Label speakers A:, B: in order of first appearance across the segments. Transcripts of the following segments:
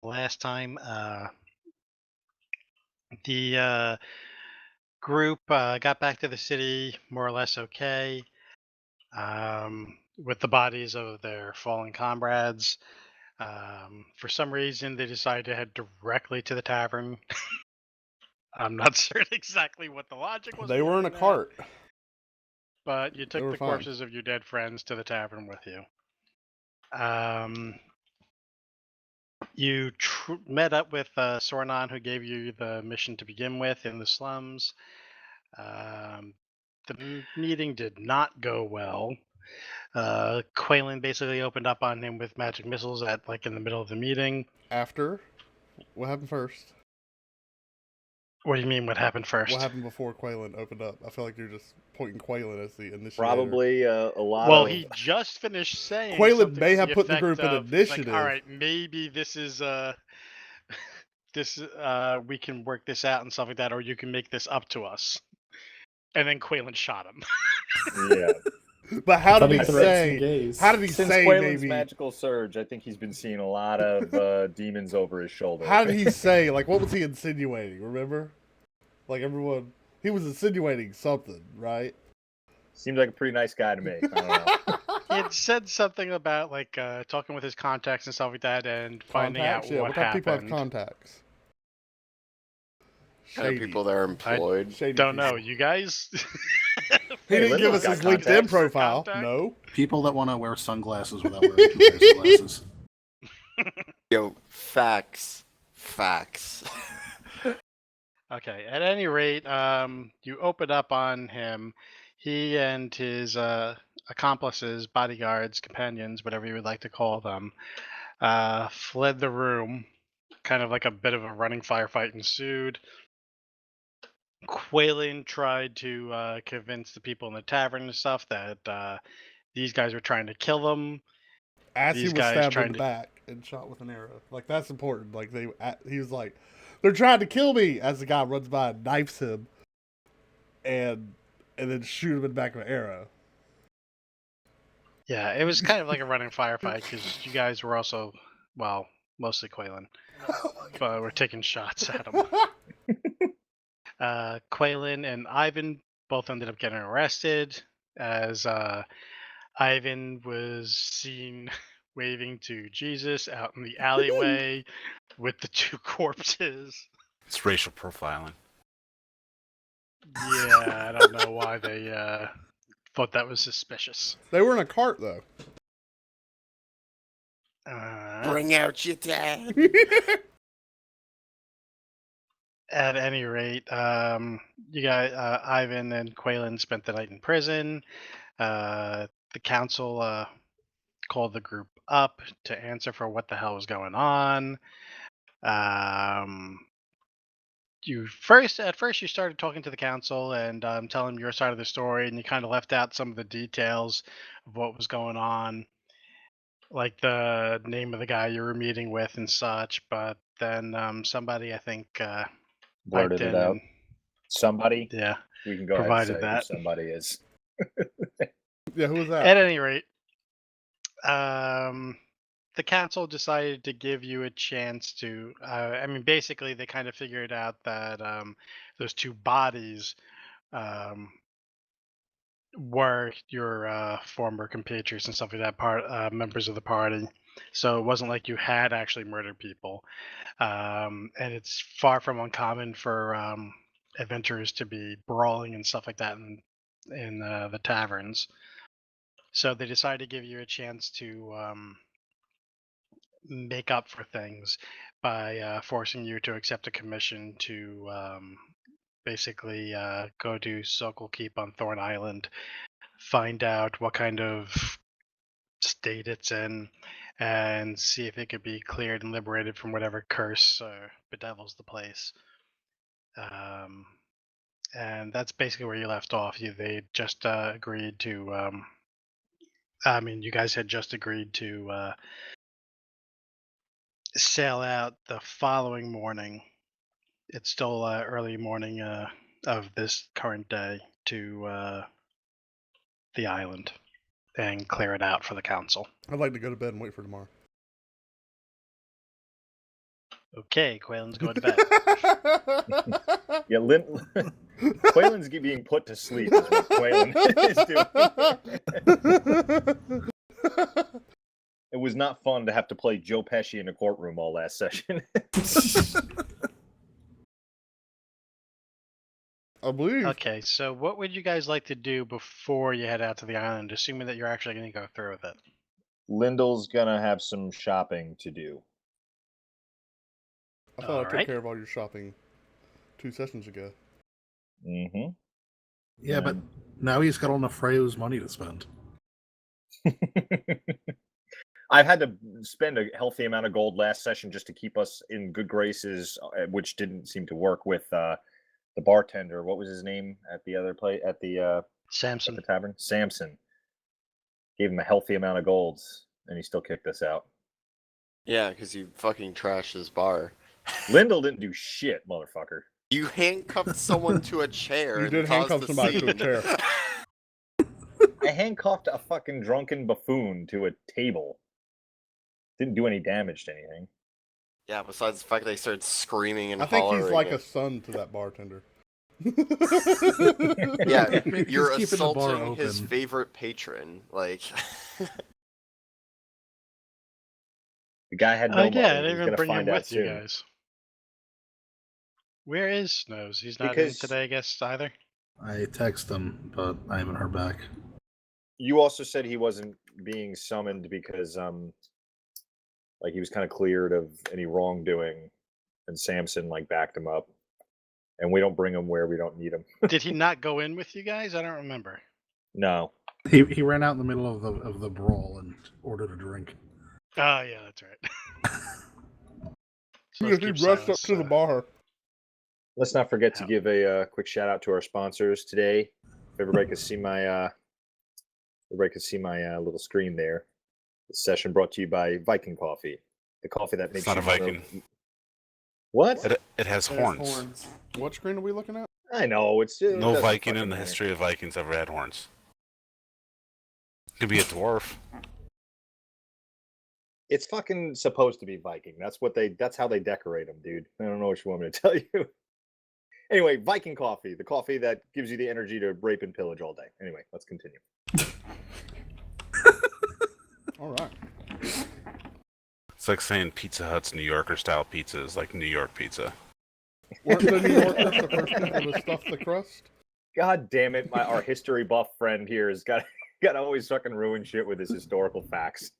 A: last time, the group got back to the city more or less okay, with the bodies of their fallen comrades. For some reason, they decided to head directly to the tavern. I'm not certain exactly what the logic was
B: They were in a
A: behind that,
B: cart.
A: but you
B: They
A: took
B: were
A: the
B: fine.
A: corpses of your dead friends to the tavern with you. Um, you met up with Sornan, who gave you the mission to begin with in the slums. Um, the meeting did not go well. Quaylen basically opened up on him with magic missiles at like in the middle of the meeting.
B: After, what happened first?
A: What do you mean? What happened
B: What
A: first?
B: happened before Quaylen opened up? I feel like you're just pointing Quaylen as the initiator.
C: Probably a lot
A: Well,
C: of
A: he just finished saying
B: Quaylen
A: something
B: may
A: to the
B: have put the
A: effect
B: group in
A: of, he's like, "All
B: initiative.
A: right, maybe this is this we can work this out and stuff like that, or you can make this up to us." And then Quaylen shot him.
C: yeah.
B: But
D: I
B: how
D: thought
B: did
D: he
B: he
D: threatened some
B: say?
D: gays.
B: How did he
C: Since
B: say
C: Quaylen's
B: maybe?
C: magical surge, I think he's been seeing a lot of demons over his shoulder.
B: How did he say? Like, what was he insinuating? Remember? Like everyone, he was insinuating something, right?
C: Seems like a pretty nice guy to me. I don't know.
A: He had said something about like talking with his contacts and stuff like that, and finding out
B: Contacts? Yeah.
A: what
B: What type of people have
A: happened.
B: contacts?
E: Kind of
B: Shady.
E: people that are
A: I
E: employed.
B: Shady
A: don't
B: people.
A: know. You guys.
B: He
C: Hey,
B: didn't give
C: Linda's
B: us his
C: got
B: LinkedIn
C: contacts.
B: profile.
A: Contact?
B: No.
D: People that want to wear sunglasses without wearing two pairs of glasses.
E: Yo, facts. Facts.
A: Okay. At any rate, you open up on him. He and his accomplices, bodyguards, companions, whatever you would like to call them, fled the room. Kind of like a bit of a running firefight ensued. Quaylen tried to convince the people in the tavern and stuff that these guys were trying to kill them.
B: As he
A: These
B: was
A: guys
B: stabbed in
A: trying
B: the
A: to.
B: back and shot with an arrow. Like that's important. Like he was like, they're trying to kill me. As the guy runs by and knifes him, and then shoot him in the back with an arrow.
A: Yeah, it was kind of like a running firefight because you guys were also, well, mostly Quaylen, but we're taking shots at him. Quaylen and Ivan both ended up getting arrested as Ivan was seen waving to Jesus out in the alleyway with the two corpses.
F: It's racial profiling.
A: Yeah, I don't know why they thought that was suspicious.
B: They were in a cart though.
E: Bring out your dad.
A: At any rate, you guys, Ivan and Quaylen spent the night in prison. The council called the group up to answer for what the hell was going on. At first you started talking to the council and telling them your side of the story, and you kind of left out some of the details of what was going on, like the name of the guy you were meeting with and such. But then somebody, I think, piped
C: Blurted it
A: in
C: out.
A: and
C: Somebody.
A: yeah,
C: We can go ahead and
A: provided
C: say
A: that.
C: who somebody is.
B: Yeah, who was that?
A: At any rate, the council decided to give you a chance to. I mean, basically, they kind of figured out that those two bodies were your former compatriots and stuff like that, members of the party. So it wasn't like you had actually murdered people, and it's far from uncommon for adventurers to be brawling and stuff like that in the taverns. So they decided to give you a chance to make up for things by forcing you to accept a commission to basically go to Sokol Keep on Thorn Island, find out what kind of state it's in, and see if it could be cleared and liberated from whatever curse bedevils the place. And that's basically where you left off. They just agreed to. I mean, you guys had just agreed to sail out the following morning. It's still early morning of this current day to the island and clear it out for the council.
B: I'd like to go to bed and wait for tomorrow.
A: Okay, Quaylen's going to bed.
C: Yeah, Quaylen's being put to sleep is what Quaylen is doing. It was not fun to have to play Joe Pesci in a courtroom all last session.
B: I believe.
A: Okay, so what would you guys like to do before you head out to the island, assuming that you're actually going to go through with it?
C: Lyndall's gonna have some shopping to do.
B: I thought I took
A: Alright.
B: care of all your shopping 2 sessions ago.
C: Mm-hmm.
D: Yeah, but now he's got enough Freyo's money to spend.
C: I've had to spend a healthy amount of gold last session just to keep us in good graces, which didn't seem to work with the bartender. What was his name at the other place at the
A: Samson.
C: tavern? Samson. Gave him a healthy amount of golds, and he still kicked us out.
E: Yeah, because you fucking trashed his bar.
C: Lyndall didn't do shit, motherfucker.
E: You handcuffed someone to a chair.
B: You
E: and
B: did
E: caused
B: handcuff
E: a
B: somebody to a
E: scene.
B: chair.
C: I handcuffed a fucking drunken buffoon to a table. Didn't do any damage to anything.
E: Yeah, besides the fact they started screaming and
B: I think
E: hollering.
B: he's like a
E: at-
B: son to that bartender.
E: Yeah,
D: He's
E: you're
D: keeping the bar
E: assaulting his
D: open.
E: favorite patron. Like,
C: The guy had no
A: Oh
C: money.
A: yeah, I
C: He's
A: didn't even
C: gonna
A: bring him
C: find out
A: with you
C: soon.
A: guys. Where is Snows? He's not
C: Because-
A: in today, I guess, either?
D: I text him, but I haven't heard back.
C: You also said he wasn't being summoned because like he was kind of cleared of any wrongdoing, and Samson like backed him up. And we don't bring him where we don't need him.
A: Did he not go in with you guys? I don't remember.
C: No.
D: He ran out in the middle of the brawl and ordered a drink.
A: Oh yeah, that's right. So
B: He
A: let's keep
B: rushed up
A: silence,
B: to the bar.
C: Let's not forget to
A: How-
C: give a quick shout out to our sponsors today. If everybody could see my little screen there. This session brought to you by Viking Coffee, the coffee that makes
F: It's not a
C: you wanna-
F: Viking.
C: What?
F: It has horns.
B: What screen are we looking at?
C: I know it's it
F: No
C: doesn't
F: Viking in
C: fucking
F: the
C: matter.
F: history of Vikings ever had horns. Could be a dwarf.
C: It's fucking supposed to be Viking. That's how they decorate them, dude. I don't know what you want me to tell you. Anyway, Viking coffee, the coffee that gives you the energy to rape and pillage all day. Anyway, let's continue.
B: All right.
F: It's like saying Pizza Hut's New Yorker style pizza is like New York pizza.
B: Weren't the New Yorkers the first people to stuff the crust?
C: God damn it, our history buff friend here has got to always fucking ruin shit with his historical facts.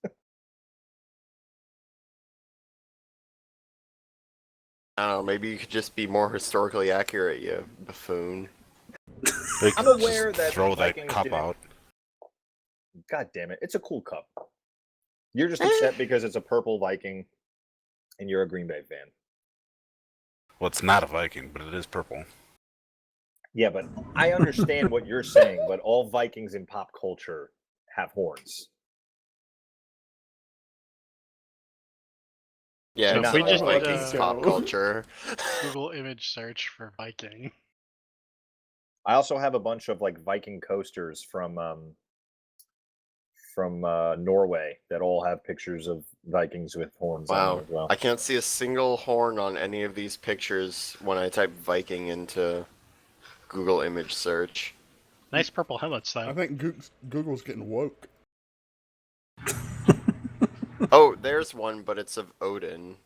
E: I don't know, maybe you could just be more historically accurate, you buffoon.
F: They
C: I'm
F: could
C: aware
F: just
C: that
F: throw that
C: Vikings
F: cup
C: didn't-
F: out.
C: God damn it, it's a cool cup. You're just upset because it's a purple Viking, and you're a Green Bay fan.
F: Well, it's not a Viking, but it is purple.
C: Yeah, but I understand what you're saying, but all Vikings in pop culture have horns.
E: Yeah,
C: So
E: it's
C: if we
E: not
C: just
E: like
C: did,
E: Vikings pop culture.
A: Google image search for Viking.
C: I also have a bunch of like Viking coasters from Norway that all have pictures of Vikings with horns on
E: Wow,
C: them as well.
E: I can't see a single horn on any of these pictures when I type Viking into Google image search.
A: Nice purple helmets,
B: I
A: though.
B: think Google's getting woke.
E: Oh, there's one, but it's of Odin.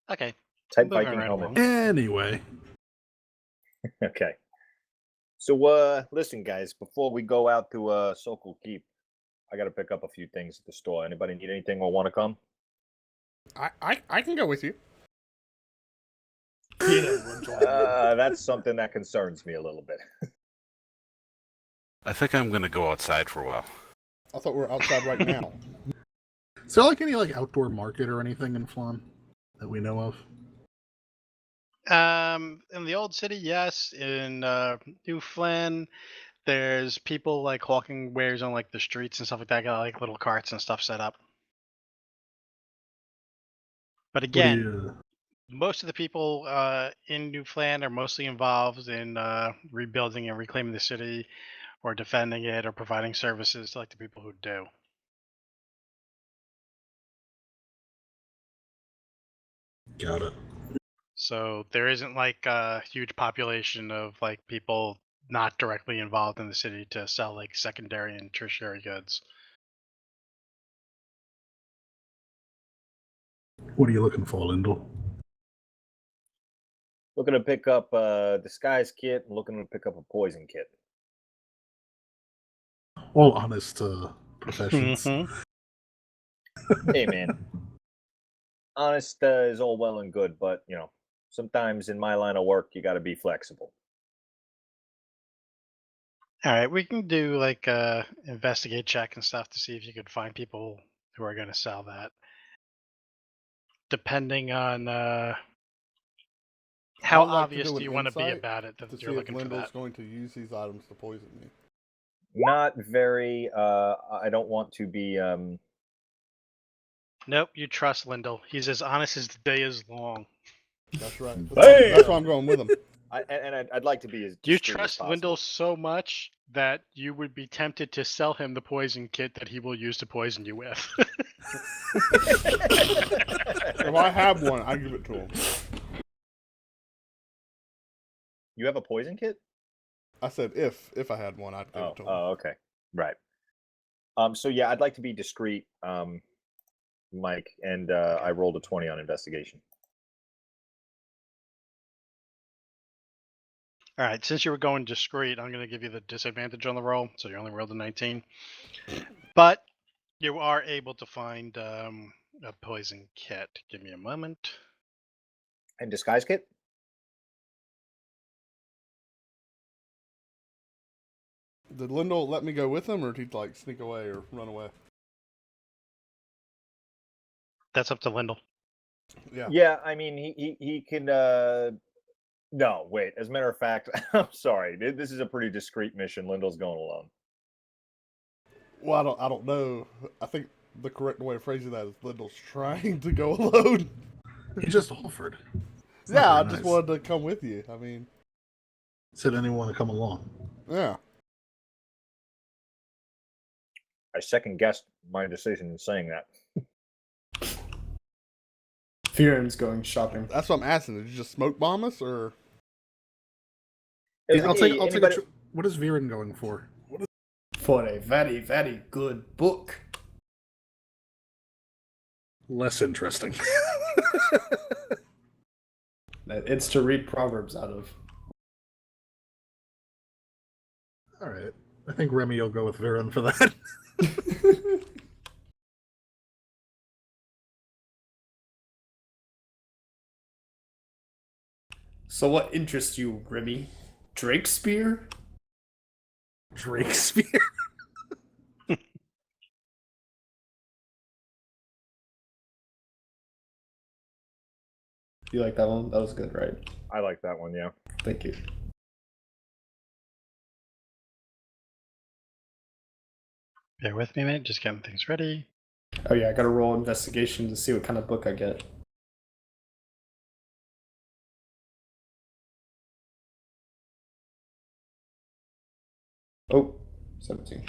A: Okay.
C: Type
A: moving
C: Viking
A: right
C: helmet.
A: along.
D: Anyway,
C: Okay. So listen guys, before we go out to Sokol Keep, I gotta pick up a few things at the store. Anybody need anything or wanna come?
B: I can go with you.
C: That's something that concerns me a little bit.
F: I think I'm gonna go outside for a while.
B: I thought we were outside right now.
D: is there like any like outdoor market or anything in Phlan that we know of?
A: In the old city, yes. In New Phlan, there's people like hawking wares on like the streets and stuff like that. Got like little carts and stuff set up. But
D: What do
A: again,
D: you-
A: most of the people in New Phlan are mostly involved in rebuilding and reclaiming the city, or defending it or providing services to like the people who do.
D: Got it.
A: So there isn't like a huge population of like people not directly involved in the city to sell like secondary and tertiary goods.
D: What are you looking for, Lindell?
C: Looking to pick up a disguise kit and looking to pick up a poison kit.
D: All honest professions.
A: Mhm.
C: Hey, man. Honest is all well and good, but, sometimes in my line of work, you got to be flexible.
A: All right, we can do like a investigate check and stuff to see if you could find people who are going to sell that. Depending on how
B: I'd like to
A: obvious
B: do
A: do
B: an
A: you want to be
B: insight
A: about it
B: to
A: that
B: see
A: you're
B: if
A: looking for
B: Lindell's
A: that?
B: going to use these items to poison me.
C: Not very, I don't want to be,
A: Nope, you trust Lindell. He's as honest as the day is long.
B: That's right.
C: Bam!
B: That's why I'm going with him.
C: I'd like to be as
A: You
C: discreet as
A: trust
C: possible.
A: Lindell so much that you would be tempted to sell him the poison kit that he will use to poison you with.
B: If I have one, I give it to him.
C: You have a poison kit?
B: I said if I had one, I'd give it to him.
C: Oh, okay. Right. So yeah, I'd like to be discreet, Mike, and I rolled a 20 on investigation.
A: All right, since you were going discreet, I'm going to give you the disadvantage on the roll, so you only rolled a 19. But you are able to find a poison kit. Give me a moment.
C: And disguise kit?
B: Did Lindell let me go with him, or did he like sneak away or run away?
A: That's up to Lindell.
B: Yeah.
C: Yeah, I mean he can. No, wait. As a matter of fact, I'm sorry. This is a pretty discreet mission. Lindell's going alone.
B: Well, I don't know. I think the correct way of phrasing that is Lindell's trying to go alone.
D: He just offered. It's
B: Yeah, I
D: not very
B: just
D: nice.
B: wanted to come with you. I mean,
D: Said anyone want to come along?
B: yeah.
C: I second guessed my decision in saying that.
G: Fearon's going shopping.
B: That's what I'm asking. Did you just smoke bomb us, or
C: It was
D: Yeah,
C: like,
D: I'll
C: hey,
D: take
C: anybody-
D: a what is Viren going for?
G: For a very, very good book.
D: Less interesting.
G: It's to read Proverbs out of.
D: All right. I think Remy will go with Viren for that.
G: So what interests you, Remy? Drakespeare?
D: Drakespeare.
G: You like that one? That was good, right?
C: I like that one. Yeah.
G: Thank you.
A: Bear with me, mate. Just getting things ready.
G: Oh yeah, I gotta roll investigation to see what kind of book I get. Oh, 17.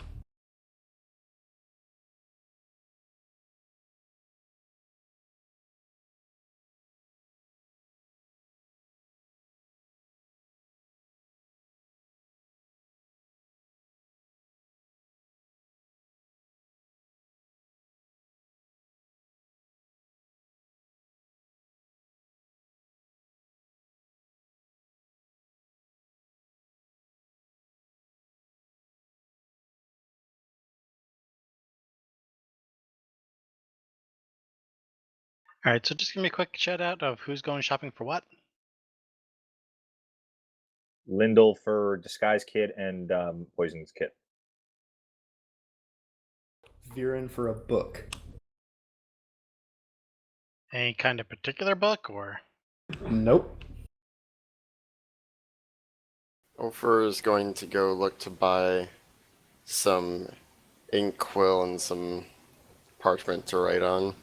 A: All right, so just give me a quick shout out of who's going shopping for what.
C: Lindell for disguise kit and poisons kit.
G: Viren for a book.
A: Any kind of particular book, or
G: Nope.
E: Ofer is going to go look to buy some ink quill and some parchment to write on.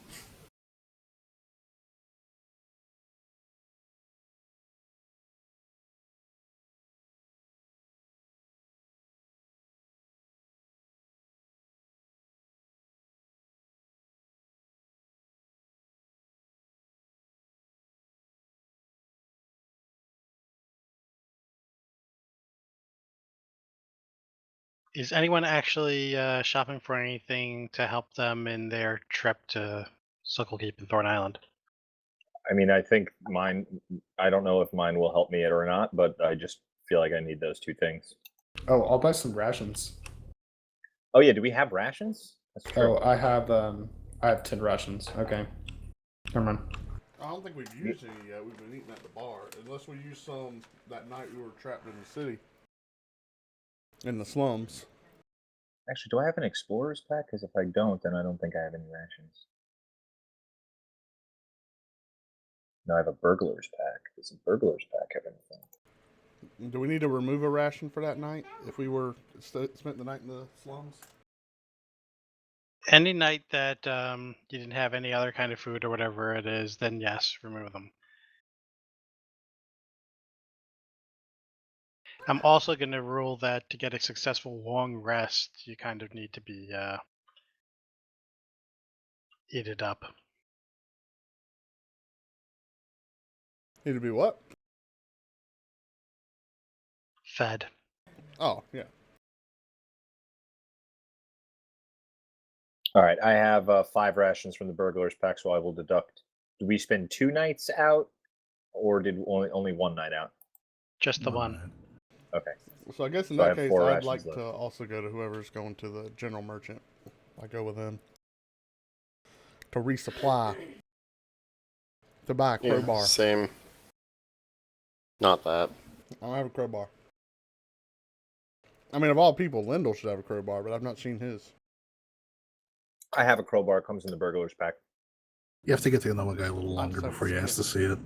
A: Is anyone actually shopping for anything to help them in their trip to Sucklekeep and Thorn Island?
C: I mean, I think mine. I don't know if mine will help me or not, but I just feel like I need those two things.
G: Oh, I'll buy some rations.
C: Oh yeah, do we have rations? That's true.
G: Oh, I have 10 rations. Okay. Never mind.
B: I don't think we've used any yet. We've been eating at the bar, unless we used some that night we were trapped in the city, in the slums.
C: Actually, do I have an explorer's pack? Because if I don't, then I don't think I have any rations. No, I have a burglar's pack. Does a burglar's pack have anything?
B: Do we need to remove a ration for that night if we were spent the night in the slums?
A: Any night that you didn't have any other kind of food or whatever it is, then yes, remove them. I'm also going to rule that to get a successful long rest, you kind of need to be eat it up.
B: Need to be what?
A: Fed.
B: Oh, yeah.
C: All right, I have 5 rations from the burglar's pack, so I will deduct. Did we spend 2 nights out, or did only 1 night out?
A: Just the one.
C: Okay.
B: So I guess in
C: So I
B: that
C: have
B: case,
C: 4
B: I'd
C: rations
B: like
C: left.
B: to also go to whoever's going to the general merchant. I go with them to resupply, to buy a
E: Yeah,
B: crowbar.
E: same. Not that.
B: I don't have a crowbar. I mean, of all people, Lindell should have a crowbar, but I've not seen his.
C: I have a crowbar. Comes in the burglar's pack.
D: You have to get to know a guy a little
B: I
D: longer
B: just have
D: before you
B: to
D: ask to see it.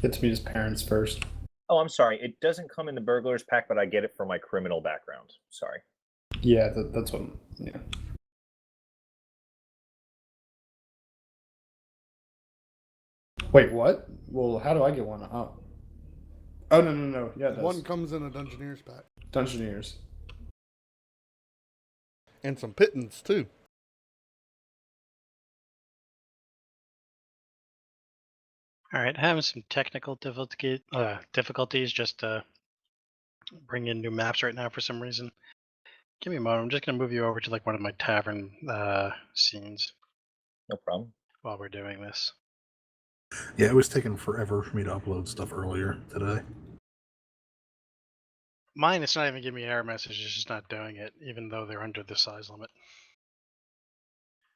G: Get to meet his parents first.
C: Oh, I'm sorry. It doesn't come in the burglar's pack, but I get it for my criminal background. Sorry.
G: Yeah, that's what. Yeah. Wait, what? Well, how do I get one? Oh no. Yeah, it does.
B: One comes in a Dungeoneer's pack.
G: Dungeoneers.
B: And some pittance, too.
A: All right, having some technical difficulties just to bring in new maps right now for some reason. Give me a moment. I'm just going to move you over to like one of my tavern scenes
C: No problem.
A: while we're doing this.
D: Yeah, it was taking forever for me to upload stuff earlier today.
A: Mine, it's not even giving me an error message. It's just not doing it, even though they're under the size limit.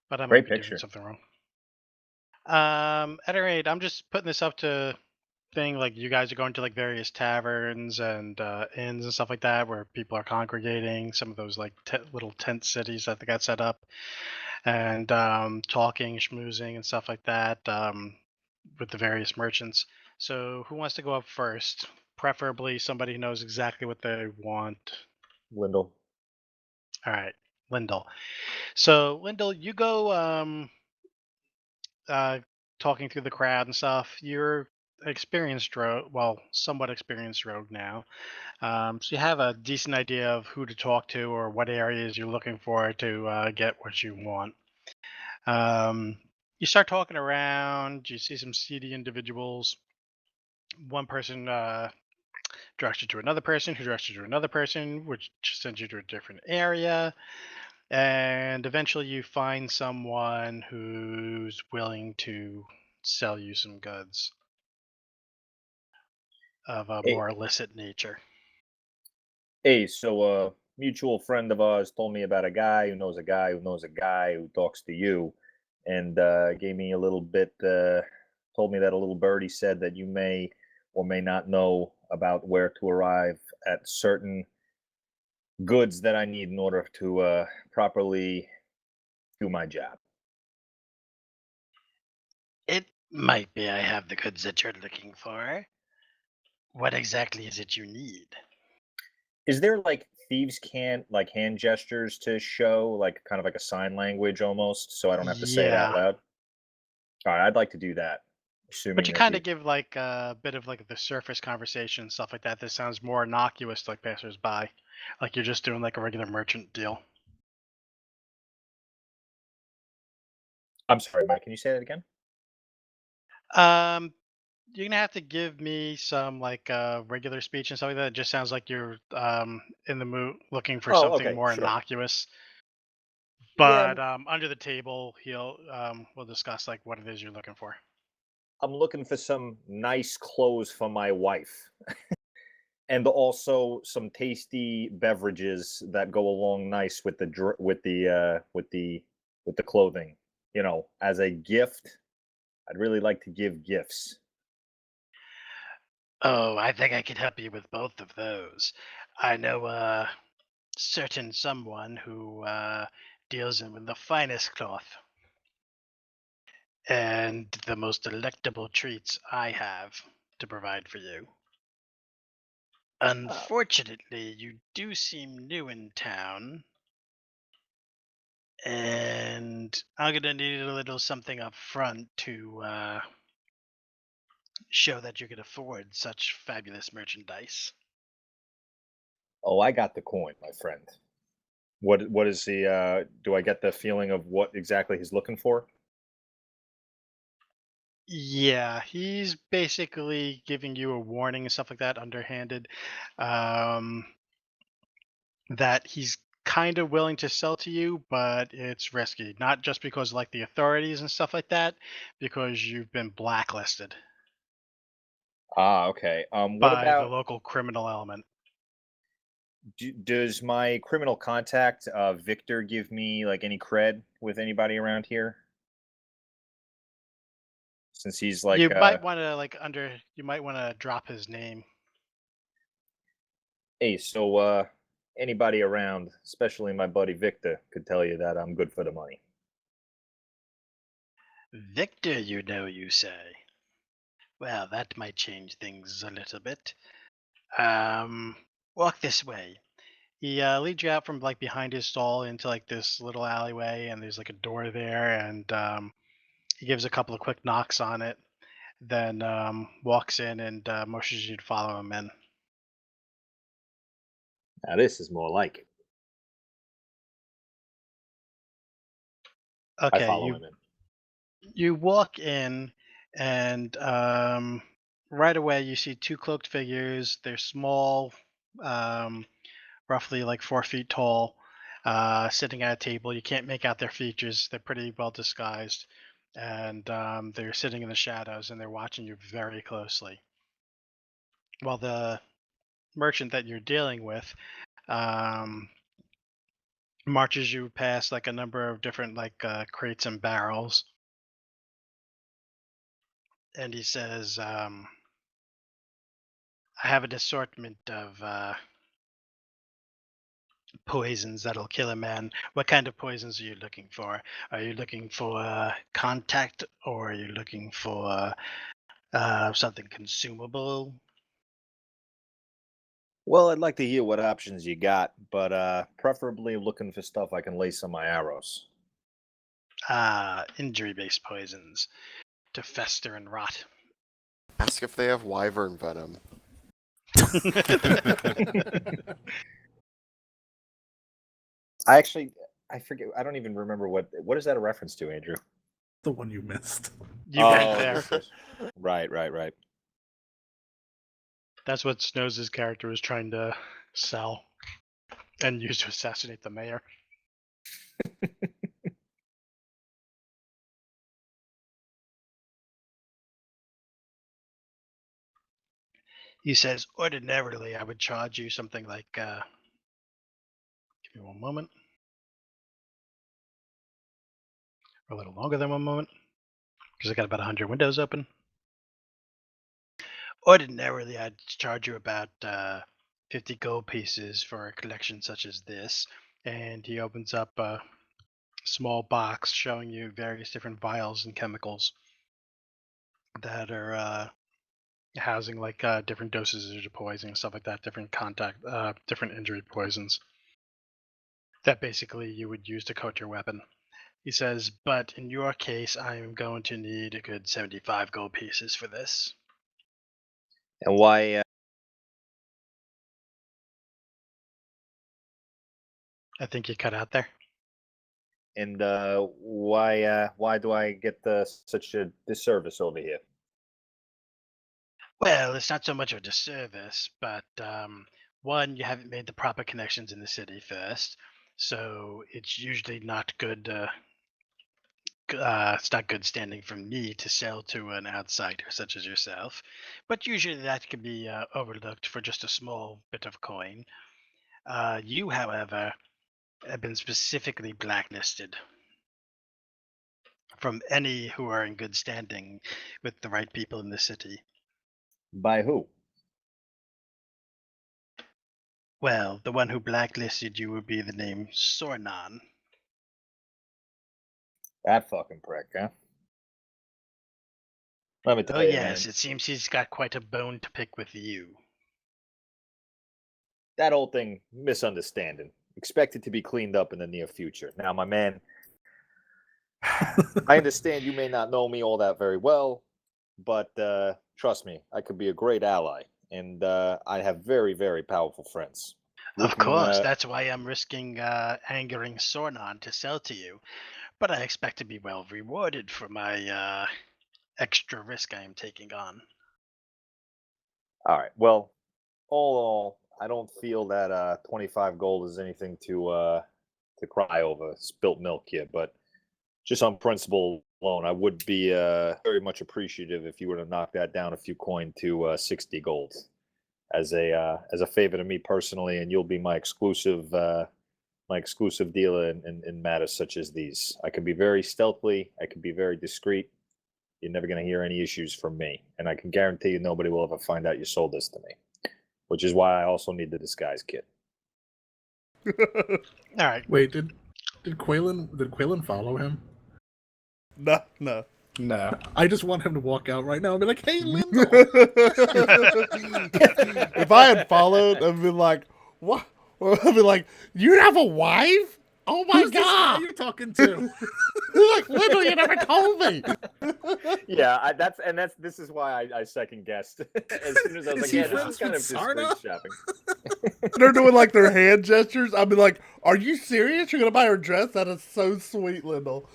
A: But I might
C: Great
A: be
C: picture.
A: doing something wrong. At any rate, I'm just putting this up to thing like you guys are going to like various taverns and inns and stuff like that where people are congregating. Some of those like little tent cities that they got set up, and talking, schmoozing, and stuff like that with the various merchants. So who wants to go up first? Preferably somebody who knows exactly what they want.
C: Lindell.
A: All right, Lindell. So Lindell, you go talking through the crowd and stuff. You're experienced rogue, well, somewhat experienced rogue now. So you have a decent idea of who to talk to or what areas you're looking for to get what you want. You start talking around. You see some seedy individuals. One person directs you to another person, who directs you to another person, which sends you to a different area. And eventually you find someone who's willing to sell you some goods of a
C: Hey,
A: more illicit nature.
C: hey. So a mutual friend of ours told me about a guy who knows a guy who knows a guy who talks to you, and gave me a little bit. Told me that a little birdie said that you may or may not know about where to arrive at certain goods that I need in order to properly do my job.
A: It might be I have the goods that you're looking for. What exactly is it you need?
C: Is there like thieves can't like hand gestures to show like kind of like a sign language almost, so I don't have to say it out
A: Yeah.
C: loud? All right, I'd like to do that.
A: But
C: Assuming
A: you
C: that
A: kind
C: you
A: of give like a bit of like the surface conversation and stuff like that. This sounds more innocuous to like passersby. Like you're just doing like a regular merchant deal.
C: I'm sorry, Mike. Can you say that again?
A: Um, you're gonna have to give me some like regular speech and stuff like that. It just sounds like you're in the mood looking for
C: Oh,
A: something
C: okay,
A: more
C: sure.
A: innocuous.
C: Yeah,
A: But under the table, we'll discuss like what it is you're looking for.
C: I'm looking for some nice clothes for my wife, and also some tasty beverages that go along nice with the clothing. You know, as a gift, I'd really like to give gifts.
A: Oh, I think I could help you with both of those. I know a certain someone who deals in with the finest cloth and the most delectable treats I have to provide for you.
C: Uh,
A: Unfortunately, you do seem new in town, and I'm gonna need a little something up front to show that you can afford such fabulous merchandise.
C: oh, I got the coin, my friend. What is the? Do I get the feeling of what exactly he's looking for?
A: Yeah, he's basically giving you a warning and stuff like that, underhanded, um, that he's kind of willing to sell to you, but it's risky. Not just because like the authorities and stuff like that, because you've been blacklisted
C: Ah, okay. What
A: by the
C: about?
A: local criminal element.
C: Does my criminal contact, Victor, give me like any cred with anybody around here? Since he's
A: You
C: like,
A: might want to like under. You might want to drop his name.
C: hey, so anybody around, especially my buddy Victor, could tell you that I'm good for the money.
A: Victor, you say. Well, that might change things a little bit. Um, walk this way. He leads you out from like behind his stall into like this little alleyway, and there's like a door there, and he gives a couple of quick knocks on it, then walks in and motions you to follow him in.
C: Now this is more like it. I
A: Okay,
C: follow
A: you
C: him in.
A: you walk in, and right away you see two cloaked figures. They're small, um, roughly like 4 feet tall, sitting at a table. You can't make out their features. They're pretty well disguised, and they're sitting in the shadows and they're watching you very closely. While the merchant that you're dealing with um, marches you past like a number of different like crates and barrels, and he says, "I have an assortment of poisons that'll kill a man. What kind of poisons are you looking for? Are you looking for contact, or are you looking for something consumable?"
C: Well, I'd like to hear what options you got, but preferably looking for stuff I can lace on my arrows.
A: Injury-based poisons to fester and rot.
E: Ask if they have wyvern venom.
C: I actually, I forget. I don't even remember what is that a reference to, Andrew?
D: The one you missed.
A: You went
C: Oh,
A: there.
C: this is right, right, right.
A: That's what Snow's character was trying to sell and use to assassinate the mayor. He says, ordinarily, I would charge you something like, give me one moment, or a little longer than one moment, because I got about 100 windows open. Ordinarily, I'd charge you about 50 gold pieces for a collection such as this. And he opens up a small box showing you various different vials and chemicals that are housing like different dosages of poison and stuff like that, different different injury poisons that basically you would use to coat your weapon. He says, but in your case, I am going to need a good 75 gold pieces for this.
C: And why?
A: I think you cut out there.
C: And why? Why do I get such a disservice over here?
A: Well, it's not so much of a disservice, but one, you haven't made the proper connections in the city first, so it's usually not good. It's not good standing for me to sell to an outsider such as yourself, but usually that can be overlooked for just a small bit of coin. You, however, have been specifically blacklisted from any who are in good standing with the right people in the city.
C: By who?
A: Well, the one who blacklisted you would be the name Sornan.
C: That fucking prick, huh? Let me
A: Oh,
C: tell you,
A: yes,
C: man.
A: it seems he's got quite a bone to pick with you.
C: That whole thing, misunderstanding. Expect it to be cleaned up in the near future. Now, my man, I understand you may not know me all that very well, but trust me, I could be a great ally, and I have very, very powerful friends. We
A: Of
C: can,
A: course, that's why I'm risking angering Sornan to sell to you, but I expect to be well rewarded for my extra risk I am taking on.
C: all right. Well, all in all, I don't feel that 25 gold is anything to cry over, spilt milk here, but just on principle alone, I would be very much appreciative if you were to knock that down a few coin to 60 gold as a favor to me personally, and you'll be my exclusive dealer in matters such as these. I can be very stealthily, I can be very discreet. You're never going to hear any issues from me, and I can guarantee you nobody will ever find out you sold this to me, which is why I also need the disguise kit.
A: All right.
D: Wait, did Quaylen follow him?
B: No.
G: No.
D: I just want him to walk out right now and be like, "Hey, Lyndall."
B: If I had followed, I'd be like, what? I'd be like, you have a wife? Oh my
D: Who's this guy
B: god!
D: you're talking to?
B: You're like, Lyndall, you never told me.
C: Yeah, this is why I second guessed as soon as I was
D: Is
C: like,
D: he
C: yeah, this
D: friends
C: is kind of
D: with Sarna?
C: discreet shopping.
B: They're doing like their hand gestures. I'd be like, are you serious? You're gonna buy her dress? That is so sweet, Lyndall.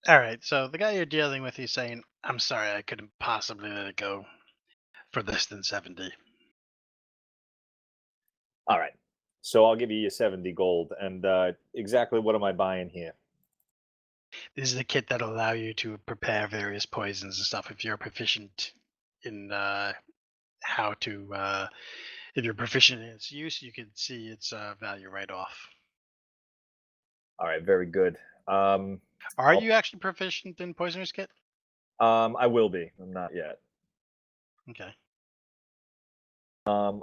A: All right. So the guy you're dealing with, he's saying, "I'm sorry, I couldn't possibly let it go for less than 70."
C: All right, so I'll give you your 70 gold, and exactly what am I buying here?
A: This is a kit that'll allow you to prepare various poisons and stuff if you're proficient in how to. If you're proficient in its use, you can see its value right off.
C: All right, very good.
A: Are
C: I'll-
A: you actually proficient in poisoners kit?
C: I will be. I'm not yet.
A: Okay.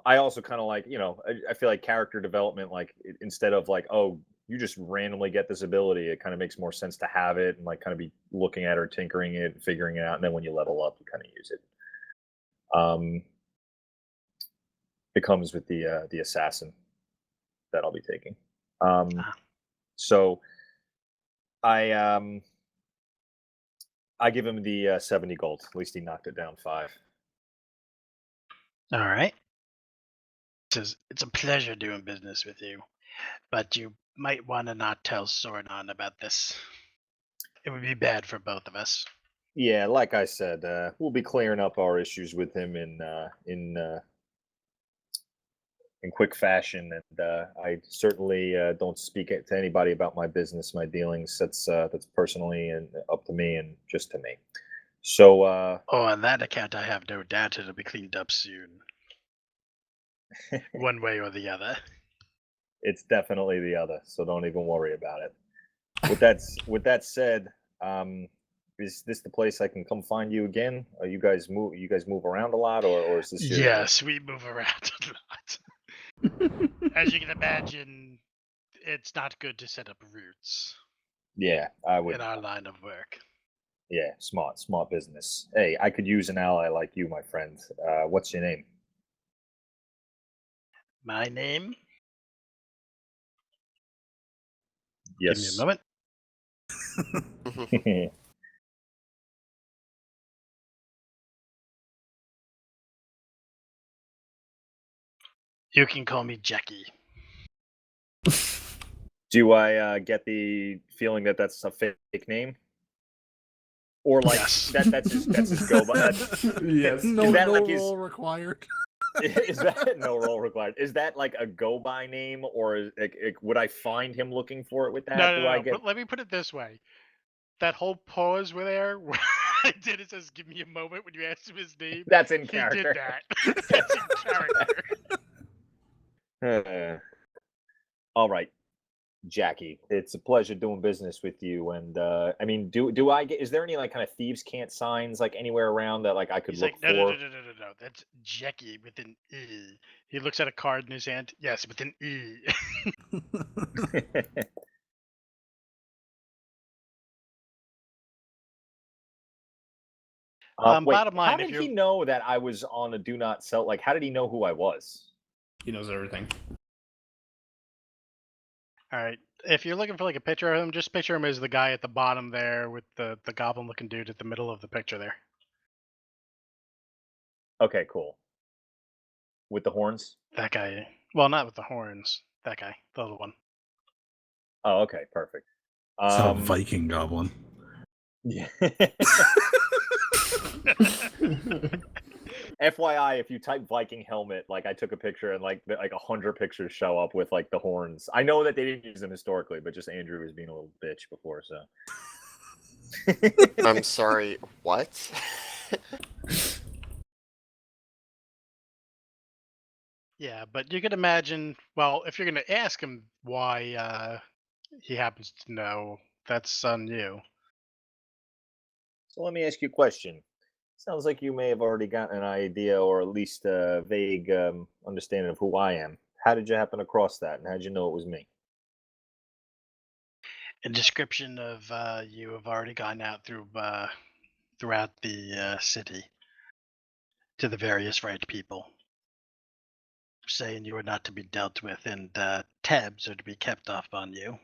C: I also kind of like, I feel like character development, like instead of like, oh, you just randomly get this ability, it kind of makes more sense to have it and like kind of be looking at or tinkering it and figuring it out. And then when you level up, you kind of use it. It comes with the assassin that I'll be taking.
A: Ah.
C: So I I give him the 70 gold. At least he knocked it down 5.
A: All right. It's a pleasure doing business with you, but you might want to not tell Sordon about this. It would be bad for both of us.
C: Yeah, like I said, we'll be clearing up our issues with him in quick fashion, and I certainly don't speak to anybody about my business, my dealings. That's personally and up to me and just to me. So
A: Oh, on that account, I have no doubt it'll be cleaned up soon, one way or the other.
C: it's definitely the other. So don't even worry about it. With that said, is this the place I can come find you again? Are you guys move? You guys move around a lot, or is this your?
A: Yes, we move around a lot. As you can imagine, it's not good to set up roots
C: Yeah, I would.
A: in our line of work.
C: Yeah, smart business. Hey, I could use an ally like you, my friend. What's your name?
A: My name?
C: Yes.
A: Give me a moment. You can call me Jackie.
C: Do I get the feeling that that's a fake name? Or like
A: Yes.
C: that's his go by.
G: Yes.
B: No,
C: Is that
B: no
C: like his-
B: role required.
C: Is that no role required? Is that like a go by name, or would I find him looking for it with that?
A: No,
C: Do
A: no,
C: I
A: no.
C: get?
A: But let me put it this way: that whole pause were there. Where I did it says, "Give me a moment." When you asked him his name,
C: That's in
A: he
C: character.
A: did that. That's in character.
C: All right, Jackie. It's a pleasure doing business with you. And I mean, do I get? Is there any like kind of thieves' can't signs like anywhere around that like I could
A: He's
C: look
A: like, no, no,
C: for?
A: no, no, no, no, no. That's Jackie with an E. He looks at a card in his hand. Yes, with an E.
C: Wait,
A: Bottom
C: how
A: line, if
C: did
A: you're
C: he know that I was on a do not sell? Like, how did he know who I was?
G: He knows everything.
A: all right, if you're looking for like a picture of him, just picture him as the guy at the bottom there with the goblin-looking dude at the middle of the picture there.
C: Okay, cool. With the horns?
A: That guy. Well, not with the horns. That guy, the other one.
C: Oh, okay, perfect.
D: It's a Viking goblin.
C: Yeah. FYI, if you type Viking helmet, like I took a picture and like 100 pictures show up with like the horns. I know that they didn't use them historically, but just Andrew was being a little bitch before, so.
E: I'm sorry, what?
A: Yeah, but you could imagine. Well, if you're going to ask him why he happens to know, that's on you.
C: So let me ask you a question. Sounds like you may have already gotten an idea or at least a vague understanding of who I am. How did you happen across that, and how did you know it was me?
A: A description of you have already gone out throughout the city to the various right people, saying you are not to be dealt with, and tabs are to be kept off on you.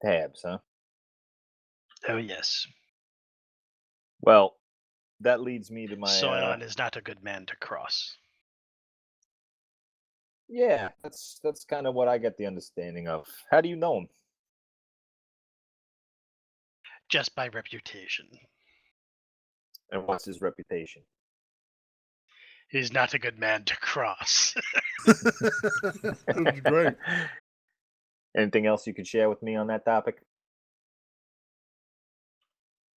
C: Tabs, huh?
A: Oh yes,
C: Well, that leads me to my
A: Soylent is not a good man to cross.
C: yeah, that's kind of what I get the understanding of. How do you know him?
A: Just by reputation.
C: And what's his reputation?
A: He's not a good man to cross.
B: That's great.
C: Anything else you could share with me on that topic?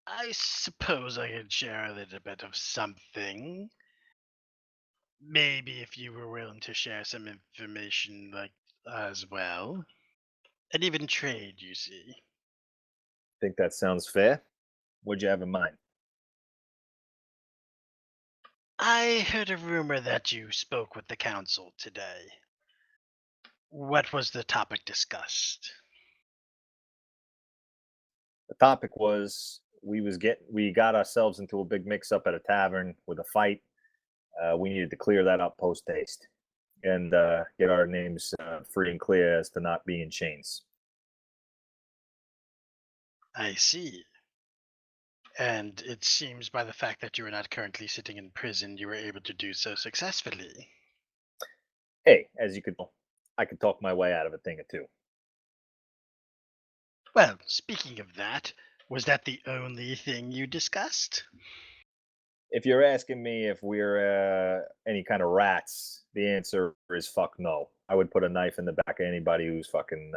A: I suppose I could share a little bit of something. Maybe if you were willing to share some information like as well. And even trade, you see.
C: Think that sounds fair? What'd you have in mind?
A: I heard a rumor that you spoke with the council today. What was the topic discussed?
C: The topic was we got ourselves into a big mix up at a tavern with a fight. We needed to clear that up post haste and get our names free and clear as to not be in chains.
A: I see. And it seems by the fact that you are not currently sitting in prison, you were able to do so successfully.
C: Hey, as you could know, I could talk my way out of a thing or two.
A: Well, speaking of that, was that the only thing you discussed?
C: If you're asking me if we're any kind of rats, the answer is fuck no. I would put a knife in the back of anybody who's fucking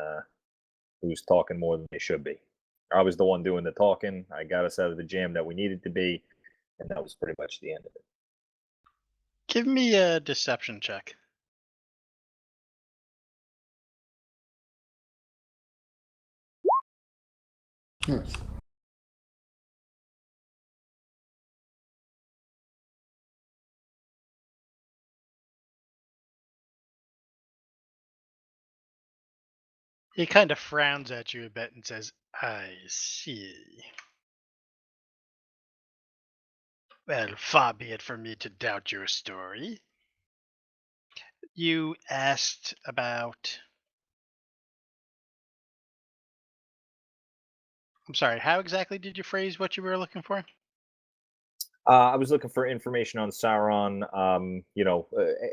C: who's talking more than they should be. I was the one doing the talking. I got us out of the jam that we needed to be, and that was pretty much the end of it.
A: Give me a deception check.
G: Nice.
A: He kind of frowns at you a bit and says, I see. Well, far be it from me to doubt your story. You asked about. I'm sorry, how exactly did you phrase what you were looking for?
C: I was looking for information on Sauron.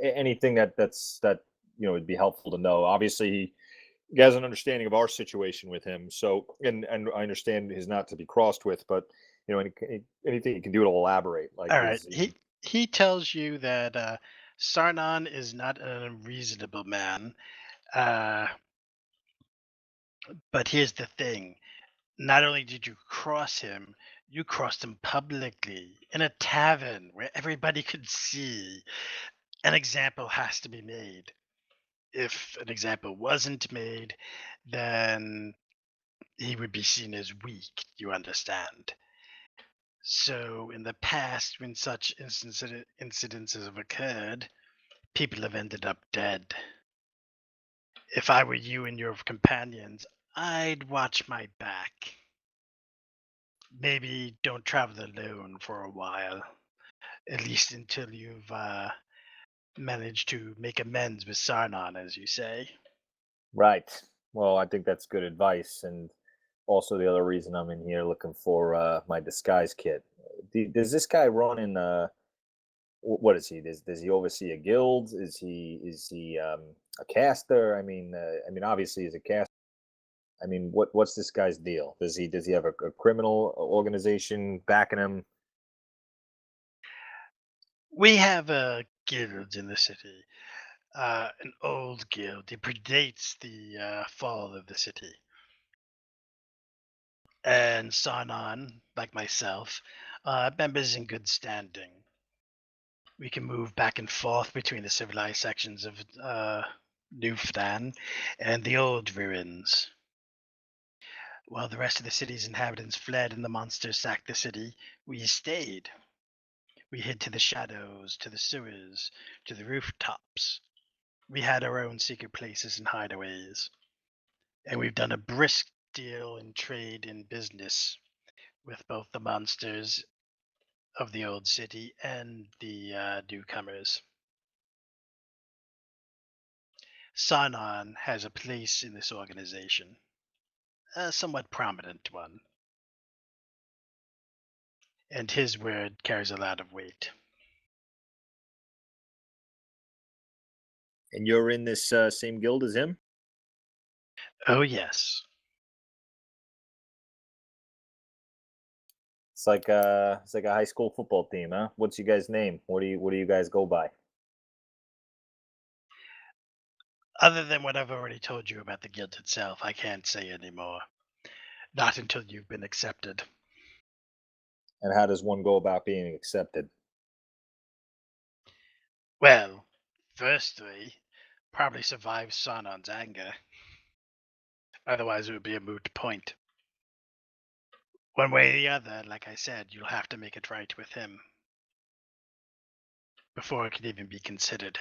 C: Anything that it'd be helpful to know. Obviously, he has an understanding of our situation with him. So, and I understand he's not to be crossed with, but anything you can do to elaborate, like,
A: All right.
C: is
A: He tells you that Sarnon is not an unreasonable man. Uh, but here's the thing. Not only did you cross him, you crossed him publicly in a tavern where everybody could see. An example has to be made. If an example wasn't made, then he would be seen as weak, you understand. So, in the past, when such incidences have occurred, people have ended up dead. If I were you and your companions, I'd watch my back. Maybe don't travel alone for a while, at least until you've managed to make amends with Sarnon, as you say.
C: right. Well, I think that's good advice, and also the other reason I'm in here looking for my disguise kit. Does this guy run in? What is he? Does he oversee a guild? Is he a caster? I mean, obviously he's a caster. I mean, what's this guy's deal? Does he have a criminal organization backing him?
A: We have a guild in the city, an old guild. It predates the fall of the city. And Sarnon, like myself, members in good standing. We can move back and forth between the civilized sections of New Phlan and the old ruins. While the rest of the city's inhabitants fled and the monsters sacked the city, we stayed. We hid to the shadows, to the sewers, to the rooftops. We had our own secret places and hideaways. And we've done a brisk deal in trade and business with both the monsters of the old city and the newcomers. Sarnon has a place in this organization, a somewhat prominent one, and his word carries a lot of weight.
C: And you're in this same guild as him?
A: Oh, yes.
C: It's like a high school football team, huh? What's your guys' name? What do you guys go by?
A: Other than what I've already told you about the guild itself, I can't say anymore. Not until you've been accepted.
C: And how does one go about being accepted?
A: Well, firstly, probably survive Sarnon's anger. Otherwise, it would be a moot point. One way or the other, like I said, you'll have to make it right with him before it could even be considered.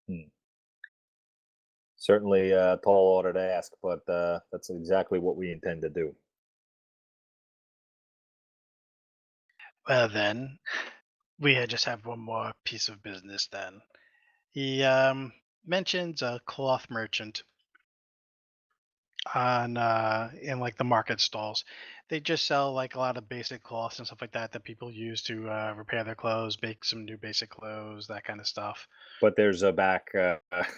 C: Hmm. Certainly a tall order to ask, but that's exactly what we intend to do.
A: Well, then, we just have one more piece of business then. He mentions a cloth merchant on in like the market stalls. They just sell like a lot of basic cloths and stuff like that that people use to repair their clothes, make some new basic clothes, that kind of stuff.
C: But there's a back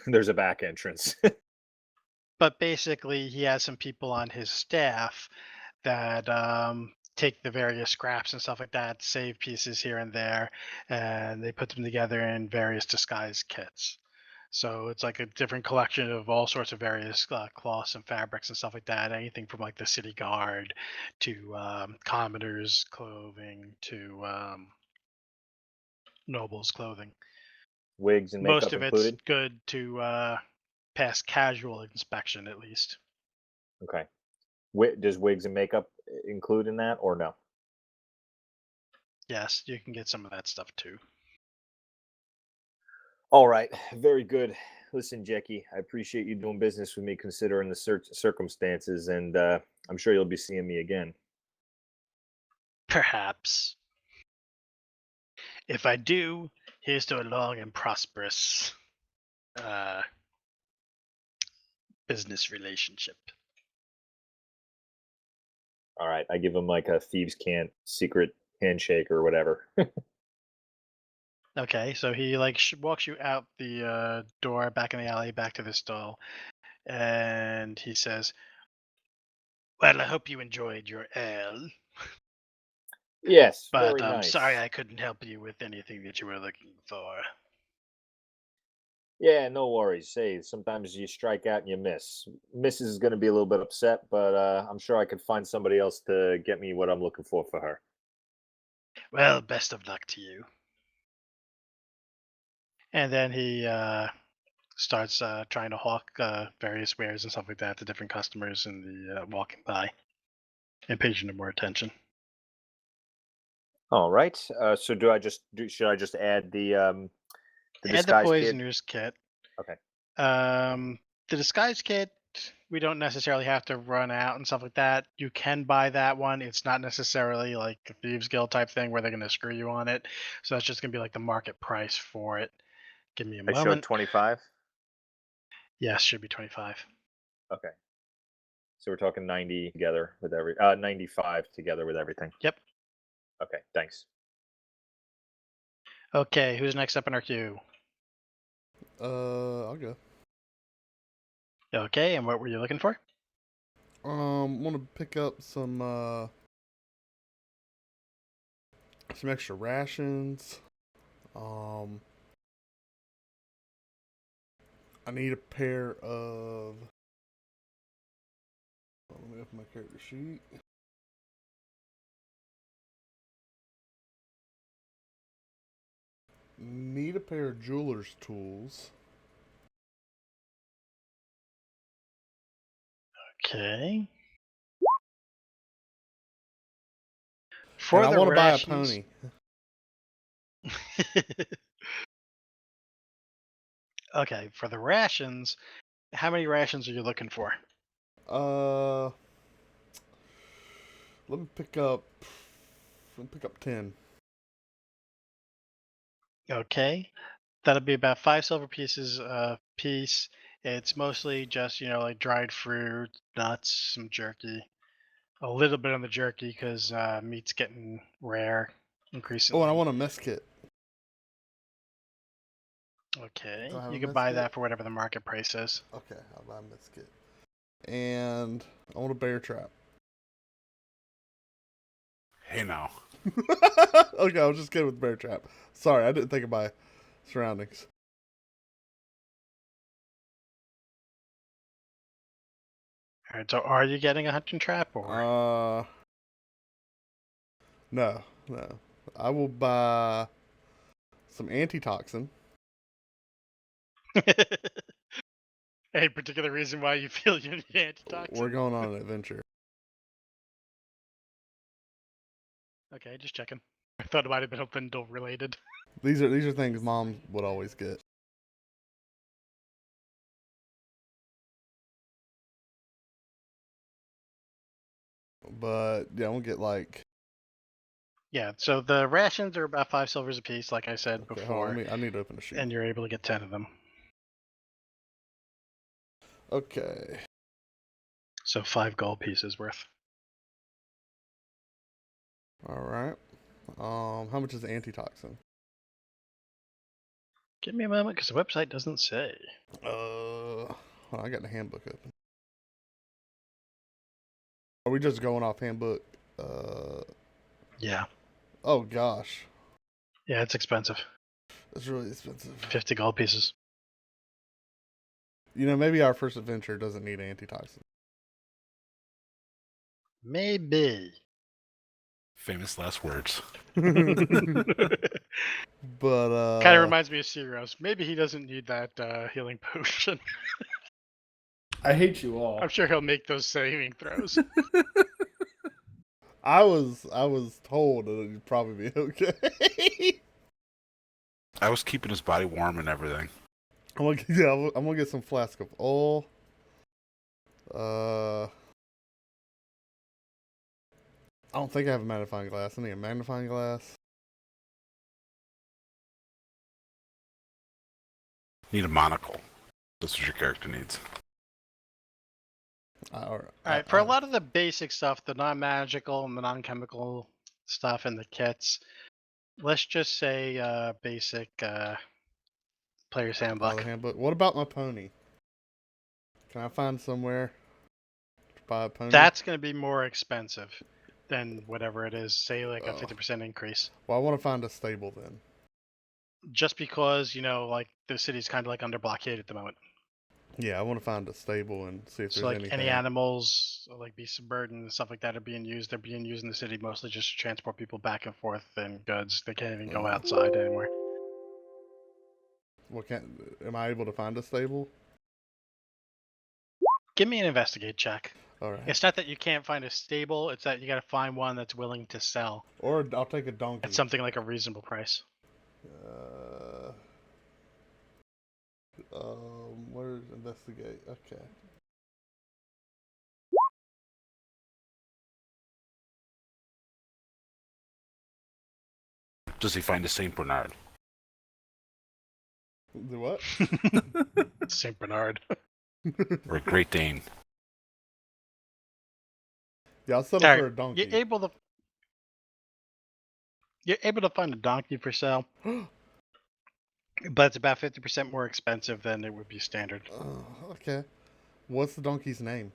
C: there's a back entrance.
A: But basically, he has some people on his staff that take the various scraps and stuff like that, save pieces here and there, and they put them together in various disguise kits. So it's like a different collection of all sorts of various cloths and fabrics and stuff like that. Anything from like the city guard to commoners' clothing to nobles' clothing.
C: Wigs and
A: Most
C: makeup
A: of it's
C: included?
A: good to pass casual inspection at least.
C: Okay. Does wigs and makeup include in that or no?
A: Yes, you can get some of that stuff too.
C: All right. Very good. Listen, Jackie, I appreciate you doing business with me considering the circumstances, and I'm sure you'll be seeing me again.
A: Perhaps. If I do, here's to a long and prosperous uh, business relationship.
C: All right. I give him like a thieves' can't secret handshake or whatever.
A: Okay, so he like walks you out the door, back in the alley, back to the stall, and he says, "Well, I hope you enjoyed your ale,
C: Yes,
A: but
C: very
A: I'm sorry
C: nice.
A: I couldn't help you with anything that you were looking for."
C: Yeah, no worries. Hey, sometimes you strike out and you miss. Mrs. is going to be a little bit upset, but I'm sure I could find somebody else to get me what I'm looking for her.
A: Well, best of luck to you. And then he starts trying to hawk various wares and stuff like that to different customers in the walking by, and paying no more attention.
C: All right. So do I just do? Should I just add the
A: And the
C: disguise kit?
A: poisoner's kit.
C: Okay.
A: The disguise kit, we don't necessarily have to run out and stuff like that. You can buy that one. It's not necessarily like a Thieves Guild type thing where they're going to screw you on it. So that's just going to be like the market price for it. Give me a
C: I showed
A: moment.
C: 25.
A: Yes, should be 25.
C: Okay. So we're talking 90 together with 95 together with everything.
A: Yep.
C: Okay. Thanks.
A: Okay, who's next up in our queue?
B: I'll go.
A: Okay, and what were you looking for?
B: Want to pick up some extra rations. I need a pair of. Let me open my character sheet. Need a pair of jeweler's tools.
A: Okay.
B: And
A: For
B: I
A: the
B: want to buy a
A: rations.
B: pony.
A: Okay, for the rations, how many rations are you looking for?
B: Let me pick up. Let me pick up 10.
A: Okay, that'll be about 5 silver pieces a piece. It's mostly just, like dried fruit, nuts, some jerky. A little bit on the jerky because meat's getting rare
B: Oh,
A: increasingly.
B: and I want a mess kit.
A: Okay,
B: Do I have
A: you
B: a
A: can
B: mess
A: buy
B: kit?
A: that for whatever the market price is.
B: Okay, I'll buy a mess kit. And I want a bear trap.
F: Hey now.
B: Okay, I was just kidding with bear trap. Sorry, I didn't think of my surroundings.
A: All right, so are you getting a hunting trap or?
B: No. I will buy some antitoxin.
A: Any particular reason why you feel you need antitoxin?
B: We're going on an adventure.
A: Okay, just checking. I thought it might have been Lindell related.
B: These are things Mom would always get. But yeah, I'm gonna get like.
A: Yeah, so the rations are about 5 silvers a piece, like I said
B: Okay, hold on.
A: before,
B: I need to open a sheet.
A: and you're able to get 10 of them.
B: Okay.
A: So 5 gold pieces worth.
B: All right. How much is the antitoxin?
A: Give me a moment, because the website doesn't say.
B: Hold on, I got the handbook open. Are we just going off handbook?
A: Yeah.
B: Oh gosh,
A: Yeah, it's expensive.
B: that's really expensive.
A: 50 gold pieces.
B: Maybe our first adventure doesn't need antitoxin.
A: Maybe.
F: Famous last words.
B: But
A: Kind of reminds me of Sirius. Maybe he doesn't need that healing potion.
G: I hate you all.
A: I'm sure he'll make those saving throws.
B: I was told that it'd probably be okay.
F: I was keeping his body warm and everything.
B: I'm gonna get some flask of oil. I don't think I have a magnifying glass. I need a magnifying glass.
F: Need a monocle. That's what your character needs.
A: All right, for a lot of the basic stuff, the non-magical and the non-chemical stuff and the kits, Let's just say basic player's handbook.
B: The handbook. What about my pony? Can I find somewhere to buy a pony?
A: That's going to be more expensive than whatever it is. Say like a
B: Oh.
A: 50% increase.
B: Well, I want to find a stable then.
A: Just because, like the city's kind of like under blockade at the moment.
B: Yeah, I want to find a stable and see if
A: So
B: there's
A: like
B: anything.
A: any animals, like beasts of burden and stuff like that are being used. They're being used in the city mostly just to transport people back and forth and goods. They can't even go outside anymore.
B: Am I able to find a stable?
A: Give me an investigate check.
B: All right.
A: It's not that you can't find a stable, it's that you gotta find one that's willing to sell
B: Or I'll take a donkey.
A: at something like a reasonable price.
B: Where's investigate? Okay.
F: Does he find a Saint Bernard?
B: The what?
A: Saint Bernard.
F: Or a Great Dane?
B: Yeah, I'll settle
A: Alright,
B: for a donkey.
A: You're able to find a donkey for sale, but it's about 50% more expensive than it would be standard.
B: Okay. What's the donkey's name?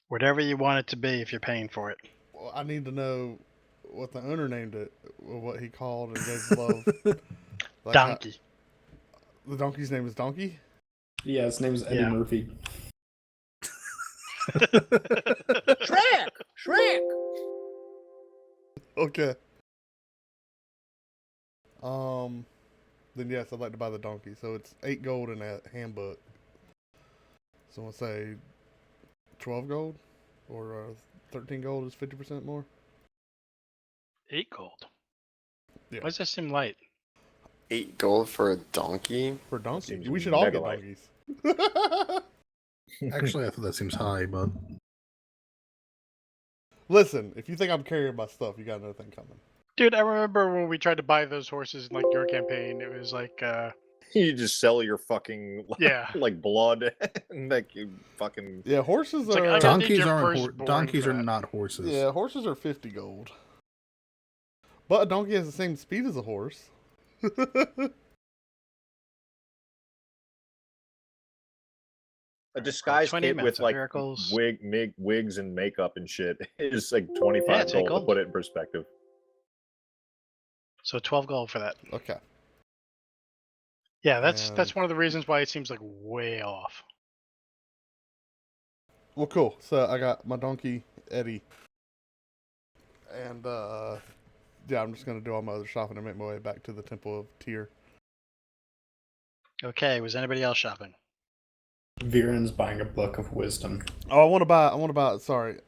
A: Whatever you want it to be if you're paying for it.
B: Well, I need to know what the owner named it, or what he called and gave love. Like
A: Donkey.
B: The donkey's name is Donkey?
G: Yeah, his name's Eddie
A: Yeah.
G: Murphy.
C: Shrek! Shrek!
B: Okay. Then yes, I'd like to buy the donkey. So it's 8 gold in that handbook. So I'll say 12 gold, or 13 gold is 50% more.
A: 8 gold.
B: Yeah.
A: Why does that seem light?
E: 8 gold for a donkey?
B: For donkey,
C: Seems
B: we should all
C: mega
B: get
C: light.
B: donkeys.
D: Actually, I thought that seems high, but
B: Listen, if you think I'm carrying my stuff, you got another thing coming.
A: Dude, I remember when we tried to buy those horses in like your campaign. It was like,
C: You just sell your fucking
A: yeah.
C: like blood and like you fucking
B: Yeah, horses
A: It's like,
B: are.
A: I gotta need
D: donkeys
A: your
D: aren't
A: firstborn
D: donkeys
A: for
D: are
A: that.
D: not horses.
B: Yeah, horses are 50 gold. But a donkey has the same speed as a horse.
C: a disguised
A: 20
C: kid
A: minutes
C: with
A: of
C: like
A: miracles.
C: wigs and makeup and shit is like 25
A: Yeah, it's 8
C: gold to
A: gold.
C: put it in perspective.
A: So 12 gold for that.
B: Okay.
A: Yeah, that's
B: And-
A: one of the reasons why it seems like way off.
B: Well, cool. So I got my donkey, Eddie. And, yeah, I'm just going to do all my other shopping and make my way back to the Temple of Tyr.
A: Okay, was anybody else shopping?
G: Viren's buying a book of wisdom.
B: Oh, I want to buy, sorry.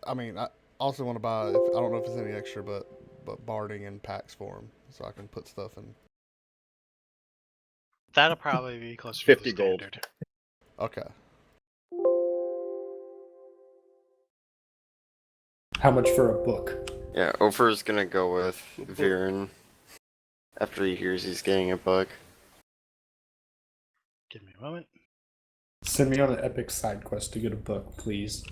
B: I mean, I also want to buy, I don't know if there's any extra, but barding and packs for him. So I can put stuff in.
A: That'll probably be closer
C: 50
A: to the
C: gold.
A: standard.
B: Okay.
G: How much for a book?
E: Yeah, Ophir's gonna go with Viren after he hears he's getting a book.
A: Give me a moment.
G: Send me on an epic side quest to get a book, please.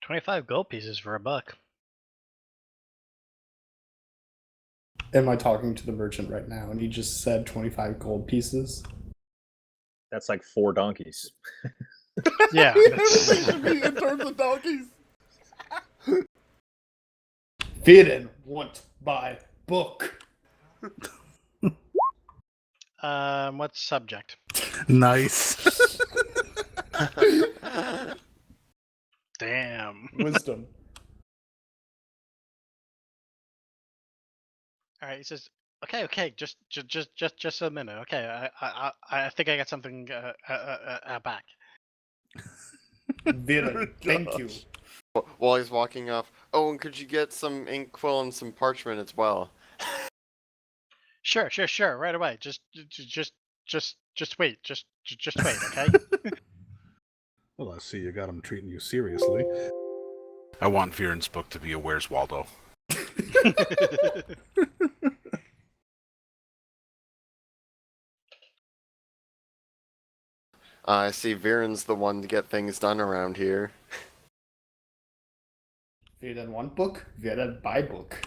A: $25 gold pieces for a buck.
G: Am I talking to the merchant right now? And he just said 25 gold pieces.
C: That's like 4 donkeys.
A: Yeah.
B: in terms of donkeys.
G: Viren want buy book.
A: What subject?
D: Nice.
A: Damn.
G: Wisdom.
A: All right, he says, "Okay, just a minute. Okay, I think I got something back."
G: Viren, thank you.
E: While he's walking off, oh, and could you get some inkwell and some parchment as well?
A: Sure, right away. Just wait, just wait, okay?
D: Well, I see you got him treating you seriously.
F: I want Viren's book to be a Where's Waldo.
E: I see Viren's the one to get things done around here.
G: Viren want book, Viren buy book.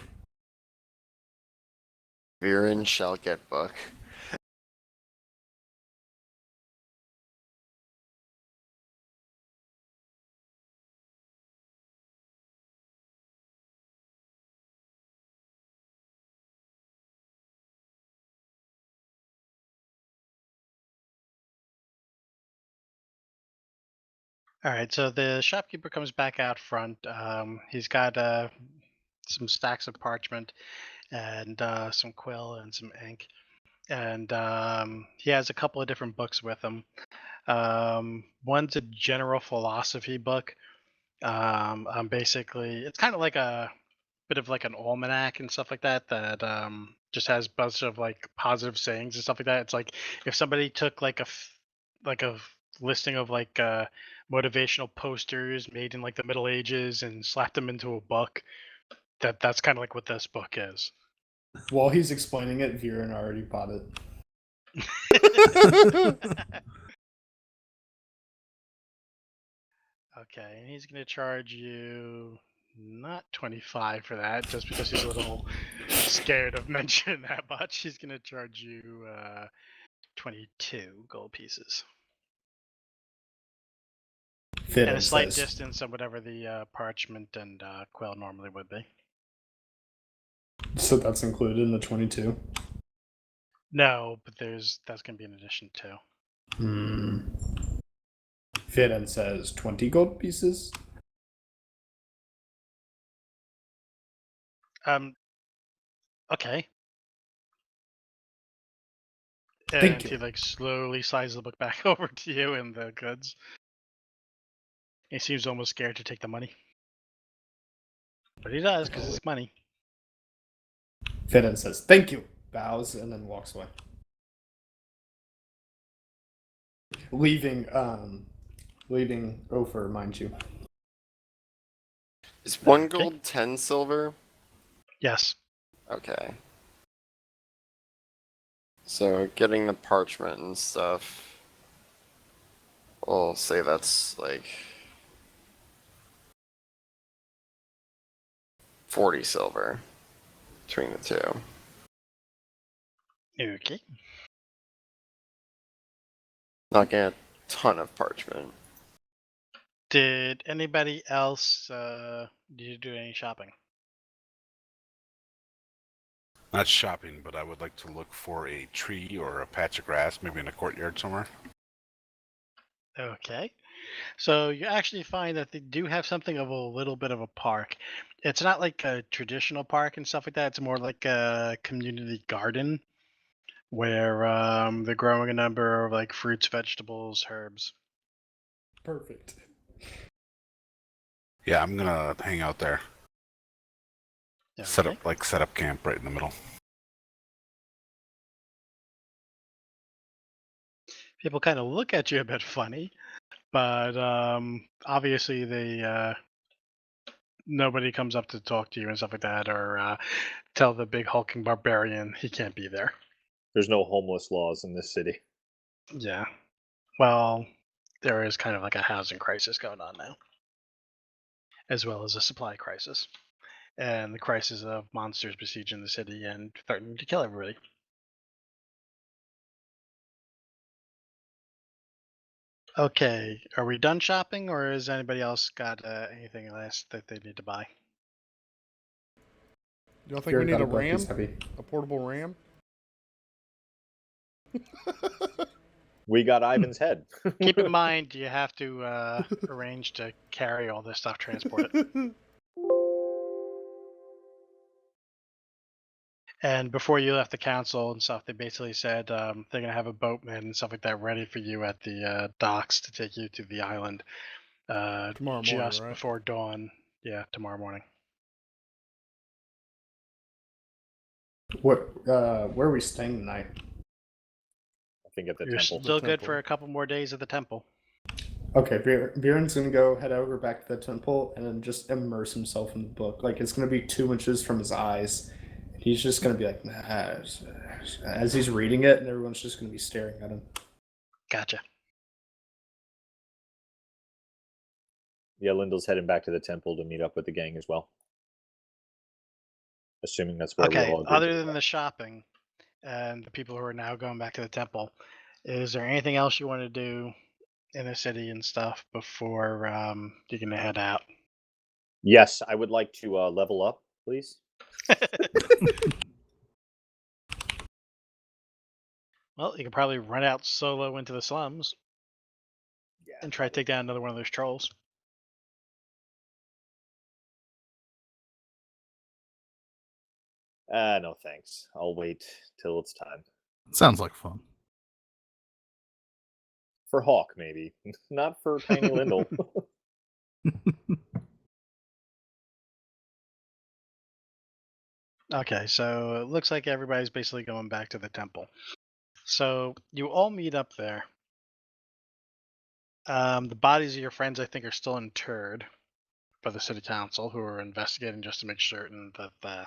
E: Viren shall get book.
A: All right, so the shopkeeper comes back out front. He's got some stacks of parchment and some quill and some ink, and he has a couple of different books with him. One's a general philosophy book. Basically, it's kind of like a bit of like an almanac and stuff like that. That just has a bunch of like positive sayings and stuff like that. It's like if somebody took like like a listing of like motivational posters made in like the Middle Ages and slapped them into a book. That's kind of like what this book is.
G: While he's explaining it, Viren already bought it.
A: Okay, and he's going to charge you not 25 for that, just because he's a little scared of mentioning that much. He's going to charge you 22 gold pieces.
G: Viren
A: And a slight
G: says,
A: distance on whatever the parchment and quill normally would be.
G: so that's included in the 22.
A: No, but that's going to be an addition too.
G: Viren says 20 gold pieces.
A: Okay.
G: Thank
A: And
G: you.
A: he like slowly slides the book back over to you and the goods. He seems almost scared to take the money. But he does, because it's money.
G: Viren says, thank you, bows, and then walks away. Leaving Ofer, mind you.
E: Is 1
A: Okay.
E: gold 10 silver?
A: Yes.
E: Okay. So getting the parchment and stuff, we'll say that's like 40 silver between the two.
A: Okay.
E: Not getting a ton of parchment.
A: Did anybody else did you do any shopping?
F: Not shopping, but I would like to look for a tree or a patch of grass, maybe in a courtyard somewhere.
A: Okay. So you actually find that they do have something of a little bit of a park. It's not like a traditional park and stuff like that. It's more like a community garden where they're growing a number of like fruits, vegetables, herbs.
G: Perfect.
F: Yeah, I'm gonna hang out there. Set
A: Okay.
F: up camp right in the middle.
A: People kind of look at you a bit funny, but obviously they nobody comes up to talk to you and stuff like that, or tell the big hulking barbarian he can't be there.
C: There's no homeless laws in this city.
A: Yeah. Well, there is kind of like a housing crisis going on now, as well as a supply crisis, and the crisis of monsters besieging the city and threatening to kill everybody. Okay, are we done shopping, or has anybody else got anything else that they need to buy?
B: Y'all think we
G: Viren
B: need
G: got
B: a
G: a book,
B: ram?
G: he's happy.
B: A portable ram?
C: We got Ivan's head.
A: Keep in mind, you have to arrange to carry all this stuff, transport it. And before you left the council and stuff, they basically said they're going to have a boatman and stuff like that ready for you at the docks to take you to the island
B: Tomorrow morning,
A: just
B: right?
A: before dawn. Yeah, tomorrow morning.
G: Where are we staying tonight?
C: I think at the
A: You're
C: temple.
A: still good
B: temple.
A: for a couple more days at the temple.
G: Okay, Viren's gonna go head over back to the temple and then just immerse himself in the book. Like it's gonna be 2 inches from his eyes. He's just gonna be like, nah, as he's reading it, and everyone's just gonna be staring at him.
A: Gotcha.
C: Yeah, Lyndall's heading back to the temple to meet up with the gang as well. Assuming that's where we're
A: Okay,
C: all agreed
A: other
C: to.
A: than the shopping and the people who are now going back to the temple, is there anything else you want to do in the city and stuff before you're going to head out?
C: Yes, I would like to level up, please.
A: Well, you can probably run out solo into the slums
C: Yeah.
A: and try to take down another one of those trolls.
C: No thanks. I'll wait till it's time.
D: Sounds like fun.
C: For Hawk, maybe. Not for Tiny Lyndall.
A: Okay, so it looks like everybody's basically going back to the temple. So you all meet up there. The bodies of your friends, I think, are still interred by the city council, who are investigating just to make certain that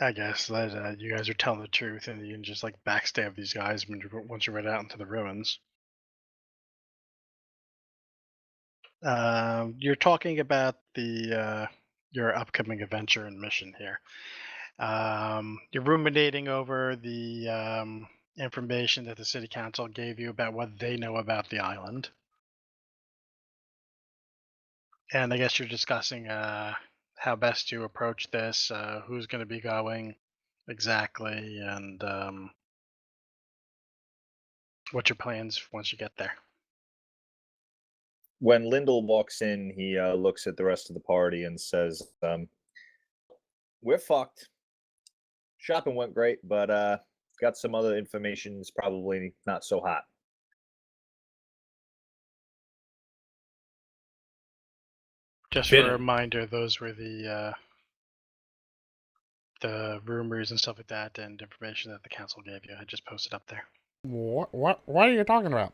A: I guess that you guys are telling the truth, and you can just like backstab these guys once you run out into the ruins. You're talking about the your upcoming adventure and mission here. You're ruminating over the information that the city council gave you about what they know about the island, and I guess you're discussing how best to approach this, who's going to be going exactly, and what your plans once you get there.
C: When Lyndall walks in, he looks at the rest of the party and says, we're fucked. Shopping went great, but got some other information is probably not so hot.
A: Just for a reminder, those were the rumors and stuff like that, and information that the council gave you. I just posted up there.
B: What are you talking about?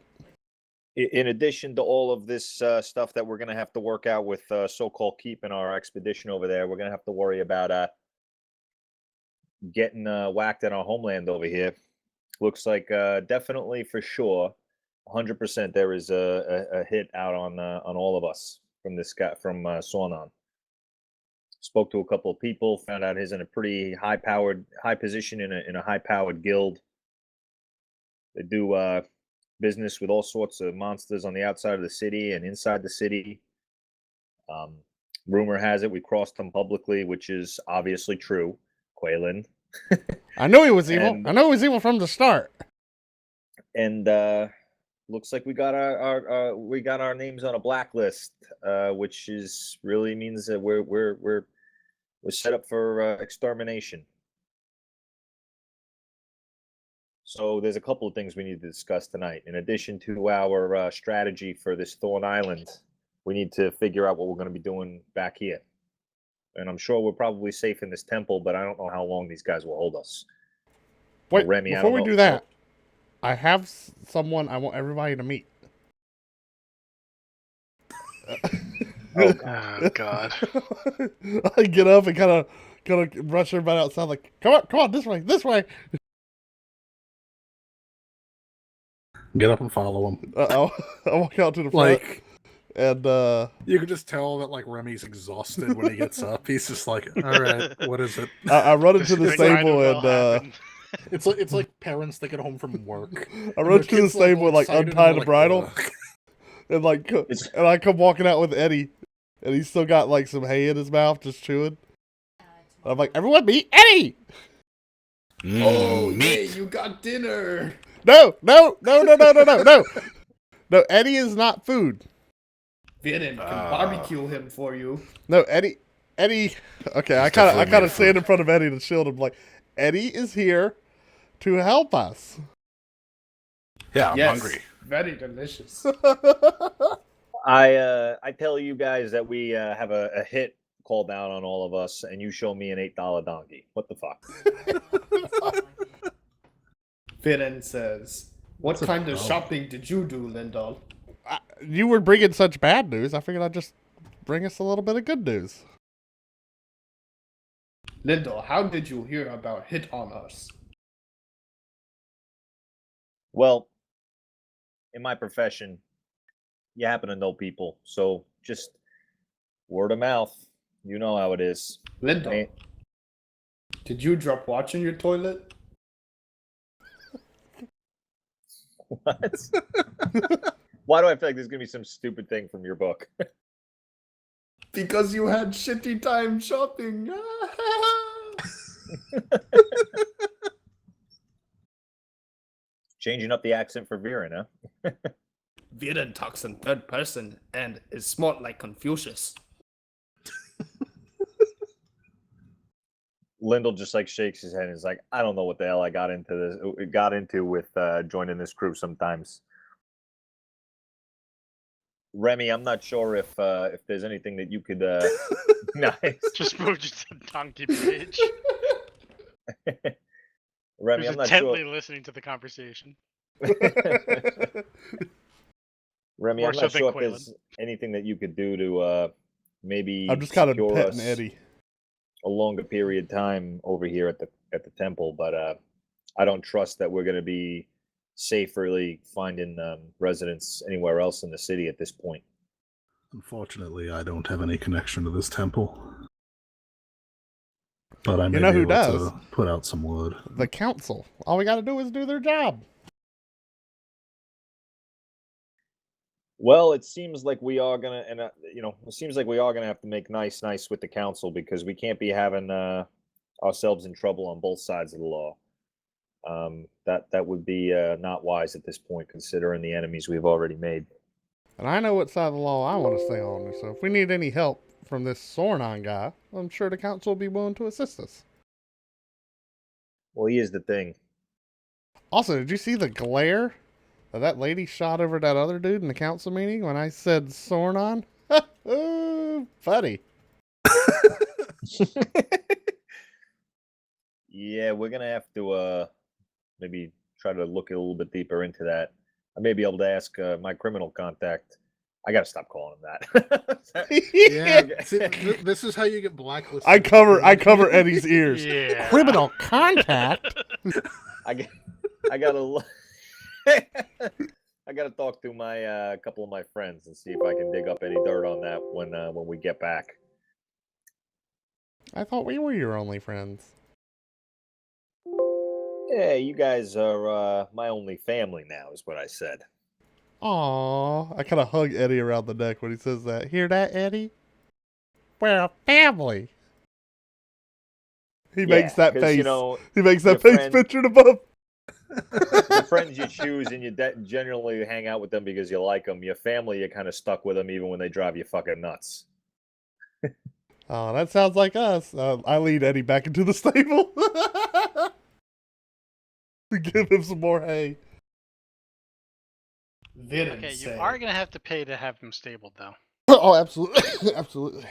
C: In addition to all of this stuff that we're going to have to work out with so-called Keep in our expedition over there, we're going to have to worry about getting whacked in our homeland over here. Looks like definitely for sure, 100% there is a hit out on all of us from this guy from Sornon. Spoke to a couple of people, found out he's in a pretty high position in a high-powered guild. They do business with all sorts of monsters on the outside of the city and inside the city. Rumor has it we crossed him publicly, which is obviously true. Quaylen.
B: I knew he was evil.
C: And-
B: I knew he was evil from the start.
C: And looks like we got our names on a blacklist, which is really means that we're set up for extermination. So there's a couple of things we need to discuss tonight. In addition to our strategy for this Thorn Island, we need to figure out what we're going to be doing back here. And I'm sure we're probably safe in this temple, but I don't know how long these guys will hold us.
B: Wait,
C: Remy, I
B: before
C: don't
B: we
C: know.
B: do that, I have someone I want everybody to meet.
C: Oh,
A: Oh God!
B: I get up and kind of rush everybody outside, like, come on, this way.
D: Get up and follow him.
B: I walk out to the front,
D: Like,
B: and
D: you can just tell that like Remy's exhausted when he gets up. He's just like, all right, what is it?
B: I run into the
A: This might
B: stable
A: well
B: and
A: happen.
D: It's like parents that get home from work.
B: I run to the stable and like
D: excited and
B: untie
D: they're
B: the
D: like,
B: bridle,
D: "Ugh."
B: and like and I come walking out with Eddie, and he's still got like some hay in his mouth, just chewing. I'm like, everyone meet Eddie.
F: Meat.
G: you got dinner.
B: No. No, Eddie is not food.
G: Viren can barbecue him for you.
B: No, Eddie. Okay, I
F: He's
B: kind
F: definitely
B: of
F: made
B: stand
F: food.
B: in front of Eddie to shield him. Like, Eddie is here to help us.
F: Yeah, I'm
G: Yes,
F: hungry.
G: very delicious.
C: I tell you guys that we have a hit called down on all of us, and you show me an $8 donkey. What the fuck?
G: Viren says, "What
D: That's a
G: kind of
D: problem.
G: shopping did you do, Lyndall?"
B: you were bringing such bad news. I figured I'd just bring us a little bit of good news.
G: Lyndall, how did you hear about Hit on Us?
C: Well, in my profession, you happen to know people, so just word of mouth. You know how it is.
G: Lyndall,
C: Ain't-
G: did you drop watch in your toilet?
C: What? Why do I feel like there's gonna be some stupid thing from your book?
G: Because you had shitty time shopping.
C: Changing up the accent for Viren, huh?
G: Viren talks in third person and is smart like Confucius.
C: Lyndall just like shakes his head and is like, I don't know what the hell I got into with joining this crew sometimes. Remy, I'm not sure if there's anything that you could nice.
A: Just moved you to the donkey page.
C: Remy,
A: Who's
C: I'm not
A: intently
C: sure.
A: listening to the conversation.
C: Remy,
A: More
C: I'm
A: so
C: not
A: than
C: sure if
A: Quaylen.
C: there's anything that you could do to maybe
B: I'm just kind of
C: secure
B: petting
C: us
B: Eddie.
C: a longer period of time over here at the temple, but I don't trust that we're going to be safe really finding residents anywhere else in the city at this point.
D: Unfortunately, I don't have any connection to this temple. But I may
B: know
D: be
B: who
D: able
B: does?
D: to put out some word.
B: The council. All we got to do is do their job.
C: Well, it seems like we are gonna, and it seems like we are gonna have to make nice with the council because we can't be having ourselves in trouble on both sides of the law. That would be not wise at this point, considering the enemies we've already made.
B: And I know what side of the law I want to stay on. So if we need any help from this Sornon guy, I'm sure the council will be willing to assist us.
C: Well, here's the thing.
B: Also, did you see the glare that lady shot over that other dude in the council meeting when I said Sornon? Oh, funny.
C: Yeah, we're gonna have to maybe try to look a little bit deeper into that. I may be able to ask my criminal contact. I gotta stop calling him that.
D: Yeah, see, this is how you get blacklisted.
B: I cover Eddie's ears.
A: Yeah.
B: Criminal contact.
C: I gotta I gotta talk to my couple of my friends and see if I can dig up any dirt on that when we get back.
B: I thought we were your only friends.
C: Yeah, you guys are my only family now, is what I said.
B: Aw, I kind of hug Eddie around the neck when he says that. Hear that, Eddie? We're a family. He makes that
C: 'cause,
B: face. He makes that
C: your
B: face
C: friend-
B: pictured above.
C: The friends you choose and you generally hang out with them because you like them. Your family, you're kind of stuck with them even when they drive you fucking nuts.
B: Oh, that sounds like us. I lead Eddie back into the stable. Give him some more hay.
G: Viren
A: Okay, you
G: say,
A: are gonna have to pay to have them stabled, though.
B: Oh, absolutely. Absolutely.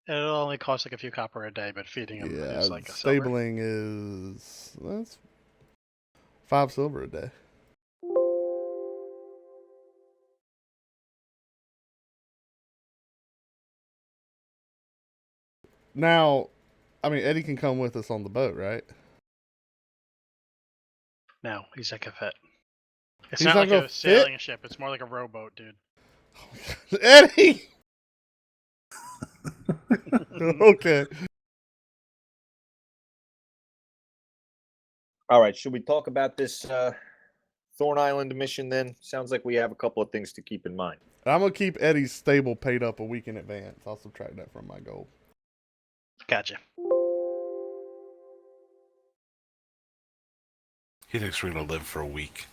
A: It'll only cost like a few copper a day, but feeding them
B: Yeah,
A: is like a silver.
B: stabling that's 5 silver a day. Now, I mean, Eddie can come with us on the boat, right?
A: No, he's like a fit. It's
B: He's
A: not
B: not
A: like
B: gonna
A: a sailing ship. It's more like a rowboat, dude.
B: Eddie! Okay.
C: All right, should we talk about this Thorn Island mission then? Sounds like we have a couple of things to keep in mind.
B: I'm going to keep Eddie's stable paid up a week in advance. I'll subtract that from my goal.
A: Gotcha.
F: He thinks we're gonna live for a week.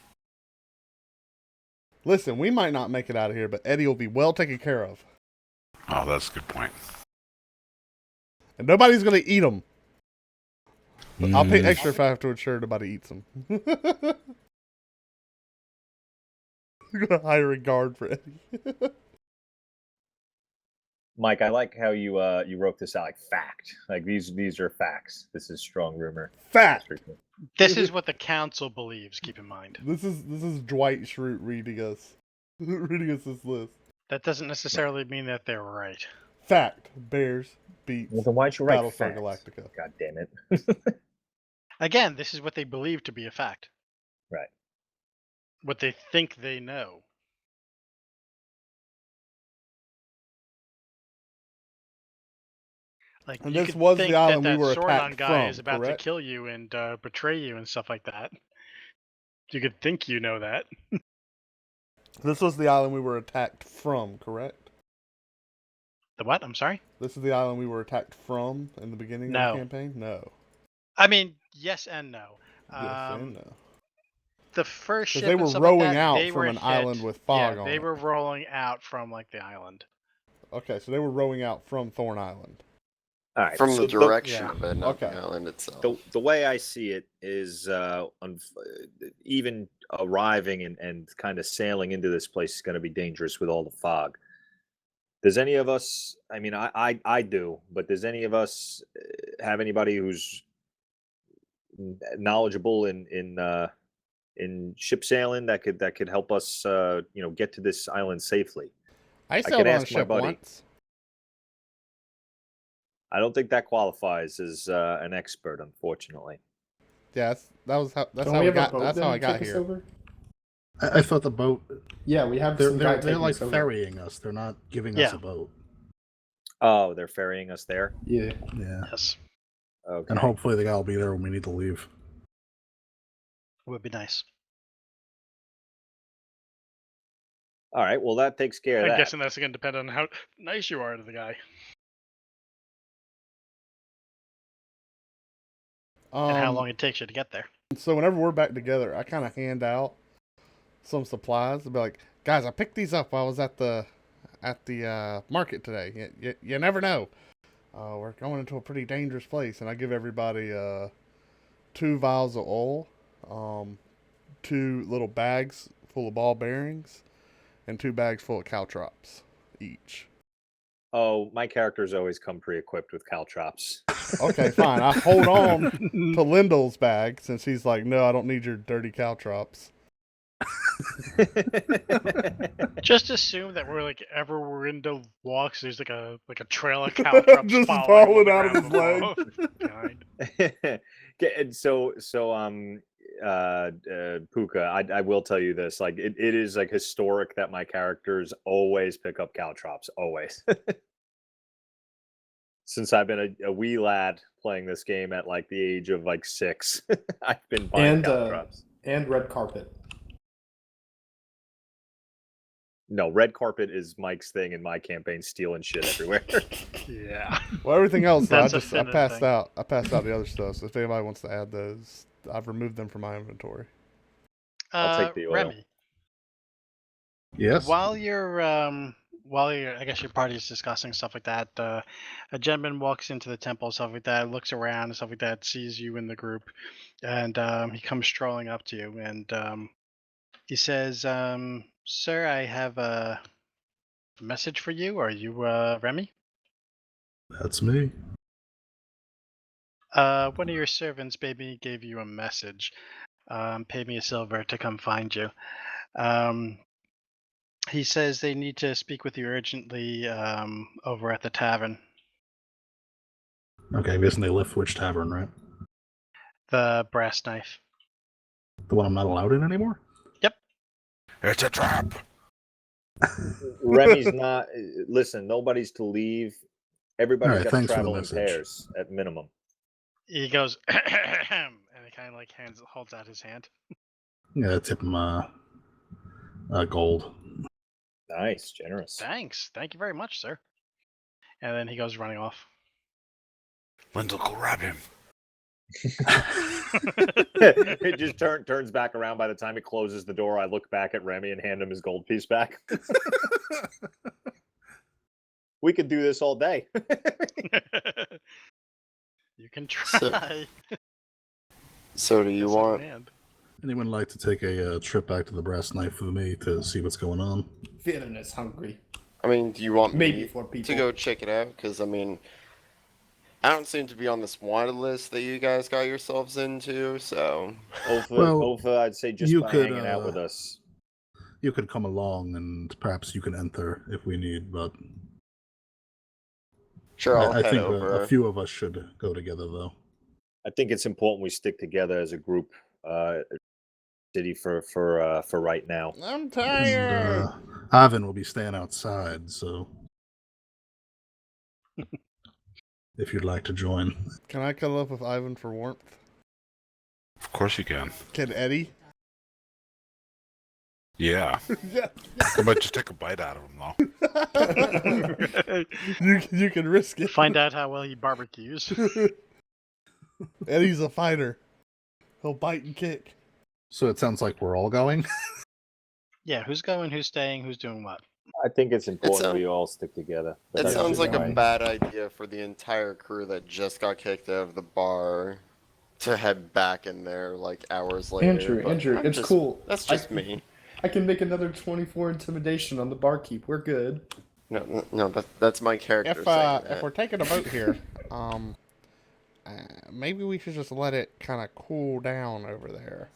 B: Listen, we might not make it out of here, but Eddie will be well taken care of.
F: Oh, that's a good point.
B: And nobody's going to eat them. I'll pay
F: Mm.
B: extra if I have to ensure nobody eats them. I'm going to hire a guard for Eddie.
C: Mike, I like how you wrote this out like fact. Like these are facts. This is strong rumor.
B: Fact.
A: This is what the council believes. Keep in mind.
B: This is Dwight Schrute reading us this list.
A: That doesn't necessarily mean that they're right.
B: Fact: Bears beats
C: Well, then why'd you write
B: Battlestar
C: facts?
B: Galactica.
C: God damn it.
A: Again, this is what they believe to be a fact.
C: Right.
A: What they think they know. Like,
B: And
A: you
B: this
A: could
B: was
A: think
B: the island
A: that
B: we were
A: Sauron
B: attacked
A: guy
B: from,
A: is about
B: correct?
A: to kill you and betray you and stuff like that. You could think you know that.
B: This was the island we were attacked from, correct?
A: The what? I'm sorry?
B: This is the island we were attacked from in the beginning
A: No.
B: of the campaign? No.
A: I mean, yes and no.
B: Yes and no.
A: The first ship
B: Because they
A: and
B: were
A: stuff
B: rowing
A: like that,
B: out
A: they
B: from
A: were
B: an
A: hit.
B: island with fog on
A: They
B: it.
A: were rolling out from like the island.
B: Okay, so they were rowing out from Thorn Island.
C: All right.
E: From
C: so
E: the direction
A: yeah.
E: of it, not
B: Okay.
E: the island itself.
C: The way I see it is even arriving and kind of sailing into this place is going to be dangerous with all the fog. Does any of us, I mean, I do, but does any of us have anybody who's knowledgeable in ship sailing that could help us get to this island safely?
B: I
C: could
B: sailed on a
C: ask my
B: ship
C: buddy.
B: once.
C: I don't think that qualifies as an expert, unfortunately.
B: Yeah, that's how
G: Don't we
B: we
G: have a
B: got.
G: boat
B: That's
G: then
B: how
G: to
B: I got
G: take us
B: here.
G: over?
D: I thought the boat.
G: Yeah, we have
D: They're
G: some guy
D: they're
G: taking
D: like
G: us over.
D: ferrying us. They're not giving us
A: Yeah.
D: a boat.
C: Oh, they're ferrying us there?
G: Yeah.
D: Yeah,
A: Yes.
C: Okay.
D: and hopefully the guy will be there when we need to leave.
A: Would be nice.
C: All right, well, that takes care of
A: I'm
C: that.
A: guessing that's going to depend on how nice you are to the guy. And how long it takes you to get there.
B: So whenever we're back together, I kind of hand out some supplies. I'll be like, guys, I picked these up while I was at the market today. You never know. We're going into a pretty dangerous place, and I give everybody 2 vials of oil, 2 little bags full of ball bearings, and 2 bags full of caltrops each.
C: Oh, my characters always come pre-equipped with caltrops.
B: Okay, fine. I hold on to Lyndall's bag since he's like, no, I don't need your dirty caltrops.
A: Just assume that we're like we're into walks. There's like a trail of caltrops
B: Just
A: falling
B: falling out of
A: on
B: his
A: the
B: leg.
A: ground behind.
C: Okay, and so Pookha, I will tell you this, like it is like historic that my characters always pick up caltrops, always. Since I've been a wee lad playing this game at like the age of like 6, I've been buying caltrops.
G: And red carpet.
C: No, red carpet is Mike's thing in my campaign, stealing shit everywhere.
A: Yeah.
B: Well, everything else, though,
A: That's a
B: I
A: Finnan
B: passed
A: thing.
B: out. I passed out the other stuff. So if anybody wants to add those, I've removed them from my inventory.
C: I'll take the oil.
A: Remy,
D: Yes.
A: while I guess your party is discussing stuff like that, a gentleman walks into the temple, stuff like that, looks around and stuff like that, sees you in the group, and he comes strolling up to you, and he says, "Sir, I have a message for you. Are you Remy?"
D: That's me.
A: One of your servants, baby, gave you a message. Paid me a silver to come find you. He says they need to speak with you urgently over at the tavern.
D: Okay, I'm guessing they left which tavern, right?
A: The Brass Knife.
D: The one I'm not allowed in anymore?
F: It's a trap.
C: Remy's not. Listen, nobody's to leave. Everybody's
D: Alright,
C: got to
D: thanks for the
C: travel in
D: message.
C: pairs at minimum.
A: He goes, and he kind of like holds out his hand.
D: Yeah, tip him gold.
C: Nice, generous.
A: Thanks. Thank you very much, sir. And then he goes running off.
F: Lyndall, go grab him.
C: It just turns back around. By the time it closes the door, I look back at Remy and hand him his gold piece back. We could do this all day.
A: You can try.
E: So do you
A: Yes, I
E: want?
A: can.
D: Anyone like to take a trip back to the Brass Knife with me to see what's going on?
G: Finnan is hungry.
E: I mean, do you want
G: Maybe
E: me
G: 4 people.
E: to go check it out? Because, I mean, I don't seem to be on this wanted list that you guys got yourselves into, so...
C: Ofa, I'd say just
D: you
C: by
D: could,
C: hanging out with us.
D: You could come along, and perhaps you can enter if we need, but...
E: Sure, I'll
D: I
E: head
D: think
E: over.
D: a few of us should go together, though.
C: I think it's important we stick together as a group, city for right now.
B: I'm
D: And,
B: tired.
D: Ivan will be staying outside, so... if you'd like to join.
B: Can I cuddle up with Ivan for warmth?
F: Of course you can.
B: Can Eddie?
F: Yeah.
B: Yeah.
F: I might just take a bite out of him, though.
B: You can risk it.
A: Find out how well he barbecues.
B: Eddie's a fighter. He'll bite and kick.
D: So it sounds like we're all going?
A: Yeah, who's going, who's staying, who's doing what?
C: I think it's important
E: sound-
C: we all stick together. but
E: It
C: that's
E: sounds
C: just
E: like a
C: my-
E: bad idea for the entire crew that just got kicked out of the bar to head back in there like hours later. but
G: Andrew,
E: I'm
G: it's
E: just-
G: cool.
E: That's just me.
G: I can make another 24 intimidation on the barkeep. We're good.
E: No, that's my character
B: If
E: saying that.
B: we're taking a boat here, maybe we should just let it kind of cool down over there,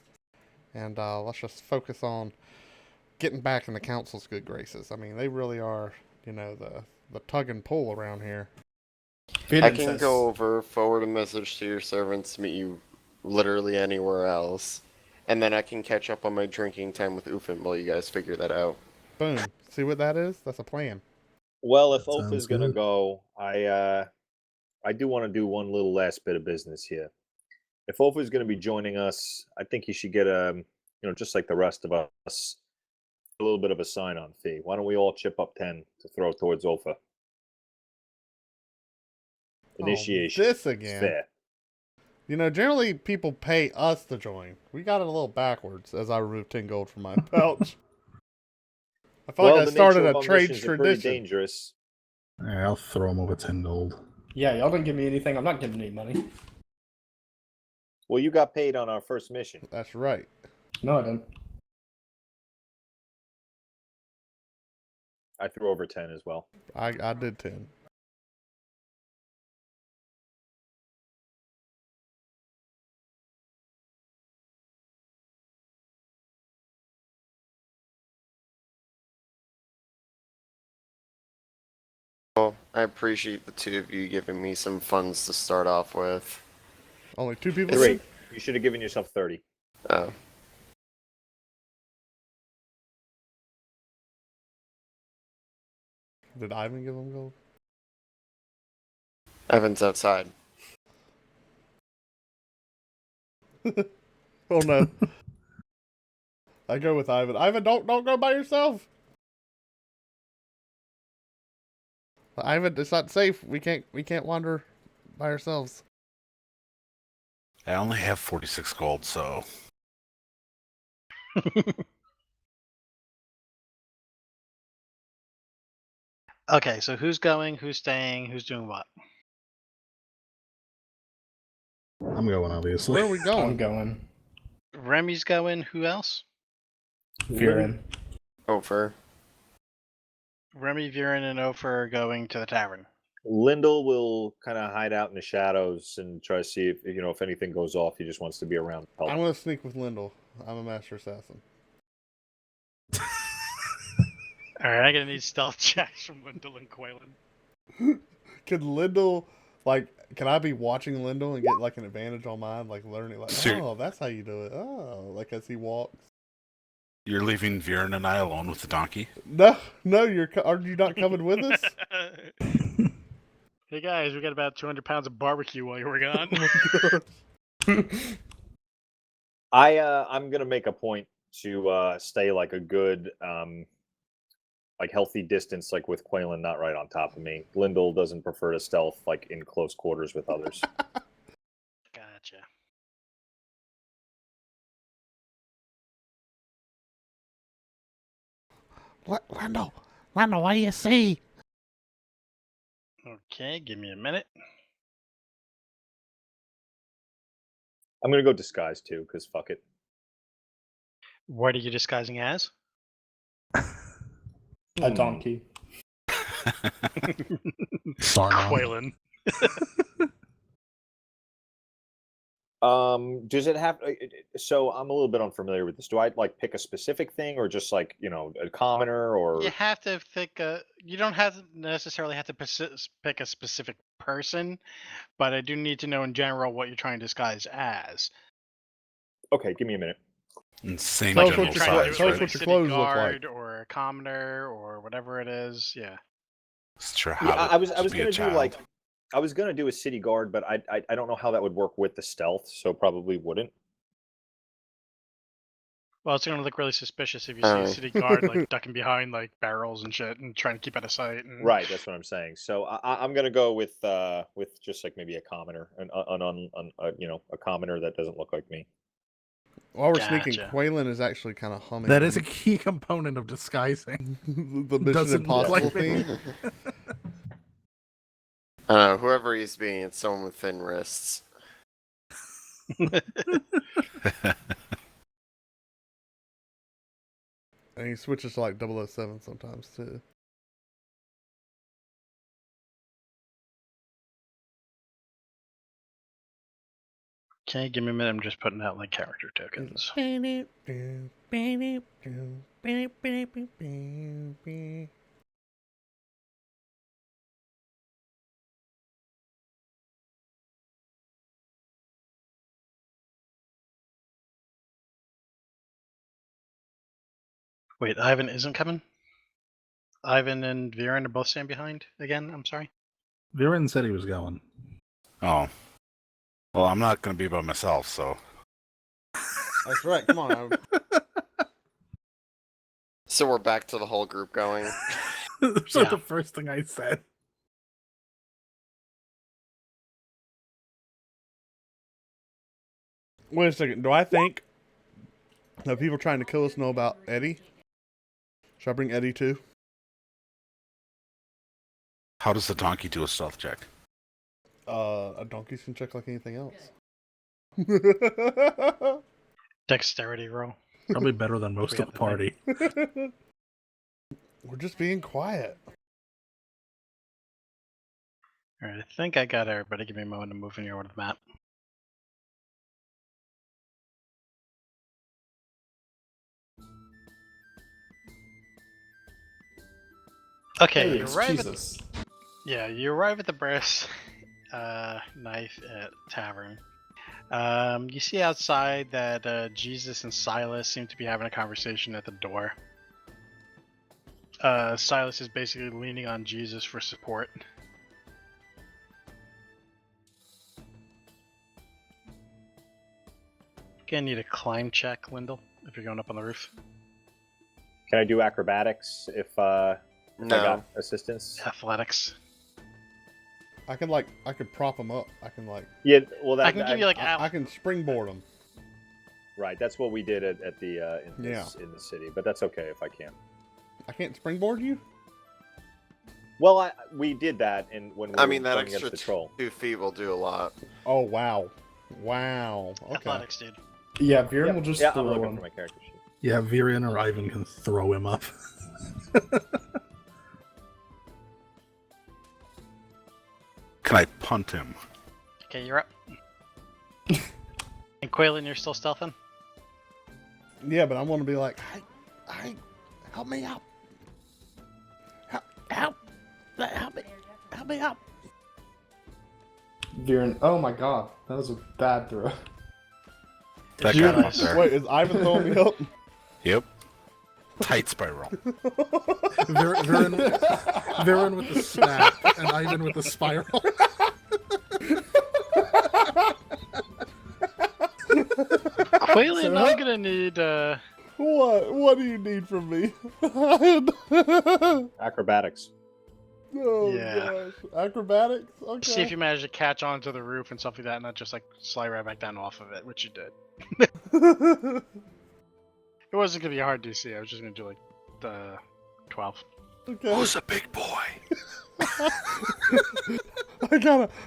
B: and let's just focus on getting back in the council's good graces. I mean, they really are, the tug and pull around here.
E: I can go over, forward a message to your servants to meet you literally anywhere else, and then I can catch up on my drinking time with Ufin while you guys figure that out.
B: Boom. See what that is? That's a plan.
C: Well, if
D: That
C: Ofa is
D: sounds
C: gonna
D: good.
C: go, I do want to do one little last bit of business here. If Ofa is going to be joining us, I think he should get just like the rest of us, a little bit of a sign-on fee. Why don't we all chip up 10 to throw towards Ofa? Initiation.
B: Oh, this
C: It's
B: again.
C: fair.
B: Generally people pay us to join. We got it a little backwards as I removed 10 gold from my pouch. I felt like I
C: the
B: started
C: nature of
B: a
C: our
B: trade
C: missions are pretty
B: tradition.
C: dangerous.
D: Alright, I'll throw him over 10 gold.
G: Yeah, y'all didn't give me anything. I'm not giving any money.
C: Well, you got paid on our first mission.
B: That's right.
G: No, I didn't.
C: I threw over 10 as well.
B: I did 10.
E: Well, I appreciate the two of you giving me some funds to start off with.
B: Only 2 people.
C: Great. You should have given yourself 30.
E: Oh.
B: Did Ivan give them gold?
E: Evan's outside.
B: Oh no. I go with Ivan. Ivan, don't go by yourself. Ivan, it's not safe. We can't wander by ourselves.
F: I only have 46 gold, so
A: Okay, so who's going, who's staying, who's doing what?
D: I'm going, obviously.
B: Where are we
G: I'm
B: going?
G: going.
A: Remy's going, who else?
G: Viren.
E: Over.
A: Remy, Viren, and Ofer are going to the tavern.
C: Lyndall will kind of hide out in the shadows and try to see if anything goes off. He just wants to be around. Help.
B: I'm gonna sneak with Lyndall. I'm a master assassin.
A: Alright, I'm gonna need stealth checks from Lyndall and Quaylen.
B: Can Lyndall, can I be watching Lyndall and get an advantage on mine, learning
F: Sure.
B: oh, that's how you do it. Oh, as he walks.
F: you're leaving Viren and I alone with the donkey?
B: No, are you not coming with us?
A: Hey guys, we got about 200 pounds of barbecue while you were gone.
C: I'm gonna make a point to stay a good healthy distance, with Quaylen not right on top of me. Lyndall doesn't prefer to stealth in close quarters with others.
A: Gotcha.
B: Lyndall, what do you see?
A: Okay, give me a minute.
C: I'm gonna go disguise too, because fuck it.
A: What are you disguising as?
G: A donkey.
A: Quaylen.
C: Does it have? So I'm a little bit unfamiliar with this. Do I like pick a specific thing, or just like a commoner, or
A: You have to pick a. You don't have to necessarily have to pick a specific person, but I do need to know in general what you're trying to disguise as.
C: okay? Give me a minute.
F: And same
B: Tell us
F: general
B: what your
A: Trying to
F: size,
A: do it
B: tell us
A: as
F: right?
A: a
B: what your
A: city
B: clothes look like.
A: guard or a commoner or whatever it is. Yeah.
F: It's true.
C: Yeah,
F: How
C: I was
F: to be a
C: gonna do
F: child.
C: like I was gonna do a city guard, but I don't know how that would work with the stealth, so probably wouldn't.
A: Well, it's gonna look really suspicious if you see a city guard like ducking behind like barrels and shit and trying to keep out of sight. And...
C: Right, that's what I'm saying. So I'm gonna go with just like maybe a commoner, a commoner that doesn't look like me.
B: While we're sneaking,
A: Gotcha.
B: Quaylen is actually kind of humming.
D: That is a key component of disguising.
B: the Mission
D: Doesn't look
B: Impossible
D: like me.
B: theme.
E: Whoever he's being, it's someone with thin wrists.
B: And he switches to like 007 sometimes too.
A: Okay, give me a minute. I'm just putting out like character tokens. Wait, Ivan isn't coming? Ivan and Viren are both staying behind again? I'm sorry.
D: Viren said he was going.
F: Oh. Well, I'm not going to be by myself, so.
B: That's right. Come on.
E: So we're back to the whole group going.
D: That's like the first thing I said.
B: Wait a second. Do I think that people trying to kill us know about Eddie? Should I bring Eddie too?
F: How does the donkey do a stealth check?
B: A donkey can check like anything else.
A: Dexterity roll.
D: Probably better than most of the party.
B: We're just being quiet.
A: Alright, I think I got everybody. Give me a moment to move in here with the map. Okay,
G: Hey,
A: you
G: it's
A: arrive
G: Jesus.
A: you arrive at the brass knife at tavern. You see outside that Jesus and Silas seem to be having a conversation at the door. Silas is basically leaning on Jesus for support. Gonna need a climb check, Lyndall, if you're going up on the roof.
C: Can I do acrobatics if I
E: No.
C: got assistance?
A: Athletics.
B: I could prop him up. I can
C: Yeah, well,
A: I can give you like
B: I can springboard him.
C: right. That's what we did at the in the city, but that's okay if I can't.
B: I can't springboard you?
C: Well, we did that, and when we
E: I
C: were
E: mean, that
C: going
E: extra
C: against the troll.
E: 2 feet will do a lot.
B: Oh wow. Wow. Okay.
A: athletics, dude.
G: Yeah, Viren will just
C: I'm
G: throw
C: looking
G: him.
C: for my character sheet.
D: Yeah, Viren or Ivan can throw him up.
F: Can I punt him?
A: Okay, you're up. And Quaylen, you're still stealthing?
B: Yeah, but I want to be like, hey, help me out. Help me out.
G: Viren, oh my god, that was a bad throw.
F: That
A: You
F: got him up
A: guys-
F: there.
B: Wait, is Ivan throwing me up?
F: Yep. Tight spiral.
D: Viren with the snap and Ivan with the spiral.
A: Quaylen, I'm gonna need
B: What do you need from me?
C: Acrobatics.
B: Oh
A: Yeah.
B: gosh. Acrobatics? Okay.
A: see if you manage to catch onto the roof and stuff like that, and not just like slide right back down off of it, which you did. It wasn't gonna be a hard DC. I was just gonna do like the 12.
B: Okay.
F: Who's a big boy?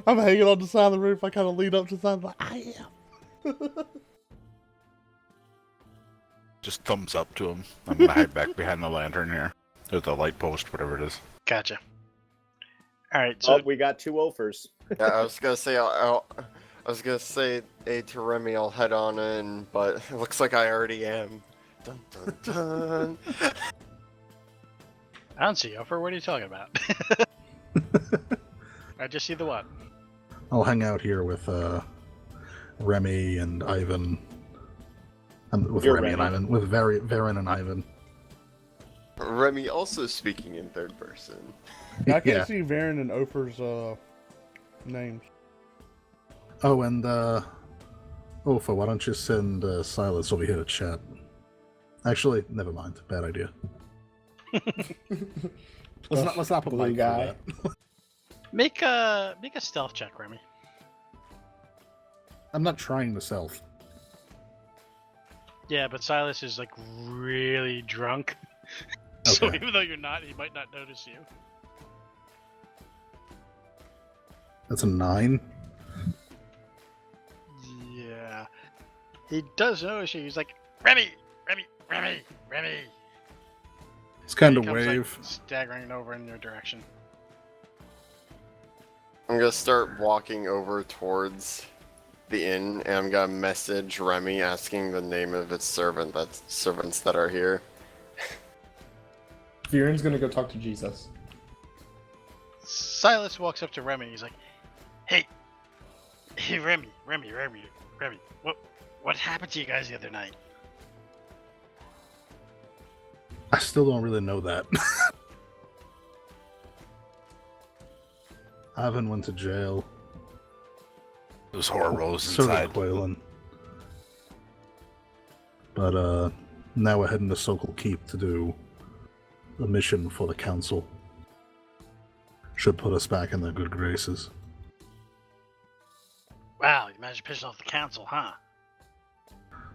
B: I'm hanging on the side of the roof. I kind of lean up to the side like, I am.
F: Just thumbs up to him. I'm gonna hide back behind the lantern here. Or the light post, whatever it is.
A: Gotcha. All right, so
C: Oh, we got 2 offers.
E: Yeah, I was gonna say I was gonna say, hey, to Remy, I'll head on in, but it looks like I already am. Dun dun dun.
A: I don't see offer. What are you talking about? I just see the one.
D: I'll hang out here with Remy and Ivan. With
C: You're
D: Remy and
C: Remy.
D: Ivan. With Varen and Ivan.
E: Remy also speaking in third person.
B: I can't
D: Yeah.
B: see Varen and Ophir's names.
D: Oh, and Ofa, why don't you send Silas over here to chat? Actually, never mind. Bad idea. Let's not put
G: Blue
D: Mike through
G: guy.
D: that.
A: Make a stealth check, Remy.
D: I'm not trying to stealth.
A: Yeah, but Silas is like really drunk. So
D: Okay.
A: even though you're not, he might not notice you.
D: That's a 9.
A: Yeah. He does notice you. He's like, Remy! Remy! Remy! Remy!
D: It's kind
A: He
D: of
A: comes,
D: wave.
A: like, staggering over in your direction.
E: I'm gonna start walking over towards the inn, and I'm gonna message Remy asking the name of its servants that are here.
G: Viren's gonna go talk to Jesus.
A: Silas walks up to Remy. He's like, Hey, Remy, what happened to you guys the other night?
D: I still don't really know that. Ivan went to jail.
F: Those horrors
D: So did
F: inside.
D: Quaylen. But now we're heading to Sokol Keep to do a mission for the council. Should put us back in their good graces.
A: Wow, you managed to piss off the council, huh?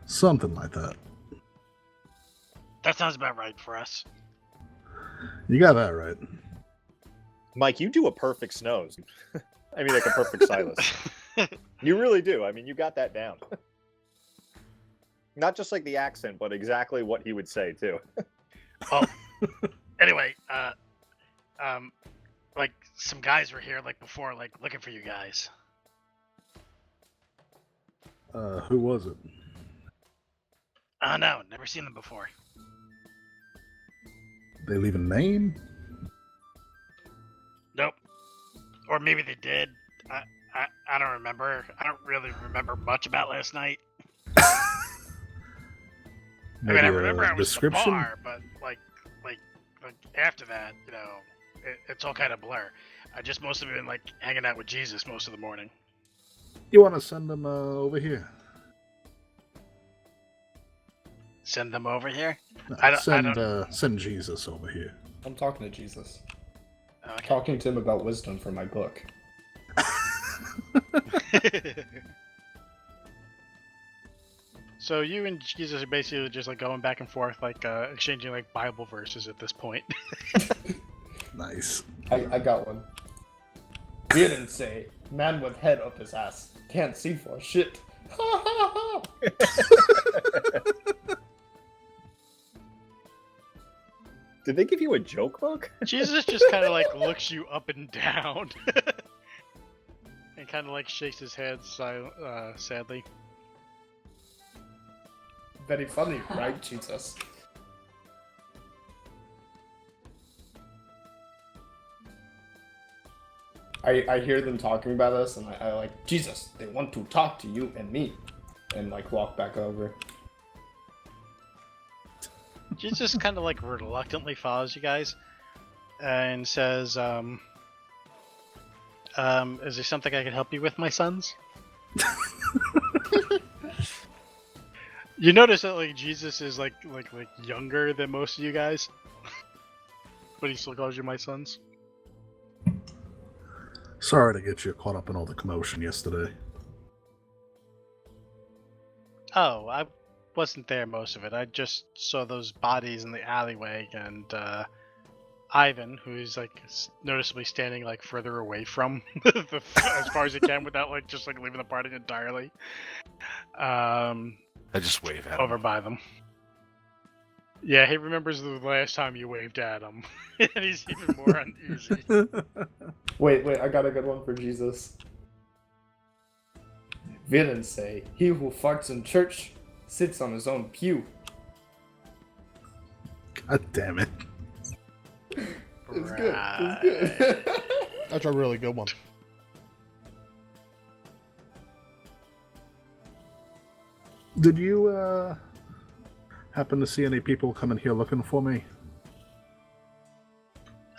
D: Something like that.
A: That sounds about right for us.
D: You got that right.
C: Mike, you do a perfect Snows. I mean, like a perfect Silas. You really do. I mean, you got that down. Not just like the accent, but exactly what he would say too.
A: Oh, anyway, like some guys were here like before, like looking for you guys.
D: Who was it?
A: Oh no, never seen them before.
D: They leave a name?
A: Nope. Or maybe they did. I don't remember. I don't really remember much about last night.
D: Maybe
A: I remember I was at the
D: description?
A: bar, but like after that, you know, it's all kind of blur. I just mostly been like hanging out with Jesus most of the morning.
D: You want to send them over here?
A: Send them over here.
D: No,
A: I don't-
D: send Jesus over here.
G: I'm talking to Jesus.
A: Okay.
G: Talking to him about wisdom for my book.
A: So you and Jesus are basically just like going back and forth, like exchanging like Bible verses at this point.
D: Nice.
G: I got one. You didn't say, man with head up his ass. Can't see for shit. Ha ha ha!
C: Did they give you a joke book?
A: Jesus just kind of like looks you up and down, and kind of like shakes his head sadly.
G: Very funny, right, Jesus? I hear them talking about us, and I like, Jesus, they want to talk to you and me. And like walk back over.
A: Jesus kind of like reluctantly follows you guys, and says, "Is there something I can help you with, my sons?" You notice that like Jesus is like younger than most of you guys, but he still calls you my sons.
D: Sorry to get you caught up in all the commotion yesterday.
A: Oh, I wasn't there most of it. I just saw those bodies in the alleyway, and Ivan, who's like noticeably standing like further away from as far as he can without like just like leaving the party entirely.
F: I just wave at him.
A: Over by them. Yeah, he remembers the last time you waved at him, and he's even more uneasy.
G: Wait, I got a good one for Jesus. Villains say, "He who farts in church sits on his own pew."
D: God damn it.
G: It's good. It's good.
B: That's a really good one.
D: Did you happen to see any people coming here looking for me?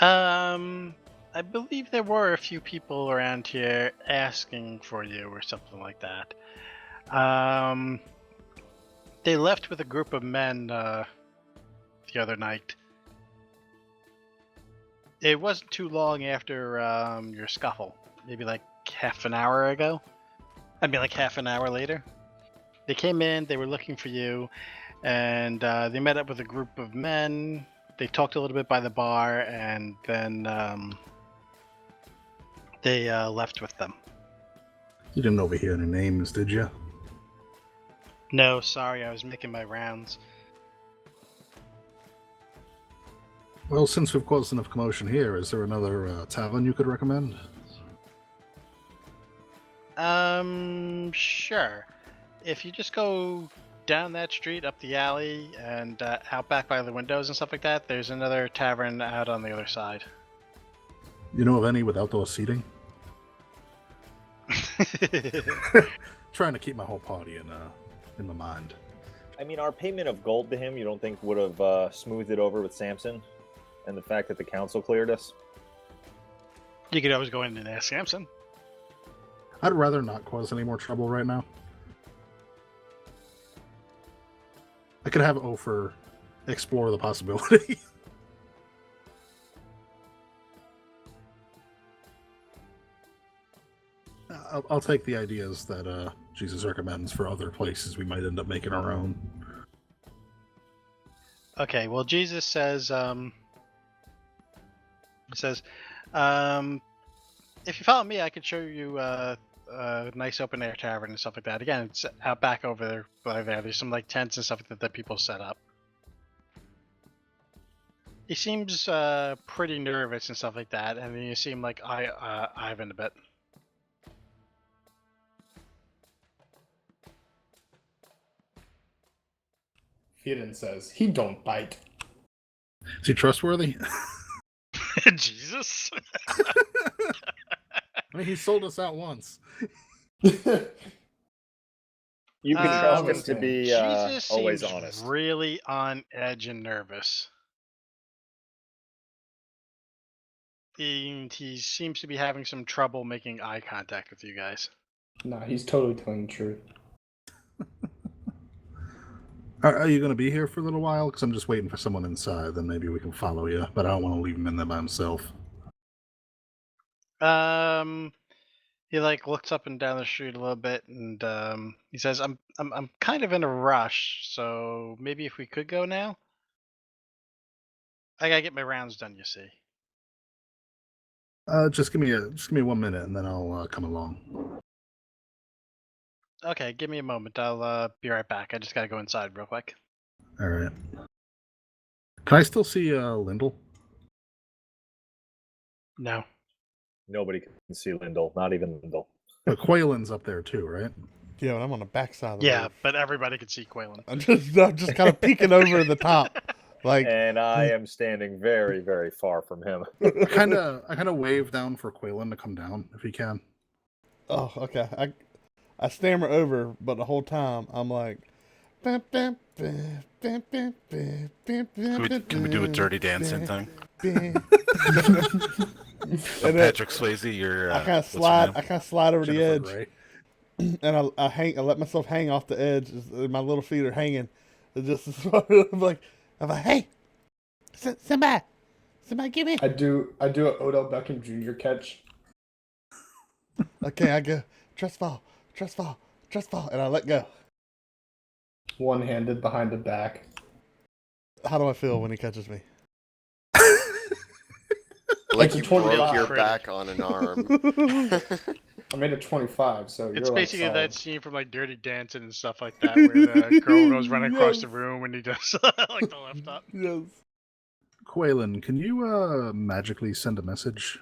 A: I believe there were a few people around here asking for you or something like that. They left with a group of men the other night. It wasn't too long after your scuffle, maybe like half an hour ago. I mean, like half an hour later. They came in, they were looking for you, and they met up with a group of men. They talked a little bit by the bar, and then they left with them.
D: You didn't overhear any names, did you?
A: No, sorry, I was making my rounds.
D: Well, since we've caused enough commotion here, is there another tavern you could recommend?
A: Sure. If you just go down that street, up the alley, and out back by the windows and stuff like that, there's another tavern out on the other side.
D: You know of any with outdoor seating? Trying to keep my whole party in my mind.
C: I mean, our payment of gold to him, you don't think would have smoothed it over with Samson? And the fact that the council cleared us?
A: You could always go in and ask Samson.
D: I'd rather not cause any more trouble right now. I could have Ofer explore the possibility. I'll take the ideas that Jesus recommends for other places we might end up making our own.
A: Okay, well, Jesus says, if you follow me, I could show you a nice open air tavern and stuff like that. Again, it's out back over there. By there. There's some like tents and stuff that people set up. He seems pretty nervous and stuff like that, and then you seem like Ivan a bit.
G: Villain says, "He don't bite."
D: Is he trustworthy?
A: Jesus.
D: I mean, he sold us out once.
C: You can trust him to be
A: Jesus
C: always
A: seems
C: honest.
A: really on edge and nervous. He seems to be having some trouble making eye contact with you guys.
G: Nah, he's totally telling the truth.
D: Are you going to be here for a little while? Because I'm just waiting for someone inside. Then maybe we can follow you. But I don't want to leave him in there by himself.
A: He like looks up and down the street a little bit, and he says, "I'm kind of in a rush, so maybe if we could go now." I gotta get my rounds done, you see.
D: Just give me 1 minute, and then I'll come along.
A: Okay, give me a moment. I'll be right back. I just gotta go inside real quick.
D: All right. Can I still see Lyndall?
A: No.
C: Nobody can see Lyndall, not even Lyndall.
D: But Quaylen's up there too, right?
B: Yeah, and I'm on the backside of the
A: Yeah,
B: roof.
A: but everybody can see Quaylen.
B: I'm just kind of peeking over the top. Like,
C: And I am standing very, very far from him.
D: I kind of wave down for Quaylen to come down if he can.
B: oh, okay. I stammer over, but the whole time I'm like,
F: Can we do a dirty dancing thing?
B: And
F: Patrick Swayze, you're.
B: I kind of slide over the edge, and I let myself hang off the edge. My little feet are hanging. It's just I'm like, hey, somebody give me.
G: I do an Odell Beckham Jr. catch.
B: Okay, I go trust fall, and I let go.
G: One-handed behind the back.
B: How do I feel when he catches me?
E: Like
G: It's a
E: you broke
G: 25.
E: your
A: Critted.
E: back on an arm.
G: I made it 25, so
A: It's
G: you're like
A: basically
G: solid.
A: that scene from like Dirty Dancing and stuff like that, where the girl goes running across the
B: Yes.
A: room and he does like the left up.
B: Yes.
D: Quaylen, can you magically send a message?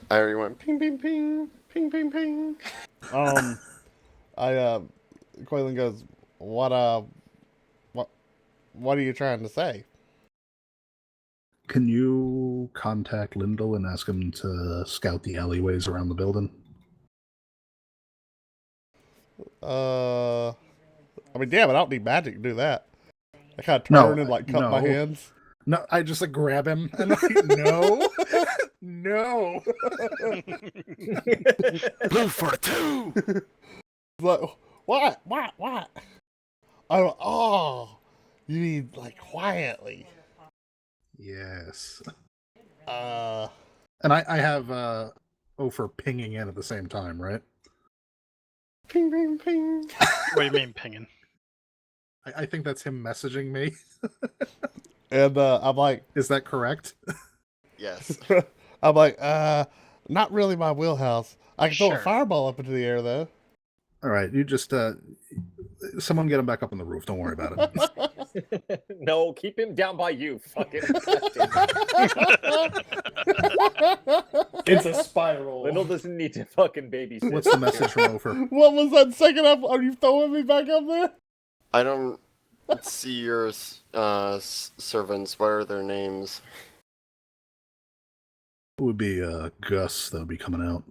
E: I already went ping, ping, ping, ping, ping, ping.
B: Quaylen goes, what are you trying to say?
D: Can you contact Lyndall and ask him to scout the alleyways around the building?
B: I mean, yeah, but I don't need magic to do that. I kind of turn and like cup my hands.
D: No, I just like grab him and like, no, no.
E: Blue for 2!
B: Like, what? Oh, you mean like quietly?
D: Yes.
B: And
D: I have Ofer pinging in at the same time, right?
E: Ping, ping, ping.
A: What do you mean pinging?
D: I think that's him messaging me.
B: and I'm like,
D: Is that correct?
E: Yes.
B: I'm like, not really my wheelhouse. I can throw a
A: Sure.
B: fireball up into the air though.
D: All right, you just someone get him back up on the roof. Don't worry about it.
C: No, keep him down by you, fucking.
G: It's a spiral.
C: Little doesn't need to fucking babysit.
D: What's the message from Ofer?
B: What was that second up? Are you throwing me back up there?
E: I don't see your servants. What are their names?
D: It would be Gus that would be coming out.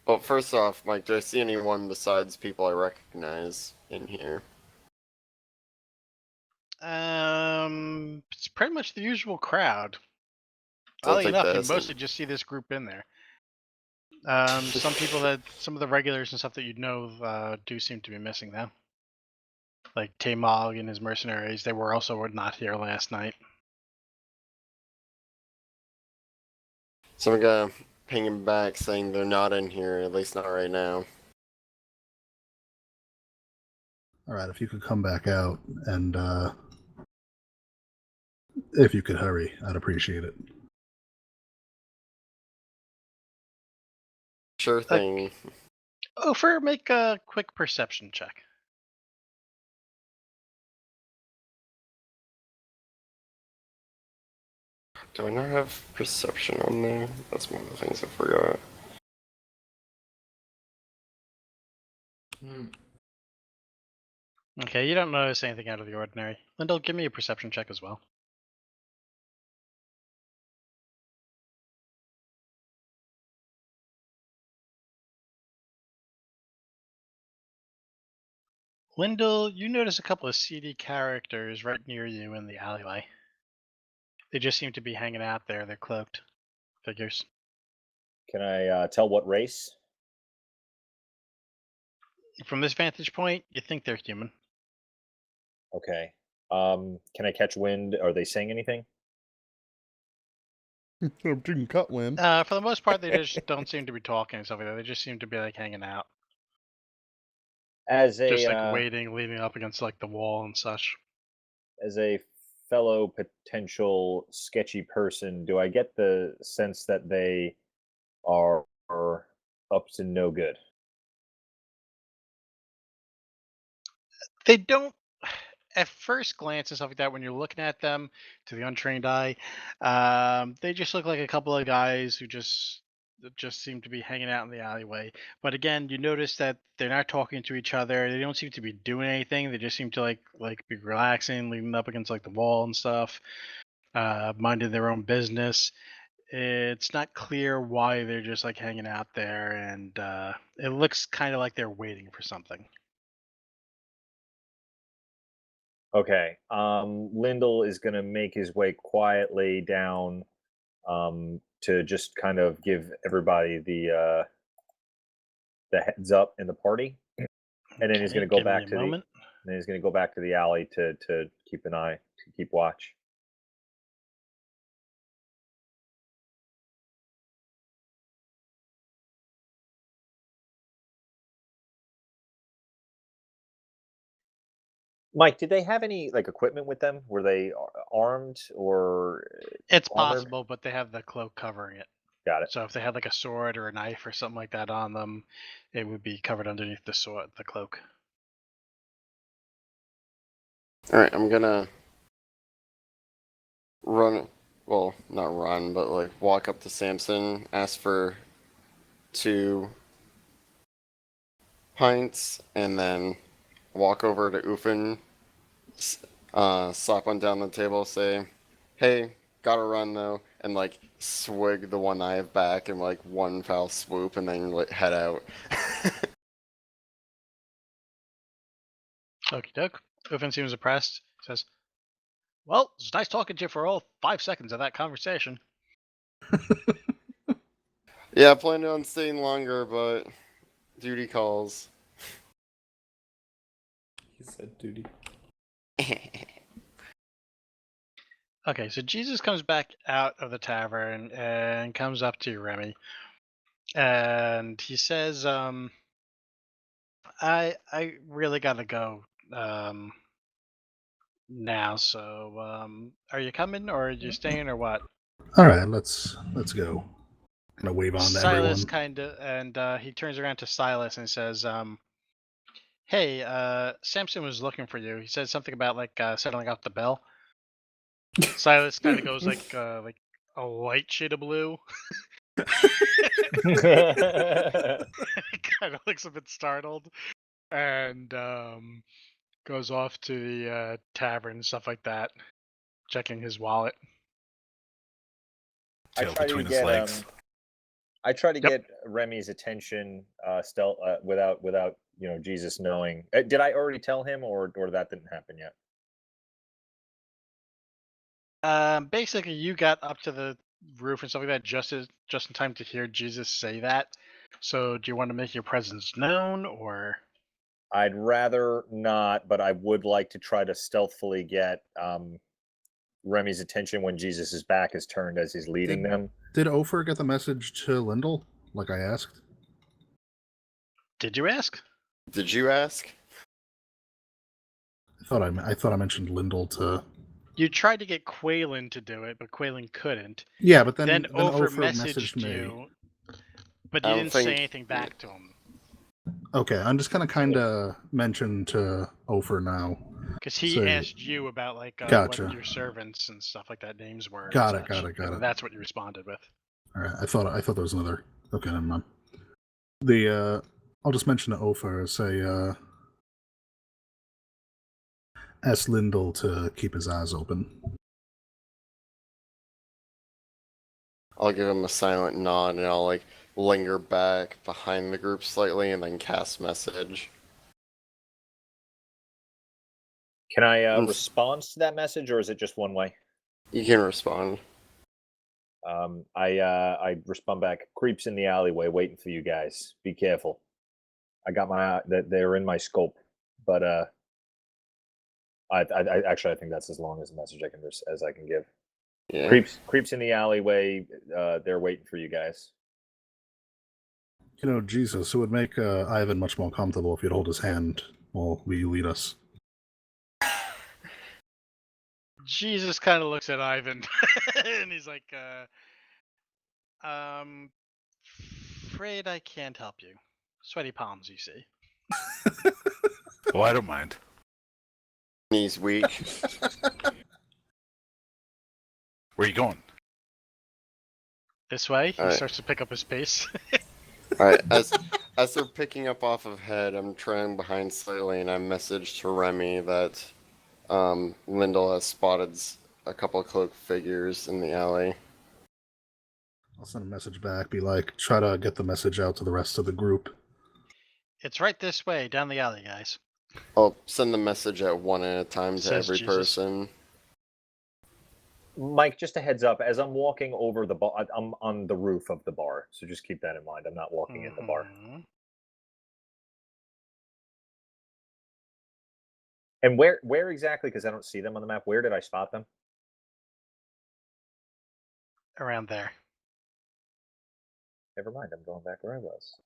E: Well, first off, Mike, do I see anyone besides people I recognize in here?
A: It's pretty much the usual crowd.
E: So I'll
A: Oddly
E: take
A: enough,
E: that
A: you
E: as a-
A: mostly just see this group in there. Some of the regulars and stuff that you'd know do seem to be missing though. Like Tamog and his mercenaries, they were also not here last night.
E: So I'm gonna ping him back saying they're not in here, at least not right now.
D: All right, if you could come back out and if you could hurry, I'd appreciate it.
E: Sure thing.
A: Ofer, make a quick perception check.
E: Do I not have perception on there? That's one of the things I forgot.
A: Okay, you don't notice anything out of the ordinary. Lyndall, give me a perception check as well. Lyndall, you notice a couple of seedy characters right near you in the alleyway. They just seem to be hanging out there. They're cloaked figures.
C: Can I tell what race?
A: From this vantage point, you think they're human.
C: Okay. Can I catch wind? Are they saying anything?
B: You can cut wind.
A: For the most part, they just don't seem to be talking and stuff like that. They just seem to be like hanging out,
C: As a
A: just like waiting, leaning up against like the wall and such.
C: as a fellow potential sketchy person, do I get the sense that they are up to no good?
A: They don't, at first glance and stuff like that, when you're looking at them to the untrained eye, they just look like a couple of guys who just seem to be hanging out in the alleyway. But again, you notice that they're not talking to each other. They don't seem to be doing anything. They just seem to like be relaxing, leaning up against like the wall and stuff, minding their own business. It's not clear why they're just like hanging out there, and it looks kind of like they're waiting for something.
C: Okay. Lyndall is going to make his way quietly down to just kind of give everybody the heads up in the party, and then he's
A: Okay,
C: going to go
A: give me
C: back
A: a
C: to
A: moment.
C: then he's going to go back to the alley to keep an eye, to keep watch. Mike, did they have any like equipment with them? Were they armed or
A: It's
C: armored?
A: possible, but they have the cloak covering it.
C: Got it.
A: So if they had like a sword or a knife or something like that on them, it would be covered underneath the cloak.
E: All right, I'm gonna run. Well, not run, but like walk up to Samson, ask for 2 pints, and then walk over to Ufin, slap one down the table, say, "Hey, gotta run though," and like swig the one I have back in like one foul swoop, and then like, head out.
A: Okie doke. Ufin seems impressed. Says, "Well, it's nice talking to you for all 5 seconds of that conversation."
E: Yeah, I planned on staying longer, but duty calls.
G: He said duty.
A: Okay, so Jesus comes back out of the tavern and comes up to you, Remy, and he says, I really gotta go now. So are you coming or are you staying or what?"
D: All right, let's go. Gonna wave on to
A: Silas
D: everyone.
A: kind of, and he turns around to Silas and says, "Hey, Samson was looking for you. He said something about like settling out the bell." Silas kind of goes like a light shade of blue. Kind of looks a bit startled, and goes off to the tavern and stuff like that, checking his wallet.
F: Tail between his legs.
C: I try to
A: Yep.
C: get Remy's attention, stealth, without Jesus knowing. Did I already tell him, or that didn't happen yet?
A: Basically, you got up to the roof and stuff like that just in time to hear Jesus say that. So, do you want to make your presence known, or?
C: I'd rather not, but I would like to try to stealthily get Remy's attention when Jesus' back is turned as he's leading them.
D: Did Ofer get the message to Lyndall, like I asked?
A: Did you ask?
E: Did you ask?
D: I thought I mentioned Lyndall to.
A: You tried to get Quaylen to do it, but Quaylen couldn't.
D: Yeah, but then
A: Ofer
D: Ofer
A: messaged
D: me.
A: you, but
E: I
A: you
E: don't
A: didn't
E: think-
A: say anything back to him.
D: Okay, I'm just gonna kind of mention to Ofer now.
A: Because he
D: Say-
A: asked you about like
D: Gotcha.
A: what your servants and stuff like that names were. and
D: Got it,
A: such,
D: got it, got
A: and
D: it.
A: That's what you responded with.
D: All right, I thought there was another. Okay, never mind. I'll just mention to Ofer, say, ask Lyndall to keep his eyes open.
E: I'll give him a silent nod, and I'll like linger back behind the group slightly, and then cast message.
C: Can I respond to that message, or is it just one way?
E: You can respond.
C: I respond back. Creeps in the alleyway, waiting for you guys. Be careful. I got my they're in my scope, but I actually I think that's as long as a message as I can give.
E: Yeah.
C: Creeps in the alleyway. They're waiting for you guys.
D: You know, Jesus, it would make Ivan much more comfortable if you'd hold his hand while we lead us.
A: Jesus kind of looks at Ivan, and he's like, afraid I can't help you. Sweaty palms, you see.
F: Oh, I don't mind.
E: He's weak.
F: Where are you going?
A: This way, he
E: Alright.
A: starts to pick up his pace.
E: Alright, as they're picking up off of head, I'm trailing behind slightly, and I message to Remy that Lyndall has spotted a couple of cloaked figures in the alley.
D: I'll send a message back, be like, try to get the message out to the rest of the group.
A: It's right this way, down the alley, guys.
E: I'll send the message at one at a time to
A: Says
E: every
A: Jesus.
E: person.
C: Mike, just a heads up. As I'm walking over the bar, I'm on the roof of the bar, so just keep that in mind. I'm not walking in the bar.
A: Mhm.
C: And where exactly? Because I don't see them on the map. Where did I spot them?
A: Around there.
C: Never mind. I'm going back where I was.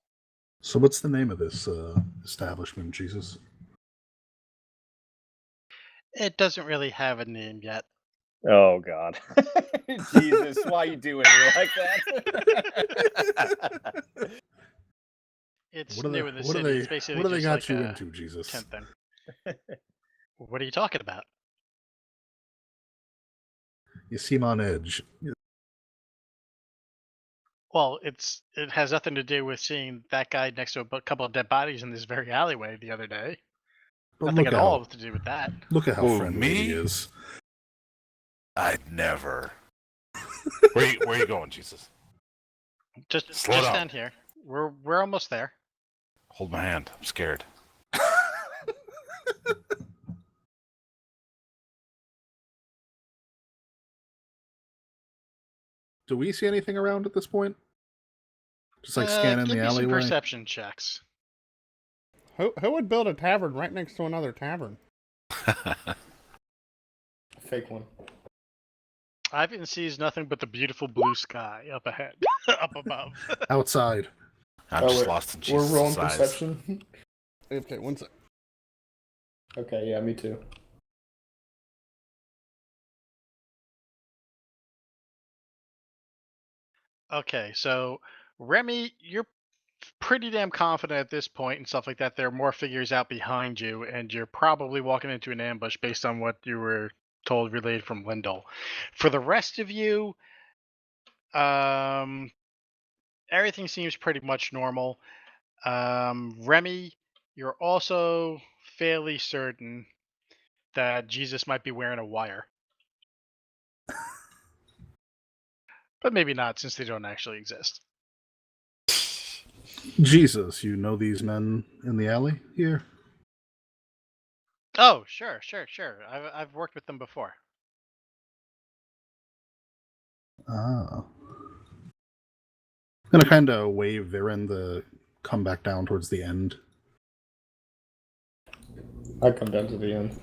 D: So what's the name of this establishment, Jesus?
A: It doesn't really have a name yet.
C: Oh God, Jesus, why you doing me like that?
A: It's
D: What are they?
A: new in the
D: What are
A: city.
D: they?
A: It's basically
D: What do they
A: just
D: got
A: like
D: you
A: a
D: into, Jesus?
A: tent thing. What are you talking about?
D: You seem on edge.
A: Well, it has nothing to do with seeing that guy next to a couple of dead bodies in this very alleyway the other day.
D: But
A: Nothing at all to do with that.
D: Look at how
F: Who,
D: friendly he
F: me?
D: is.
F: I'd never. Where you going, Jesus?
A: Just
F: Slow down.
A: stand here. We're almost there.
F: Hold my hand. I'm scared.
D: Do we see anything around at this point? Just like scanning
A: give
D: the
A: me some
D: alleyway.
A: perception checks.
B: Who would build a tavern right next to another tavern?
G: Fake one.
A: Ivan sees nothing but the beautiful blue sky up ahead, up above.
D: Outside.
F: I'm just
G: we're-
F: lost in
G: We're
F: Jesus'
G: rolling
F: eyes.
G: perception.
B: Okay, one sec.
G: Okay, yeah, me too.
A: Okay, so Remy, you're pretty damn confident at this point and stuff like that. There are more figures out behind you, and you're probably walking into an ambush based on what you were told relayed from Lyndall. For the rest of you, everything seems pretty much normal. Remy, you're also fairly certain that Jesus might be wearing a wire. But maybe not, since they don't actually exist.
D: Jesus, you know these men in the alley here?
A: Oh, sure. I've worked with them before.
D: Ah. I'm gonna kind of wave Viren to come back down towards the end.
G: I come down to the end.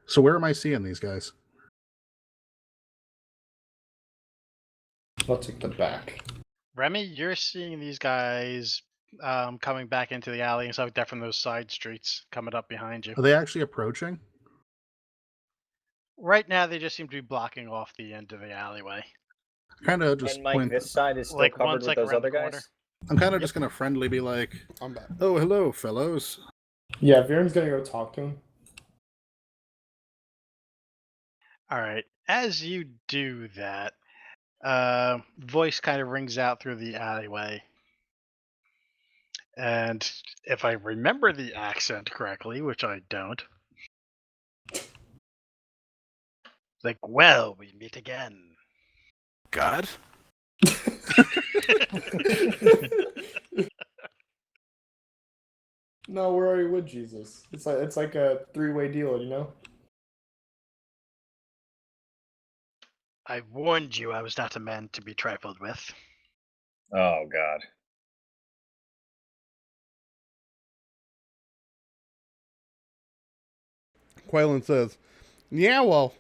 D: So where am I seeing these guys?
G: I'll take the back.
A: Remy, you're seeing these guys coming back into the alley and stuff like that from those side streets coming up behind you.
D: Are they actually approaching?
A: Right now, they just seem to be blocking off the end of the alleyway.
D: Kind of just
C: And Mike,
D: point.
C: this side is still
A: Like,
C: covered
A: one's,
C: with
A: like,
C: those
A: around
C: other
A: the corner.
C: guys.
D: I'm kind of just gonna friendly be like,
B: I'm back.
D: "Oh, hello, fellows."
G: Yeah, Viren's gonna go talk to him.
A: All right. As you do that, voice kind of rings out through the alleyway. And if I remember the accent correctly, which I don't, like, well, we meet again.
F: God?
G: No, we're already with Jesus. It's like a three-way deal, you know?
A: I warned you I was not a man to be trifled with.
C: Oh God.
B: Quaylen says, "Yeah, well,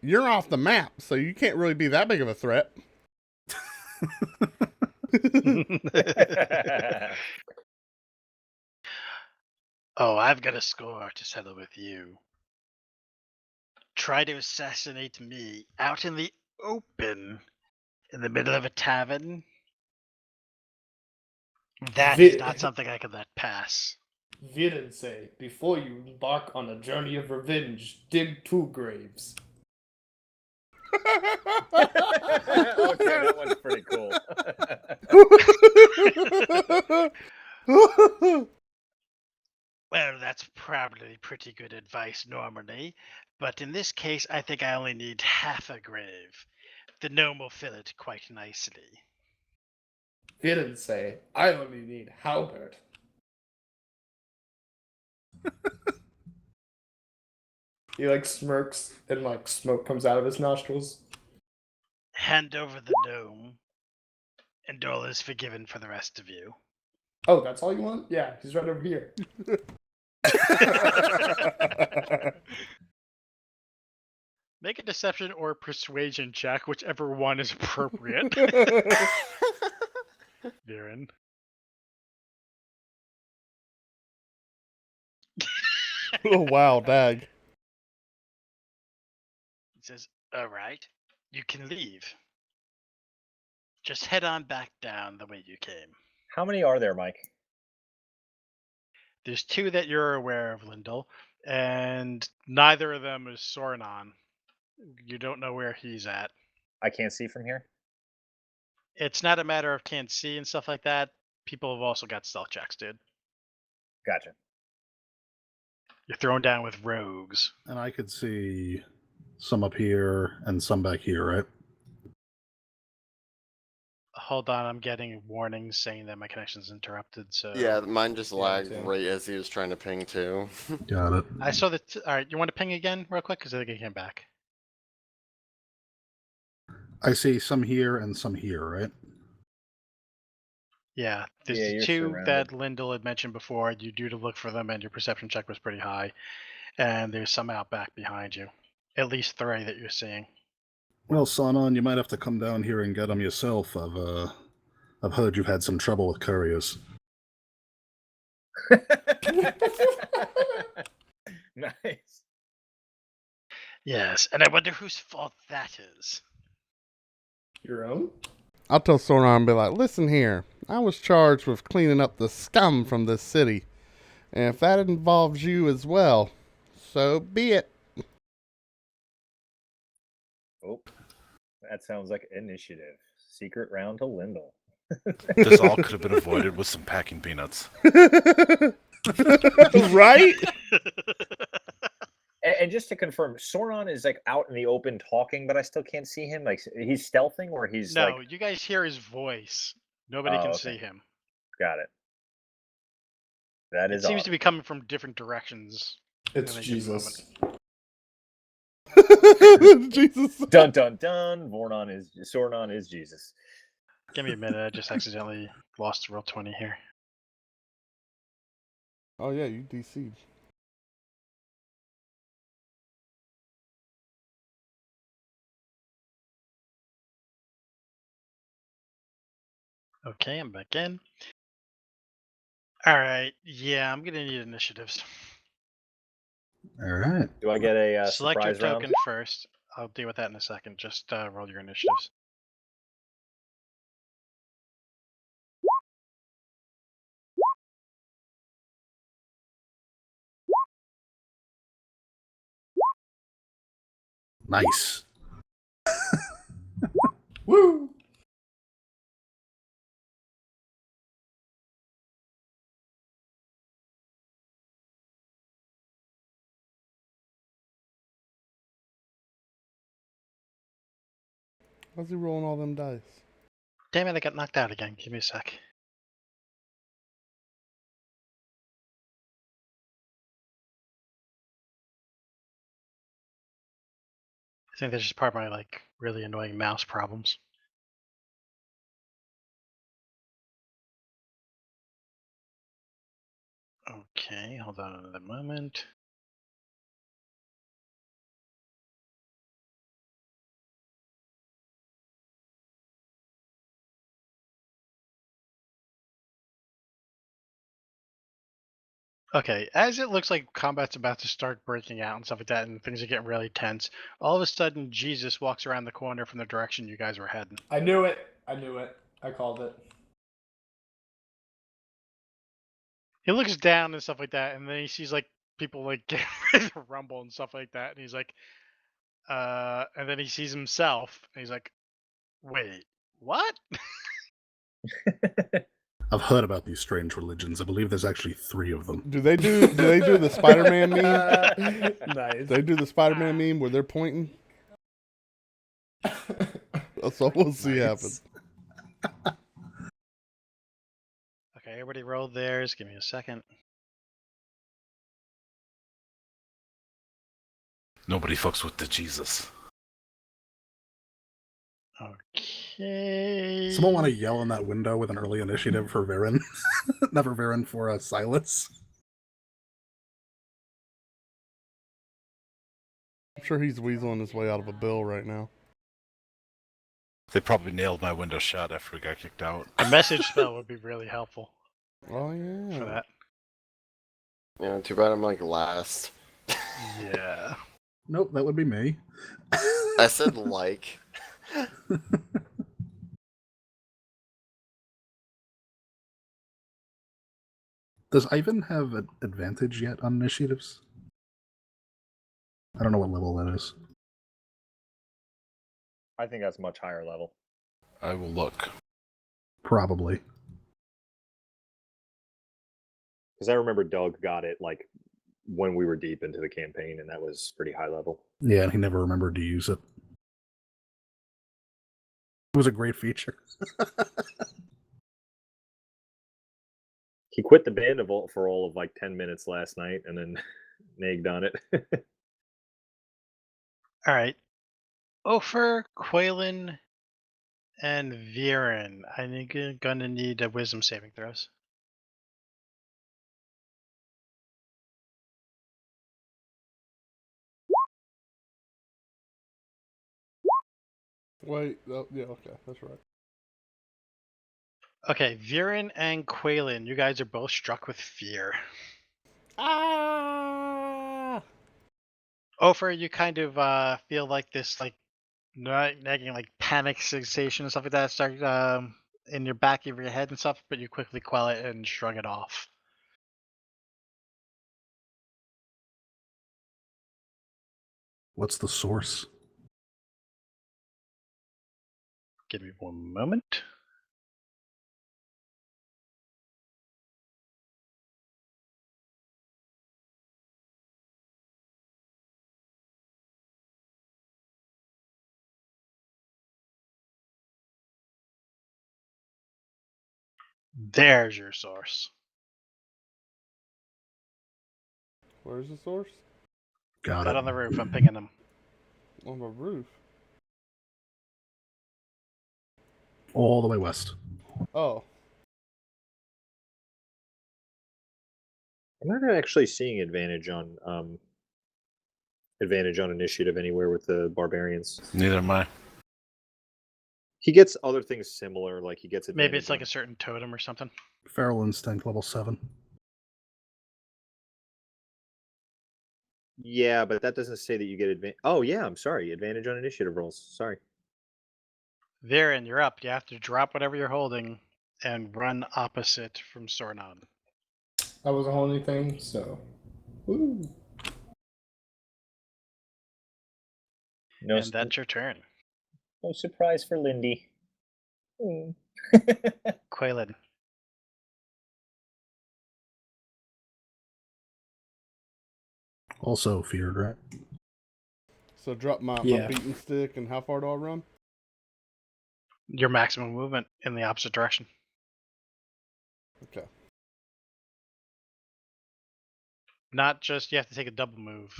B: you're off the map, so you can't really be that big of a threat."
A: Oh, I've got a score to settle with you. Try to assassinate me out in the open, in the middle of a tavern? That is not something I can let pass.
G: Viren say, before you embark on a journey of revenge, dig 2 graves.
C: Okay, that one's pretty cool.
A: Well, that's probably pretty good advice normally, but in this case, I think I only need half a grave. The gnome will fill it quite nicely.
G: Viren say, I only need halberd. He like smirks and like smoke comes out of his nostrils.
A: Hand over the gnome, and all is forgiven for the rest of you.
G: Oh, that's all you want? Yeah, he's right over here.
A: Make a deception or persuasion check, whichever one is appropriate. Viren.
B: Oh, wow, dag.
A: He says, "All right, you can leave. Just head on back down the way you came."
C: How many are there, Mike?
A: There's two that you're aware of, Lindell, and neither of them is Sornon. You don't know where he's at.
C: I can't see from here.
A: It's not a matter of can't see and stuff like that. People have also got stealth checks, dude.
C: Gotcha.
A: You're thrown down with rogues.
D: And I could see some up here and some back here, right?
A: Hold on, I'm getting warnings saying that my connection's interrupted. So
E: Yeah, mine just
G: Yeah, me
E: lagged
G: too.
E: right as he was trying to ping too.
D: Got it.
A: I saw that. All right, you want to ping again, real quick, because I think I came back.
D: I see some here and some here, right?
A: Yeah, there's
C: Yeah,
A: the
C: you're
A: two
C: surrounded.
A: that Lindell had mentioned before. You do to look for them, and your perception check was pretty high. And there's some out back behind you. At least three that you're seeing.
D: Well, Sanon, you might have to come down here and get them yourself. I've heard you've had some trouble with couriers.
C: Nice.
A: Yes, and I wonder whose fault that is.
G: Your own?
B: I'll tell Soran and be like, listen here, I was charged with cleaning up the scum from this city. And if that involves you as well, so be it.
C: Oh, that sounds like initiative. Secret round to Lindell.
F: This all could have been avoided with some packing peanuts.
B: Right?
C: And just to confirm, Sauron is like out in the open talking, but I still can't see him. Like he's stealthing, or he's
A: No,
C: like.
A: you guys hear his voice. Nobody
C: Oh,
A: can
C: okay.
A: see him.
C: Got it. That
A: It
C: is
A: seems
C: odd.
A: to be coming from different directions.
G: It's
A: at any given
G: Jesus.
B: Jesus.
C: Dun dun dun. Sauron is Jesus.
A: Give me a minute. I just accidentally lost the roll 20 here.
B: Oh yeah, you DC'd.
A: Okay, I'm back in. All right. Yeah, I'm gonna need initiatives.
D: All right.
C: Do I get a
A: Select your
C: surprise round?
A: token first. I'll deal with that in a second. Just roll your initiatives.
D: Nice.
G: Woo!
B: How's he rolling all them dice?
A: Damn it, I got knocked out again. Give me a sec. I think that's just part of my like really annoying mouse problems. Okay, hold on another moment. Okay, as it looks like combat's about to start breaking out and stuff like that, and things are getting really tense, all of a sudden Jesus walks around the corner from the direction you guys were heading.
G: I knew it. I knew it. I called it.
A: He looks down and stuff like that, and then he sees like people like getting ready to rumble and stuff like that, and he's like, and then he sees himself, and he's like, wait, what?
D: I've heard about these strange religions. I believe there's actually 3 of them.
B: Do they do the Spider-Man meme?
G: Nice.
B: They do the Spider-Man meme where they're pointing? That's all we'll see happen.
A: Okay, everybody rolled theirs. Give me a second.
F: Nobody fucks with the Jesus.
A: Okay.
D: Someone want to yell in that window with an early initiative for Viren? Never Viren for Silas.
B: I'm sure he's weaseling his way out of a bill right now.
F: They probably nailed my window shut after we got kicked out.
A: A message spell would be really helpful
B: Oh
A: for
B: yeah.
A: that.
E: Yeah, too bad I'm like last.
A: Yeah.
D: Nope, that would be me.
E: I said like.
D: Does Ivan have an advantage yet on initiatives? I don't know what level that is.
C: I think that's much higher level.
F: I will look.
D: Probably.
C: Because I remember Doug got it like when we were deep into the campaign, and that was pretty high level.
D: Yeah, and he never remembered to use it. It was a great feature.
C: He quit the band for all of like 10 minutes last night, and then nagged on it.
A: All right. Ofer, Quaylen, and Viren. I'm gonna need a wisdom saving throws.
B: Wait, oh, yeah, okay, that's right.
A: Okay, Viren and Quaylen, you guys are both struck with fear.
B: Ah!
A: Ofer, you kind of feel like this like nagging like panic sensation and stuff like that start in your back of your head and stuff, but you quickly quell it and shrug it off.
D: What's the source?
A: Give me one moment. There's your source.
B: Where's the source?
D: Got
A: Out
D: it.
A: on the roof, I'm pinging them.
B: On the roof.
D: All the way west.
B: Oh,
C: I'm not actually seeing advantage on initiative anywhere with the barbarians.
F: Neither am I.
C: He gets other things similar, like he gets advantage.
A: Maybe it's like
C: on-
A: a certain totem or something.
D: Feral Instinct level 7.
C: Yeah, but that doesn't say that you get advantage. Oh yeah, I'm sorry, advantage on initiative rolls. Sorry.
A: Viren, you're up. You have to drop whatever you're holding and run opposite from Sornon.
G: I wasn't holding anything, so. Woo.
C: No,
A: And that's your turn.
C: no surprise for Lindy.
A: Quaylen.
D: Also feared, right?
B: so drop my
G: Yeah.
B: beating stick, and how far do I run?
A: Your maximum movement in the opposite direction.
B: Okay.
A: Not just you have to take a double move.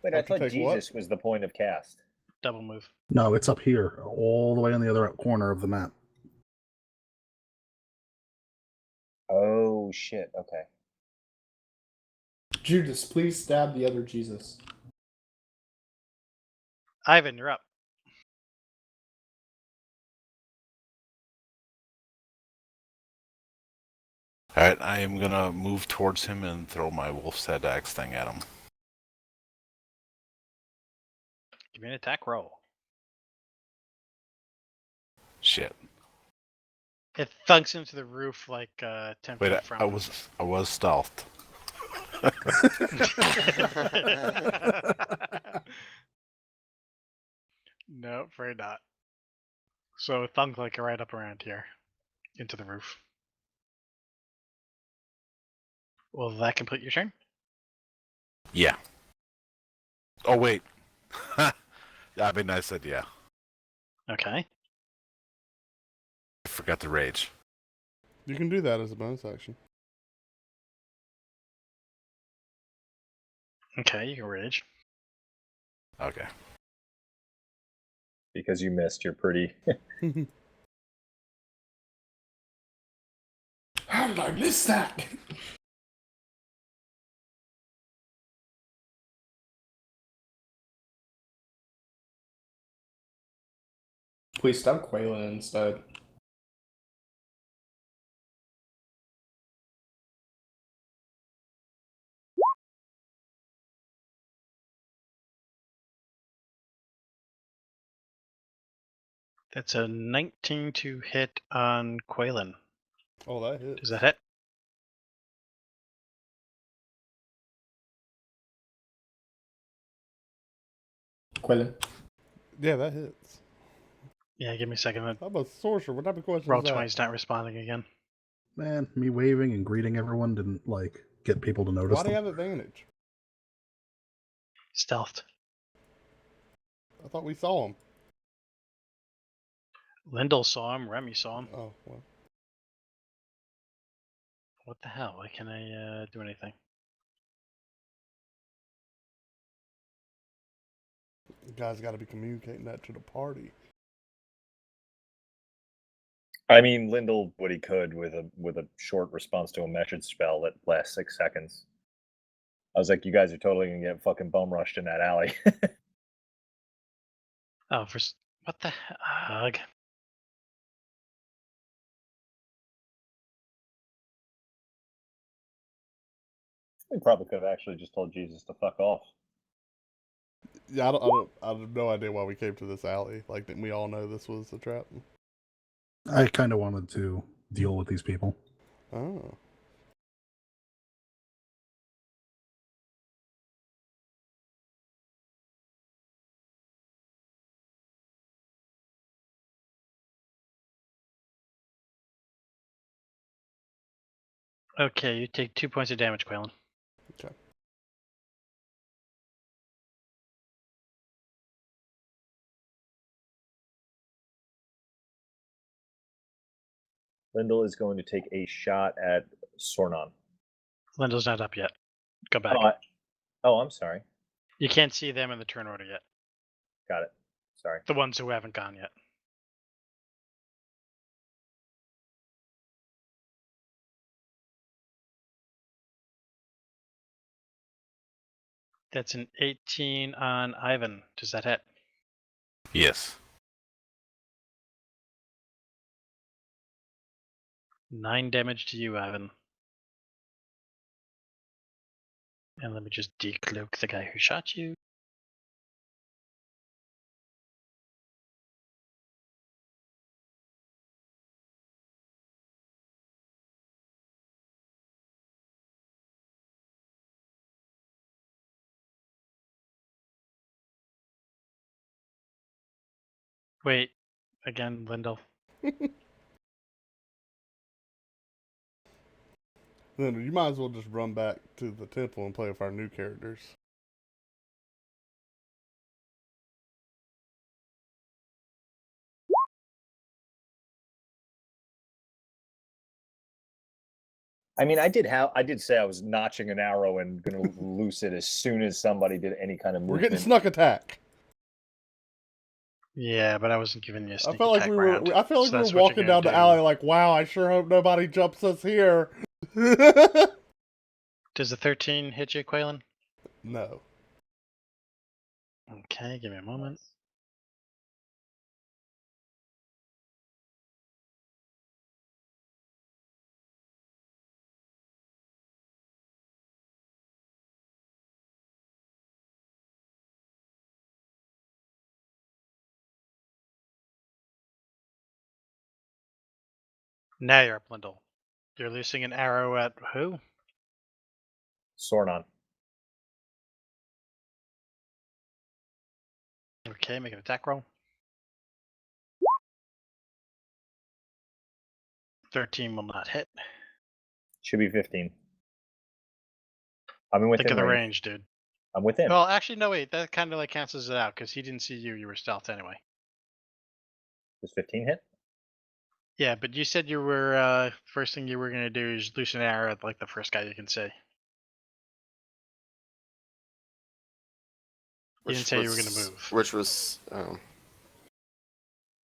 C: Wait,
B: I
C: I
B: can
C: thought
B: take what?
C: Jesus was the point of cast.
A: Double move.
D: No, it's up here, all the way on the other corner of the map.
C: Oh shit. Okay.
G: Judas, please stab the other Jesus.
A: Ivan, you're up.
F: Alright, I am gonna move towards him and throw my wolf's head axe thing at him.
A: Give me an attack roll.
F: Shit.
A: It thunks into the roof like 10
F: Wait,
A: feet from
F: I
A: him.
F: was stealthed.
A: No, afraid not. So it thunk like right up around here into the roof. Will that complete your turn?
F: Yeah. Oh wait. I mean, I said yeah.
A: Okay.
F: I forgot to rage.
B: You can do that as a bonus action.
A: Okay, you can rage.
F: Okay.
C: Because you missed, you're pretty.
G: How did I miss that? Please stab Quaylen instead.
A: That's a 19 to hit on Quaylen.
B: Oh, that hits.
A: Does that hit?
G: Quillen.
B: Yeah, that hits.
A: Yeah, give me a second.
B: I'm a sorcerer. What type of question
A: Roll
B: is that?
A: 20's not responding again.
D: Man, me waving and greeting everyone didn't get people to notice
B: Why do you
D: them.
B: have advantage?
A: Stealthed.
B: I thought we saw him.
A: Lyndall saw him. Remy saw him.
B: Oh, well.
A: What the hell? Why can't I do anything?
B: You guys got to be communicating that to the party.
C: I mean, Lyndall what he could with a short response to a message spell that lasts 6 seconds. I was like, you guys are totally gonna get fucking bum rushed in that alley.
A: Oh, what the hug?
C: We probably could have actually just told Jesus to fuck off.
B: Yeah, I have no idea why we came to this alley. Like, didn't we all know this was a trap?
D: I kind of wanted to deal with these people.
B: Oh.
A: Okay, you take 2 points of damage, Quaylen.
B: Okay.
C: Lyndall is going to take a shot at Sornon.
A: Lyndall's not up yet. Go back.
C: I'm sorry.
A: You can't see them in the turn order yet.
C: Got it. Sorry.
A: The ones who haven't gone yet. That's an 18 on Ivan. Does that hit?
F: Yes.
A: 9 damage to you, Ivan. And let me just decloak the guy who shot you. Wait, again, Lyndall.
B: Then you might as well just run back to the temple and play with our new characters.
C: I mean, I did say I was notching an arrow and going to loose it as soon as somebody did any kind of
B: We're
C: movement.
B: getting snuck attack.
A: Yeah, but I wasn't giving you a sneak
B: I felt like
A: attack
B: we were.
A: round.
B: I felt like
A: So
B: we
A: that's
B: were
A: what
B: walking
A: you're
B: down
A: gonna
B: the
A: do.
B: alley like, wow, I sure hope nobody jumps us here.
A: Does the 13 hit you, Quaylen?
B: No.
A: Okay, give me a moment. Now you're up, Lyndall. You're loosing an arrow at who?
C: Sornon.
A: Okay, make an attack roll. 13 will not hit.
C: Should be 15. I'm within
A: Think of the
C: range.
A: range, dude.
C: I'm within.
A: Well, actually, no, wait. That kind of like cancels it out because he didn't see you. You were stealth anyway.
C: Does 15 hit?
A: Yeah, but you said you were first thing you were gonna do is loose an arrow at like the first guy you can see. You didn't say you were gonna move.
E: Which was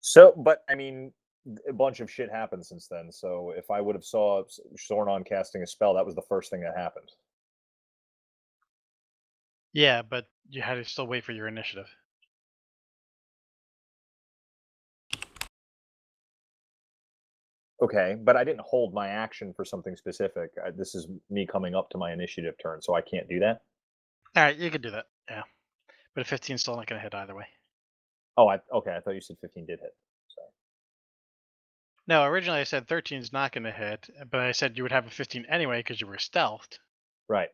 C: So, but I mean, a bunch of shit happened since then. So if I would have saw Sornon casting a spell, that was the first thing that happened.
A: Yeah, but you had to still wait for your initiative.
C: Okay, but I didn't hold my action for something specific. This is me coming up to my initiative turn, so I can't do that.
A: All right, you could do that. Yeah, but a 15 is still not gonna hit either way.
C: Oh, okay. I thought you said 15 did hit. So
A: No, originally I said 13 is not going to hit, but I said you would have a 15 anyway because you were stealthed.
C: Right.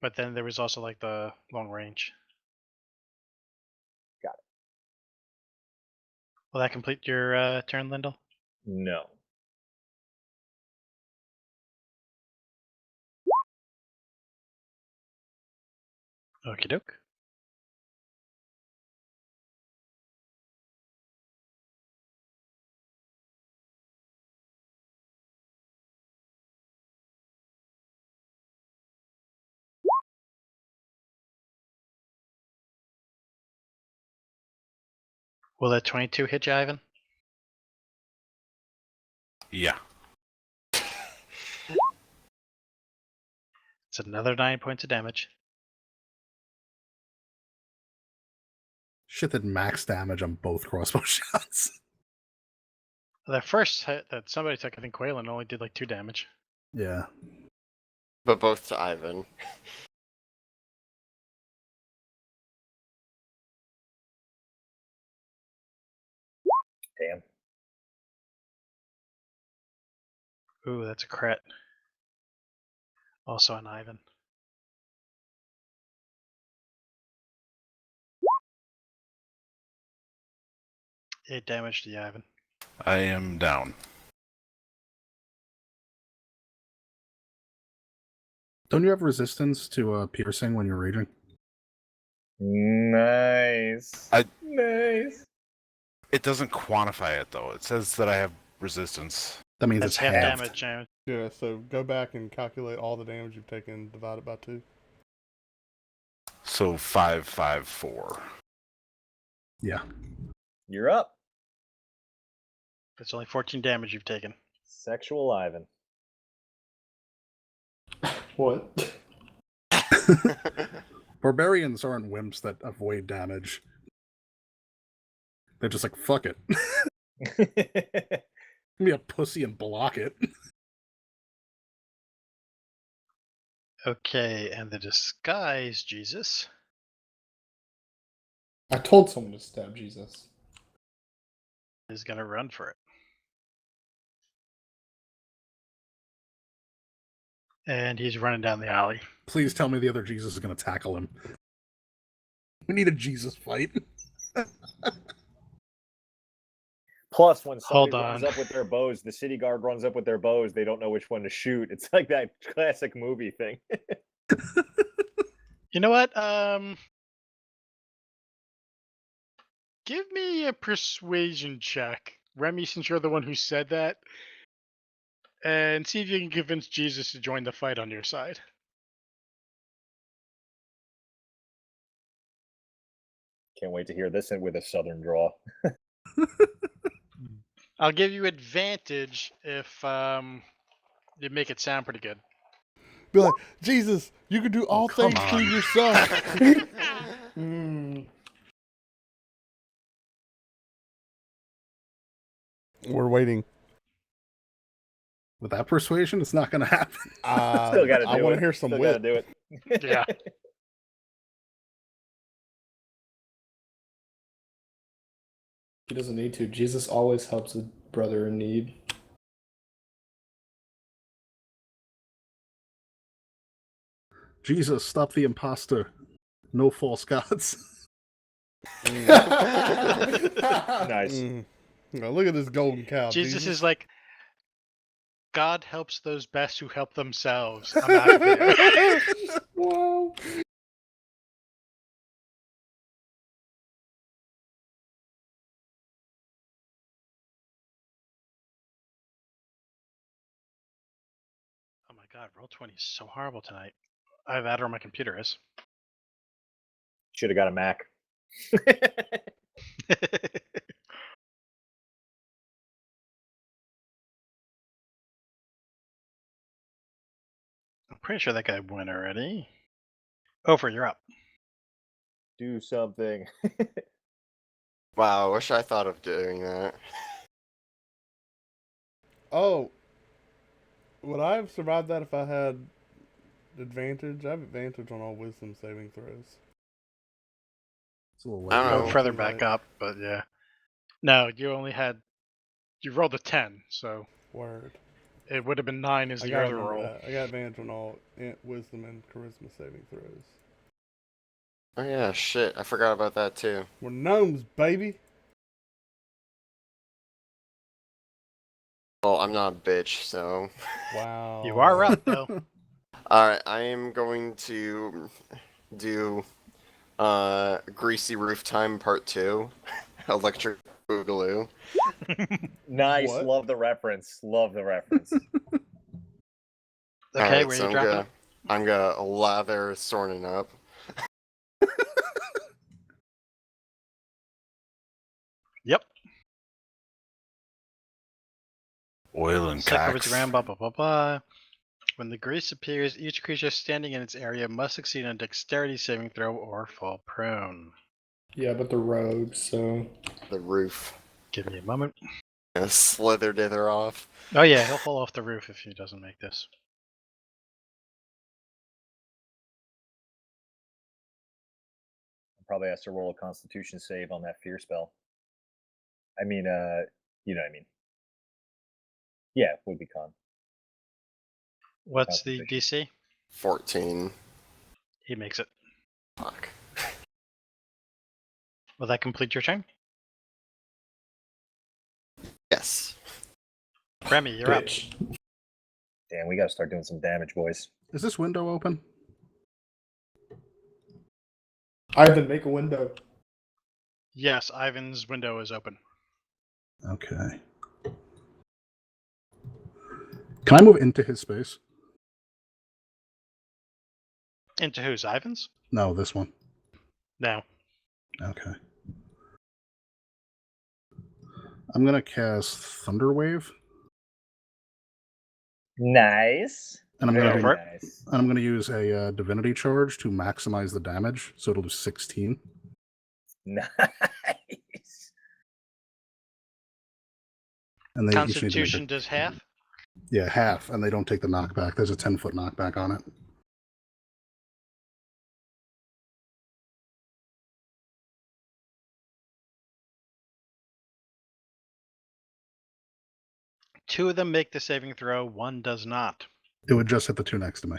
A: But then there was also like the long range.
C: Got it.
A: Will that complete your turn, Lyndall?
C: No.
A: Okie doke. Will that 22 hit you, Ivan?
F: Yeah.
A: It's another 9 points of damage.
D: Shit did max damage on both crossbow shots.
A: The first hit that somebody took, I think Quaylen only did like 2 damage.
D: Yeah.
E: But both to Ivan.
C: Damn.
A: Ooh, that's a crit. Also on Ivan. Eight damage to you, Ivan.
F: I am down.
D: Don't you have resistance to piercing when you're raging?
C: Nice. Nice.
F: It doesn't quantify it though. It says that I have resistance.
D: That means
A: That's
D: it's
A: half
D: halved.
A: damage, James.
B: Yeah, so go back and calculate all the damage you've taken divided by 2.
F: So 554.
D: Yeah.
C: You're up.
A: That's only 14 damage you've taken.
C: Sexual Ivan.
G: What?
D: Barbarians aren't wimps that avoid damage. They're just like, fuck it. Be a pussy and block it.
A: Okay, and the disguise, Jesus.
G: I told someone to stab Jesus.
A: Is gonna run for it. And he's running down the alley.
D: Please tell me the other Jesus is going to tackle him. We need a Jesus fight.
C: Plus, when
A: Hold
C: somebody runs
A: on.
C: up with their bows, the city guard runs up with their bows, they don't know which one to shoot. It's like that classic movie thing.
A: You know what? Give me a persuasion check, Remy, since you're the one who said that, and see if you can convince Jesus to join the fight on your side.
C: Can't wait to hear this with a southern draw.
A: I'll give you advantage if you make it sound pretty good.
B: Be like, Jesus, you can do all
F: come
B: things through
F: on.
B: your son.
G: Mm.
B: We're waiting.
D: With that persuasion, it's not going to happen.
C: Still got to do it.
B: I want to hear some
C: Still
B: wit.
C: gotta do it.
A: Yeah.
G: He doesn't need to. Jesus always helps a brother in need.
D: Jesus, stop the imposter. No false gods.
C: Nice.
B: Now look at this golden cow.
A: Jesus is like, God helps those best who help themselves. I'm out of here.
B: Whoa.
A: Oh my god, Roll20 is so horrible tonight. Either that or my computer is.
C: Should have got a Mac.
A: I'm pretty sure that guy went already. Over, you're up.
C: Do something.
E: Wow, I wish I thought of doing that.
B: Oh. Would I have survived that if I had advantage? I have advantage on all wisdom saving throws.
D: It's a little
E: I don't
D: late.
E: know.
A: Go further back up, but yeah. No, you only had You rolled a 10, so
B: Word.
A: it would have been 9 as
B: I
A: the
B: gotta
A: other
B: remember
A: roll.
B: that. I got advantage on all wisdom and charisma saving throws.
E: Oh yeah, shit. I forgot about that too.
B: We're gnomes, baby.
E: Well, I'm not a bitch, so.
B: Wow.
A: You are up, though.
E: Alright, I am going to do Greasy Roof Time Part 2. Electric Boogaloo.
C: Nice.
B: What?
C: Love the reference. Love the reference.
A: Okay,
E: Alright,
A: where
E: so
A: you dropping?
E: I'm gonna lather Sornin up.
A: Yep.
F: Oil and
A: Second
F: cax.
A: round, blah, blah, blah, blah. When the grease appears, each creature standing in its area must succeed on a dexterity saving throw or fall prone.
G: Yeah, but the road, so.
E: The roof.
A: Give me a moment.
E: Gonna slither dither off.
A: Oh yeah, he'll fall off the roof if he doesn't make this.
C: Probably has to roll a Constitution save on that fear spell. I mean, you know what I mean. Yeah, it would be con.
A: What's the
C: Constitution.
A: DC?
E: 14.
A: He makes it.
E: Fuck.
A: Will that complete your turn?
E: Yes.
A: Remy, you're up.
G: Bitch.
C: Damn, we gotta start doing some damage, boys.
D: Is this window open?
G: Ivan, make a window.
A: Yes, Ivan's window is open.
D: Okay. Can I move into his space?
A: Into whose? Ivan's?
D: No, this one.
A: No.
D: Okay. I'm gonna cast Thunderwave,
C: Nice.
D: and I'm
A: Go
D: gonna
A: for it.
C: Nice.
D: and I'm gonna use a Divinity Charge to maximize the damage, so it'll do 16.
C: Nice.
D: And they each need to make
A: Constitution does half.
D: yeah, half, and they don't take the knockback. There's a 10-foot knockback on it.
A: Two of them make the saving throw, one does not.
D: It would just hit the two next to me.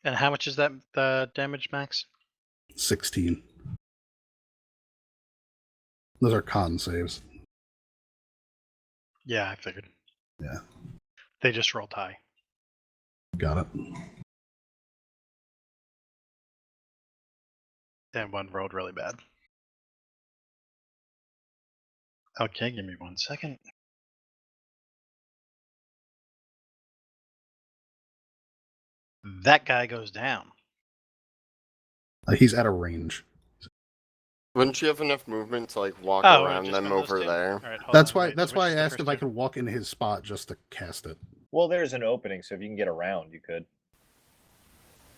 A: And how much is that the damage max?
D: 16. Those are con saves.
A: Yeah, I figured.
D: Yeah.
A: They just rolled high.
D: Got it.
A: And one rolled really bad. Okay, give me 1 second. That guy goes down.
D: He's at a range.
E: Wouldn't you have enough movement to like walk
A: Oh,
E: around them over there?
A: All right, hold
D: That's
A: on,
D: why.
A: wait,
D: That's
A: which
D: why I
A: is the
D: asked
A: first
D: if I
A: two?
D: could walk into his spot just to cast it.
C: Well, there's an opening, so if you can get around, you could.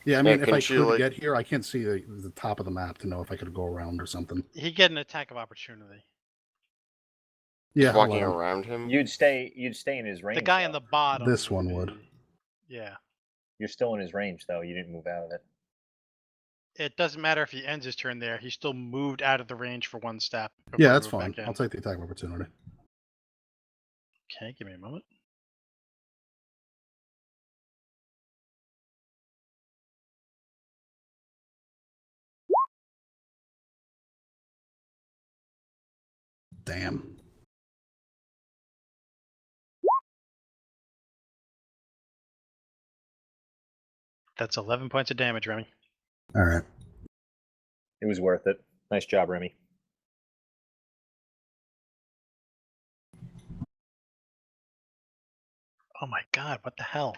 D: Yeah, I mean, if I
E: couldn't you,
D: could
E: like-
D: get here, I can't see the top of the map to know if I could go around or something.
A: He'd get an attack of opportunity.
D: Yeah, I'll
E: Walking
D: let him.
E: around him?
C: You'd stay in his range.
A: The guy in
C: though.
A: the bottom.
D: This one would.
A: be- Yeah.
C: You're still in his range, though. You didn't move out of it.
A: It doesn't matter if he ends his turn there. He still moved out of the range for one step. before
D: Yeah,
A: he
D: that's
A: moved
D: fine.
A: back in.
D: I'll take the attack of opportunity.
A: Okay, give me a moment.
D: Damn.
A: That's 11 points of damage, Remy.
D: All right.
C: It was worth it. Nice job, Remy.
A: Oh my god, what the hell?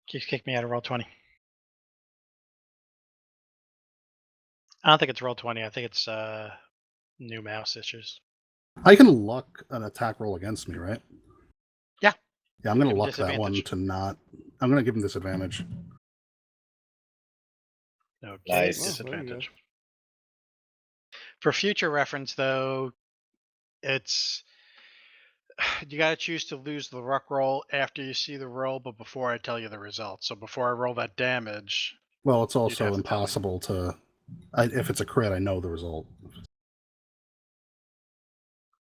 A: Keeps kicking me out of roll 20. I don't think it's roll 20. I think it's new mouse issues.
D: I can luck an attack roll against me, right?
A: Yeah.
D: Yeah, I'm gonna
A: Give him
D: luck that one
A: disadvantage.
D: to not. I'm gonna give him disadvantage.
A: Okay,
C: Nice.
A: disadvantage. For future reference, though, it's you got to choose to lose the ruck roll after you see the roll, but before I tell you the results. So before I roll that damage,
D: Well, it's
A: have
D: also
A: to tell me.
D: impossible to. If it's a crit, I know the result.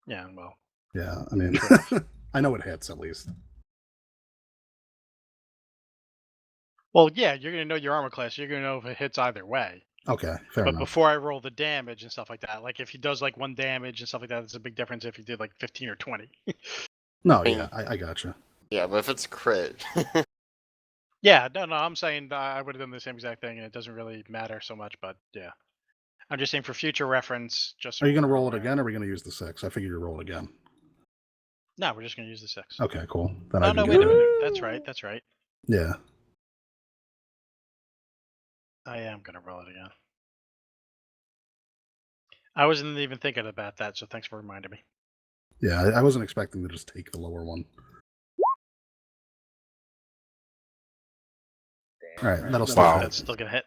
A: yeah, well,
D: Yeah, I mean, I know it hits at least.
A: well, yeah, you're gonna know your armor class. You're gonna know if it hits either way.
D: Okay, fair
A: But
D: enough.
A: before I roll the damage and stuff like that, like if he does like 1 damage and stuff like that, it's a big difference if he did like 15 or 20.
D: No, yeah, I gotcha.
E: Yeah, but if it's crit,
A: Yeah, no, I'm saying I would have done the same exact thing, and it doesn't really matter so much. But yeah, I'm just saying for future reference. Just so
D: Are you going to
A: we're
D: roll it
A: aware.
D: again, or are we going to use the 6? I figured you roll it again.
A: No, we're just gonna use the 6.
D: Okay, cool. Then
A: Oh
D: I
A: no,
D: can
A: wait
D: get
A: a
D: it.
A: minute. That's right. That's right.
D: Yeah.
A: I am gonna roll it again. I wasn't even thinking about that, so thanks for reminding me.
D: Yeah, I wasn't expecting to just take the lower one. All right, that'll still
F: Wow.
D: hit.
A: That's still gonna hit.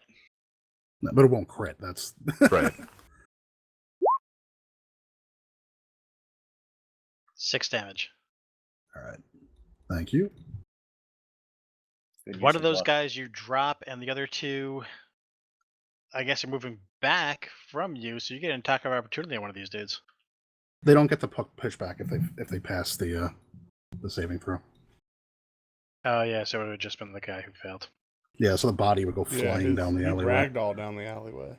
D: No, but it won't crit. That's
F: Right.
A: 6 damage.
D: all right. Thank you.
C: Good use
A: One of those
C: luck.
A: guys you drop, and the other 2, I guess, are moving back from you, so you get an attack of opportunity on one of these dudes.
D: They don't get the push back if they pass the saving throw.
A: Oh yeah, so it would have just been the guy who failed.
D: Yeah, so the body would go flying down the
B: he
D: alleyway.
B: ragdoll down the alleyway.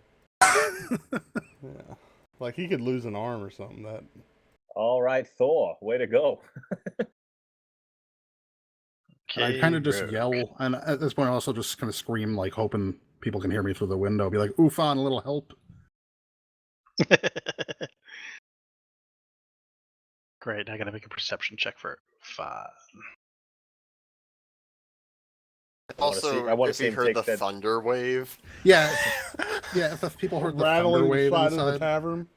B: Yeah, like he could lose an arm or something. That
C: All right, Thor, way to go.
D: And I kind of just
A: rogue.
D: yell, and at this point I also just kind of scream, like hoping people can hear me through the window. Be like, "Oofon, a little help!"
A: Great, I gotta make a perception check for 5.
E: also,
C: I wanna
E: if
C: see
E: you
C: him
E: heard
C: take
E: the
C: that-
E: thunder wave,
D: Yeah, yeah. If the people heard the thunder
B: rattling
D: wave
B: inside of the
D: inside,
B: tavern.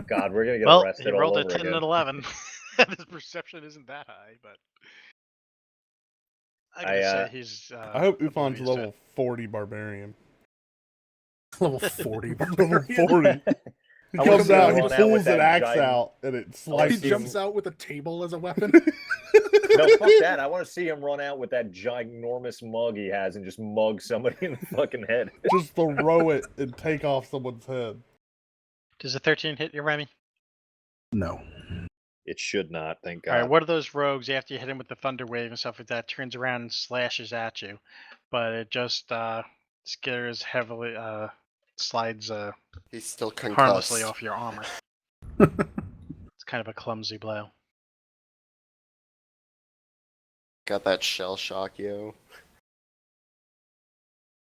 C: God, we're gonna get
A: Well,
C: arrested
A: he
C: all
A: rolled a
C: over
A: 10
C: again.
A: and 11. His perception isn't that high, but I gotta say he's.
B: I hope Ufon's
A: oblivious to
B: level
A: it.
B: 40 barbarian.
D: level 40.
B: Level
D: barbarian.
B: 40. He
C: I wanna
B: comes
C: see him
B: out, he
C: run out
B: pulls
C: with
B: that
C: that
B: axe
C: giant-
B: out, and it
D: He
B: slices
C: see
D: jumps
C: him-
D: out with a table as a weapon.
C: No, fuck that. I want to see him run out with that ginormous mug he has and just mug somebody in the fucking head.
B: Just throw it and take off someone's head.
A: Does a 13 hit you, Remy?
D: No.
C: It should not, thank
A: All right,
C: God.
A: one of those rogues, after you hit him with the thunder wave and stuff like that, turns around and slashes at you, but it just scares heavily, slides
E: he's still concussed.
A: harmlessly off your armor. It's kind of a clumsy blow.
E: Got that shell shock, yo.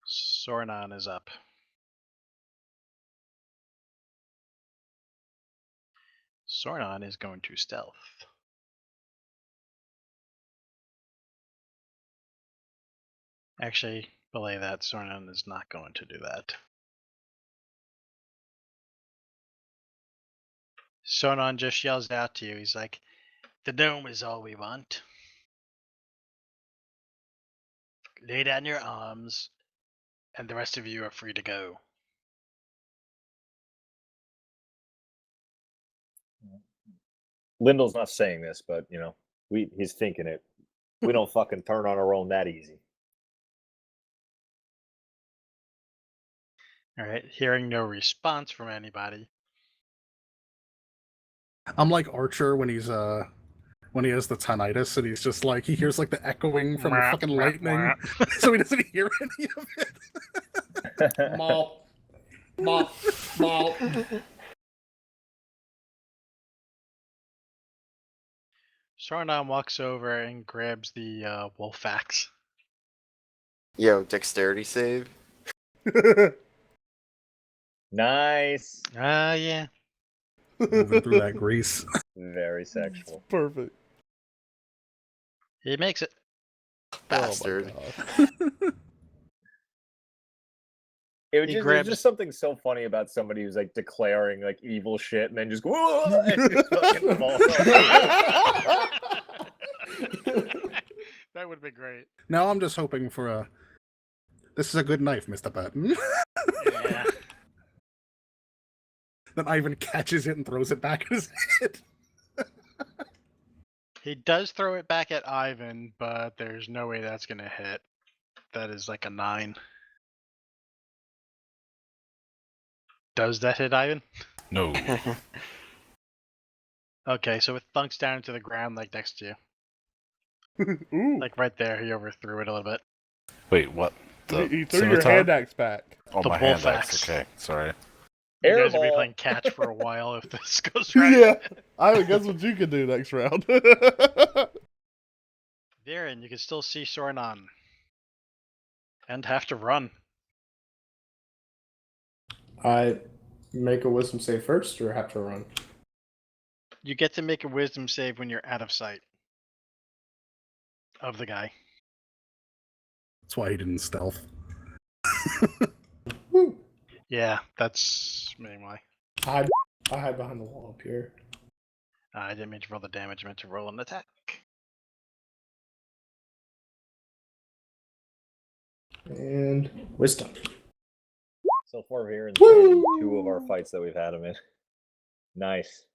A: Sornon is up. Sornon is going to stealth. Actually, belay that. Sornon is not going to do that. Sornon just yells out to you. He's like, "The dome is all we want. Lay down your arms, and the rest of you are free to go."
C: Lyndall's not saying this, but you know, he's thinking it. We don't fucking turn on our own that easy.
A: All right, hearing no response from anybody.
D: I'm like Archer when he has the tinnitus and he's just like he hears like the echoing from the fucking lightning, so he doesn't hear any of it.
G: Mop. Mop. Mop.
A: Sornon walks over and grabs the wolf axe.
E: Yo, dexterity save.
C: Nice.
A: Yeah.
D: Moving through that grease.
C: Very sexual.
B: Perfect.
A: He makes it.
E: Bastard.
B: Oh my God.
A: He
C: There's
A: grabs-
C: just something so funny about somebody who's like declaring like evil shit and then just go, "Whoa!" and just fucking falls off.
A: That would be great.
D: Now I'm just hoping for a. This is a good knife, Mr. Patton.
A: Yeah.
D: Then Ivan catches it and throws it back at his head.
A: He does throw it back at Ivan, but there's no way that's gonna hit. That is like a 9. Does that hit Ivan?
F: No.
A: Okay, so it thunks down to the ground like next to you.
B: Ooh.
A: Like right there, he overthrew it a little bit.
F: Wait, what? The
B: You threw your
F: scimitar?
B: hand axe back.
F: Oh,
A: the
F: my
A: bull
F: hand axe.
A: fax.
F: Okay, sorry.
A: You guys will be
C: Airball.
A: playing catch for a while if this goes right.
B: Yeah. I guess what you could do next round.
A: Viren, you can still see Sornon. And have to run.
G: I make a wisdom save first, or have to run.
A: You get to make a wisdom save when you're out of sight of the guy.
D: That's why he didn't stealth.
G: Woo!
A: Yeah, that's maybe why.
G: I hide behind the wall up here.
A: I didn't mean to roll the damage, I meant to roll an attack.
G: And wisdom.
C: So far here in
G: Woo!
C: 2 of our fights that we've had him in. Nice.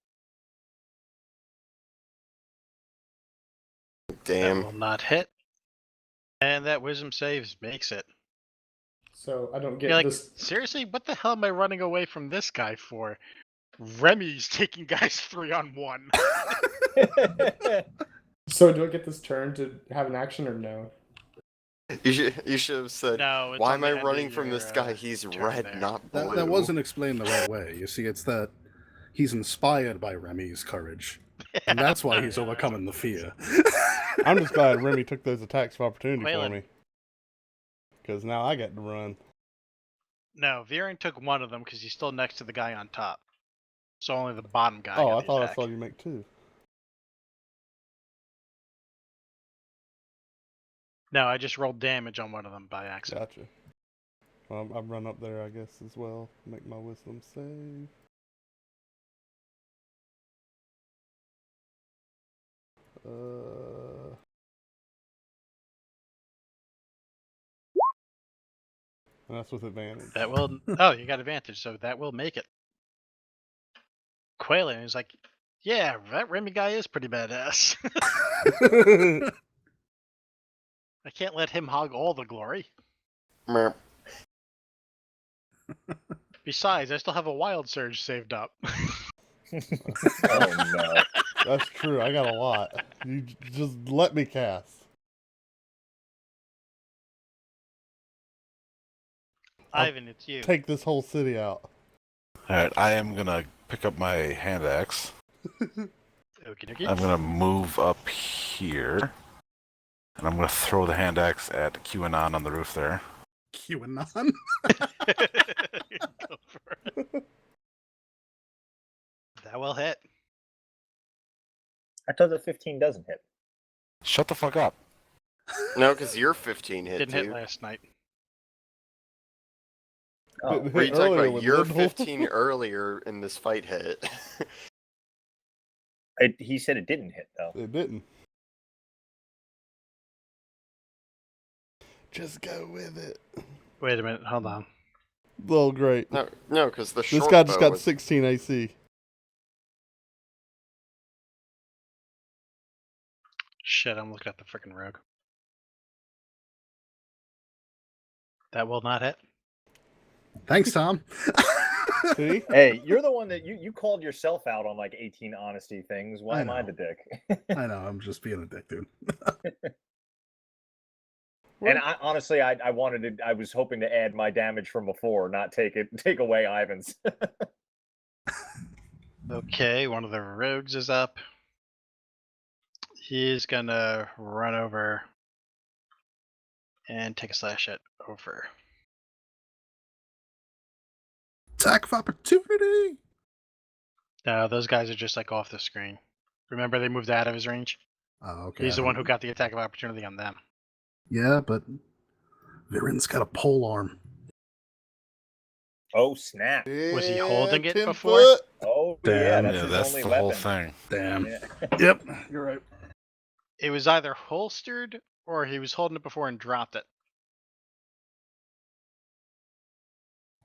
A: That
E: Damn.
A: will not hit. And that wisdom saves makes it.
G: So I don't get
A: You're like,
G: this.
A: seriously? What the hell am I running away from this guy for? Remy's taking guys 3-on-1.
G: So do I get this turn to have an action or no?
E: You should have said,
A: No, it's
E: why
A: on
E: am
A: the
E: I
A: end of
E: running from
A: your,
E: this guy? He's
A: turn
E: red,
A: there.
E: not blue.
D: That wasn't explained the right way. You see, it's that he's inspired by Remy's courage. And that's why he's overcoming the fear.
B: I'm just glad Remy took those attacks of opportunity for
A: Waylon.
B: me. Because now I get to run.
A: No, Viren took one of them because he's still next to the guy on top. So only the bottom guy
B: Oh,
A: got
B: I
A: the
B: thought I
A: attack.
B: saw you make 2.
A: No, I just rolled damage on one of them by accident.
B: Gotcha. Well, I'll run up there, I guess, as well. Make my wisdom save. And that's with advantage.
A: That will. Oh, you got advantage, so that will make it. Quaylen is like, yeah, that Remy guy is pretty badass. I can't let him hog all the glory.
E: Merp.
A: Besides, I still have a wild surge saved up.
C: Oh no.
B: That's true. I got a lot. You just let me cast.
A: Ivan, it's you.
B: Take this whole city out.
F: Alright, I am gonna pick up my hand axe.
A: Okie dokie.
F: I'm gonna move up here. And I'm gonna throw the hand axe at QAnon on the roof there.
D: QAnon?
A: Go for it. That will hit.
C: I thought the 15 doesn't hit.
F: Shut the fuck up.
E: No, because your 15 hit
A: Didn't
E: too.
A: hit last night.
C: Oh,
B: Didn't
E: What are you
B: hit
E: talking
B: earlier
E: about?
B: with
E: Your
B: Lindholm.
E: 15 earlier in this fight hit.
C: he said it didn't hit though.
B: It didn't. Just go with it.
A: Wait a minute, hold on.
B: Oh, great.
E: No, because the
B: This
E: short
B: guy just
E: bow
B: got
E: was-
B: 16 AC.
A: Shit, I'm looking at the freaking rogue. That will not hit.
D: Thanks, Tom.
B: See?
C: Hey, you're the one that you called yourself out on like 18 honesty things. Why
D: I
C: am I
D: know.
C: the dick?
D: I know, I'm just being a dick, dude.
C: And I honestly, I wanted to. I was hoping to add my damage from before, not take away Ivan's.
A: Okay, one of the rogues is up. He's gonna run over and take a slash at over.
D: Attack of opportunity!
A: No, those guys are just like off the screen. Remember, they moved out of his range.
D: Oh, okay.
A: He's the one who got the attack of opportunity on them.
D: Yeah, but Viren's got a pole arm.
C: Oh snap!
A: Was he holding it
B: 10
A: before?
B: foot.
C: Oh
D: Damn.
C: yeah, that's
F: Yeah,
C: his
F: that's
C: only
F: the
C: weapon.
F: whole thing.
D: Damn.
C: Yeah.
D: Yep, you're right.
A: It was either holstered or he was holding it before and dropped it.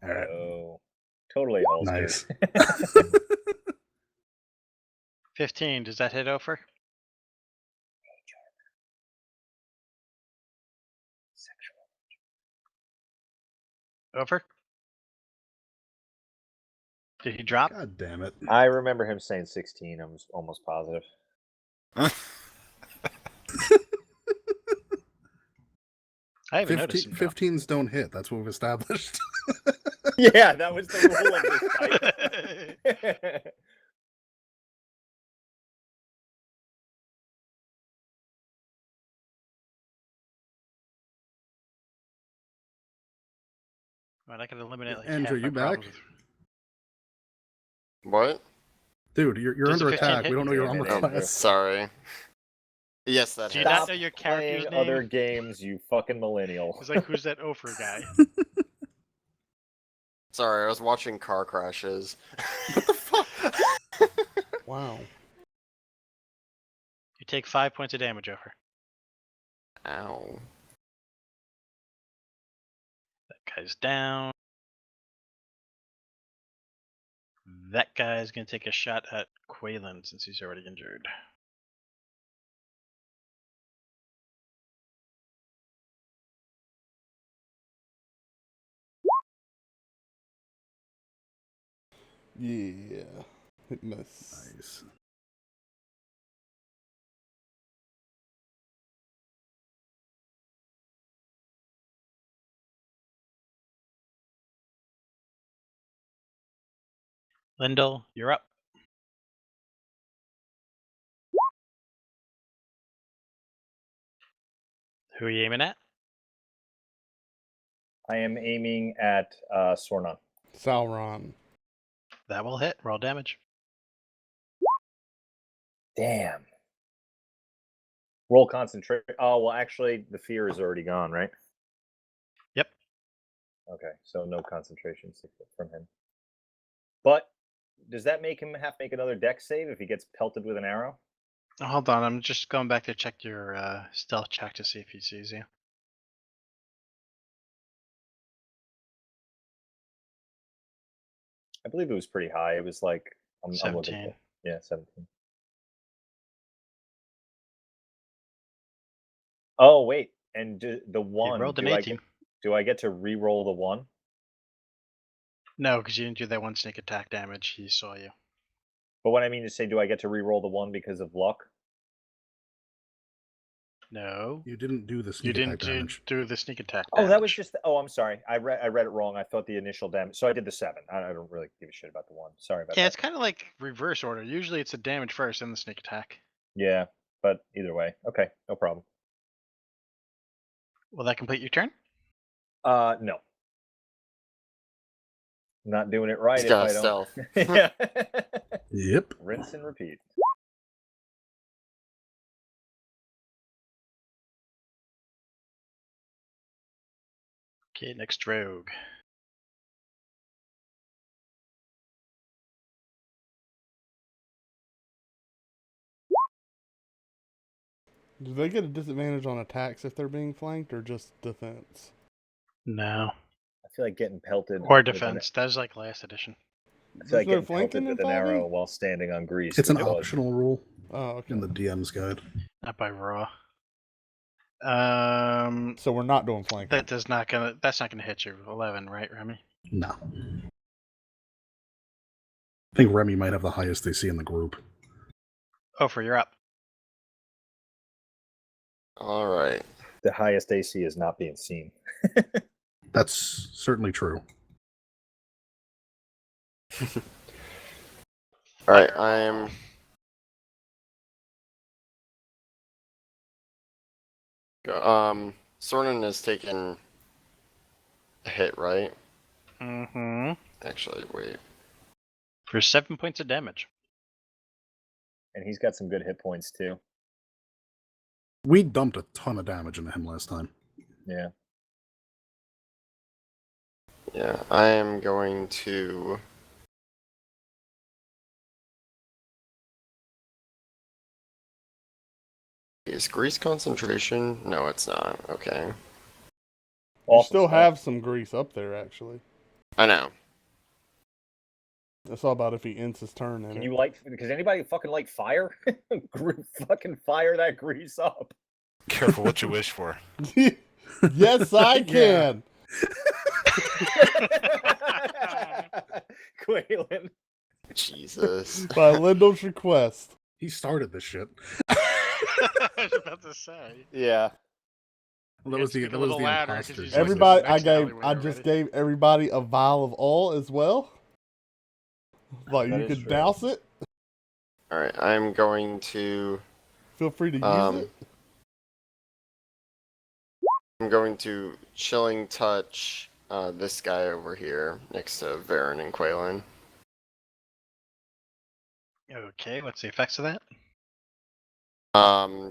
D: All right.
C: Oh, totally holstered.
D: Nice.
A: 15, does that hit over? Over? Did he drop?
D: God damn it.
C: I remember him saying 16. I'm almost positive.
A: I haven't noticed him drop.
D: 15s don't hit. That's what we've established.
C: Yeah, that was the rule of this fight.
A: Right, I can eliminate like
D: Andrew,
A: half my
D: you back?
A: problems
E: What?
D: Dude, you're
A: Does
D: under
A: a 15
D: attack.
A: hit?
D: We don't know your
C: Damn
D: armor
C: it, Andrew.
D: class.
E: Sorry. Yes, that
A: Do you
E: hits.
A: not know your character's
C: Playing
A: name?
C: other games, you fucking millennial.
A: It's like, who's that Ofer guy?
E: Sorry, I was watching car crashes.
D: What the fuck? Wow.
A: You take 5 points of damage, Ofer.
E: Ow.
A: That guy's down. That guy's gonna take a shot at Quaylen since he's already injured.
B: Yeah. Hit miss.
D: Nice.
A: Lyndall, you're up. Who are you aiming at?
C: I am aiming at Sornon.
B: Sauron.
A: That will hit. Roll damage.
C: Damn. Roll concentrate. Oh, well, actually, the fear is already gone, right?
A: Yep.
C: Okay, so no concentration from him. But does that make him have to make another dex save if he gets pelted with an arrow?
A: Oh, hold on, I'm just going back to check your stealth check to see if he sees you.
C: I believe it was pretty high. It was like I'm looking
A: 17.
C: for, yeah, 17. Oh wait, and the one.
A: rolled an
C: do I
A: 18.
C: do I get to re-roll the one?
A: No, because you didn't do that one sneak attack damage. He saw you.
C: But what I mean to say, do I get to re-roll the one because of luck?
A: No.
D: You didn't do the
A: You
D: sneak
A: didn't
D: attack damage.
A: do the sneak attack
C: Oh, that was
A: damage.
C: just. Oh, I'm sorry. I read it wrong. I thought the initial damage. So I did the 7. I don't really give a shit about the one. Sorry about
A: Yeah,
C: that.
A: it's kind of like reverse order. Usually it's the damage first and the sneak attack.
C: Yeah, but either way, okay, no problem.
A: Will that complete your turn?
C: No. Not doing it right
E: He's
C: if
E: got
C: I
E: a
C: don't.
E: stealth.
C: Yeah.
D: Yep.
C: Rinse and repeat.
A: Okay, next rogue.
B: Do they get a disadvantage on attacks if they're being flanked or just defense?
A: No.
C: I feel like getting pelted.
A: Or
C: with
A: defense. That was like last edition.
C: I feel like
B: There's no
C: getting pelted
B: flanking
C: with
B: in
C: an
B: 5e?
C: arrow while standing on grease.
D: It's an
C: which was-
D: optional rule
B: Oh, okay.
D: in the DM's guide.
A: Not by raw.
B: So we're not doing flanking.
A: That's not gonna hit you. 11, right, Remy?
D: No. I think Remy might have the highest AC in the group.
A: Ofer, you're up.
E: All right.
C: The highest AC is not being seen.
D: That's certainly true.
E: All right. I'm. Sornin has taken a hit, right?
A: Mm-hmm.
E: Actually, wait.
A: For 7 points of damage.
C: And he's got some good hit points too.
D: We dumped a ton of damage into him last time.
C: Yeah.
E: Yeah, I am going to. Is grease concentration? No, it's not. Okay.
B: You
C: Awful
B: still
C: stuff.
B: have some grease up there, actually.
E: I know.
B: It's all about if he ends his turn in
C: Can
B: it.
C: you light? Because anybody fucking light fire? Fucking fire that grease up.
F: Careful what you wish for.
B: Yes, I can.
C: Quaylen.
E: Jesus.
B: By Lyndall's request.
D: He started this shit.
A: I was about to say.
C: Yeah.
D: Well, that
A: You
D: was
A: gotta
D: the
A: speak a little louder, 'cause
D: imposter's
A: he's
D: voice.
A: listening.
B: Everybody,
A: next alleyway
B: I
A: already.
B: just gave everybody a vial of oil as well. Like
C: That
B: you
C: is
B: could
C: true.
B: douse it.
E: All right, I'm going to
B: Feel free to use it.
E: I'm going to chilling touch this guy over here next to Varen and Quaylen.
A: Okay, what's the effects of that?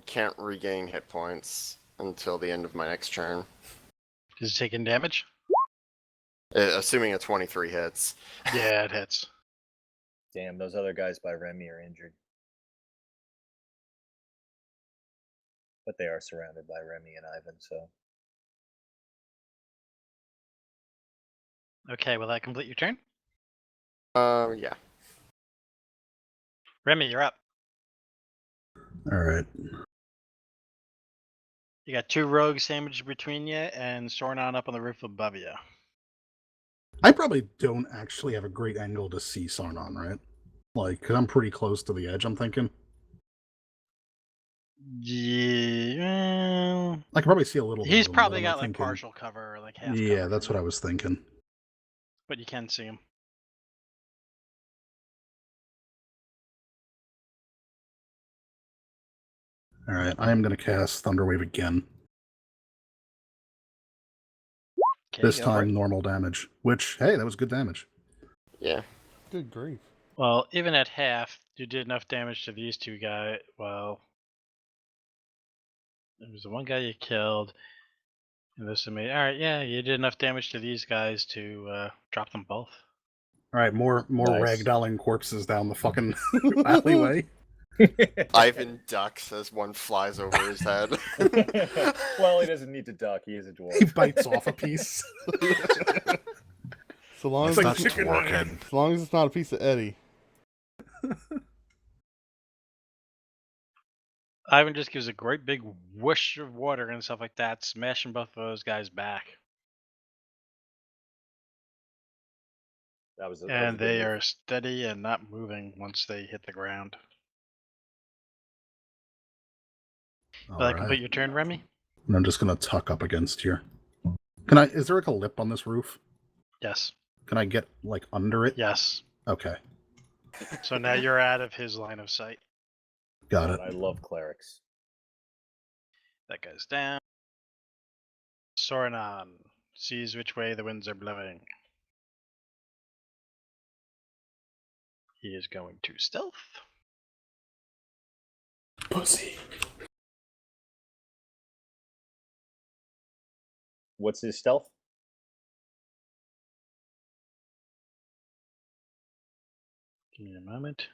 E: Can't regain hit points until the end of my next turn.
A: Is it taking damage?
E: Assuming a 23 hits.
A: Yeah, it hits.
C: Damn, those other guys by Remy are injured. But they are surrounded by Remy and Ivan, so.
A: Okay, will that complete your turn?
E: Yeah.
A: Remy, you're up.
D: All right.
A: You got 2 rogues sandwiched between you and Sornon up on the roof above you.
D: I probably don't actually have a great angle to see Sarnon, right? Like, 'cause I'm pretty close to the edge, I'm thinking.
A: Yeah.
D: I can probably see a little bit
A: He's
D: of him,
A: probably
D: but I'm
A: got like
D: thinking,
A: partial cover or like half
D: yeah,
A: cover.
D: that's what I was thinking.
A: But you can see him.
D: All right, I am going to cast Thunderwave again.
A: Okay,
D: This
A: go for
D: time,
A: it.
D: normal damage. Which, hey, that was good damage.
E: Yeah.
B: Good grief.
A: Well, even at half, you did enough damage to these 2 guys. Well, there was the one guy you killed. And this made. All right, yeah, you did enough damage to these guys to drop them both.
D: All right, more
C: Nice.
D: ragdolling corpses down the fucking alleyway.
E: Ivan ducks as one flies over his head.
C: Well, he doesn't need to duck. He is a
D: He
C: dwarf.
D: bites off a piece.
B: So long as
D: It's
F: That's
D: like
B: it's,
D: chicken
F: working.
B: as long as it's not a piece of Eddie.
A: Ivan just gives a great big whoosh of water and stuff like that, smashing both of those guys back.
C: That was a
A: And
C: good
A: they
C: move.
A: are steady and not moving once they hit the ground.
D: All
A: Will that
D: right.
A: complete your turn, Remy?
D: And I'm just going to tuck up against here. Can I? Is there like a lip on this roof?
A: Yes.
D: Can I get like under it?
A: Yes.
D: Okay,
A: So now you're out of his line of sight.
D: got it.
C: I love clerics.
A: That goes down. Sornon sees which way the winds are blowing. He is going to stealth.
G: Pussy.
C: What's his stealth?
A: Give me a moment.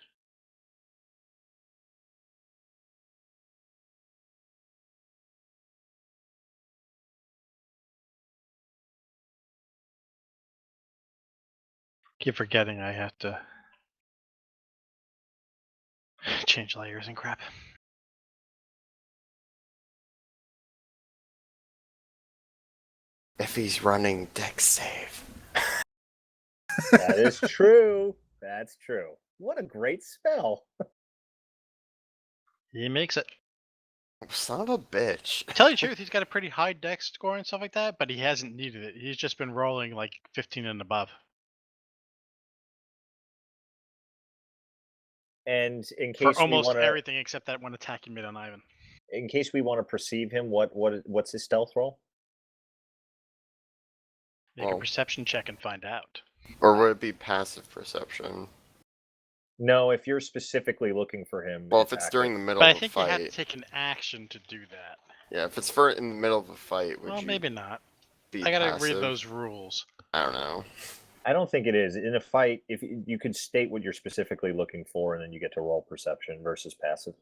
A: Keep forgetting I have to change layers and crap.
E: If he's running deck save.
C: That is true. That's true. What a great spell.
A: He makes it.
E: Son of a bitch.
A: To tell you the truth, he's got a pretty high dex score and stuff like that, but he hasn't needed it. He's just been rolling like 15 and above.
C: And in
A: For
C: case we
A: almost
C: want to,
A: everything except that one attack you made on Ivan.
C: in case we want to perceive him, what's his stealth roll?
A: Make a perception check and find out.
E: Or would it be passive perception?
C: No, if you're specifically looking for him.
E: Well, if it's during the middle
A: But I
E: of a
A: think you have to
E: fight.
A: take an action to do that.
E: Yeah, if it's for in the middle of a fight, would
A: Well,
E: you
A: maybe not.
E: be
A: I gotta
E: passive?
A: read those rules.
E: I don't know.
C: I don't think it is. In a fight, if you could state what you're specifically looking for, and then you get to roll perception versus passive.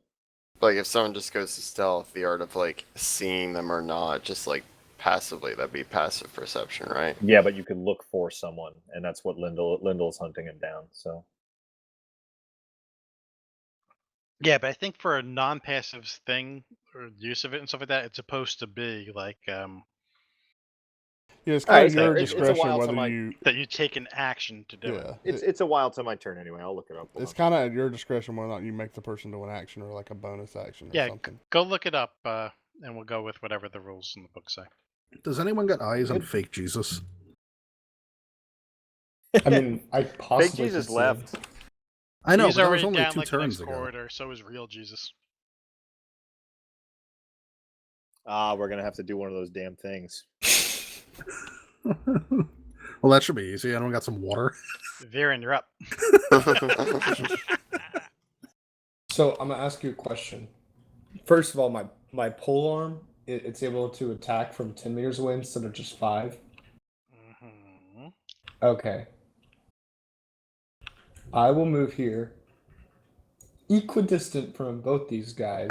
E: Like if someone just goes to stealth, the art of like seeing them or not, just like passively, that'd be passive perception, right?
C: Yeah, but you could look for someone, and that's what Lyndall's hunting him down. So
A: Yeah, but I think for a non-passive thing or use of it and stuff like that, it's supposed to be like
B: Yeah, Yeah, it's
C: All right,
B: kind
C: it's
B: of your
C: fair. It's a
B: discretion
C: while till
B: whether
C: my-
B: you.
A: That you take an action to do it.
B: Yeah,
C: It's a while till my turn anyway. I'll look it up. Hold
B: it's
C: on.
B: kind of at your discretion whether or not you make the person do an action or like a bonus action or
A: Yeah,
B: something.
A: go look it up, and we'll go with whatever the rules in the book say.
D: Does anyone got eyes on fake Jesus?
G: I mean, I possibly
C: Fake Jesus
G: could see
C: left.
G: him.
D: I know,
A: He's
D: but that
A: already
D: was only
A: down
D: 2
A: like the next
D: turns ago.
A: corridor. So is real Jesus.
C: We're gonna have to do one of those damn things.
D: Well, that should be easy. Anyone got some water?
A: Viren, you're up.
G: So I'm gonna ask you a question. First of all, my pole arm, it's able to attack from 10 meters away instead of just 5.
A: Mm-hmm.
G: Okay. I will move here, equidistant from both these guys.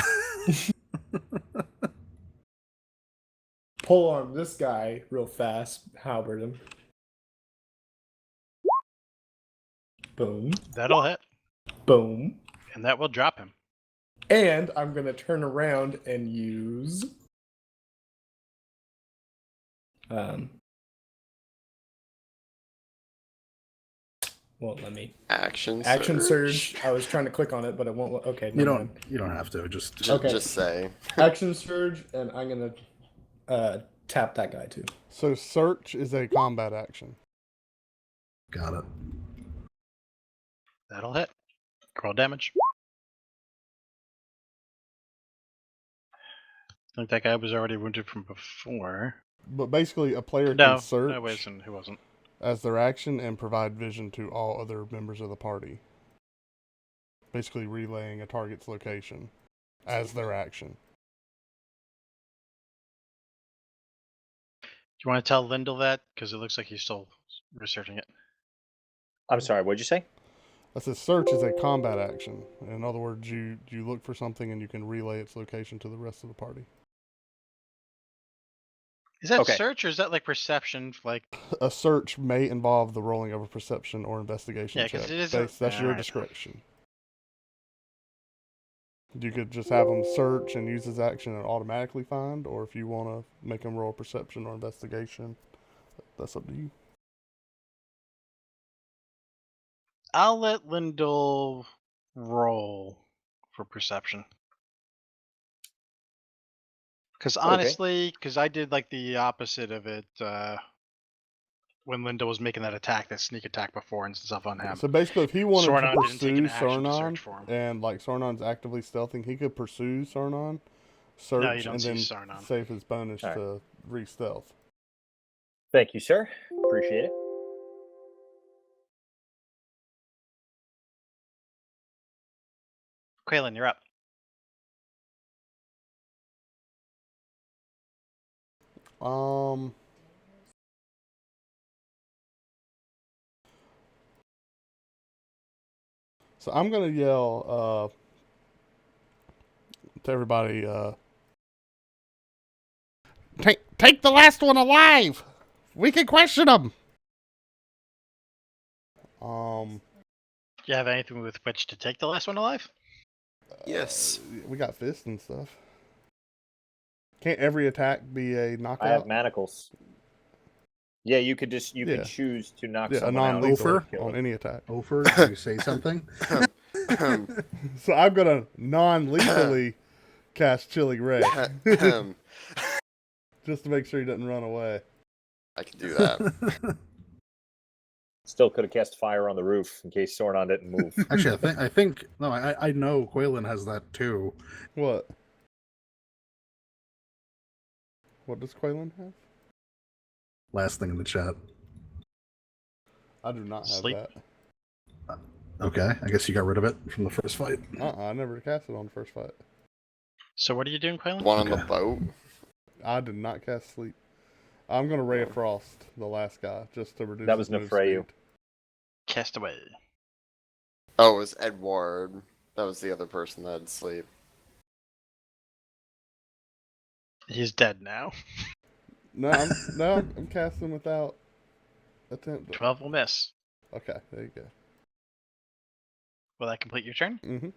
G: Pole arm this guy real fast, halberd him. Boom,
A: That'll hit,
G: boom.
A: and that will drop him.
G: And I'm gonna turn around and use won't let me.
E: Action
G: Surge. I was trying to click on it, but it won't. Okay,
D: You
G: never
D: don't.
G: mind.
D: You don't have to. Just.
G: Okay.
E: Just say.
G: Action surge, and I'm gonna tap that guy too.
B: So search is a combat action.
D: Got it.
A: That'll hit. Roll damage. I think that guy was already wounded from before.
B: But basically, a player
A: No,
B: can search
A: no, wasn't. Who wasn't?
B: as their action and provide vision to all other members of the party. Basically, relaying a target's location as their action.
A: Do you want to tell Lyndall that? Because it looks like he's still researching it.
C: I'm sorry. What'd you say?
B: I said search is a combat action. In other words, you look for something and you can relay its location to the rest of the party.
A: Is that
C: Okay.
A: search or is that like perception? Like,
B: A search may involve the rolling of a perception or investigation
A: Yeah, 'cause
B: check.
A: it isn't-
B: That's your
A: alright.
B: discretion. You could just have him search and use his action and automatically find, or if you want to make him roll perception or investigation, that's up to you.
A: I'll let Lyndall roll for perception. Because honestly, because I did like the opposite of it when Lyndall was making that sneak attack before and stuff on him.
B: So basically, if he wanted
A: Sornon
B: to
A: didn't take
B: pursue
A: an action to
B: Sornon,
A: search for him.
B: and like Sornon's actively stealthing, he could pursue Sornon,
A: No,
B: search,
A: you don't
B: and
A: see
B: then
A: Sornon.
B: save his bonus
C: Alright.
B: to re-stealth.
C: Thank you, sir. Appreciate it.
A: Quaylen, you're up.
B: So I'm gonna yell to everybody. Take the last one alive. We can question him.
A: Do you have anything with which to take the last one alive?
E: Yes.
B: We got fists and stuff. Can't every attack be a knockout?
C: I have manacles. Yeah, you could
B: Yeah.
C: choose to knock
B: Yeah, a
C: someone out.
B: non-lethal
D: Over
B: on any attack.
D: Ofer, do you say something?
B: So I'm gonna non-lethally cast Chilling Ray just to make sure he doesn't run away.
E: I can do that.
C: Still could have cast fire on the roof in case Sornon didn't move.
D: Actually, I think no, I know Quaylen has that too.
B: What? What does Quaylen have?
D: Last thing in the chat.
B: I do not have
A: Sleep.
B: that.
D: Okay, I guess you got rid of it from the first fight.
B: I never cast it on the first fight.
A: So what are you doing, Quaylen?
E: One on the
D: Okay.
E: boat.
B: I did not cast Sleep. I'm gonna Ray of Frost the last guy just to reduce.
C: That was
B: his move
C: Nefreyu.
B: speed.
A: Cast away.
E: Oh, it was Edward. That was the other person that had sleep.
A: He's dead now.
B: No, I'm casting without attempt.
A: 12 will miss.
B: Okay, there you go.
A: Will that complete your turn?
B: Mm-hmm.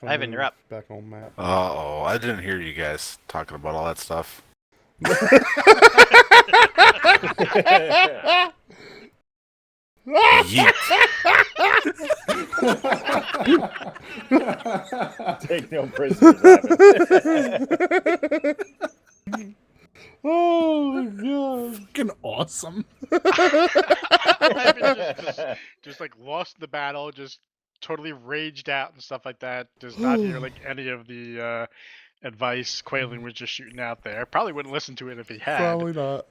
A: Ivan, you're up.
B: Back on map.
F: Uh-oh, I didn't hear you guys talking about all that stuff.
C: Take no prisoners, Ivan.
B: Oh my god.
D: Fucking awesome.
A: Ivan just like lost the battle, just totally raged out and stuff like that. Does not hear like any of the advice Quaylen was just shooting out there. Probably wouldn't listen to it if he had.
B: Probably not.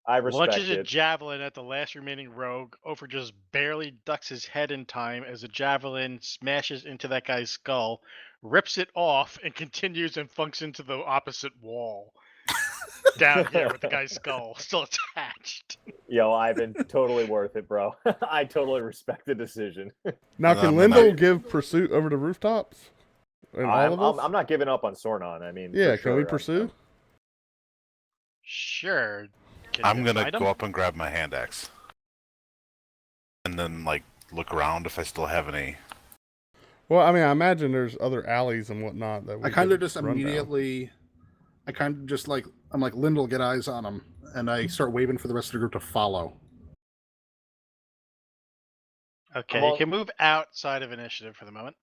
C: I respect
A: Launches a
C: it.
A: javelin at the last remaining rogue. Ofer just barely ducks his head in time as the javelin smashes into that guy's skull, rips it off, and continues and funks into the opposite wall. Down here with the guy's skull still attached.
C: Yo, Ivan, totally worth it, bro. I totally respect the decision.
B: Now, can Lyndall give pursuit over the rooftops? And all of us?
C: I'm not giving up on Sornon. I mean,
B: Yeah,
C: for
B: can we
C: sure.
B: pursue?
A: Sure. Can
F: I'm
A: you
F: gonna
A: invite him?
F: go up and grab my hand axe, and then like look around if I still have any.
B: Well, I mean, I imagine there's other alleys and whatnot that we
D: I kind of
B: could
D: just
B: run down.
D: immediately. I kind of just like I'm like Lyndall, get eyes on him, and I start waving for the rest of the group to follow.
A: Okay, you can move outside of initiative for the moment.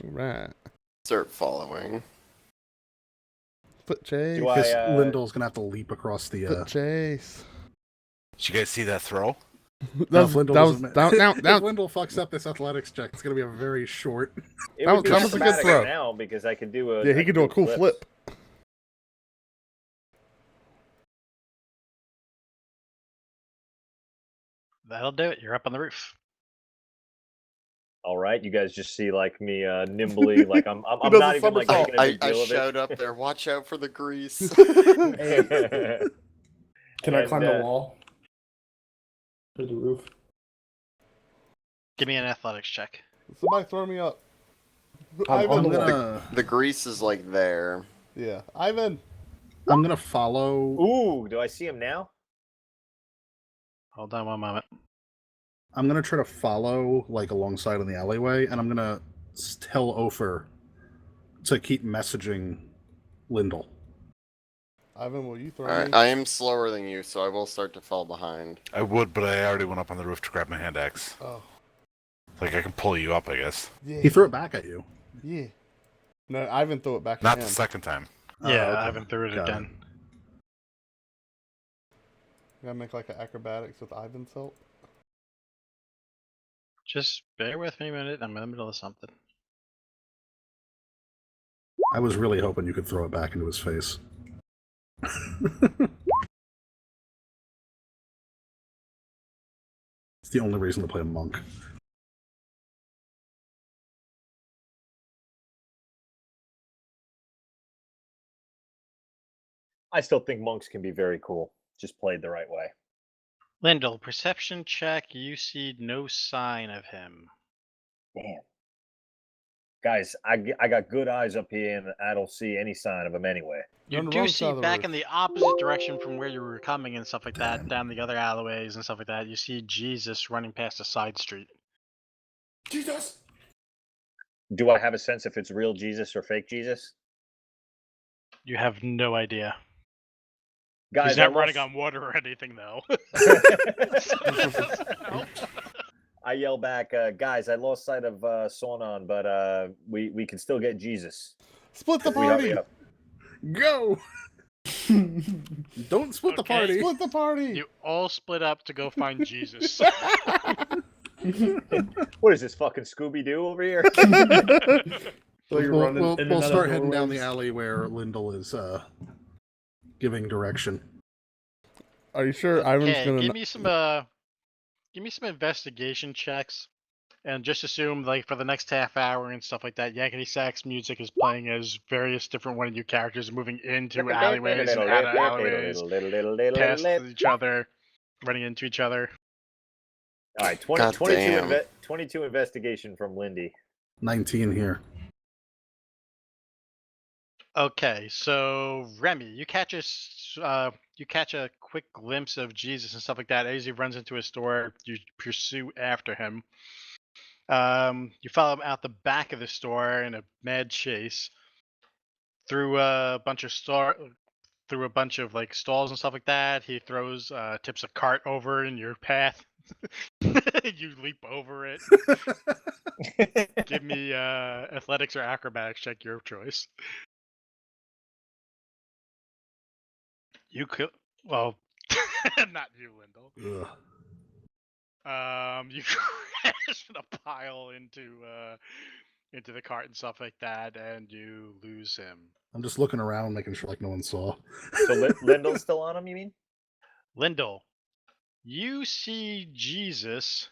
B: Right.
E: Start following.
B: Foot chase.
C: Do
D: Because
C: I,
D: Lyndall's gonna have to leap across the.
B: Foot chase.
F: Did you guys see that throw?
D: No,
B: That
D: if Lyndall
B: was
D: doesn't-
B: down.
D: if Lyndall fucks up this athletics check, it's gonna be a very short.
C: It
B: That
C: would be
B: was a good
C: automatic
B: throw.
C: now because I can do a.
B: Yeah,
C: I
B: he could do a cool
C: flips.
B: flip.
A: That'll do it. You're up on the roof.
C: All right, you guys just see like me nimbly, like I'm
B: He does
C: not
B: a
C: even like
B: somersault.
C: making a big
E: I
C: deal of
E: shout up there, watch out for the grease.
C: it.
G: Can I
C: And,
G: climb the wall? Or the roof?
A: Give me an athletics check.
B: Somebody throw me up.
G: I'm on
B: Ivan.
G: the wall.
E: The grease is like there.
B: Yeah, Ivan.
D: I'm gonna follow.
C: Ooh, do I see him now?
A: Hold on one moment.
D: I'm gonna try to follow like alongside in the alleyway, and I'm gonna tell Ofer to keep messaging Lyndall.
B: Ivan, will you throw
E: Alright,
B: me?
E: I am slower than you, so I will start to fall behind.
F: I would, but I already went up on the roof to grab my hand axe.
B: Oh,
F: Like I can pull you up, I guess.
B: yeah.
D: He threw it back at you.
B: Yeah. No, Ivan threw it back
F: Not
B: at
F: the
B: him.
F: second time.
A: Yeah,
D: okay.
A: I haven't threw it
D: Got it.
A: again.
B: Gotta make like an acrobatics with Ivan's help.
A: Just bear with me a minute. I'm in the middle of something.
D: I was really hoping you could throw it back into his face. It's the only reason to play a monk.
C: I still think monks can be very cool, just played the right way.
A: Lyndall, perception check. You see no sign of him.
C: Damn. Guys, I got good eyes up here, and I don't see any sign of him anyway.
A: You
B: on the
A: do
B: wrong
A: see
B: side of the
A: back
B: roof.
A: in the opposite direction from where you were coming and stuff like that, down the other alleyways and stuff like that. You see Jesus running past a side street.
G: Jesus!
C: Do I have a sense if it's real Jesus or fake Jesus?
A: You have no idea.
C: Guys,
A: He's not
C: I
A: running
C: lost-
A: on water or anything, though.
C: I yell back, guys, I lost sight of Sornon, but we can still get Jesus.
B: Split the
C: If we hurry
B: party.
C: up.
D: Go! Don't split the
A: Okay.
D: party!
B: Split the party.
A: You all split up to go find Jesus.
C: What is this, fucking Scooby-Doo over here?
G: So you're
D: We'll,
G: running
D: we'll,
G: in and
D: we'll
G: out of
D: start heading down the
G: doorways.
D: alley where Lyndall is giving direction.
B: Are you sure Ivan's
A: Okay,
B: gonna?
A: give me some investigation checks, and just assume like for the next half hour and stuff like that, Yakety Sax music is playing as various different one of you characters are moving into alleyways and out of alleyways, past each other, running into each other.
C: All right,
E: God
C: 22 investigation from Lindy.
D: 19 here.
A: Okay, so Remy, you catch a quick glimpse of Jesus and stuff like that as he runs into a store. You pursue after him. You follow him out the back of the store in a mad chase through a bunch of through a bunch of like stalls and stuff like that. He throws tips a cart over in your path. You leap over it. Give me athletics or acrobatics check, your choice. You could, well, not you, Lyndall.
D: Ugh.
A: You crash a pile into the cart and stuff like that, and you lose him.
D: I'm just looking around, making sure like no one saw.
C: So Lyndall's still on him, you mean?
A: Lyndall, you see Jesus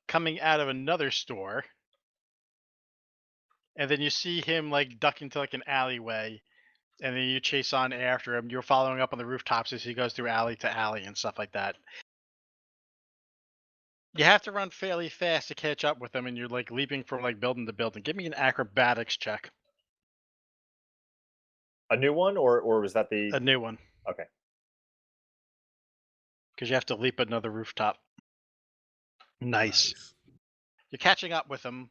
A: coming out of another store, and then you see him like duck into like an alleyway, and then you chase on after him. You're following up on the rooftops as he goes through alley to alley and stuff like that. You have to run fairly fast to catch up with him, and you're like leaping from like building to building. Give me an acrobatics check.
C: A new one, or was that the
A: A new one.
C: Okay.
A: Because you have to leap another rooftop. Nice. You're catching up with him,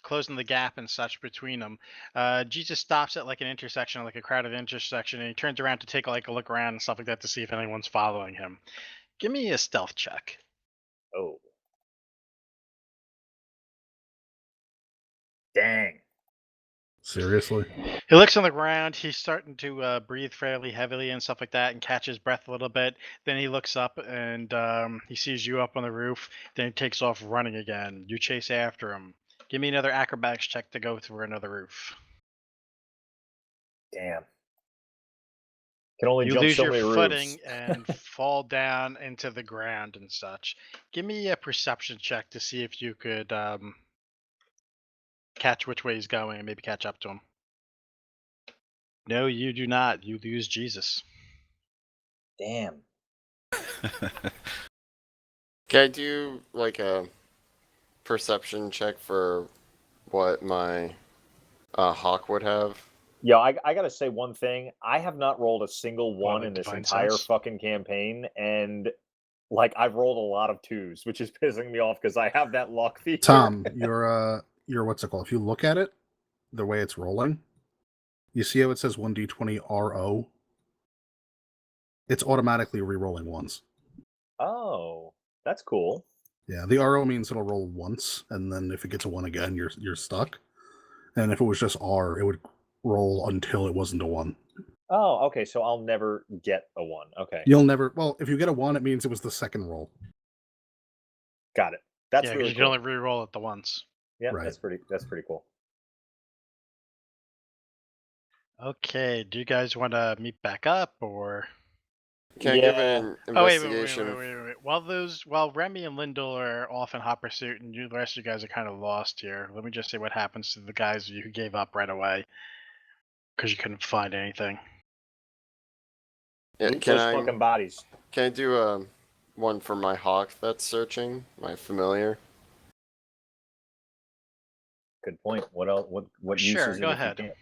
A: closing the gap and such between them. Jesus stops at like an intersection, like a crowded intersection, and he turns around to take like a look around and stuff like that to see if anyone's following him. Give me a stealth check.
C: Oh. Dang.
D: Seriously?
A: He looks on the ground. He's starting to breathe fairly heavily and stuff like that, and catch his breath a little bit. Then he looks up and he sees you up on the roof. Then he takes off running again. You chase after him. Give me another acrobatics check to go through another roof.
C: Damn. Can only
A: You
C: jump
A: lose
C: so
A: your
C: many
A: footing
C: roofs.
A: and fall down into the ground and such. Give me a perception check to see if you could catch which way he's going and maybe catch up to him. No, you do not. You lose Jesus.
C: Damn.
E: Can I do like a perception check for what my hawk would have?
C: Yeah, I gotta say one thing. I have not rolled a single one
A: like
C: in this
A: divine
C: entire
A: sense?
C: fucking campaign, and like I've rolled a lot of twos, which is pissing me off because I have that luck feature.
D: Tom, your what's it called? If you look at it, the way it's rolling, you see how it says 1d20 RO? It's automatically re-rolling once.
C: Oh, that's cool.
D: Yeah, the RO means it'll roll once, and then if it gets a 1 again, you're stuck. And if it was just R, it would roll until it wasn't a 1.
C: Oh, okay. So I'll never get a one. Okay,
D: You'll never... Well, if you get a 1, it means it was the second roll.
C: got it. That's
A: Yeah, because
C: really
A: you
C: cool.
A: can only re-roll it the once.
C: Yeah,
D: Right.
C: that's pretty cool.
A: Okay, do you guys want to meet back up or?
E: Can I give
C: Yeah.
E: an
A: Oh wait,
E: investigation?
A: wait. While Remy and Lyndall are off in hot pursuit, and the rest of you guys are kind of lost here. Let me just say what happens to the guys who gave up right away because you couldn't find anything.
E: Yeah,
C: Loot
E: can
C: those
E: I
C: fucking bodies?
E: do one for my hawk that's searching, my familiar?
C: Good point. What else? What use
A: Sure,
C: is it
A: go
C: if you
A: ahead.
C: can't?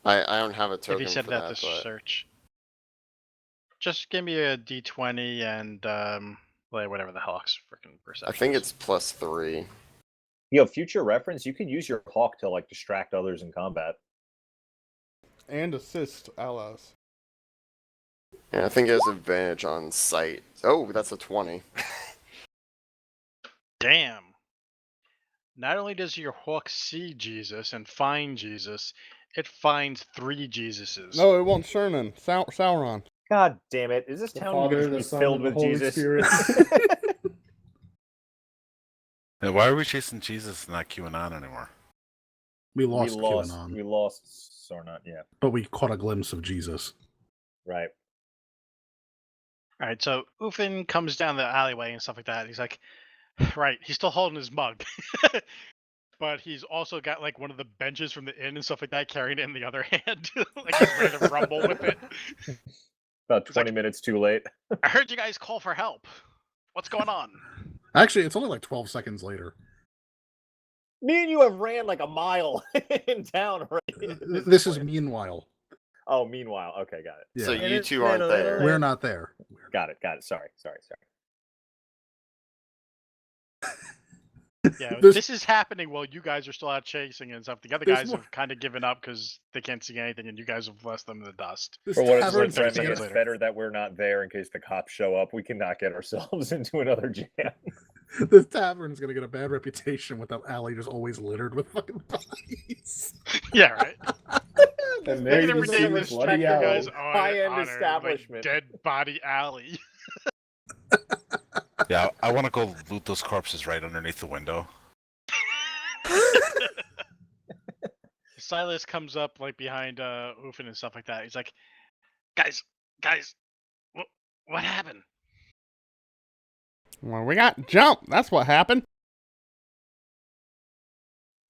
E: I don't have a
A: If
E: token
A: you set
E: for
A: it out
E: that,
A: to
E: but
A: search, just give me a d20 and whatever the hawk's freaking perception.
E: I think
A: is.
E: it's +3.
C: Yo, future reference, you could use your hawk to like distract others in combat.
B: And assist allies.
E: Yeah, I think it has advantage on sight. Oh, that's a 20.
A: Damn. Not only does your hawk see Jesus and find Jesus, it finds 3 Jesuses.
B: No, it won't Cernan. Sauron.
C: God damn it! Is this
G: The
C: town
G: Father,
C: usually
G: the Son,
C: filled
G: and the
C: with
G: Holy
C: Jesus?
G: Spirit.
F: Now, why are we chasing Jesus and not QAnon anymore?
D: We
C: we
D: lost
C: lost.
D: QAnon,
C: We lost Sarnat. Yeah.
D: but we caught a glimpse of Jesus.
C: Right.
A: All right, so Ufin comes down the alleyway and stuff like that. He's like, right, he's still holding his mug. But he's also got like one of the benches from the inn and stuff like that, carrying it in the other hand. Like he's ready to rumble with it.
C: About
A: It's
C: 20
A: like-
C: minutes too late.
A: I heard you guys call for help. What's going on?
D: Actually, it's only like 12 seconds later.
C: Me and you have ran like a mile in town, right?
D: This is meanwhile.
C: Oh, meanwhile. Okay, got it.
D: Yeah.
E: So you two aren't there.
D: We're not there.
C: Got it. Sorry.
A: Yeah,
D: There's-
A: this is happening while you guys are still out chasing and stuff. The other
D: There's
A: guys
D: more-
A: have kind of given up because they can't see anything, and you guys have left them in the dust.
D: This
C: For what it's
D: tavern's
C: worth,
A: like 30
C: Remy,
A: seconds
C: it's
A: later.
C: better that we're not there in case the cops show up. We cannot get ourselves into another jam.
D: this tavern's gonna get a bad reputation with that alley just always littered with fucking bodies.
A: Yeah, right.
G: And
A: Look at
G: you
A: every
G: just
A: day
G: see
A: in
G: the
A: this
G: bloody
A: tractor
G: owl.
A: guy's
C: High-end
A: honor,
C: establishment.
A: Like, dead body alley.
F: Yeah, I want to go loot those corpses right underneath the window.
A: Silas comes up like behind Oofin and stuff like that. He's like, guys, what happened?
B: Well, we got jumped. That's what happened.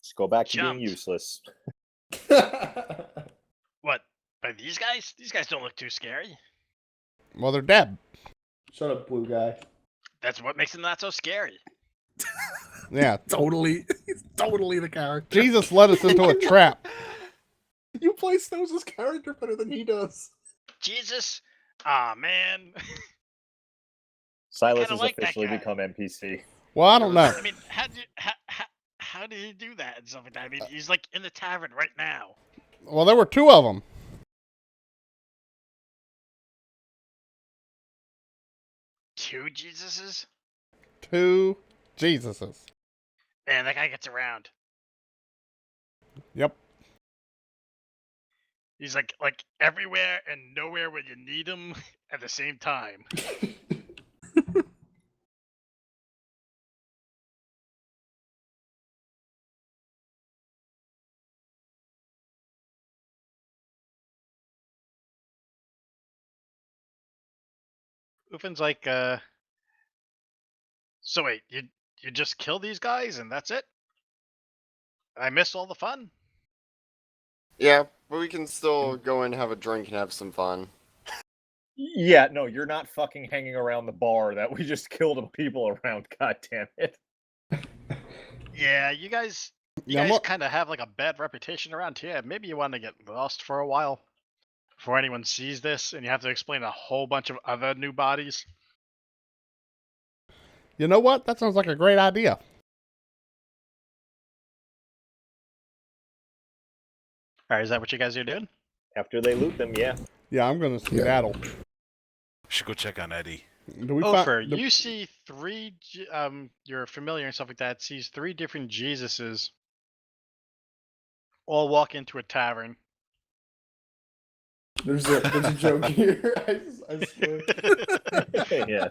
C: Just go back to being
A: Jumped.
C: useless.
A: What? By these guys? These guys don't look too scary.
B: Well, they're dead.
G: Shut up, blue guy.
A: That's what makes them not so scary.
B: Yeah.
D: Totally, he's totally the character.
B: Jesus led us into a trap.
D: You play Snows' character better than he does.
A: Jesus? Aw, man.
C: Silas
A: kinda
C: has
A: like that
C: officially
A: guy.
C: become NPC.
B: Well, I don't know.
A: I mean, how did he do that and stuff like that? I mean, he's like in the tavern right now.
B: Well, there were two of them.
A: Two Jesuses?
B: Two Jesuses.
A: Man, that guy gets around.
B: Yep.
A: He's like everywhere and nowhere when you need him at the same time. Ufin's like, so wait, you just kill these guys and that's it? I missed all the fun?
E: Yeah, but we can still go and have a drink and have some fun.
C: Yeah, no, you're not fucking hanging around the bar that we just killed people around. God damn it.
A: Yeah, you guys
B: Yeah, I'm
A: kind of have like a bad reputation around here. Maybe you want to get lost for a while before anyone sees this and you have to explain a whole bunch of other new bodies.
B: You know what? That sounds like a great idea.
A: Alright, is that what you guys are doing?
C: After they loot them, yeah.
B: Yeah, I'm gonna skedaddle.
F: Should go check on Eddie.
B: Do we
A: Ofer,
B: find?
A: you see your familiar and stuff like that sees three different Jesuses all walk into a tavern.
G: There's a joke here. I swear.
C: Yeah.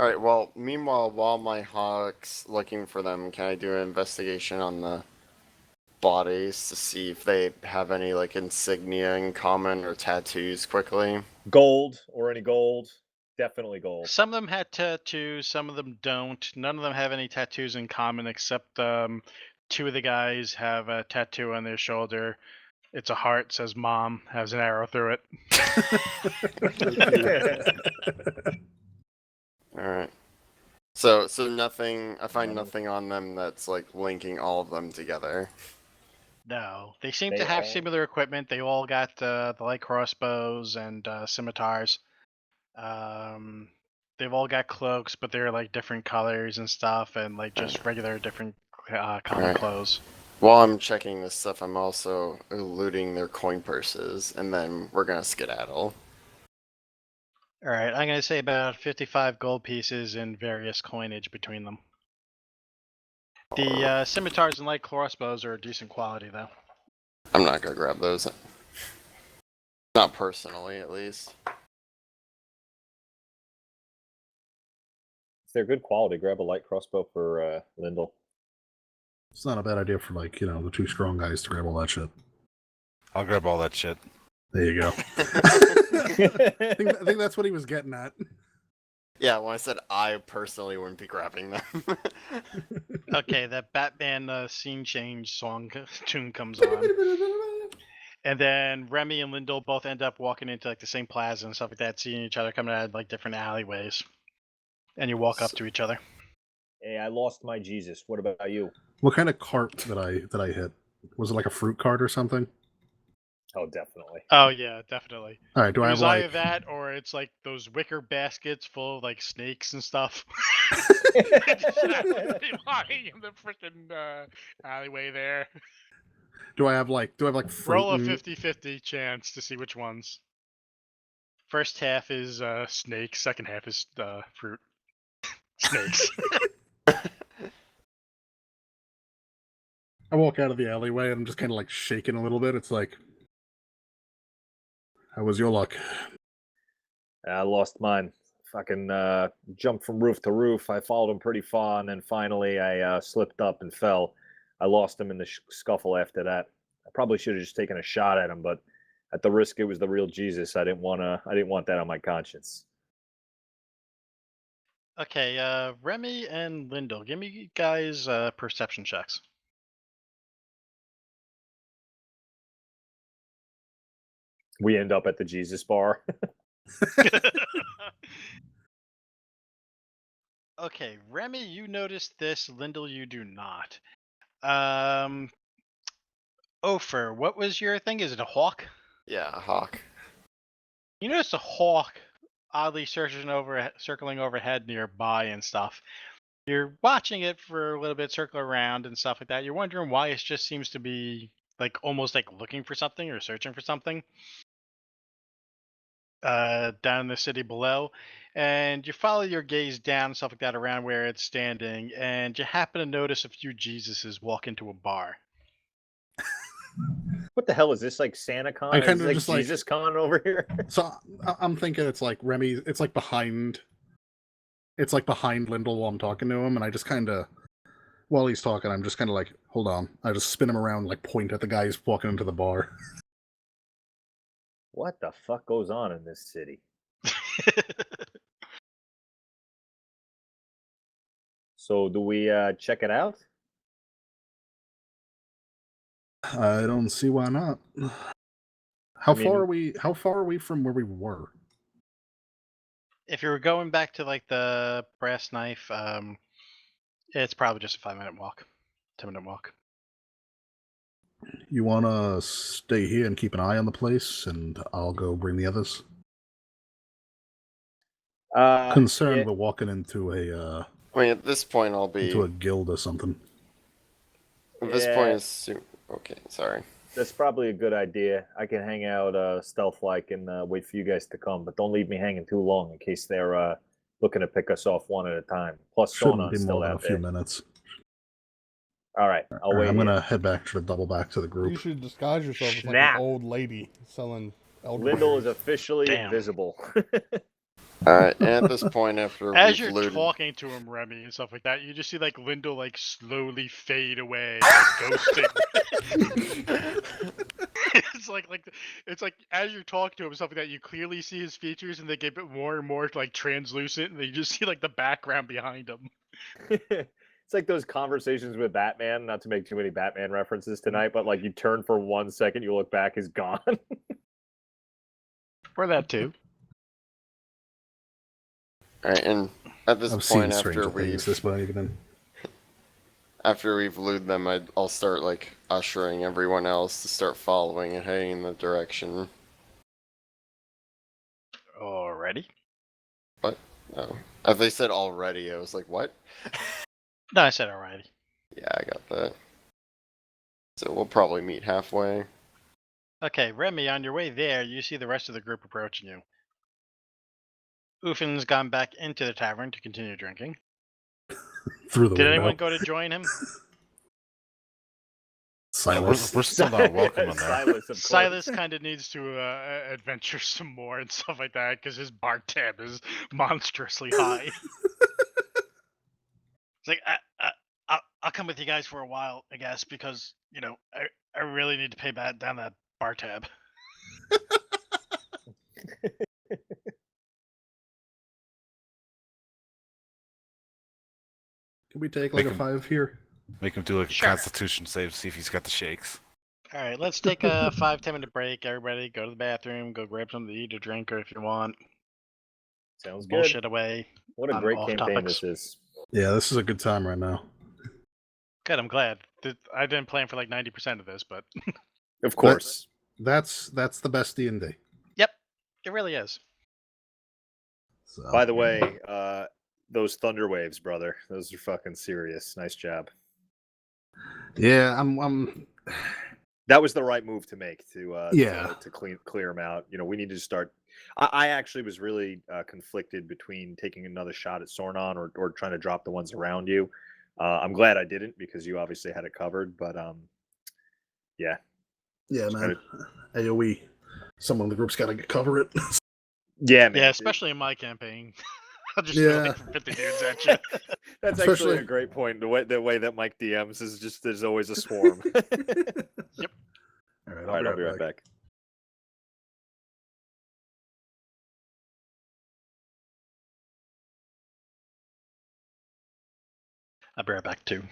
E: All right. Well, meanwhile, while my hawk's looking for them, can I do an investigation on the bodies to see if they have any like insignia in common or tattoos quickly?
C: Gold or any gold. Definitely gold.
A: Some of them had tattoos, some of them don't. None of them have any tattoos in common except two of the guys have a tattoo on their shoulder. It's a heart, says mom, has an arrow through it.
E: All right. So nothing. I find nothing on them that's like linking all of them together.
A: No, they seem
C: They
A: to have
C: all-
A: similar equipment. They all got the light crossbows and scimitars. They've all got cloaks, but they're like different colors and stuff, and like just regular different common
E: Alright.
A: clothes.
E: While I'm checking this stuff, I'm also looting their coin purses, and then we're gonna skedaddle.
A: All right, I'm gonna say about 55 gold pieces in various coinage between them. The scimitars and light crossbows are decent quality, though.
E: I'm not gonna grab those. Not personally, at least.
C: If they're good quality, grab a light crossbow for Lyndall.
D: It's not a bad idea for like the two strong guys to grab all that shit.
F: I'll grab all that shit.
D: There you go. I think that's what he was getting at.
E: Yeah, when I said I personally wouldn't be grabbing them.
A: Okay, that Batman scene change tune comes on. And then Remy and Lyndall both end up walking into like the same plaza and stuff like that, seeing each other coming out of like different alleyways. And you walk up to each other.
C: Hey, I lost my Jesus. What about you?
D: What kind of cart did I hit? Was it like a fruit cart or something?
C: Oh, definitely.
A: Oh yeah, definitely.
D: All right, do
A: It
D: I have
A: was either
D: like?
A: that or it's like those wicker baskets full of like snakes and stuff. Lying in the freaking alleyway there.
D: Do I have like? Do I have like fruit?
A: Roll a
D: and-
A: 50-50 chance to see which ones. First half is snakes. Second half is fruit. Snakes.
D: I walk out of the alleyway and I'm just kind of like shaking a little bit. It's like, how was your luck?
C: I lost mine. Fucking jumped from roof to roof. I followed him pretty far, and then finally I slipped up and fell. I lost him in the scuffle after that. I probably should have just taken a shot at him, but at the risk it was the real Jesus, I didn't want that on my conscience.
A: Okay, Remy and Lyndall, give me guys perception checks.
C: We end up at the Jesus bar.
A: Okay, Remy, you noticed this. Lyndall, you do not. Ofer, what was your thing? Is it a hawk?
E: Yeah, a hawk.
A: You notice a hawk oddly circling overhead nearby and stuff. You're watching it for a little bit, circle around and stuff like that. You're wondering why it just seems to be like almost like looking for something or searching for something down in the city below. And you follow your gaze down and stuff like that around where it's standing, and you happen to notice a few Jesuses walk into a bar.
C: What the hell is this, like Santa Con?
D: I
C: Is
D: kind
C: this
D: of
C: like
D: just like-
C: Jesus Con over here?
D: So I'm thinking it's like Remy. It's like behind. It's like behind Lyndall while I'm talking to him, and I just kind of, while he's talking, I'm just kind of like, hold on. I just spin him around, and, like point at the guy who's walking into the bar.
C: What the fuck goes on in this city? So do we check it out?
D: I don't see why not. How
C: I mean-
D: far are we? How far are we from where we were?
A: If you were going back to like the brass knife, it's probably just a 5-minute walk, 10-minute walk.
D: You want to stay here and keep an eye on the place, and I'll go bring the others. Concerned
C: yeah.
D: we're walking into a
E: I mean, at this point, I'll be.
D: into a guild or something.
E: At this
C: Yeah.
E: point, it's okay. Sorry.
C: That's probably a good idea. I can hang out stealth-like and wait for you guys to come, but don't leave me hanging too long in case they're looking to pick us off one at a time. Plus,
D: Shouldn't be
C: Sonon's
D: more
C: still
D: than a
C: out
D: few
C: there.
D: minutes.
C: All right, I'll
D: Alright,
C: wait.
D: I'm
C: here.
D: gonna head back to double back to the
B: You
D: group.
B: should disguise yourself as like
C: Snap.
B: an old lady selling
C: Lyndall is
B: elderberries.
C: officially
A: Damn.
C: invisible.
E: All right, and at this point, after
A: As
E: we've
A: you're
E: looted,
A: talking to him, Remy, and stuff like that, you just see like Lyndall like slowly fade away, like, ghosting. it's like as you're talking to him and stuff like that, you clearly see his features, and they get more and more like translucent, and you just see like the background behind him.
C: It's like those conversations with Batman. Not to make too many Batman references tonight, but like you turn for 1 second, you look back, he's gone.
A: Or that too.
E: all right, and at this
D: I've seen
E: point,
D: stranger things. This might even.
E: after we've looted them, I'll start like ushering everyone else to start following and heading in the direction.
A: Already?
E: Oh, if they said already, I was like, what?
A: No, I said alrighty.
E: Yeah, I got that. So we'll probably meet halfway.
A: Okay, Remy, on your way there, you see the rest of the group approaching you. Ufin's gone back into the tavern to continue drinking.
D: Through the
A: Did
D: window.
A: anyone go to join him?
D: Silas.
F: We're still not welcome in there.
C: Silas, of course.
A: Silas kind of needs to adventure some more and stuff like that because his bar tab is monstrously high. It's like I'll come with you guys for a while, I guess, because you know I really need to pay back down that bar tab.
D: Can we take like
F: Make
D: a
F: him-
D: 5 here?
F: Make him do like a
A: Sure.
F: Constitution save, see if he's got the shakes.
A: All right, let's take a 5-10 minute break. Everybody, go to the bathroom, go grab something to eat or drink, or if you want,
C: Sounds good.
A: bullshit away.
C: What a
A: on
C: great
A: off
C: campaign
A: topics.
C: this is.
D: Yeah, this is a good time right now.
A: Good, I'm glad. I didn't plan for like 90% of this, but
C: Of course.
D: That's the best D&D.
A: Yep, it really is.
D: So,
C: By the way, those thunder waves, brother, those are fucking serious. Nice job.
D: yeah, I'm
C: That was the right move to make
D: Yeah.
C: to clear them out. You know, we need to start. I actually was really conflicted between taking another shot at Sornon or trying to drop the ones around you. I'm glad I didn't because you obviously had it covered. But yeah,
D: yeah,
C: Just
D: man. AOE. Someone in the group's got to cover it.
C: yeah, man.
A: Yeah,
C: dude.
A: especially in my campaign. I'll just
D: Yeah.
A: throw like 50 dudes at you.
C: That's
D: Especially-
C: actually a great point. The way that Mike DMs is just there's always a swarm.
A: Yep.
D: All right,
C: All right, I'll be right back.
A: I'll be right back too.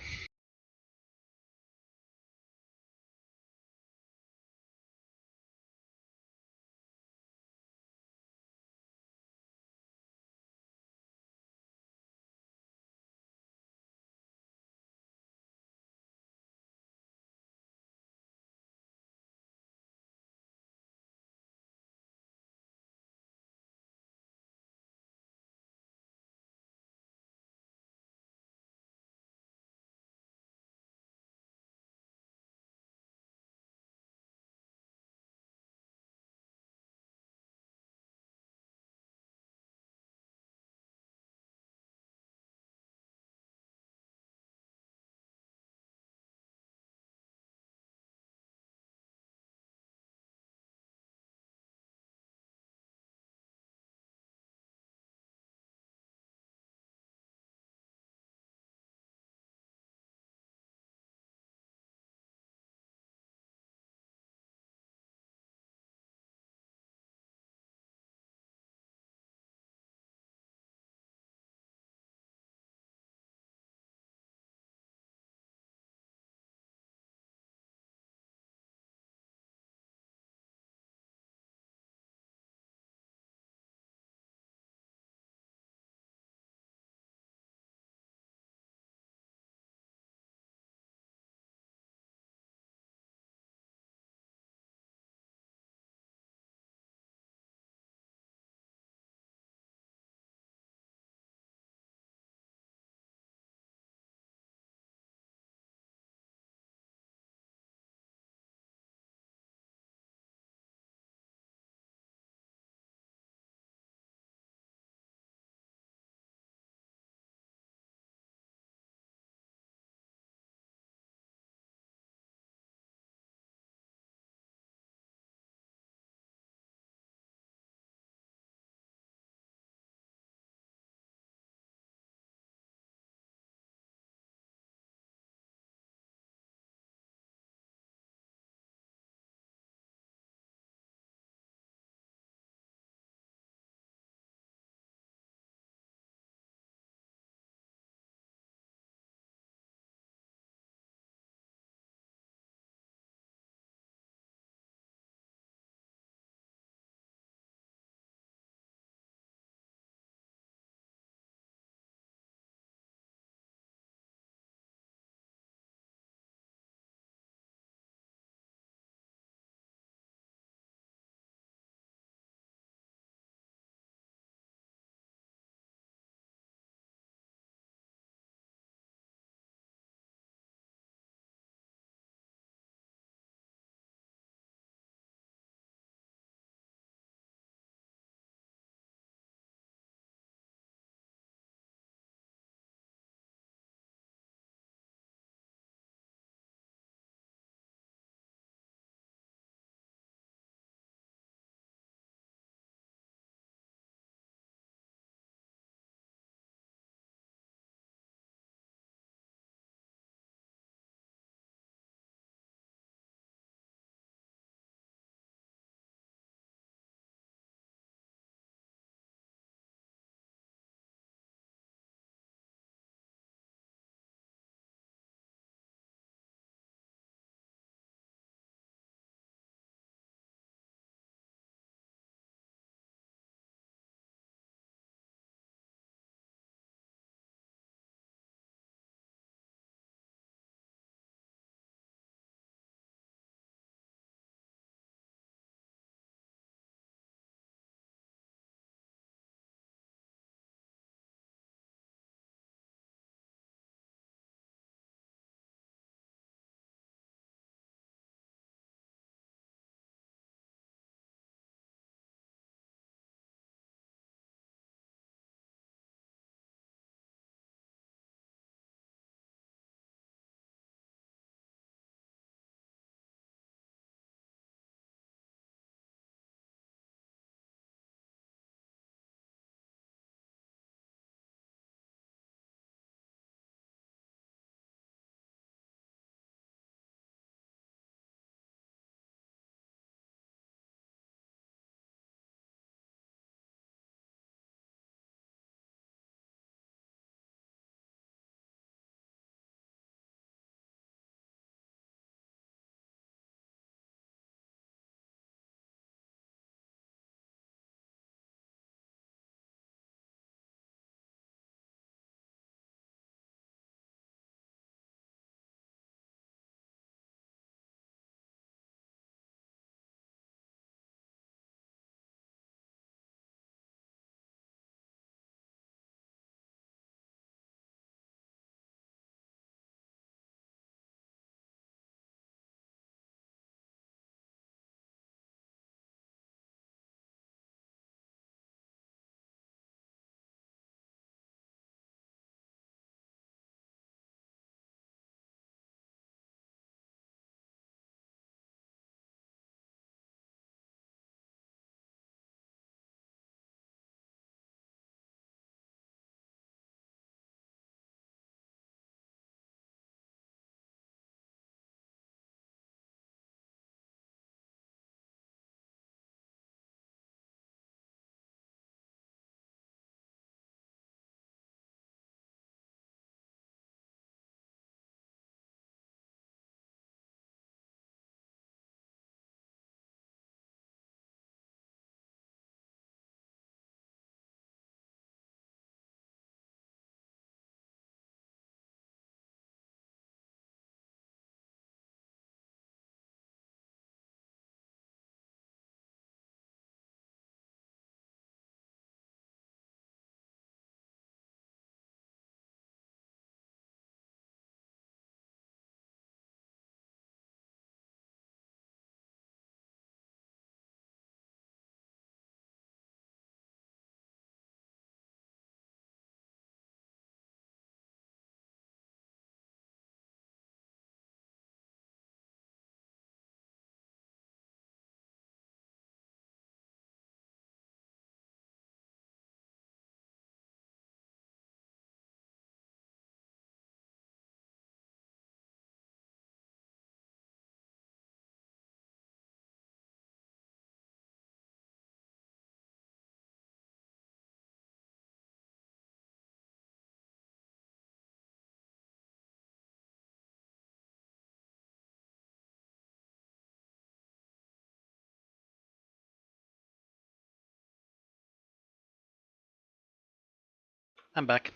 A: I'm back.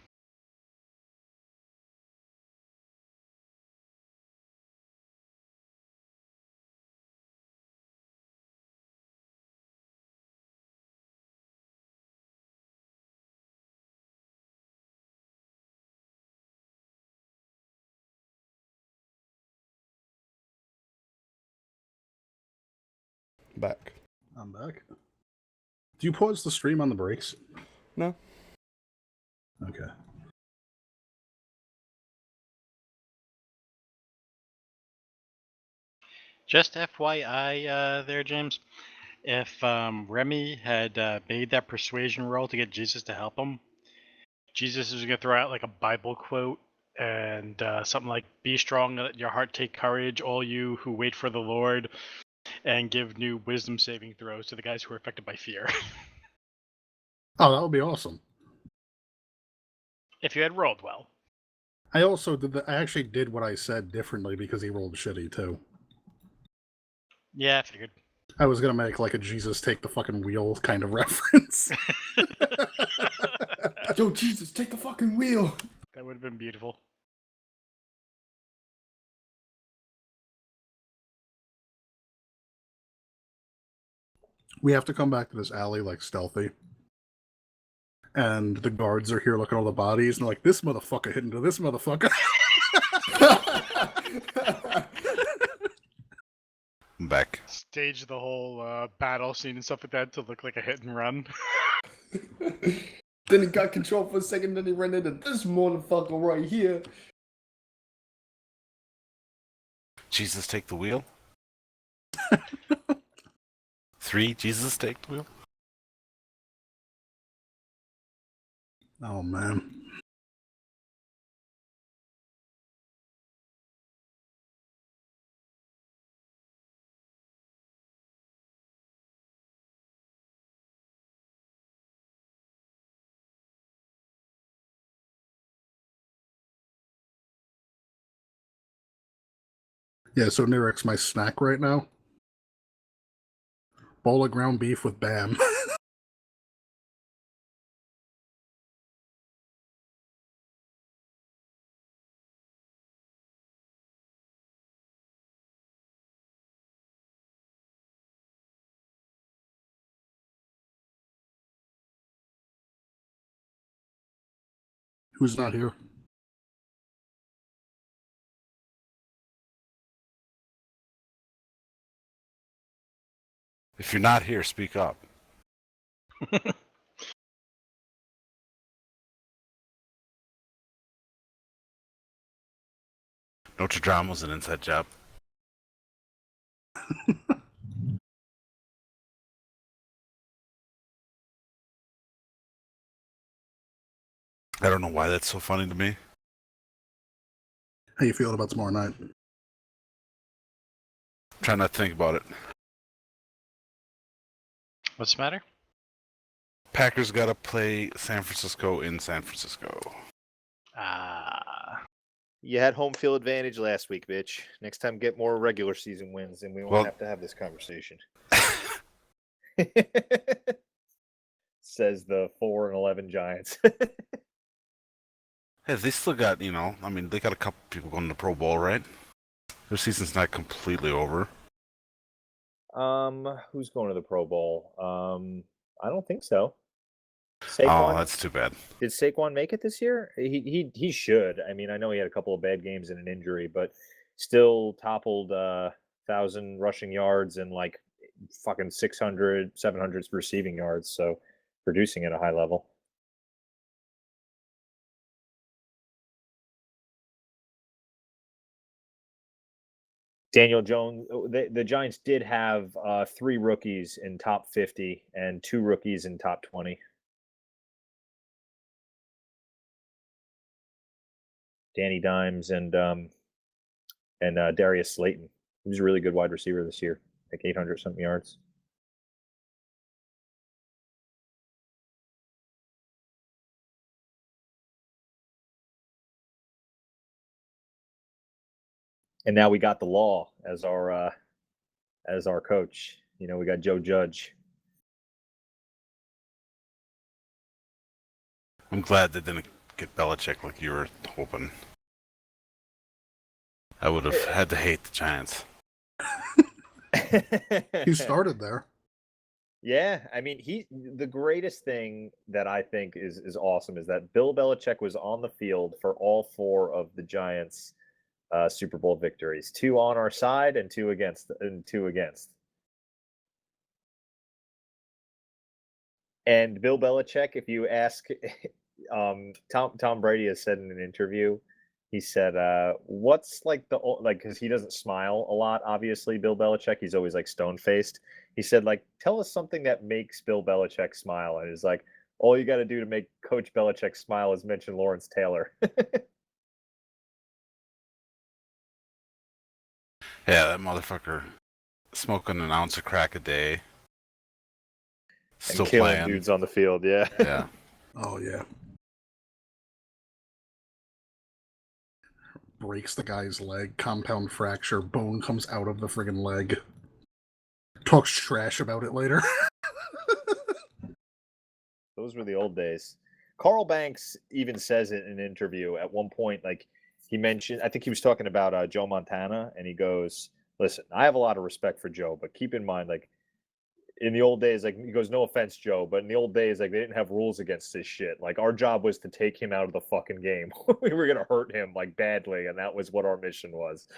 B: Back.
D: I'm back. Do you pause the stream on the breaks?
B: No.
D: Okay.
A: Just FYI there, James. If Remy had made that persuasion roll to get Jesus to help him, Jesus is going to throw out like a Bible quote and something like, "Be strong, let your heart take courage, all you who wait for the Lord," and give new wisdom saving throws to the guys who are affected by fear.
D: Oh, that would be awesome.
A: If you had rolled well.
D: I also did I actually did what I said differently because he rolled shitty too.
A: Yeah, I figured.
D: I was gonna make like a Jesus take the fucking wheel kind of reference.
G: Yo, Jesus, take the fucking wheel.
A: That would have been beautiful.
D: We have to come back to this alley like stealthy. And the guards are here looking at all the bodies, and they're like, this motherfucker hit into this motherfucker.
F: I'm back.
A: Stage the whole battle scene and stuff like that to look like a hit and run.
G: Then he got control for a second, then he ran into this motherfucker right here.
F: Jesus, take the wheel. 3, Jesus, take the wheel.
D: Oh, man. Yeah, so Nirek's my snack right now. Bowl of ground beef with Bam. Who's not here?
F: If you're not here, speak up. Notre Dame was an inside job. I don't know why that's so funny to me.
D: How you feeling about tomorrow night?
F: Try not to think about it.
A: What's the matter?
F: Packers got to play San Francisco in San Francisco.
C: You had home field advantage last week, bitch. Next time, get more regular season wins, and we won't have to have this conversation. Says the 4-11 Giants.
F: Hey, they still got, they got a couple people going to the Pro Bowl, right? Their season's not completely over.
C: Who's going to the Pro Bowl? I don't think so.
F: Saquon, oh, that's too bad.
C: Did Saquon make it this year? He should. I mean, I know he had a couple of bad games and an injury, but still toppled 1,000 rushing yards and like fucking 600, 700 receiving yards. So producing at a high level. Daniel Jones, the Giants did have 3 rookies in top 50 and 2 rookies in top 20. Danny Dimes and Darius Slayton. He was a really good wide receiver this year, like 800 something yards. And now we got the law as our coach. We got Joe Judge.
F: I'm glad they didn't get Belichick like you were hoping. I would have had to hate the Giants.
D: He started there.
C: Yeah, I mean, the greatest thing that I think is awesome is that Bill Belichick was on the field for all 4 of the Giants' Super Bowl victories. 2 on our side and 2 against. And Bill Belichick, if you ask, Tom Brady has said in an interview, he said, "What's like because he doesn't smile a lot. Obviously, Bill Belichick, he's always like stone faced. He said, like, tell us something that makes Bill Belichick smile." And he's like, "All you got to do to make Coach Belichick smile is mention Lawrence Taylor."
F: Yeah, that motherfucker smoking an ounce of crack a day. Still
C: and killing
F: playing.
C: dudes on the field. Yeah.
F: Yeah.
D: Oh yeah. Breaks the guy's leg, compound fracture, bone comes out of the friggin' leg. Talks trash about it later.
C: Those were the old days. Carl Banks even says it in an interview at one point, like he mentioned, I think he was talking about Joe Montana, and he goes, "Listen, I have a lot of respect for Joe, but keep in mind, like in the old days, like he goes, no offense, Joe, but in the old days, like they didn't have rules against this shit. Like our job was to take him out of the fucking game. We were gonna hurt him like badly, and that was what our mission was."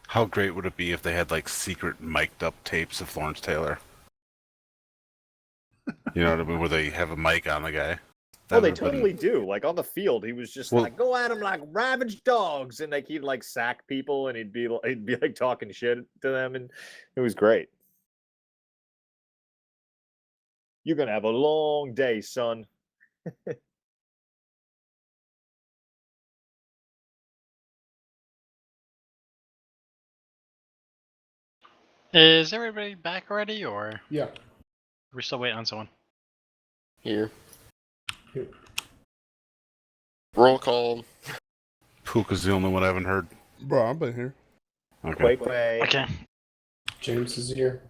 F: How great would it be if they had like secret mic'd up tapes of Lawrence Taylor? You know what I mean? Where they have a mic on the guy.
C: Well, they totally do. Like on the field, he was just like, "Go at him like ravaged dogs," and like he'd like sack people, and he'd be like talking shit to them, and it was great. You're gonna have a long day, son.
A: Is everybody back already, or
G: Yeah.
A: are we still waiting on someone?
E: Here.
G: Here.
E: Roll call.
F: Pookha's the only one I haven't heard.
B: Bro, I've been here.
F: Okay.
C: Quay.
A: Okay.
G: James is here.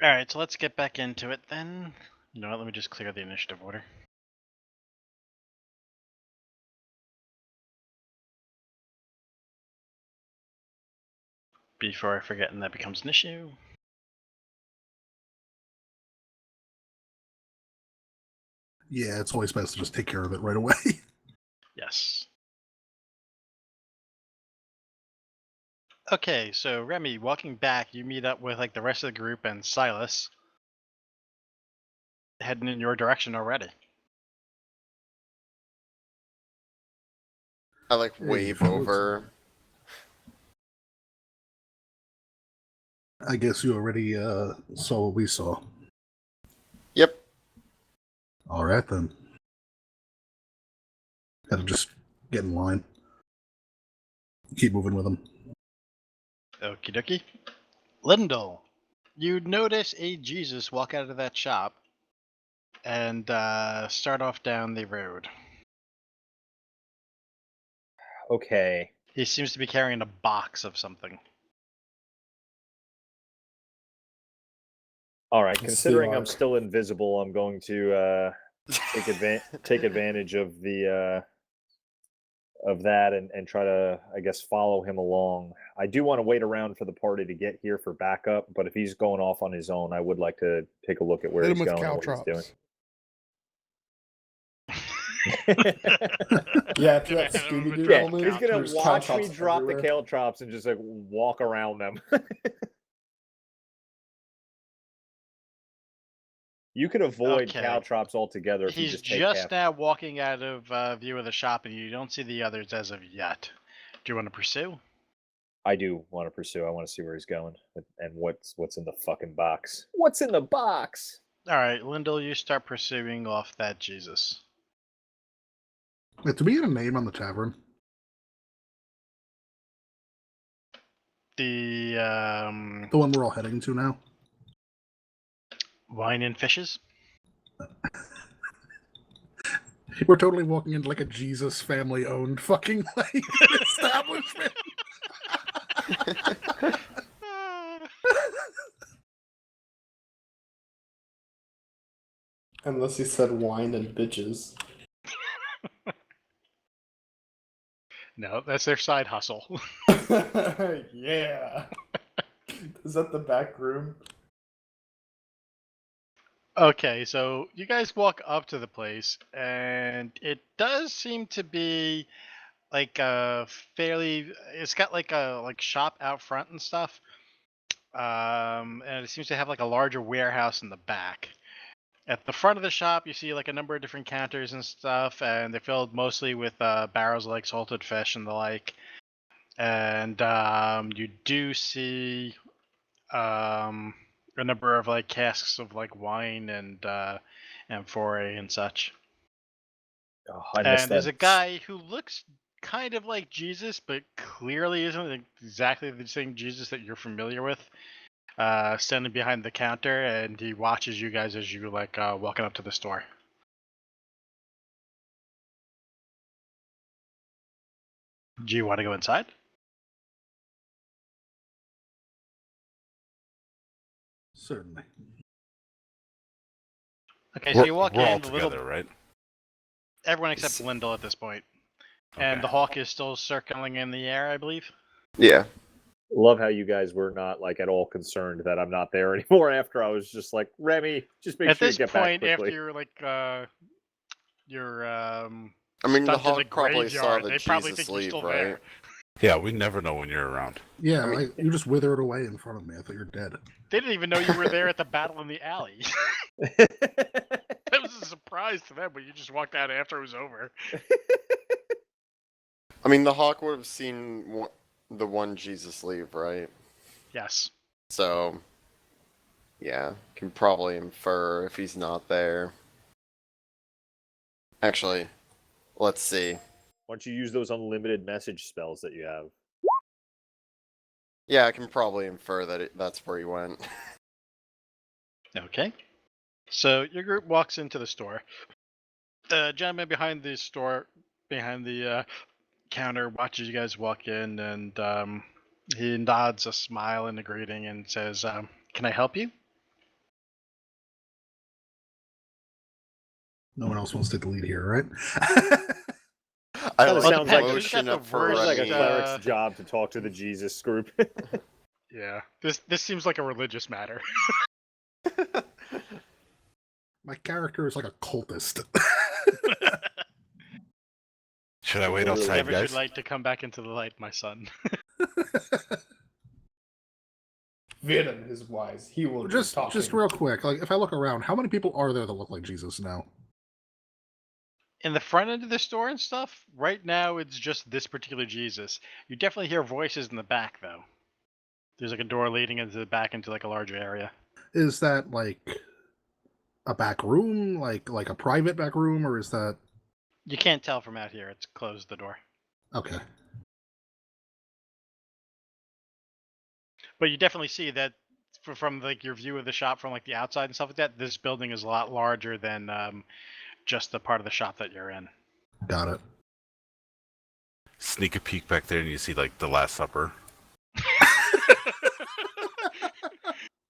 A: All right, so let's get back into it then. You know what? Let me just clear the initiative order. Before I forget, and that becomes an issue.
D: Yeah, it's always best to just take care of it right away.
A: Yes. Okay, so Remy, walking back, you meet up with like the rest of the group and Silas heading in your direction already.
E: I like wave over.
D: I guess you already saw what we saw.
E: Yep.
D: Alright then. Gotta just get in line. Keep moving with them.
A: Okie dokie. Lyndall, you notice a Jesus walk out of that shop and start off down the road.
C: Okay.
A: He seems to be carrying a box of something.
C: All right.
G: Let's
C: Considering
G: see,
C: I'm still invisible, I'm going to take advantage of the of that and try to, I guess, follow him along. I do want to wait around for the party to get here for backup, but if he's going off on his own, I would like to take a look at where
B: Hit him
C: he's
B: with
C: going and what he's doing.
B: caltrops.
G: Yeah, after that Scooby-Doo
C: Yeah,
G: moment,
C: he's gonna
G: there's
C: watch me
G: caltrops
C: drop
G: everywhere.
C: the caltrops and just like walk around them. You could avoid
A: Okay.
C: caltrops altogether if you
A: He's
C: just take
A: just
C: half.
A: now walking out of view of the shop, and you don't see the others as of yet. Do you want to pursue?
C: I do want to pursue. I want to see where he's going and what's in the fucking box. What's in the box?
A: All right, Lyndall, you start pursuing off that Jesus.
D: Wait, do we get a name on the tavern?
A: The
D: The one we're all heading to now?
A: Wine and Fishes.
D: We're totally walking into like a Jesus family owned fucking like establishment.
G: Unless he said wine and bitches.
A: No, that's their side hustle.
G: Yeah. Is that the back room?
A: Okay, so you guys walk up to the place, and it does seem to be like a fairly. It's got like a shop out front and stuff, and it seems to have like a larger warehouse in the back. At the front of the shop, you see like a number of different counters and stuff, and they're filled mostly with barrels of like salted fish and the like. And you do see a number of like casks of like wine and amphora and such.
C: Oh, I missed
A: And there's
C: that.
A: a guy who looks kind of like Jesus, but clearly isn't exactly the same Jesus that you're familiar with. Standing behind the counter, and he watches you guys as you like walking up to the store. Do you want to go inside?
D: Certainly.
A: Okay, so you walk
F: we're all
A: in.
F: together, right?
A: Everyone except Lyndall at this point. And the
F: Okay.
A: hawk is still circling in the air, I believe.
E: Yeah.
C: Love how you guys were not like at all concerned that I'm not there anymore. After I was just like, Remy, just make
A: At
C: sure you
A: this
C: get back
A: point,
C: quickly.
A: after you're like you're
E: I mean, the
A: stunned in the
E: hawk probably saw
A: graveyard,
E: the
A: they probably
E: Jesus
A: think you're
E: leave,
A: still
E: right?
A: there.
F: Yeah, we never know when you're around.
D: Yeah,
E: I mean-
D: you just withered away in front of me. I thought you were dead.
A: They didn't even know you were there at the battle in the alley. That was a surprise to them, but you just walked out after it was over.
E: I mean, the hawk would have seen the one Jesus leave, right?
A: Yes.
E: So, yeah, can probably infer if he's not there. Actually, let's see.
C: Why don't you use those unlimited message spells that you have?
E: Yeah, I can probably infer that that's where he went.
A: Okay. So your group walks into the store. The gentleman behind the store, behind the counter, watches you guys walk in, and he nods a smile and a greeting and says, "Can I help you?"
D: No one else wants to lead here, right?
E: I
C: Kinda
E: like
C: sounds like-
E: motion
A: the
E: up for
A: words
C: It's like a
A: Remy.
C: cleric's job to talk to the Jesus group.
A: Yeah. This seems like a religious matter.
D: My character is like a cultist.
F: Should I wait
C: Literally
F: outside,
A: Never should
F: guys?
A: light to come back into the light, my son.
G: Venom is wise. He will
D: just
G: talking.
D: real quick, like if I look around, how many people are there that look like Jesus now?
A: In the front end of the store and stuff, right now it's just this particular Jesus. You definitely hear voices in the back, though. There's like a door leading into the back into like a larger area.
D: Is that like a back room, like a private back room, or is that
A: You can't tell from out here. It's closed the door.
D: okay?
A: But you definitely see that from like your view of the shop from like the outside and stuff like that. This building is a lot larger than just the part of the shop that you're in.
D: Got it.
F: Sneak a peek back there and you see like the Last Supper.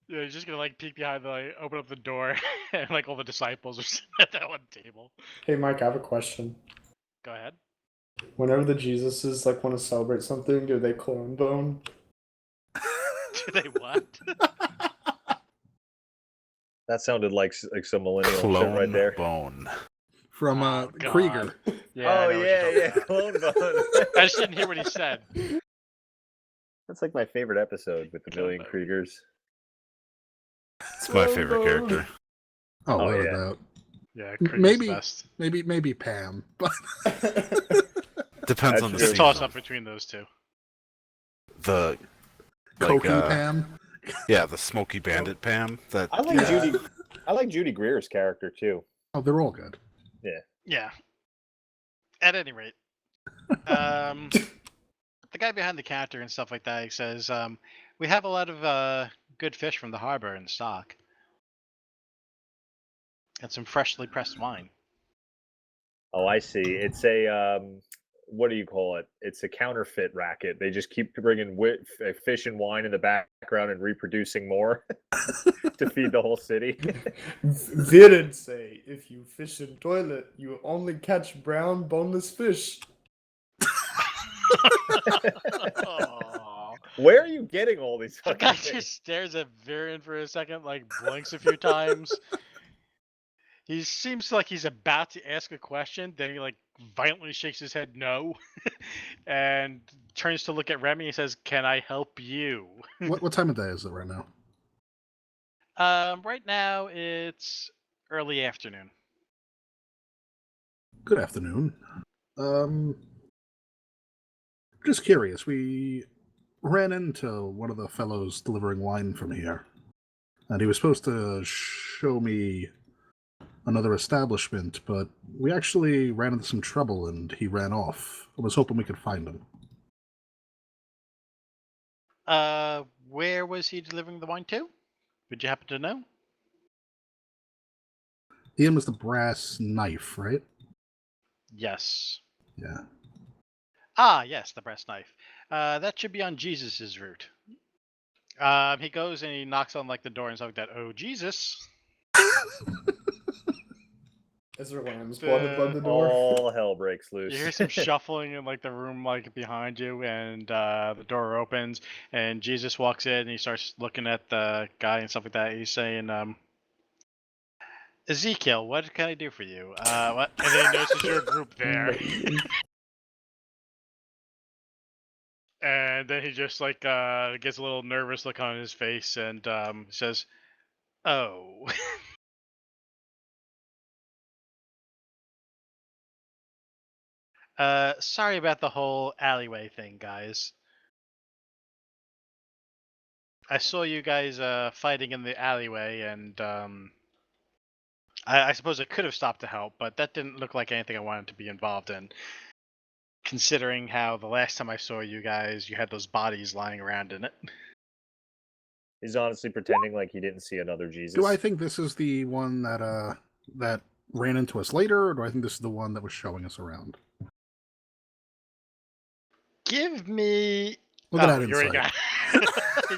A: Yeah, you're just gonna like peek behind the like, open up the door, and like all the disciples are sitting at that one table.
G: Hey, Mike, I have a question.
A: Go ahead.
G: Whenever the Jesuses like want to celebrate something, do they clone bone?
A: Do they what?
C: That sounded like some millennial shit
F: Clone
C: right there.
F: bone.
D: From
A: Oh, God.
D: Krieger.
A: Yeah. I know what you're talking about.
C: Clone Bone.
A: I just didn't hear what he said.
C: That's like my favorite episode with the
A: Clone
C: Million
A: Bone.
C: Kriegers.
F: It's my favorite character.
D: Oh,
C: Oh,
D: without a
C: yeah.
D: doubt.
A: Yeah, Krieger's
D: Maybe-
A: the best.
D: Maybe Pam, but
F: Depends
C: That's
F: on the
C: true.
A: It's a
F: scene.
A: toss up between those two.
F: The
D: Cokie
F: like,
D: Pam.
F: yeah, the Smoky Bandit Pam. That
C: I like
D: Yeah.
C: Judy. I like Judy Greer's character too.
D: Oh, they're all good.
A: Yeah. At any rate, the guy behind the counter and stuff like that, he says, "We have a lot of good fish from the harbor in stock, and some freshly pressed wine."
C: Oh, I see. It's a what do you call it? It's a counterfeit racket. They just keep bringing fish and wine in the background and reproducing more to feed the whole city.
G: Viren say, if you fish in toilet, you only catch brown boneless fish.
A: Aw.
C: Where are you getting all these
A: The
C: fucking
A: guy
C: things?
A: just stares at Varian for a second, like blinks a few times. He seems like he's about to ask a question, then he like violently shakes his head no, and turns to look at Remy and says, "Can I help you?"
D: What time of day is it right now?
A: Right now it's early afternoon.
D: Good afternoon. Just curious. We ran into one of the fellows delivering wine from here, and he was supposed to show me another establishment, but we actually ran into some trouble and he ran off. I was hoping we could find him.
A: Where was he delivering the wine to? Would you happen to know?
D: The inn was the Brass Knife, right?
A: Yes.
D: Yeah.
A: Ah, yes, the brass knife. That should be on Jesus's route. He goes and he knocks on like the door and stuff like that. Oh, Jesus!
G: Is there lamb's blood above the door?
C: All hell breaks
A: You
C: loose.
A: hear some shuffling in like the room like behind you, and the door opens, and Jesus walks in and he starts looking at the guy and stuff like that. He's saying, "Ezekiel, what can I do for you?" What? And then he notices your group there. And then he just like gets a little nervous look on his face and says, "Oh." Sorry about the whole alleyway thing, guys. I saw you guys fighting in the alleyway, and I suppose I could have stopped to help, but that didn't look like anything I wanted to be involved in. Considering how the last time I saw you guys, you had those bodies lying around in it.
C: He's honestly pretending like he didn't see another Jesus.
D: Do I think this is the one that that ran into us later, or do I think this is the one that was showing us around?
A: Give me.
D: Look at that
A: you already
D: insight.
A: got.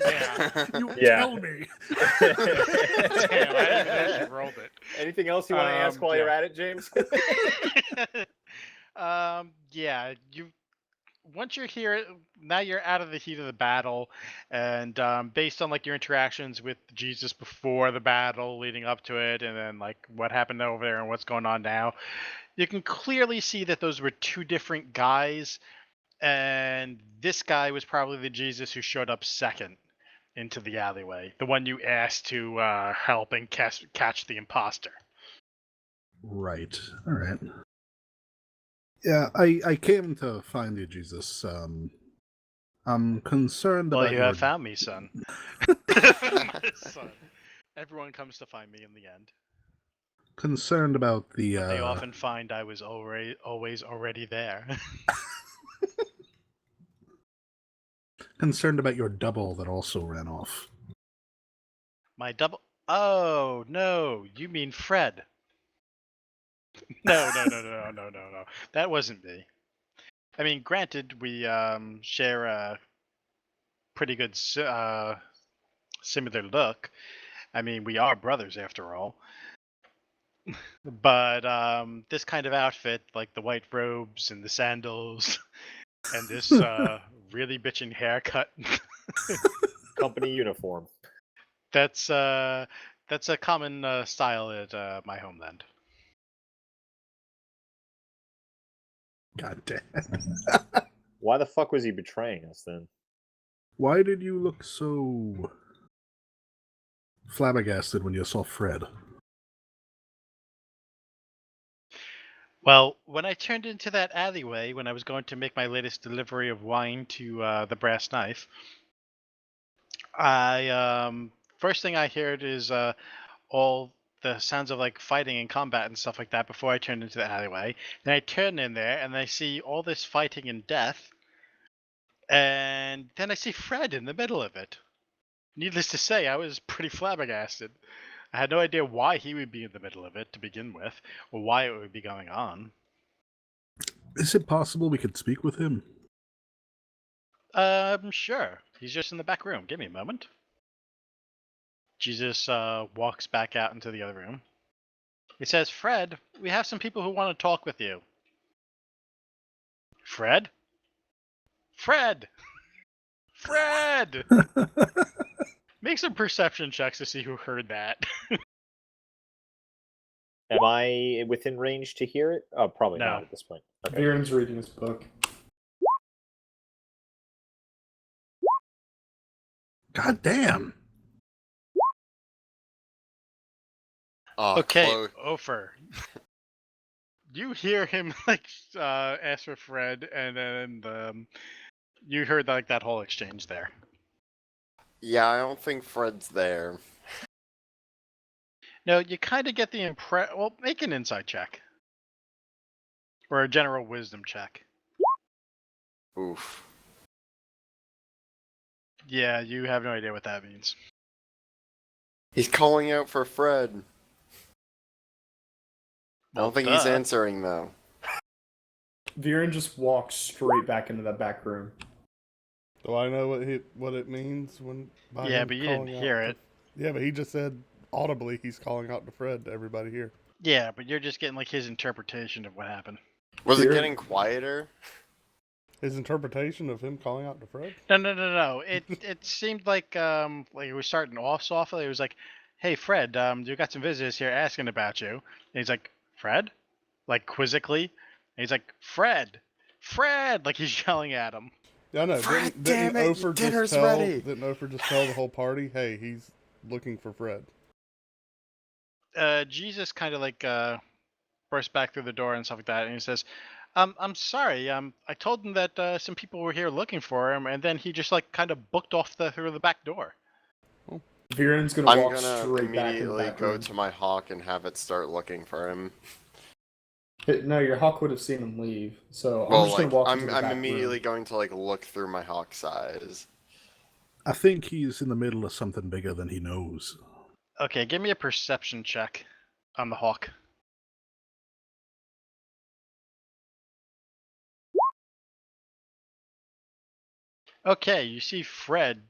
A: Yeah.
D: You
C: Yeah.
D: tell me.
A: Damn, I didn't even actually rolled it.
C: Anything else you want to ask while you're at it, James?
A: Yeah, you. Once you're here, now you're out of the heat of the battle, and based on like your interactions with Jesus before the battle, leading up to it, and then like what happened over there and what's going on now, you can clearly see that those were two different guys, and this guy was probably the Jesus who showed up second into the alleyway, the one you asked to help and catch the imposter.
D: Right. All right. Yeah, I came to find you, Jesus. I'm concerned
A: Well,
D: about
A: you
D: your...
A: have found me, son. My son. Everyone comes to find me in the end.
D: Concerned about the...
A: But they often find I was always already there.
D: Concerned about your double that also ran off.
A: My double... Oh, no. You mean Fred. No. That wasn't me. I mean, granted, we share a pretty good similar look. I mean, we are brothers after all. But this kind of outfit, like the white robes and the sandals, and this really bitchin' haircut,
C: Company uniform.
A: that's a common style at my homeland.
D: God damn.
C: Why the fuck was he betraying us then?
D: Why did you look so flabbergasted when you saw Fred?
A: Well, when I turned into that alleyway when I was going to make my latest delivery of wine to the Brass Knife, I first thing I heard is all the sounds of like fighting and combat and stuff like that before I turned into the alleyway. Then I turn in there and I see all this fighting and death, and then I see Fred in the middle of it. Needless to say, I was pretty flabbergasted. I had no idea why he would be in the middle of it to begin with, or why it would be going on.
D: Is it possible we could speak with him?
A: Sure. He's just in the back room. Give me a moment. Jesus walks back out into the other room. He says, "Fred, we have some people who want to talk with you." Fred? Fred! Fred! Make some perception checks to see who heard that.
C: Am I within range to hear it? Oh, probably
A: No.
C: not at this point. Okay.
G: Viren's reading his book.
D: God damn.
A: Okay,
E: Chloe.
A: Ofer. You hear him like ask for Fred, and then you heard like that whole exchange there.
E: Yeah, I don't think Fred's there.
A: No, you kind of get the impression. Well, make an insight check or a general wisdom check.
E: Oof.
A: Yeah, you have no idea what that means.
E: He's calling out for Fred. I don't think he's
A: duh.
E: answering though.
G: Viren just walks straight back into that back room.
B: Do I know what it means when? By
A: Yeah,
B: him
A: but you didn't
B: calling out
A: hear
B: to-
A: it.
B: Yeah, but he just said audibly he's calling out to Fred to everybody here.
A: Yeah, but you're just getting like his interpretation of what happened.
E: Was it
G: Here-
E: getting quieter?
B: His interpretation of him calling out to Fred.
A: No. It seemed like it was starting off softly. It was like, "Hey Fred, you got some visitors here asking about you." And he's like, "Fred?" Like quizzically. And he's like, "Fred, Fred!" Like he's yelling at him.
B: Yeah, I know.
E: Fred,
B: Didn't
E: damn it,
B: Ofer
E: dinner's
B: just tell?
E: ready.
B: Didn't Ofer just tell the whole party, "Hey, he's looking for Fred"?
A: Jesus kind of like bursts back through the door and stuff like that, and he says, I'm sorry. I told him that some people were here looking for him, and then he just like kind of booked off through the back door."
G: Viren's gonna
E: I'm
G: walk
E: gonna
G: straight back into
E: immediately
G: that
E: go
G: room.
E: to my hawk and have it start looking for him.
G: No, your hawk would have seen him leave. So I'm
E: Well,
G: just
E: like
G: gonna walk into the
E: I'm
G: back
E: immediately
G: room.
E: going to like look through my hawk's eyes.
D: I think he's in the middle of something bigger than he knows.
A: Okay, give me a perception check on the hawk. Okay, you see Fred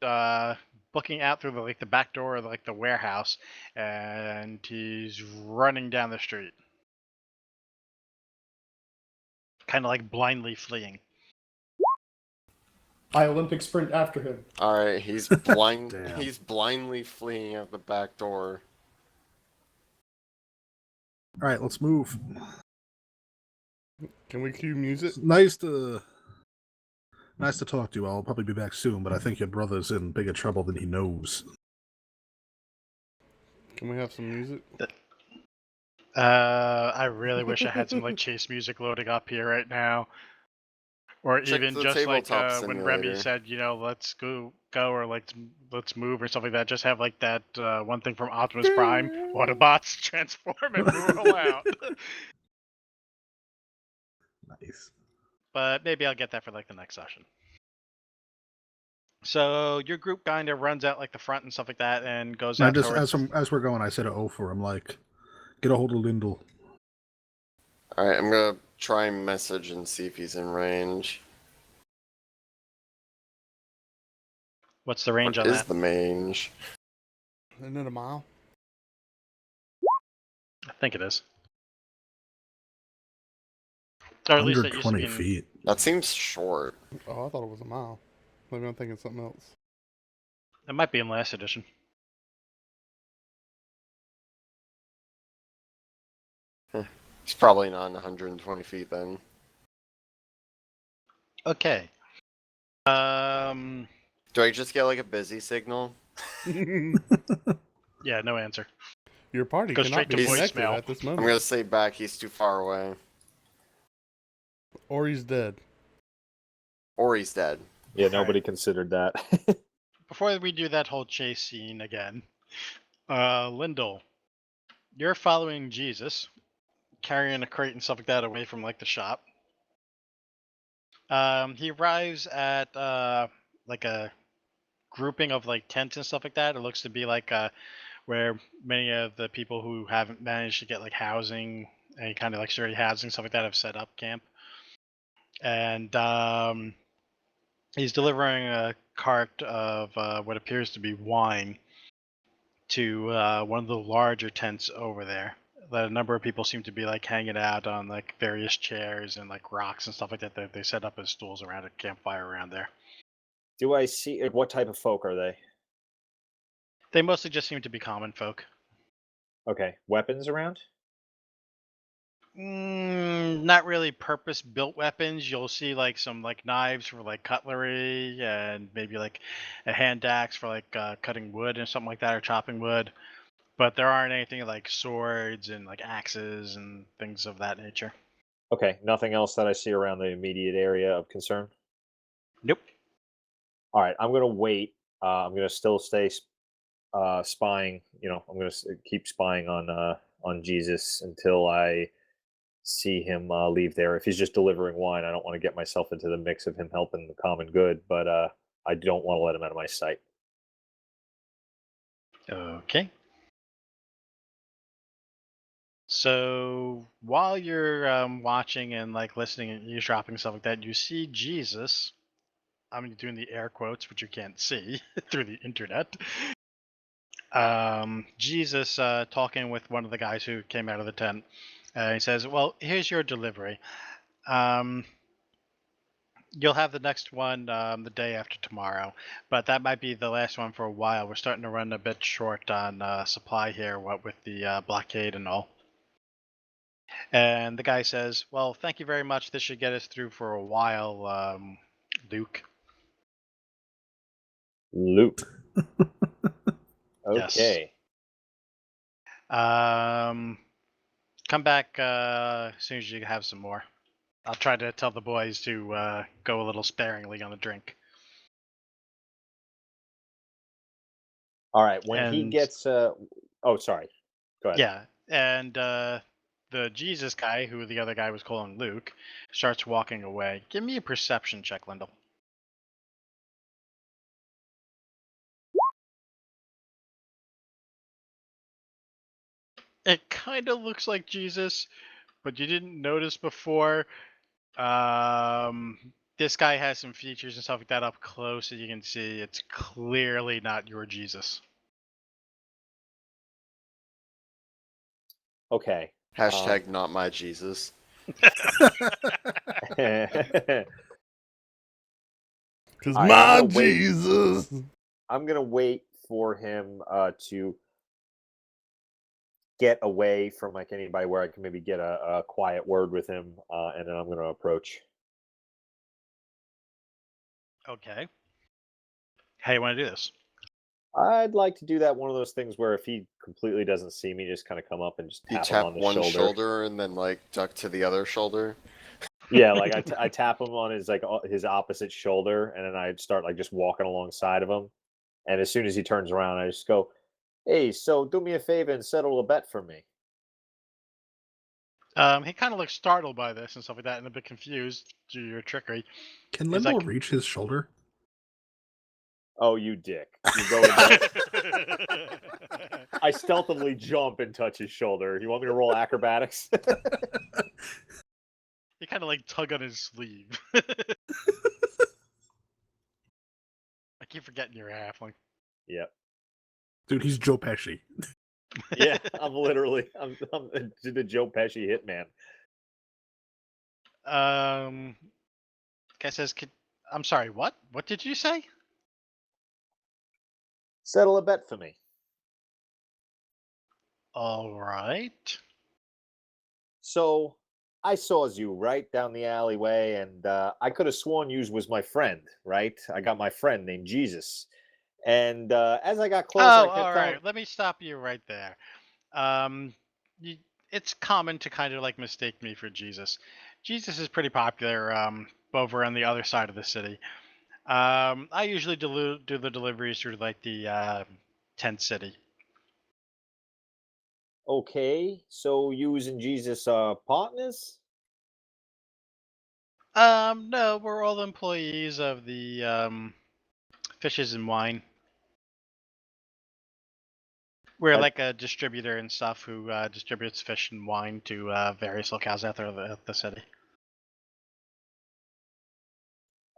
A: looking out through the back door of the warehouse, and he's running down the street, kind of like blindly fleeing.
G: I Olympic sprint after him.
E: All right, he's blind.
D: Damn.
E: He's blindly fleeing out the back door.
D: All right, let's move.
B: Can we cue music?
D: It's nice to talk to you. I'll probably be back soon, but I think your brother's in bigger trouble than he knows.
B: Can we have some music?
A: I really wish I had some like chase music loading up here right now, or
E: Check
A: even
E: the
A: just like
E: tabletop
A: when Remy
E: simulator.
A: said, let's go, or like let's move or something like that. Just have like that one thing from Optimus Prime: Autobots transform and roll out.
D: Nice.
A: But maybe I'll get that for like the next session. So your group kind of runs out like the front and stuff like that, and goes
D: I
A: out
D: just
A: towards.
D: as we're going, I said to Ofer, I'm like, get a hold of Lindell.
E: All right, I'm gonna try and message and see if he's in range.
A: What's the range
E: What
A: on
E: is
A: that?
E: the range?
B: Isn't it a mile?
A: I think it is. Or at least it used to
D: 120
A: be in-
D: feet.
E: That seems short.
B: Oh, I thought it was a mile. Maybe I'm thinking something else.
A: It might be in last edition.
E: He's probably not 120 feet then.
A: Okay.
E: Do I just get like a busy signal?
A: Yeah, no answer.
B: Your party
A: Go
B: cannot
A: straight to
B: be connected
A: voicemail.
B: at this
E: I'm
B: moment.
E: gonna say back. He's too far away,
B: Or he's dead.
E: or he's dead.
C: Yeah, nobody considered that.
A: Before we do that whole chase scene again, Lindell, you're following Jesus, carrying a crate and stuff like that away from like the shop. He arrives at like a grouping of like tents and stuff like that. It looks to be like where many of the people who haven't managed to get like housing, any kind of like sturdy housing, stuff like that, have set up camp. And he's delivering a cart of what appears to be wine to one of the larger tents over there. a number of people seem to be like hanging out on like various chairs and like rocks and stuff like that. They set up as stools around a campfire around there.
C: Do I see what type of folk are they?
A: They mostly just seem to be common folk.
C: Okay, weapons around?
A: Not really purpose-built weapons. You'll see like some like knives for like cutlery and maybe like a hand axe for like cutting wood and something like that or chopping wood. But there aren't anything like swords and like axes and things of that nature.
C: Okay, nothing else that I see around the immediate area of concern.
A: Nope.
C: All right, I'm gonna wait. I'm gonna still stay spying. I'm gonna keep spying on Jesus until I see him leave there. If he's just delivering wine, I don't want to get myself into the mix of him helping the common good, but I don't want to let him out of my sight.
A: Okay. So while you're watching and like listening and eavesdropping stuff like that, you see Jesus. I'm doing the air quotes, which you can't see through the internet. Jesus talking with one of the guys who came out of the tent. He says, "Well, here's your delivery. Um, you'll have the next one the day after tomorrow, but that might be the last one for a while. We're starting to run a bit short on supply here, what with the blockade and all." And the guy says, "Well, thank you very much. This should get us through for a while, Luke."
C: Luke.
A: Yes.
C: Okay.
A: Come back as soon as you have some more. I'll try to tell the boys to go a little sparingly on the drink.
C: All right. When he
A: And
C: gets oh, sorry. Go ahead.
A: yeah, and the Jesus guy, who the other guy was calling Luke, starts walking away. Give me a perception check, Lyndall. It kind of looks like Jesus, but you didn't notice before. This guy has some features and stuff like that up close, so you can see it's clearly not your Jesus.
C: Okay.
E: Hashtag not my Jesus.
B: Cause
C: All right,
B: my Jesus.
C: I'm gonna wait for him to get away from like anybody where I can maybe get a quiet word with him, and then I'm gonna approach.
A: Okay. How you want to do this?
C: I'd like to do that one of those things where if he completely doesn't see me, just kind of come up and just
E: You
C: tap him
E: tap
C: on the
E: one
C: shoulder.
E: shoulder and then like duck to the other shoulder.
C: Yeah, like I tap him on his his opposite shoulder, and then I start like just walking alongside of him. And as soon as he turns around, I just go, "Hey, so do me a favor and settle a bet for me."
A: He kind of looks startled by this and stuff like that, and a bit confused to your trickery.
D: Can
A: He's
D: Lindell
A: like,
D: reach his shoulder?
C: Oh, you dick! You go to I stealthily jump and touch his shoulder. You want me to roll acrobatics?
A: You kind of like tug on his sleeve. I keep forgetting you're a halfling.
C: Yep.
D: Dude, he's Joe Pesci.
C: Yeah, I'm the Joe Pesci hitman.
A: Guy says, "I'm sorry. What? What did you say?"
C: Settle a bet for me.
A: All right.
C: So I saw you right down the alleyway, and I could have sworn you was my friend, right? I got my friend named Jesus, and as I got closer, I
A: Oh,
C: kept
A: all
C: telling.
A: right. Let me stop you right there. Um, you, it's common to kind of like mistake me for Jesus. Jesus is pretty popular over on the other side of the city. I usually do the deliveries through like the tent city.
C: Okay, so you and Jesus partners?
A: No, we're all employees of the Fishes and Wine. We're
C: That-
A: like a distributor and stuff who distributes fish and wine to various locales out there at the city.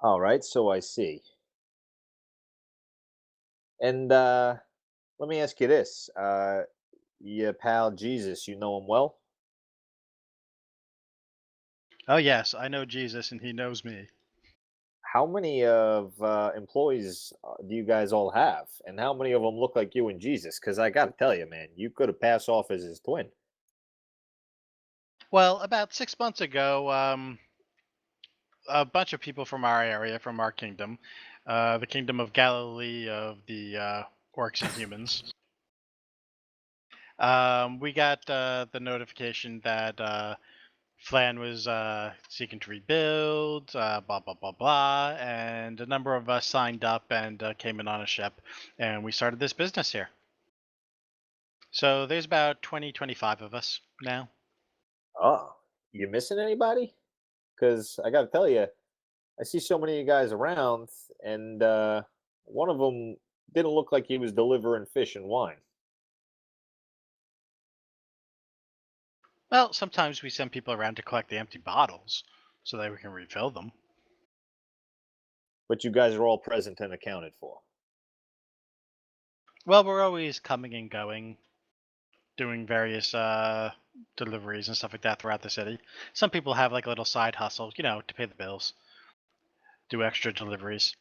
C: All right, so I see. And let me ask you this: your pal Jesus, you know him well?
A: Oh yes, I know Jesus, and he knows me.
C: How many of employees do you guys all have, and how many of them look like you and Jesus? Because I gotta tell you, man, you could have passed off as his twin.
A: Well, about 6 months ago, a bunch of people from our area, from our kingdom, the kingdom of Galilee of the orcs and humans, we got the notification that Phlan was seeking to rebuild, blah blah blah blah, and a number of us signed up and came in on a ship, and we started this business here. So there's about 25 of us now.
C: Oh, you missing anybody? Because I gotta tell you, I see so many of you guys around, and one of them didn't look like he was delivering fish and wine.
A: Well, sometimes we send people around to collect the empty bottles so that we can refill them.
C: But you guys are all present and accounted for.
A: Well, we're always coming and going, doing various deliveries and stuff like that throughout the city. Some people have like a little side hustle, to pay the bills, do extra deliveries.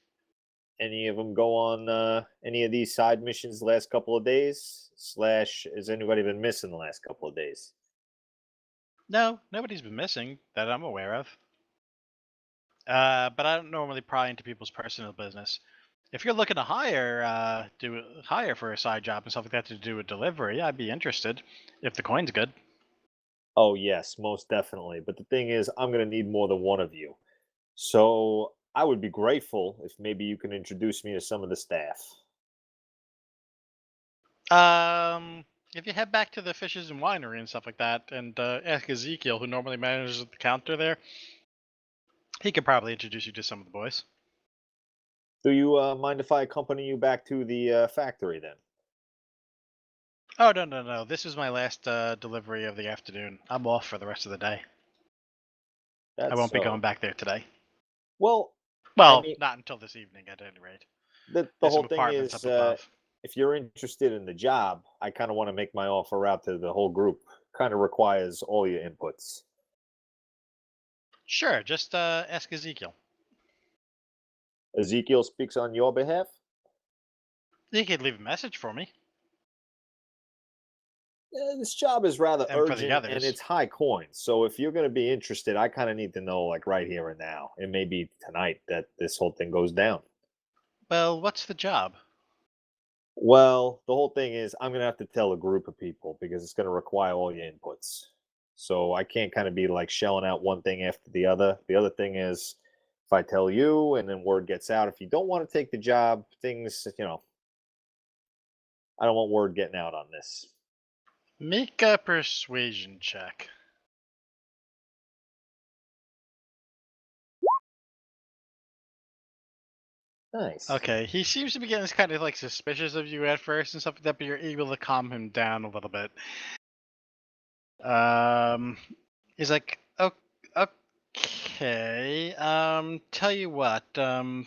C: Any of them go on any of these side missions the last couple of days? Slash, has anybody been missing the last couple of days?
A: No, nobody's been missing that I'm aware of. But I don't normally pry into people's personal business. If you're looking to hire for a side job and stuff like that to do a delivery, I'd be interested if the coin's good.
C: Oh, yes, most definitely. But the thing is, I'm going to need more than one of you. So I would be grateful if maybe you can introduce me to some of the staff.
A: If you head back to the fishes and winery and stuff like that, and ask Ezekiel, who normally manages the counter there, he could probably introduce you to some of the boys.
C: Do you mind if I accompany you back to the factory then?
A: Oh no! This is my last delivery of the afternoon. I'm off for the rest of the day. I
C: That's
A: won't be
C: so.
A: going back there today.
C: Well,
A: Well,
C: mean-
A: not until this evening, at any rate.
C: the
A: There's
C: whole
A: some
C: thing
A: apartments
C: is,
A: up above.
C: if you're interested in the job, I kind of want to make my offer out to the whole group. Kind of requires all your inputs.
A: Sure, just ask Ezekiel.
C: Ezekiel speaks on your behalf.
A: You could leave a message for me.
C: This job is rather
A: And for the
C: urgent and
A: others.
C: it's high coin. So if you're going to be interested, I kind of need to know like right here and now. It may be tonight that this whole thing goes down.
A: Well, what's the job?
C: Well, the whole thing is I'm going to have to tell a group of people because it's going to require all your inputs. So I can't kind of be like shelling out one thing after the other. The other thing is if I tell you and then word gets out, if you don't want to take the job, things, I don't want word getting out on this.
A: Make a persuasion check.
C: Nice.
A: Okay, he seems to be getting kind of like suspicious of you at first and stuff like that, but you're able to calm him down a little bit. He's like, oh, okay. Tell you what, I'm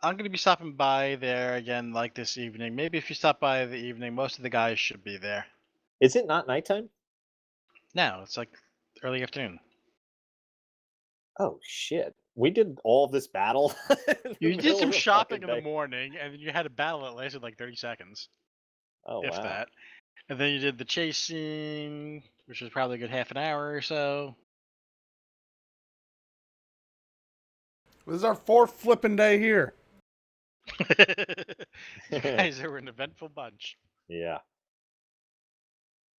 A: gonna be stopping by there again, like this evening. Maybe if you stop by the evening, most of the guys should be there.
C: Is it not nighttime?
A: No, it's like early afternoon.
C: Oh shit. We did all of this battle. in the
A: You did
C: middle
A: some
C: of the
A: shopping
C: fucking
A: in the
C: day.
A: morning, and then you had a battle that lasted like 30 seconds,
C: Oh
A: if
C: wow.
A: that. And then you did the chase scene, which was probably a good half an hour or so.
B: This is our fourth flipping day here.
A: You guys are an eventful bunch.
C: Yeah.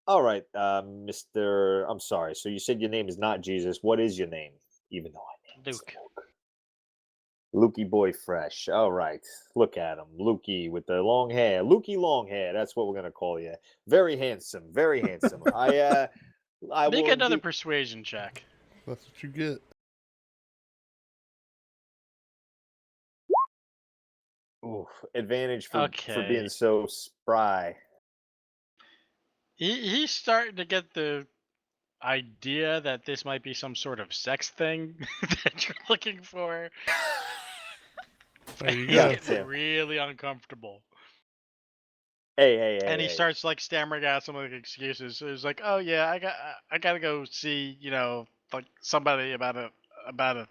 C: All right, Mr. I'm sorry. So you said your name is not Jesus. What is your name? Even though I named
A: Luke.
C: Lukey Boy Fresh. All right. Look at him. Lukey with the long hair. Lukey long hair. That's what we're gonna call you. Very handsome. Very handsome. I
A: Make
C: will
A: another
C: indeed-
A: persuasion check.
B: That's what you get.
C: Oof, advantage for
A: Okay.
C: being so spry.
A: He's starting to get the idea that this might be some sort of sex thing that you're looking for.
B: There you
A: He's
B: go.
C: Yeah.
A: getting really uncomfortable. And he starts like stammering out some like excuses. So he's like, "Oh yeah, I gotta go see like somebody about a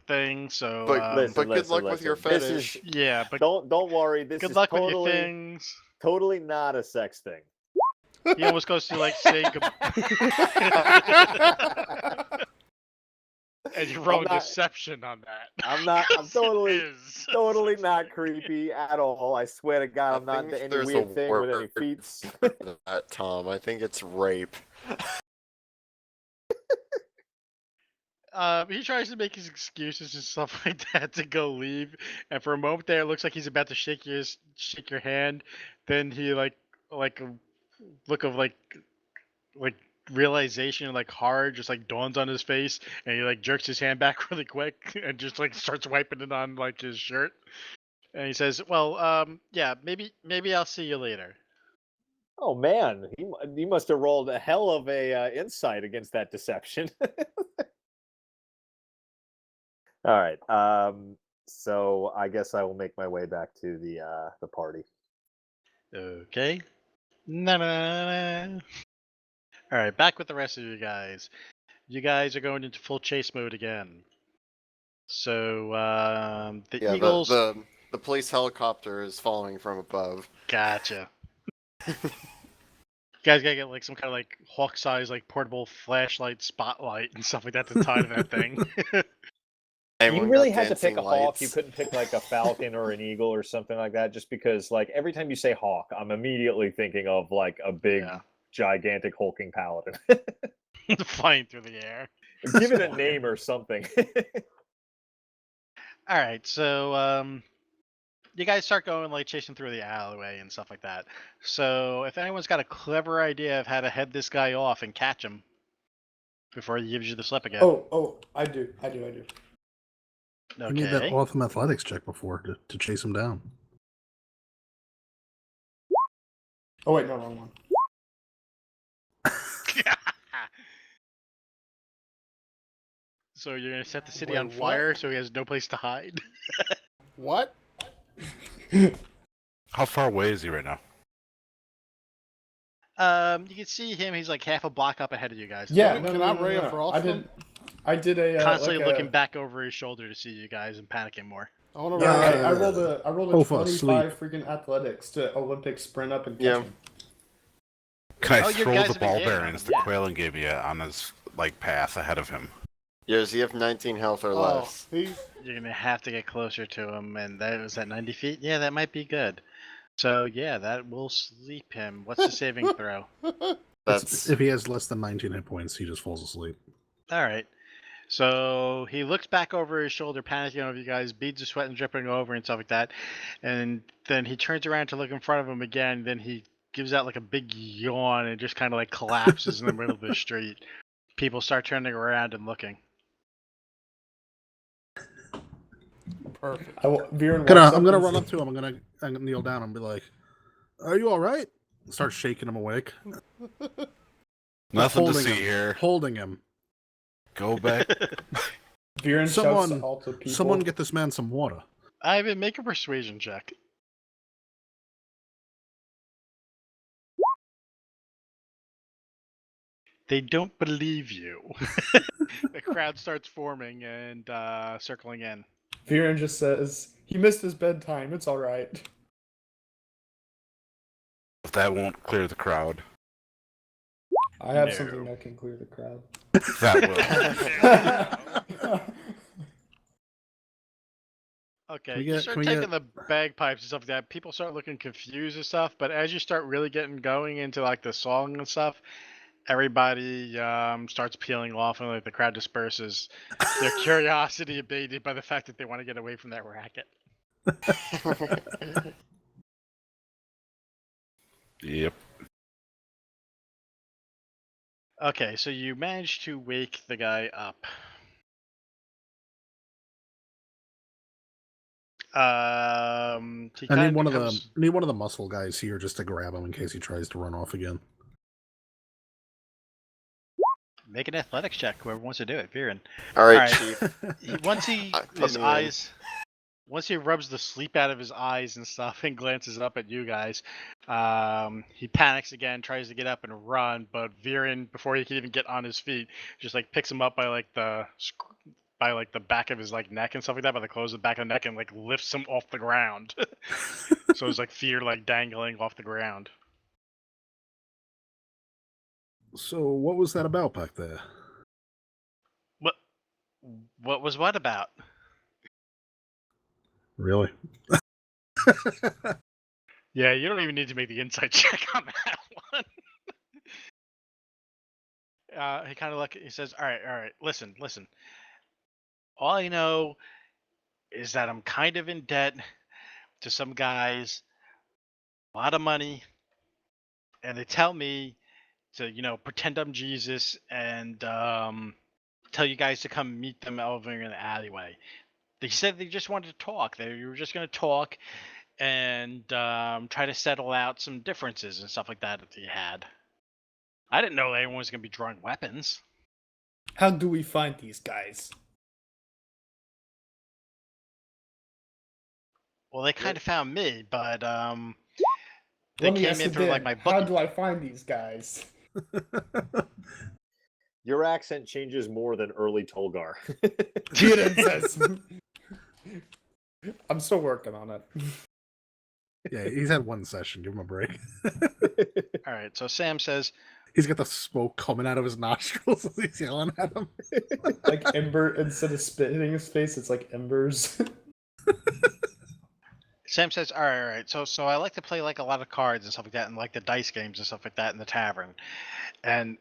A: thing." So
E: But good luck with your
C: This
E: fetish.
C: is
A: yeah, but
C: don't worry. This
A: good
C: is
A: luck with your
C: totally
A: things.
C: totally not a sex thing.
A: He almost goes to like say goodbye. And you roll
C: not-
A: deception on that.
C: I'm
A: 'Cause it
C: totally
A: is.
C: totally not creepy at all. I swear to God,
E: I
C: I'm not
E: think
C: any
E: there's
C: weird
E: a
C: thing with any
E: word
C: feats.
E: for that, Tom. I think it's rape.
A: He tries to make his excuses and stuff like that to go leave, and for a moment there, it looks like he's about to shake your hand. Then he like a look of like realization and like horror just like dawns on his face, and he like jerks his hand back really quick and just like starts wiping it on like his shirt. And he says, "Well, yeah, maybe I'll see you later."
C: Oh man, he must have rolled a hell of a insight against that deception. All right. So I guess I will make my way back to the party.
A: Okay. Na-na-na-na. All right, back with the rest of you guys. You guys are going into full chase mode again. So the
E: Yeah,
A: Eagles.
E: the police helicopter is falling from above.
A: Gotcha. You guys gotta get like some kind of like hawk size like portable flashlight spotlight and stuff like that to tie to that thing.
C: You
E: Anyone
C: really
E: got
C: had to pick
E: dancing
C: a hawk. You
E: lights?
C: couldn't pick like a falcon or an eagle or something like that, just because like every time you say hawk, I'm immediately thinking of like a big,
A: Yeah.
C: gigantic hulking paladin.
A: Flying through the air.
C: Give it a name or something.
A: All right, so you guys start going like chasing through the alleyway and stuff like that. So if anyone's got a clever idea of how to head this guy off and catch him before he gives you the slip again.
G: Oh, I do.
D: You need that
A: Okay.
D: awesome athletics check before to chase him down.
G: Oh wait, no, wrong one.
A: So you're gonna set the city
B: Wait,
A: on
B: what?
A: fire so he has no place to hide?
B: What?
F: How far away is he right now?
A: You can see him. He's like half a block up ahead of you guys.
G: Yeah,
B: Can I ray of frost him?
G: I did a
A: Constantly
G: like
A: looking back over his shoulder to see you guys and panicking more.
B: I want to
G: Yeah,
B: ray.
G: I rolled a
D: Pookha,
G: 25 freaking athletics to Olympic sprint up and catch
E: Yeah.
G: him.
F: Can I
A: Oh, you
F: throw
A: guys
F: the
A: have been
F: ball
A: hitting on
F: bearings
A: him,
F: that
A: yeah.
F: Quaylen gave me on his like path ahead of him?
E: Yes, you have 19 health or
B: Oh,
E: less.
B: he's
A: You're gonna have to get closer to him, and that was at 90 feet. Yeah, that might be good. So yeah, that will sleep him. What's the saving throw?
E: That's
D: If he has less than 19 hit points, he just falls asleep.
A: All right. So he looks back over his shoulder, panicking over you guys, beads of sweat and dripping over and stuff like that. And then he turns around to look in front of him again. Then he gives out like a big yawn and just kind of like collapses in the middle of the street. People start turning around and looking.
B: perfect.
G: Viren
D: I'm gonna
G: walks
D: run
G: and
D: up to him. I'm gonna kneel down and be like, "Are you all right?" Start shaking him awake.
F: Nothing to
D: Holding
F: see
D: him.
F: here.
D: Holding him.
F: Go back.
G: Viren shouts to all the people.
D: Someone get this man some water.
A: Ivan, make a persuasion check. They don't believe you. The crowd starts forming and circling in.
G: Viren just says he missed his bedtime. It's all right.
F: If that won't clear the crowd,
G: I have
A: No.
G: something that can clear the crowd.
F: that will.
A: Okay,
D: we
A: you
D: get-
A: start
D: can we
A: taking the bagpipes and stuff like that. People start looking confused and stuff. But as you start really getting going into like the song and stuff, everybody starts peeling off and like the crowd disperses. Their curiosity abated by the fact that they want to get away from that racket.
F: Yep.
A: Okay, so you managed to wake the guy up. He
D: I
A: kind
D: need
A: of
D: one of
A: becomes...
D: the muscle guys here just to grab him in case he tries to run off again.
A: Make an athletics check. Whoever wants to do it, Viren.
E: all right,
A: Alright.
E: Chief.
A: Once he
E: Put
A: his
E: me in.
A: eyes once he rubs the sleep out of his eyes and stuff and glances up at you guys, he panics again, tries to get up and run, but Viren, before he can even get on his feet, just like picks him up by like the back of his like neck and stuff like that, by the clothes of the back of the neck, and like lifts him off the ground. So his like feet are like dangling off the ground.
D: So what was that about back there?
A: What was what about?
D: Really?
A: Yeah, you don't even need to make the insight check on that one. He kind of he says, all right, listen. All I know is that I'm kind of in debt to some guys, a lot of money, and they tell me to, pretend I'm Jesus and tell you guys to come meet them over in the alleyway. They said they just wanted to talk. They were just going to talk and try to settle out some differences and stuff like that they had. I didn't know anyone was going to be drawing weapons.
G: How do we find these guys?
A: Well, they kind of found me, but they
G: Let me
A: came
G: ask
A: in
G: you
A: through like
G: then,
A: my
G: how
A: book.
G: do I find these guys?
C: Your accent changes more than early Tolgar.
G: Viren says. I'm still working on it.
D: Yeah, he's had one session. Give him a break.
A: All right, so Sam says,
D: He's got the smoke coming out of his nostrils as he's yelling at him.
G: Like ember, instead of spitting his face, it's like embers.
A: Sam says, all right. So I like to play like a lot of cards and stuff like that, and like the dice games and stuff like that in the tavern, and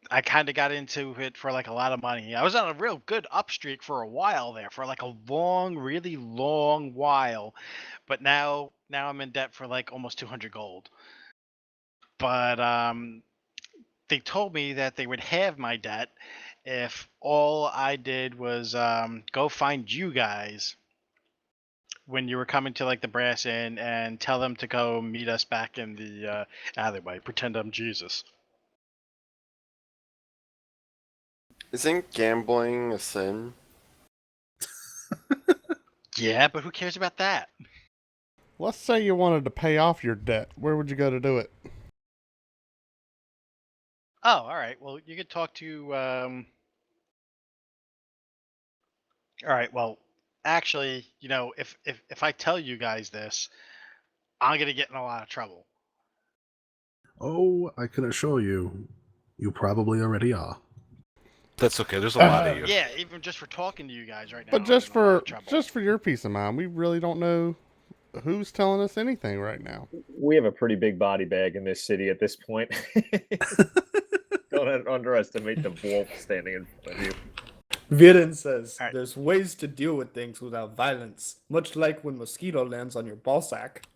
A: I kind of got into it for like a lot of money. I was on a real good up streak for a while there, for like a long, really long while, but now I'm in debt for like almost 200 gold. But they told me that they would halve my debt if all I did was go find you guys when you were coming to like the brass inn and tell them to go meet us back in the alleyway. Pretend I'm Jesus.
E: Isn't gambling a sin?
A: Yeah, but who cares about that?
B: Let's say you wanted to pay off your debt. Where would you go to do it?
A: Oh, all right. Well, you could talk to. All right. Well, actually, if I tell you guys this, I'm gonna get in a lot of trouble.
D: Oh, I can assure you, you probably already are.
F: That's okay. There's a lot of you.
A: Yeah, even just for talking to you guys right now.
B: But
A: I'm
B: just
A: in a lot
B: for
A: of trouble.
B: your peace of mind, we really don't know who's telling us anything right now.
C: We have a pretty big body bag in this city at this point. Don't underestimate the wolf standing in front of you.
G: Viren says,
A: Alright.
G: there's ways to deal with things without violence, much like when mosquito lands on your ball sack.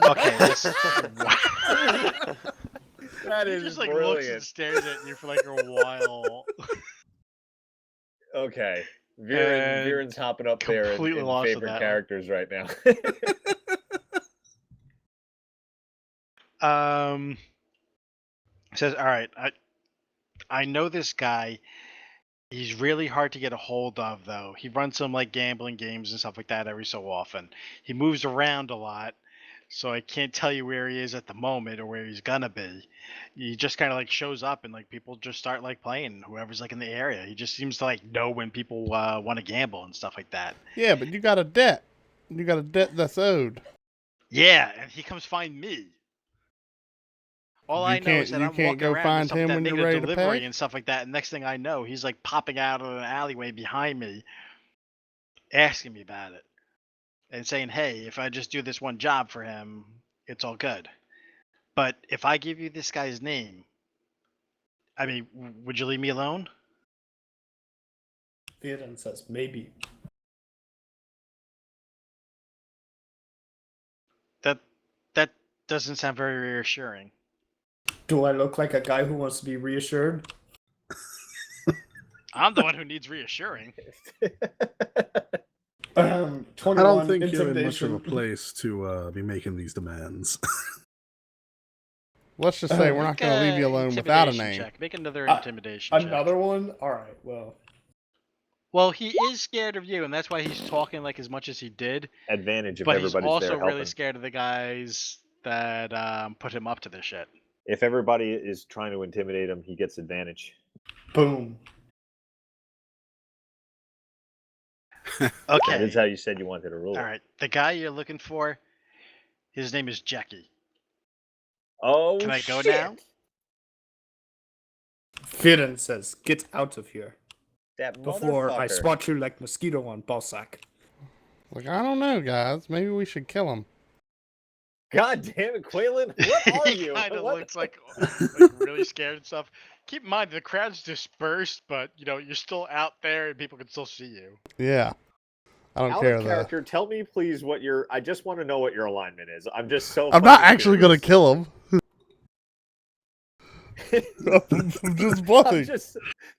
A: Okay.
C: That
A: He
C: is
A: just like looks and
C: brilliant.
A: stares at you for like a while.
C: Okay.
A: And
C: Viren's hopping up there
A: completely
C: in
A: lost with
C: favorite
A: that one.
C: characters right now.
A: Says, all right, I know this guy. He's really hard to get a hold of, though. He runs some like gambling games and stuff like that every so often. He moves around a lot, so I can't tell you where he is at the moment or where he's gonna be. He just kind of like shows up and like people just start like playing. Whoever's like in the area, he just seems to like know when people want to gamble and stuff like that.
B: Yeah, but you got a debt. You got a debt that's owed.
A: Yeah, and he comes find me. All I know is that
B: you
A: I'm
B: can't
A: walking
B: go
A: around
B: find
A: and stuff like
B: him
A: that,
B: when you're
A: making a
B: ready to
A: delivery
B: pay?
A: and stuff like that. And next thing I know, he's like popping out of an alleyway behind me, asking me about it, and saying, "Hey, if I just do this one job for him, it's all good. But if I give you this guy's name, I mean, would you leave me alone?"
G: Viren says, maybe.
A: That doesn't sound very reassuring.
G: Do I look like a guy who wants to be reassured?
A: I'm the one who needs reassuring.
G: 21
D: I don't think you're in much
G: intimidation.
D: of a place to be making these demands.
B: Let's just say we're not going to leave you alone without a
A: Intimidation
B: name.
A: check. Make another
G: Uh,
A: intimidation check.
G: Another one? Alright, well.
A: Well, he is scared of you, and that's why he's talking like as much as he did.
C: Advantage if
A: But he's
C: everybody's
A: also
C: there helping.
A: really scared of the guys that put him up to this shit.
C: If everybody is trying to intimidate him, he gets advantage.
G: Boom.
C: That
A: Okay.
C: is how you said you wanted to rule.
A: All right. The guy you're looking for, his name is Jackie.
C: Oh,
A: Can I go
C: shit.
A: now?
G: Viren says, "Get out of here
C: That
G: before I
C: motherfucker.
G: swat you like mosquito on ballsack."
B: Like, I don't know, guys. Maybe we should kill him.
C: God damn it, Quaylen. What are
A: He
C: you?
A: kind of
C: What-
A: looks like really scared and stuff. Keep in mind the crowd's dispersed, but you're still out there and people can still see you.
B: Yeah. I don't
C: Out
B: care
C: of
B: though.
C: character, tell me please what your. I just want to know what your alignment is. I'm just so.
B: I'm not
C: fucking
B: actually going to
C: curious.
B: kill him. I'm just bluffing.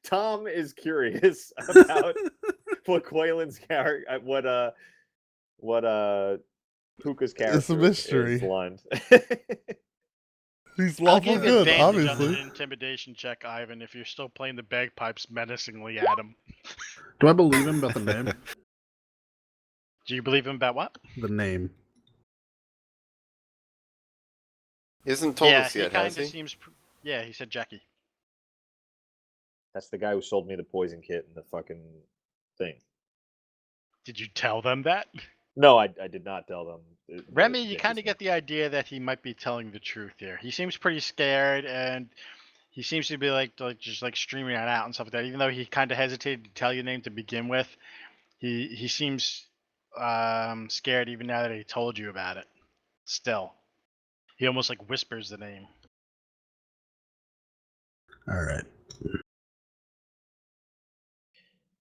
C: Tom is curious about what Quaylen's character, what Puka's character
B: It's a mystery.
C: is aligned.
B: He's
A: I'll
B: lawful
A: give you
B: good,
A: advantage on
B: obviously.
A: the intimidation check, Ivan, if you're still playing the bagpipes menacingly at him.
D: Do I believe him about the name?
A: Do you believe him about what?
D: The name.
E: He hasn't told
A: yeah,
E: us yet,
A: he kind
E: has
A: of
E: he?
A: seems. Yeah, he said Jackie.
C: That's the guy who sold me the poison kit and the fucking thing.
A: Did you tell them that?
C: No, I did not tell them.
A: Remy, you kind of get the idea that he might be telling the truth here. He seems pretty scared, and he seems to be like just like streaming it out and stuff like that. Even though he kind of hesitated to tell your name to begin with, he seems scared even now that he told you about it. Still, he almost like whispers the name.
D: All right.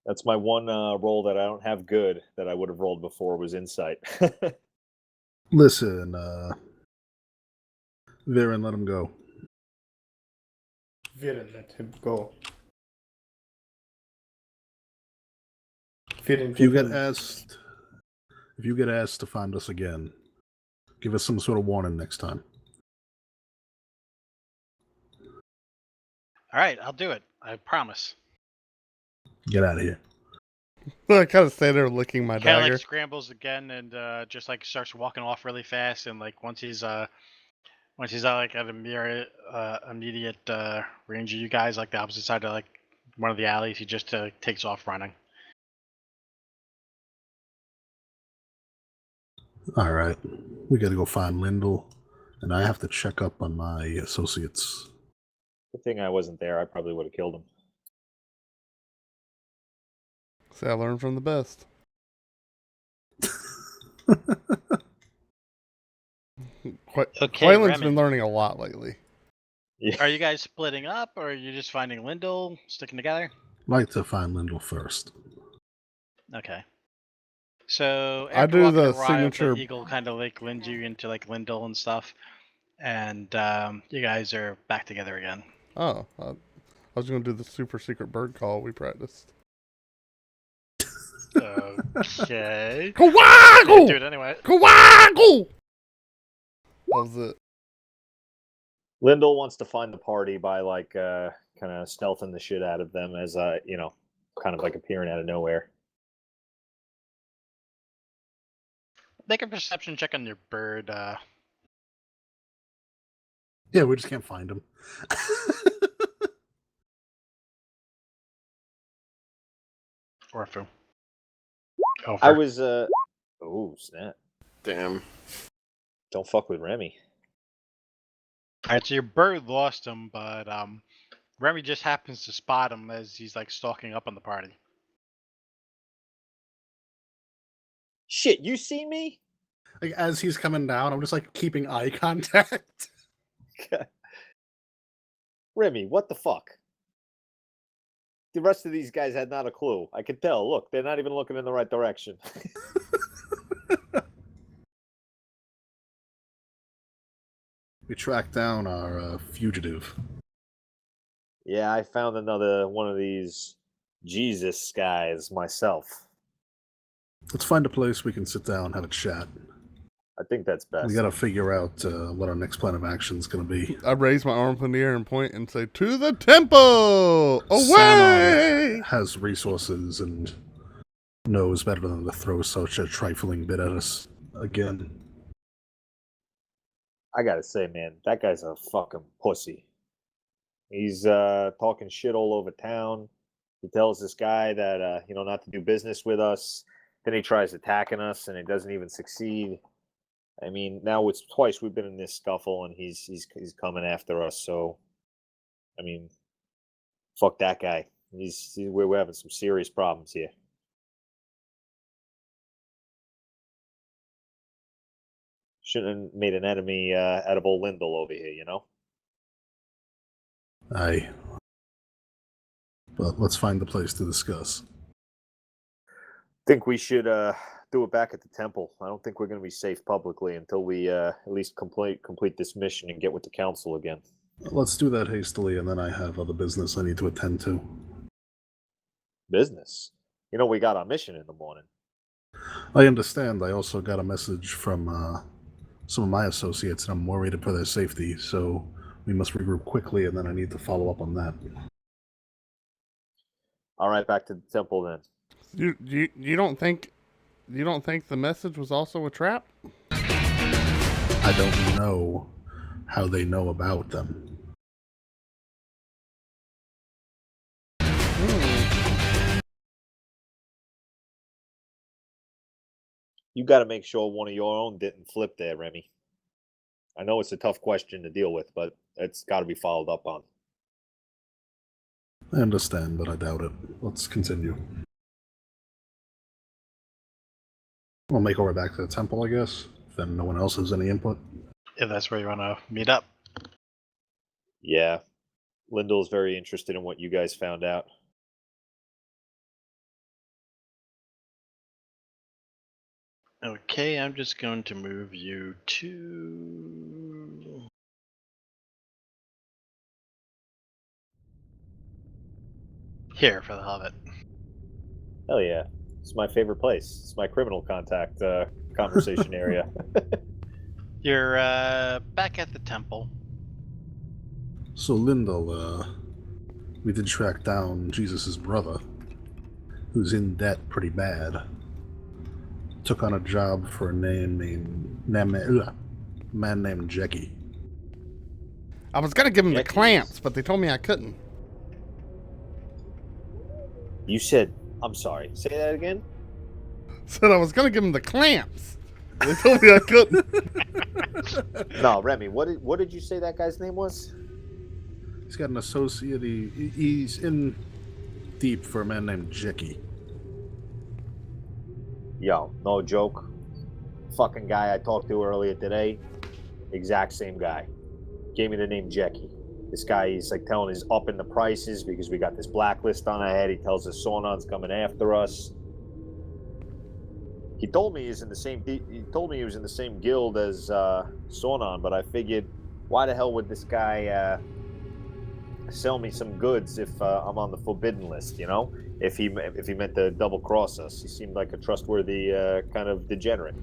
C: That's my one roll that I don't have good that I would have rolled before was insight.
D: Listen, Viren, let him go.
G: Viren, let him go. Viren,
D: If you get
G: Viren.
D: asked to find us again, give us some sort of warning next time.
A: All right, I'll do it. I promise.
D: Get out of here.
B: I kind of stay there licking my
A: Kind of
B: dagger.
A: like scrambles again and just like starts walking off really fast. And like once he's like at a immediate range of you guys, like the opposite side of like one of the alleys, he just takes off running.
D: All right. We got to go find Lyndall, and I have to check up on my associates.
C: Good thing I wasn't there. I probably would have killed him.
B: See, I learned from the best.
A: Okay,
B: Quaylen's
A: Remy.
B: been learning a lot lately.
C: Yeah.
A: Are you guys splitting up, or are you just finding Lyndall, sticking together?
D: Like to find Lyndall first.
A: Okay. So
B: I
A: after
B: do
A: walking
B: the
A: a while,
B: signature-
A: the eagle kind of like leads you into like Lyndall and stuff, and you guys are back together again.
B: Oh, I was going to do the super secret bird call we practiced.
A: Okay.
B: Kawaggle!
A: Do it anyway.
B: Kawaggle! That was it.
C: Lyndall wants to find the party by like kind of stealthing the shit out of them as kind of like appearing out of nowhere.
A: Make a perception check on your bird.
D: Yeah, we just can't find him.
A: Orphu.
C: I was oh snap!
E: Damn.
C: Don't fuck with Remy.
A: Alright, so your bird lost him, but Remy just happens to spot him as he's like stalking up on the party.
C: Shit, you see me?
D: Like as he's coming down, I'm just like keeping eye contact.
C: Remy, what the fuck? The rest of these guys had not a clue. I could tell. Look, they're not even looking in the right direction.
D: We tracked down our fugitive.
C: Yeah, I found another one of these Jesus guys myself.
D: Let's find a place we can sit down and have a chat.
C: I think that's best.
D: We got to figure out what our next plan of action is going to be.
B: I raise my arm in the air and point and say, "To the temple! Away!"
D: Sanon has resources and knows better than to throw such a trifling bit at us again.
C: I gotta say, man, that guy's a fucking pussy. He's talking shit all over town. He tells this guy that not to do business with us. Then he tries attacking us, and it doesn't even succeed. I mean, now it's twice we've been in this scuffle, and he's coming after us. So, I mean, fuck that guy. We're having some serious problems here. Shouldn't have made an enemy out of old Lindell over here, you know?
D: Aye. But let's find the place to discuss.
C: Think we should do it back at the temple. I don't think we're going to be safe publicly until we at least complete this mission and get with the council again.
D: Let's do that hastily, and then I have other business I need to attend to.
C: Business? You know, we got our mission in the morning.
D: I understand. I also got a message from some of my associates, and I'm worried for their safety, so we must regroup quickly, and then I need to follow up on that.
C: All right, back to the temple then.
B: You don't think the message was also a trap?
D: I don't know how they know about them.
C: You got to make sure one of your own didn't flip there, Remy. I know it's a tough question to deal with, but it's got to be followed up on.
D: I understand, but I doubt it. Let's continue. We'll make our way back to the temple, I guess. If then no one else has any input.
A: If that's where you want to meet up.
C: Yeah. Lindell's very interested in what you guys found out.
A: Okay, I'm just going to move you to... here for the hell of it.
C: Hell yeah. It's my favorite place. It's my criminal contact conversation area.
A: You're back at the temple.
D: So Lindell, we did track down Jesus' brother, who's in debt pretty bad. Took on a job for a man named Jackie.
B: I was gonna give him the
C: Jackie's-
B: clamps, but they told me I couldn't.
C: You said, I'm sorry, say that again?
B: Said I was gonna give him the clamps. They told me I couldn't.
C: No, Remy, what did you say that guy's name was?
D: He's got an associate. He's in deep for a man named Jackie.
C: Yo, no joke. Fucking guy I talked to earlier today, exact same guy. Gave me the name Jackie. This guy, he's like telling us upping the prices because we got this blacklist on our head. He tells us Sornon's coming after us. He told me he was in the same guild as Sornon, but I figured, why the hell would this guy sell me some goods if I'm on the forbidden list? You know, if he meant to double cross us, he seemed like a trustworthy kind of degenerate.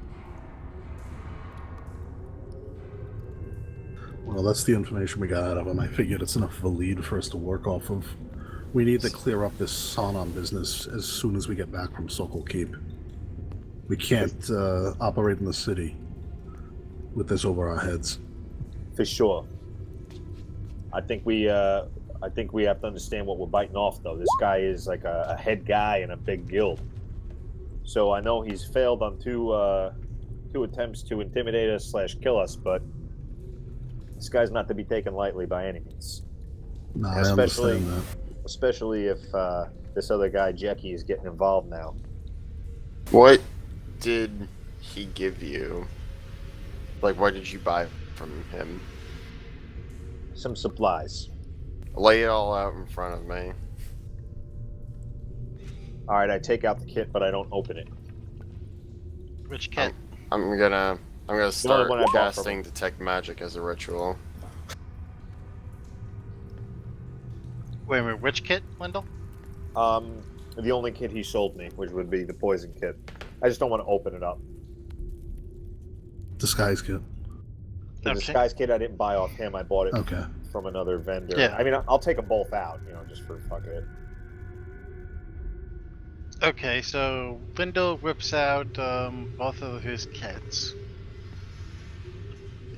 D: Well, that's the information we got out of him. I figured it's enough of a lead for us to work off of. We need to clear up this Sornon business as soon as we get back from Sokol Keep. We can't operate in the city with this over our heads.
C: For sure. I think we have to understand what we're biting off, though. This guy is like a head guy in a big guild. So I know he's failed on two attempts to intimidate us / kill us, but this guy's not to be taken lightly by any means.
D: No, I understand that.
C: Especially if this other guy, Jackie, is getting involved now.
E: What did he give you? Like, what did you buy from him?
C: Some supplies.
E: Lay it all out in front of me.
C: All right, I take out the kit, but I don't open it.
A: Which kit?
E: I'm gonna start
C: one I bought from
E: casting
C: him.
E: detect magic as a ritual.
A: Wait, which kit, Wendell?
C: The only kit he sold me, which would be the poison kit. I just don't want to open it up.
D: Disguise kit.
C: The
A: Okay.
C: disguise kit I didn't buy off him. I bought it
D: Okay.
C: from another vendor.
A: Yeah.
C: I mean, I'll take them both out, just for fuck it.
A: Okay, so Lindell whips out both of his kits.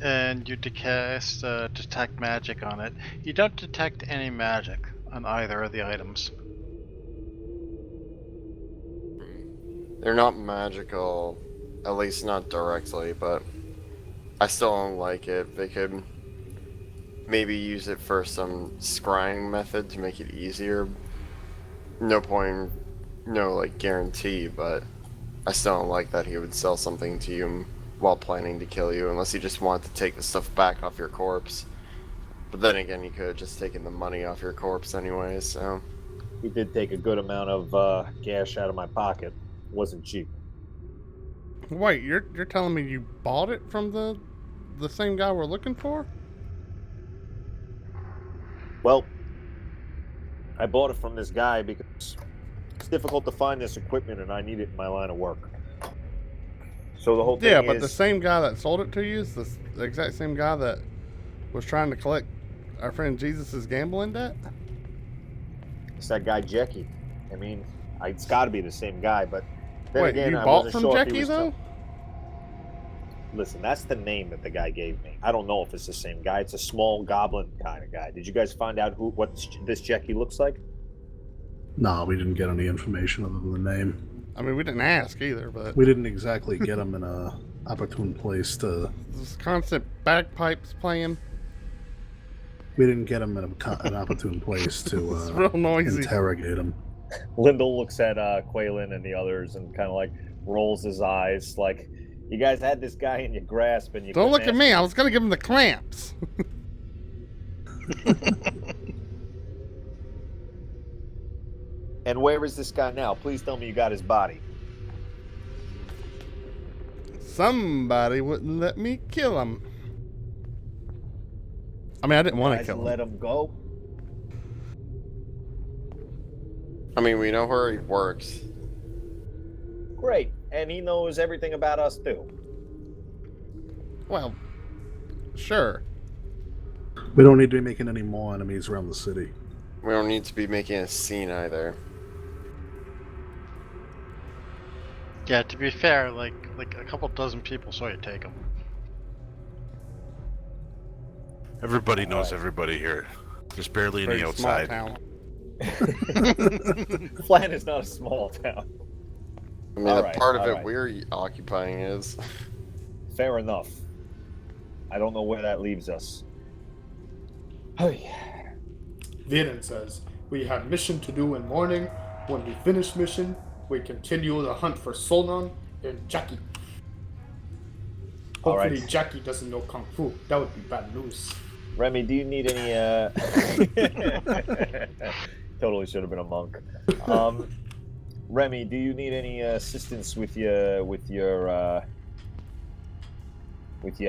A: And you cast detect magic on it. You don't detect any magic on either of the items.
E: They're not magical, at least not directly, but I still don't like it. They could maybe use it for some scrying method to make it easier. No point, no like guarantee, but I still don't like that he would sell something to you while planning to kill you, unless he just wanted to take the stuff back off your corpse. But then again, he could have just taken the money off your corpse anyway, so...
C: He did take a good amount of cash out of my pocket. Wasn't cheap.
B: Wait, you're telling me you bought it from the same guy we're looking for?
C: Well, I bought it from this guy because it's difficult to find this equipment and I need it in my line of work. So the whole thing
B: Yeah,
C: is...
B: but the same guy that sold it to you is the exact same guy that was trying to collect our friend Jesus' gambling debt?
C: It's that guy Jackie. I mean, it's got to be the same guy, but then
B: Wait,
C: again,
B: you
C: I
B: bought
C: wasn't
B: from
C: sure if he
B: Jackie,
C: was
B: though?
C: Listen, that's the name that the guy gave me. I don't know if it's the same guy. It's a small goblin kind of guy. Did you guys find out what this Jackie looks like?
D: No, we didn't get any information other than the name.
B: I mean, we didn't ask either, but
D: We didn't exactly get him in a opportune place to...
B: this constant bagpipes playing.
D: We didn't get him in an opportune place to
B: It's real noisy.
D: interrogate him.
C: Lyndall looks at Quaylen and the others and kind of like rolls his eyes like, you guys had this guy in your grasp and you
B: Don't
C: couldn't
B: look at
C: ask
B: me.
C: him."
B: I was going to give him the clamps.
C: And where is this guy now? Please tell me you got his body.
B: Somebody wouldn't let me kill him. I mean, I didn't want to
C: Guys
B: kill him.
C: let him go.
E: I mean, we know where he works.
C: Great. And he knows everything about us too.
B: Well, sure.
D: We don't need to be making any more enemies around the city.
E: We don't need to be making a scene either.
A: Yeah, to be fair, like a couple dozen people saw you take him.
F: Everybody knows
C: Alright.
F: everybody here. There's barely any
B: Very small
F: outside.
B: town.
C: Phlan is not a small town.
E: I mean,
C: Alright,
E: the part of it
C: alright.
E: we're occupying is.
C: Fair enough. I don't know where that leaves us. Hey.
G: Viren says, we have mission to do in morning. When we finish mission, we continue the hunt for Solnon and Jackie.
C: All right.
G: Hopefully Jackie doesn't know Kung Fu. That would be bad news.
C: Remy, do you need any totally should have been a monk. Remy, do you need any assistance with your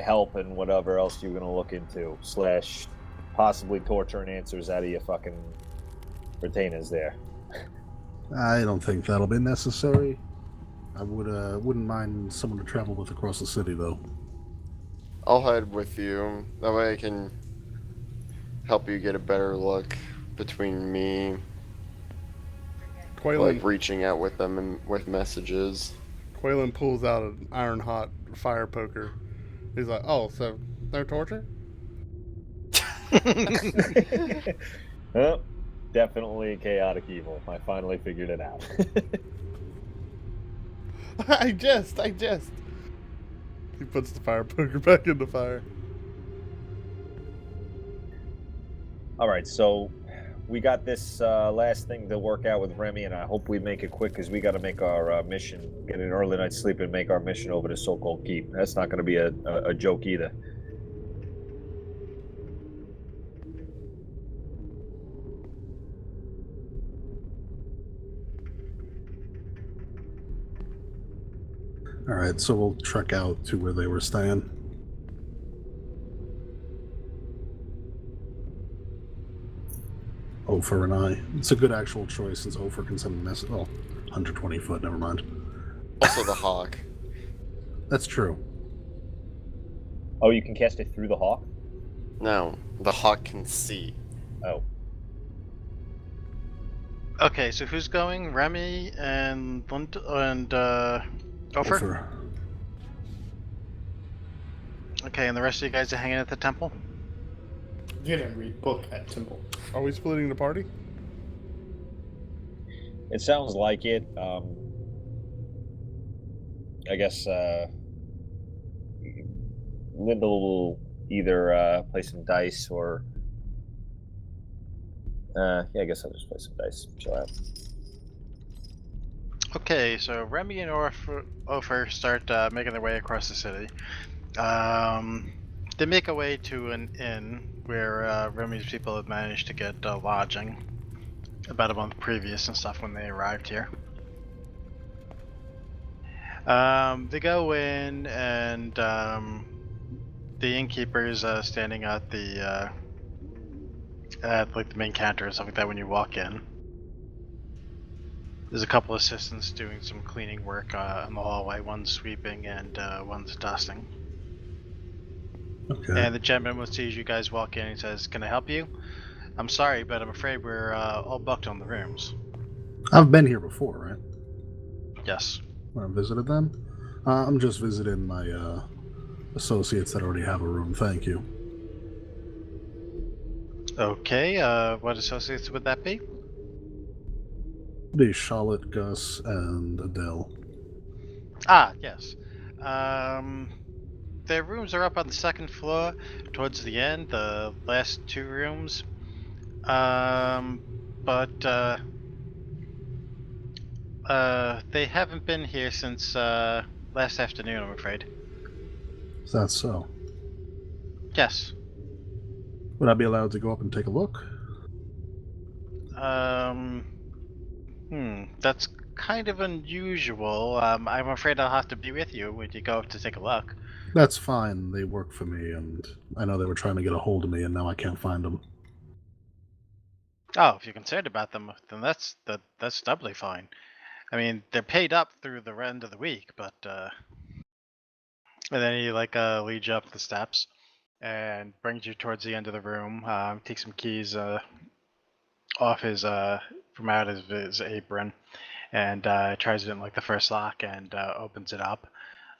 C: help and whatever else you're gonna look into, / possibly torturing answers out of your fucking retainers there?
D: I don't think that'll be necessary. I wouldn't mind someone to travel with across the city, though.
E: I'll head with you. That way I can help you get a better look between me,
B: Quaylen,
E: like reaching out with them and with messages.
B: Quaylen pulls out an iron hot fire poker. He's like, oh, so no torture?
C: Huh? Definitely chaotic evil. I finally figured it out.
B: I just. He puts the fire poker back in the fire.
C: All right, so we got this last thing to work out with Remy, and I hope we make it quick because we got to make our mission, get an early night's sleep, and make our mission over to So-Called Keep. That's not going to be a joke either.
D: Alright, so we'll trek out to where they were staying. Ofer and I. It's a good actual choice since Ofer can send a message. Well, 120 foot, never mind.
E: Also the hawk.
D: That's true.
C: Oh, you can cast it through the hawk?
E: No, the hawk can see.
C: Oh.
A: Okay, so who's going? Remy and Ofer?
D: Over.
A: Okay, and the rest of you guys are hanging at the temple?
G: You didn't read book at temple.
B: Are we splitting the party?
C: It sounds like it. I guess Lyndall will either play some dice or yeah, I guess I'll just play some dice. Chill out.
A: Okay, so Remy and Ofer start making their way across the city. They make a way to an inn where Remy's people had managed to get lodging about a month previous and stuff when they arrived here. They go in and the innkeeper's standing at the like the main counter and stuff like that when you walk in. There's a couple assistants doing some cleaning work in the hallway. One's sweeping and one's dusting.
D: Okay.
A: And the gentleman sees you guys walk in and says, "Can I help you?" "I'm sorry, but I'm afraid we're all booked on the rooms."
D: I've been here before, right?
A: "Yes."
D: When I visited them. I'm just visiting my associates that already have a room. Thank you.
A: "Okay, what associates would that be?"
D: Be Charlotte, Gus, and Adele.
A: "Ah, yes. Their rooms are up on the second floor towards the end, the last two rooms. But they haven't been here since last afternoon, I'm afraid."
D: Is that so?
A: "Yes."
D: Would I be allowed to go up and take a look?
A: That's kind of unusual. I'm afraid I'll have to be with you when you go up to take a look.
D: That's fine. They work for me, and I know they were trying to get a hold of me, and now I can't find them.
A: Oh, if you're concerned about them, then that's doubly fine. I mean, they're paid up through the end of the week, but and then he leads you up the steps and brings you towards the end of the room. Takes some keys off his from out of his apron and tries it in like the first lock and opens it up.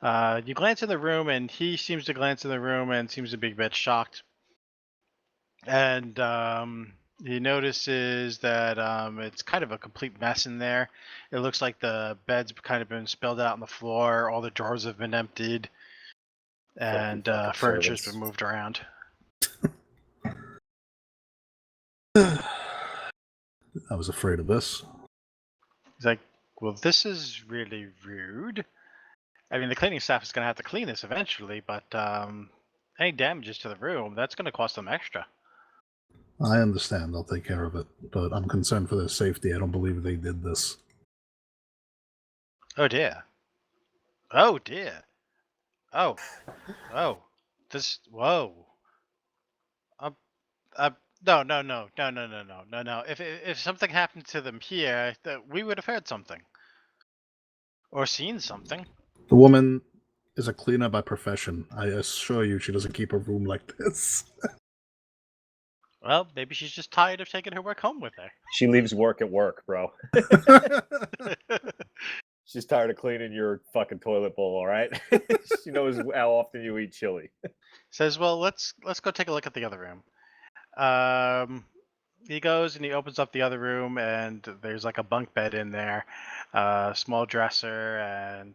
A: You glance in the room, and he seems to glance in the room and seems to be a bit shocked. And he notices that it's kind of a complete mess in there. It looks like the bed's kind of been spilled out on the floor. All the drawers have been emptied, and
C: fucking
A: furniture's
C: servants.
A: been moved around.
D: I was afraid of this.
A: He's like, "Well, this is really rude. I mean, the cleaning staff is going to have to clean this eventually, but any damages to the room, that's going to cost them extra."
D: I understand. I'll take care of it, but I'm concerned for their safety. I don't believe they did this.
A: "Oh dear. Oh dear. Oh. Oh. This. Whoa. No, no, no, no, no, no, no, no, no. If something happened to them here, we would have heard something or seen something."
D: The woman is a cleaner by profession. I assure you she doesn't keep a room like this.
A: Well, maybe she's just tired of taking her work home with her.
C: She leaves work at work, bro. She's tired of cleaning your fucking toilet bowl, all right? She knows how often you eat chili.
A: Says, "Well, let's go take a look at the other room." He goes and he opens up the other room, and there's like a bunk bed in there, small dresser, and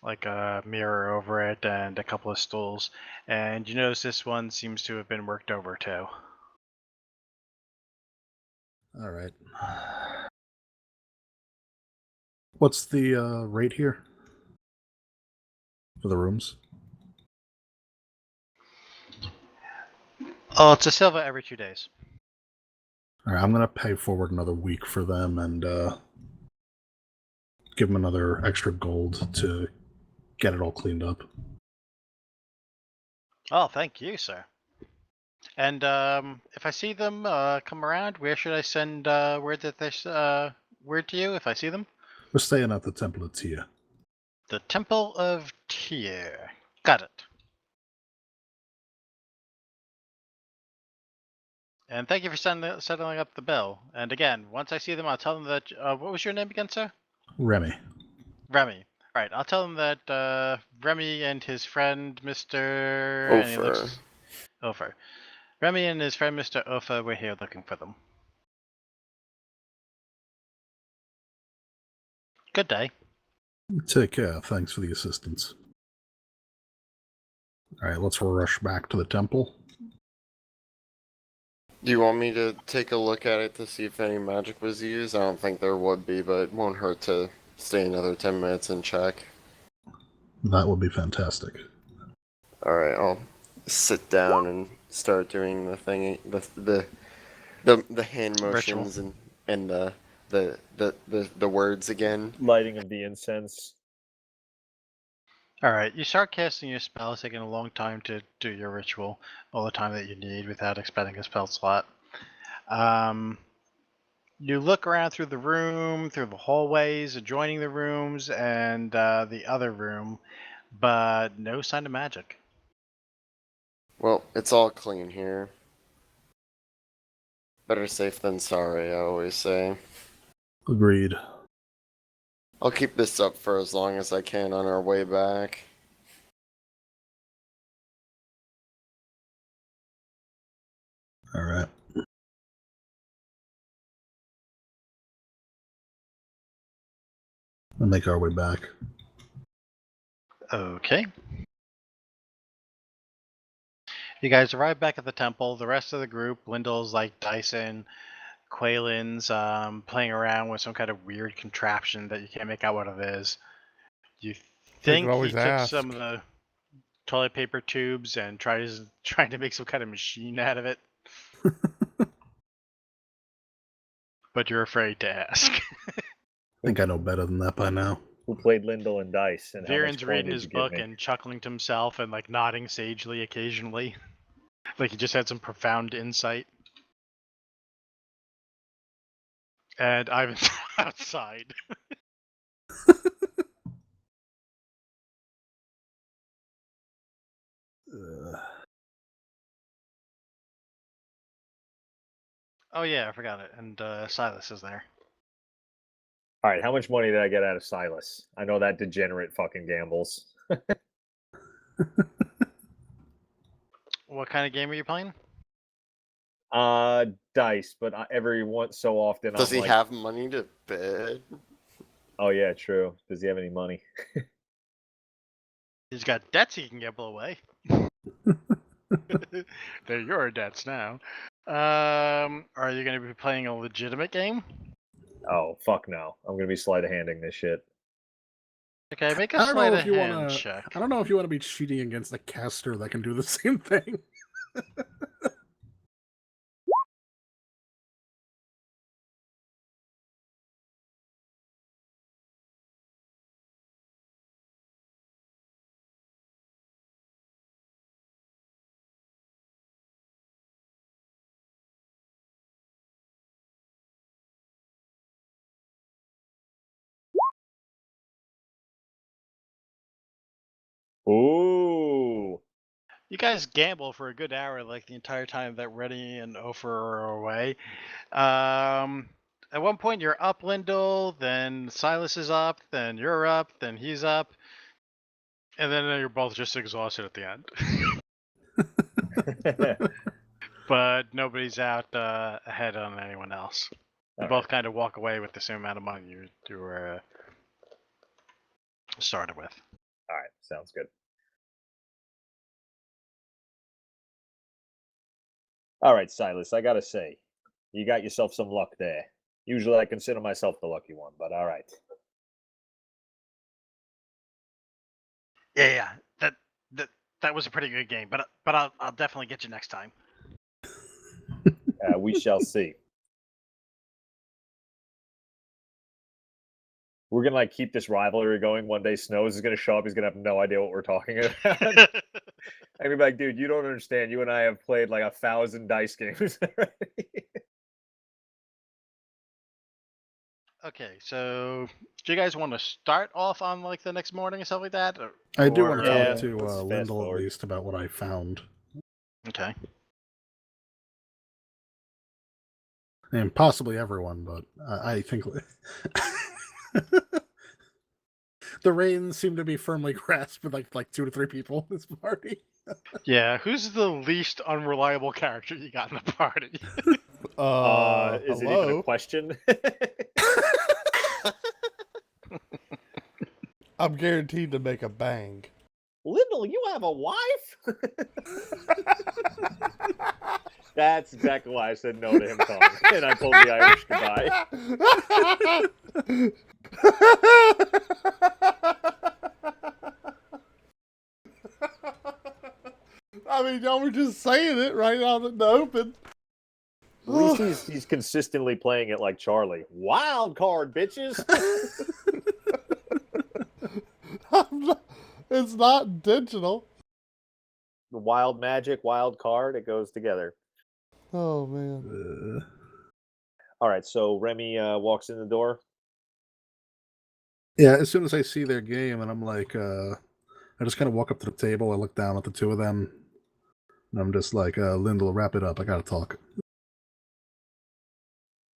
A: like a mirror over it, and a couple of stools. And you notice this one seems to have been worked over too.
D: All right. What's the rate here for the rooms?
A: Oh, it's a silver every 2 days.
D: All right, I'm gonna pay forward another week for them and give them another extra gold to get it all cleaned up.
A: Oh, thank you, sir. And if I see them come around, where should I send word that word to you if I see them?
D: We're staying at the Temple of Tyr.
A: The Temple of Tyr. Got it. And thank you for settling up the bill. And again, once I see them, I'll tell them that. What was your name again, sir?
D: Remy.
A: Remy. All right, I'll tell them that Remy and his friend, Mr. And he
E: Ofer.
A: looks Ofer. Remy and his friend, Mr. Ofer, were here looking for them. Good day.
D: Take care. Thanks for the assistance. All right, let's rush back to the temple.
E: Do you want me to take a look at it to see if any magic was used? I don't think there would be, but it won't hurt to stay another 10 minutes and check.
D: That would be fantastic.
E: Alright, I'll sit down and start doing the thing, the hand motions and the words again.
C: Lighting of the incense.
A: All right, you start casting your spell, taking a long time to do your ritual, all the time that you need without expending a spell slot. You look around through the room, through the hallways, adjoining the rooms, and the other room, but no sign of magic.
E: Well, it's all clean here. Better safe than sorry, I always say.
D: Agreed.
E: I'll keep this up for as long as I can on our way back.
D: All right. We'll make our way back.
A: Okay. You guys arrive back at the temple. The rest of the group, Lyndall's like Dyson, Quaylin's playing around with some kind of weird contraption that you can't make out what it is. You think he
B: always
A: took
B: ask.
A: some of the toilet paper tubes and trying to make some kind of machine out of it. But you're afraid to ask.
D: I think I know better than that by now.
C: Who played Lyndall and Dice? And how much
A: Viren's
C: coin
A: reading
C: did
A: his
C: you give
A: book
C: me?
A: and chuckling to himself and like nodding sagely occasionally. Like he just had some profound insight. And Ivan's outside. Oh yeah, I forgot it. And Silas is there.
C: All right, how much money did I get out of Silas? I know that degenerate fucking gambles.
A: What kind of game are you playing?
C: Dice, but every once so often
E: Does
C: I'm
E: he
C: like,
E: have money to bid?
C: oh yeah, true. Does he have any money?
A: He's got debts he can gamble away. They're your debts now. Are you going to be playing a legitimate game?
C: Oh fuck no! I'm gonna be sleight of handing this shit.
A: Okay, make a
D: I don't know
A: sleight
D: if
A: of
D: you
A: hand
D: want to.
A: check.
D: I don't know if you want to be cheating against a caster that can do the same thing.
C: Ooh.
A: You guys gamble for a good hour, like the entire time that Reddy and Ofer are away. At one point you're up, Lyndall, then Silas is up, then you're up, then he's up, and then you're both just exhausted at the end. But nobody's out ahead on anyone else. You
C: All
A: both
C: right.
A: kind of walk away with the same amount of money you were started with.
C: All right, sounds good. All right, Silas, I gotta say, you got yourself some luck there. Usually I consider myself the lucky one, but all right.
A: Yeah, that was a pretty good game, but I'll definitely get you next time.
C: We shall see. We're gonna like keep this rivalry going. One day Snows is gonna show up. He's gonna have no idea what we're talking about. I'm gonna be like, dude, you don't understand. You and I have played like 1,000 dice games already.
A: Okay, so do you guys want to start off on like the next morning or something like that?
D: I do want to
C: Yeah,
D: talk to
C: let's fast
D: Lyndall at
C: forward.
D: least about what I found.
A: Okay.
D: And possibly everyone, but I think the reins seem to be firmly grasped with like 2 to 3 people in this party.
A: Yeah, who's the least unreliable character you got in the party?
C: Is it even a
B: Hello?
C: question?
B: I'm guaranteed to make a bang.
C: Lyndall, you have a wife? That's exactly why I said no to him calling. And I pulled the Irish goodbye.
B: I mean, y'all were just saying it right out in the open.
C: At least he's consistently playing it like Charlie. Wild card, bitches.
B: It's not intentional.
C: The wild magic, wild card, it goes together.
B: Oh, man.
C: All right, so Remy walks in the door.
D: Yeah, as soon as I see their game, and I'm like, I just kind of walk up to the table. I look down at the two of them, and I'm just like, Lyndall, wrap it up. I gotta talk.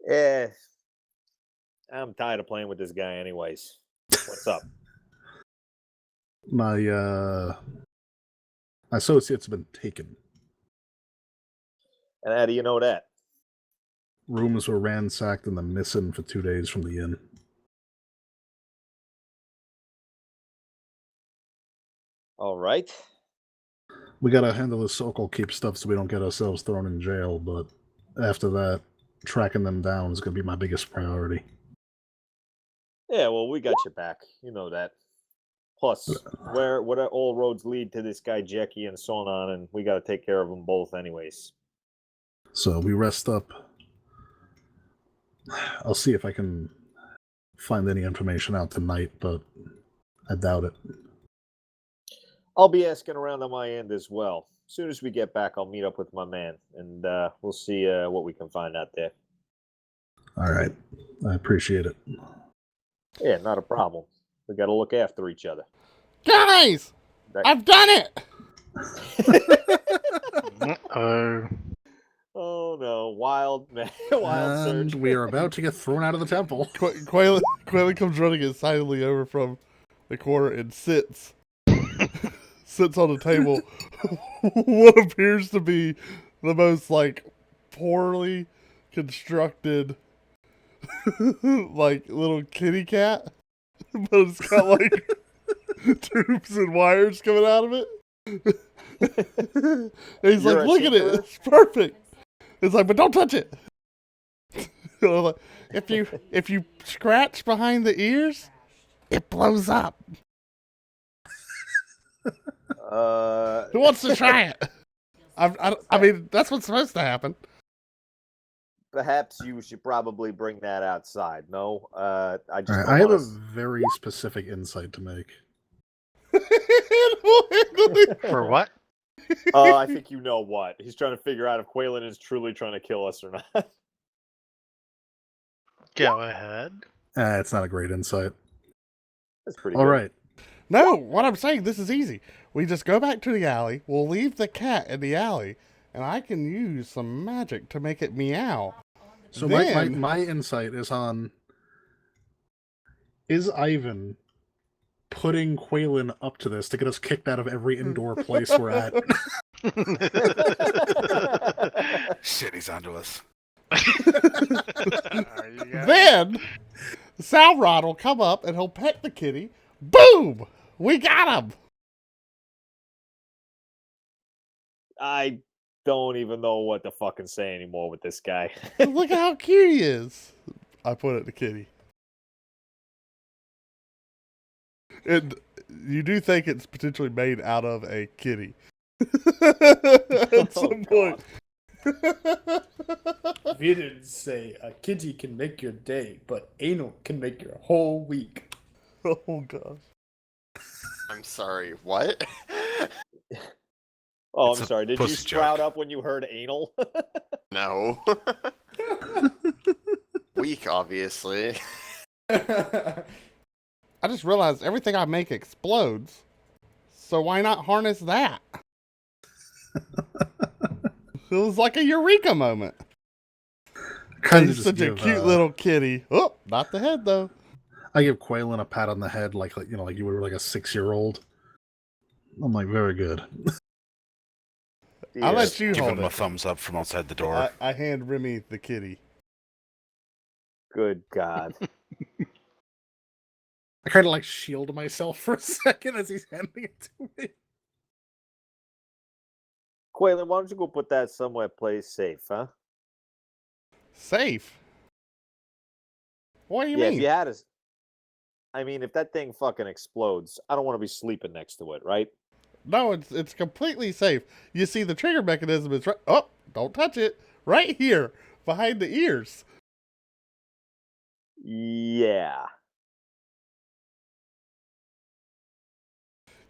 C: Eh, I'm tired of playing with this guy anyways. What's up?
D: My associates have been taken.
C: And how do you know that?
D: Rooms were ransacked and then missing for 2 days from the inn.
C: All right.
D: We gotta handle the Sokol Keep stuff so we don't get ourselves thrown in jail, but after that, tracking them down is gonna be my biggest priority.
C: Yeah, well, we got your back. You know that. Plus, what all roads lead to this guy Jackie and Sonan, and we got to take care of them both anyways.
D: So we rest up. I'll see if I can find any information out tonight, but I doubt it.
C: I'll be asking around on my end as well. As soon as we get back, I'll meet up with my man, and we'll see what we can find out there.
D: All right. I appreciate it.
C: Yeah, not a problem. We got to look after each other.
B: Guys! I've done it!
C: Oh no, wild
D: And
C: surge.
D: we are about to get thrown out of the temple.
B: Quaylen comes running excitedly over from the corner and sits on the table. What appears to be the most like poorly constructed like little kitty cat, but it's got like tubes and wires coming out of it. And he's
C: You're
B: like,
C: a
B: look at it,
C: tinkerer?
B: it's perfect. It's like, but don't touch it. I'm like, if you scratch behind the ears, it blows up. Who wants to try it? I mean, that's what's supposed to happen.
C: Perhaps you should probably bring that outside. No, I just.
D: All right,
C: don't
D: I have a
C: wanna
D: very specific insight to make.
A: For what?
C: I think you know what. He's trying to figure out if Quaylen is truly trying to kill us or not.
A: Go ahead.
D: It's not a great insight.
C: That's pretty
D: All
C: good.
D: right.
B: No, what I'm saying, this is easy. We just go back to the alley, we'll leave the cat in the alley, and I can use some magic to make it meow.
D: So
B: Then-
D: my insight is on, is Ivan putting Quaylen up to this to get us kicked out of every indoor place we're at?
F: Shit, he's onto us.
B: Then Salrod will come up and he'll pet the kitty. Boom! We got him!
C: I don't even know what to fucking say anymore with this guy.
B: Look at how cute he is. I put it to kitty. And you do think it's potentially made out of a kitty. At some point.
G: You didn't say a kitty can make your day, but anal can make your whole week.
B: Oh gosh.
E: I'm sorry, what?
C: Oh,
F: It's
C: I'm
F: a
C: sorry. Did you
F: pussy
C: sprout
F: joke.
C: up when you heard anal?
E: No. Weak, obviously.
B: I just realized everything I make explodes. So why not harness that? It was like a eureka moment.
D: Kind of
B: He's
D: just
B: such a
D: give,
B: cute little kitty. Oh, not the head though.
D: I give Quaylen a pat on the head, like you know, like you were like a 6-year-old. I'm like, very good.
B: I'll
C: Yeah.
B: let you
F: Give
B: hold
F: him a
B: it.
F: thumbs up from outside the door.
B: I hand Remy the kitty.
C: Good God.
D: I kind of like shield myself for a second as he's handing it to me.
C: Quaylen, why don't you go put that somewhere place safe, huh?
B: Safe. What do you
C: Yeah,
B: mean?
C: if you had a... I mean, if that thing fucking explodes, I don't want to be sleeping next to it, right?
B: No, it's completely safe. You see, the trigger mechanism is right. Oh, don't touch it. Right here, behind the ears.
C: Yeah.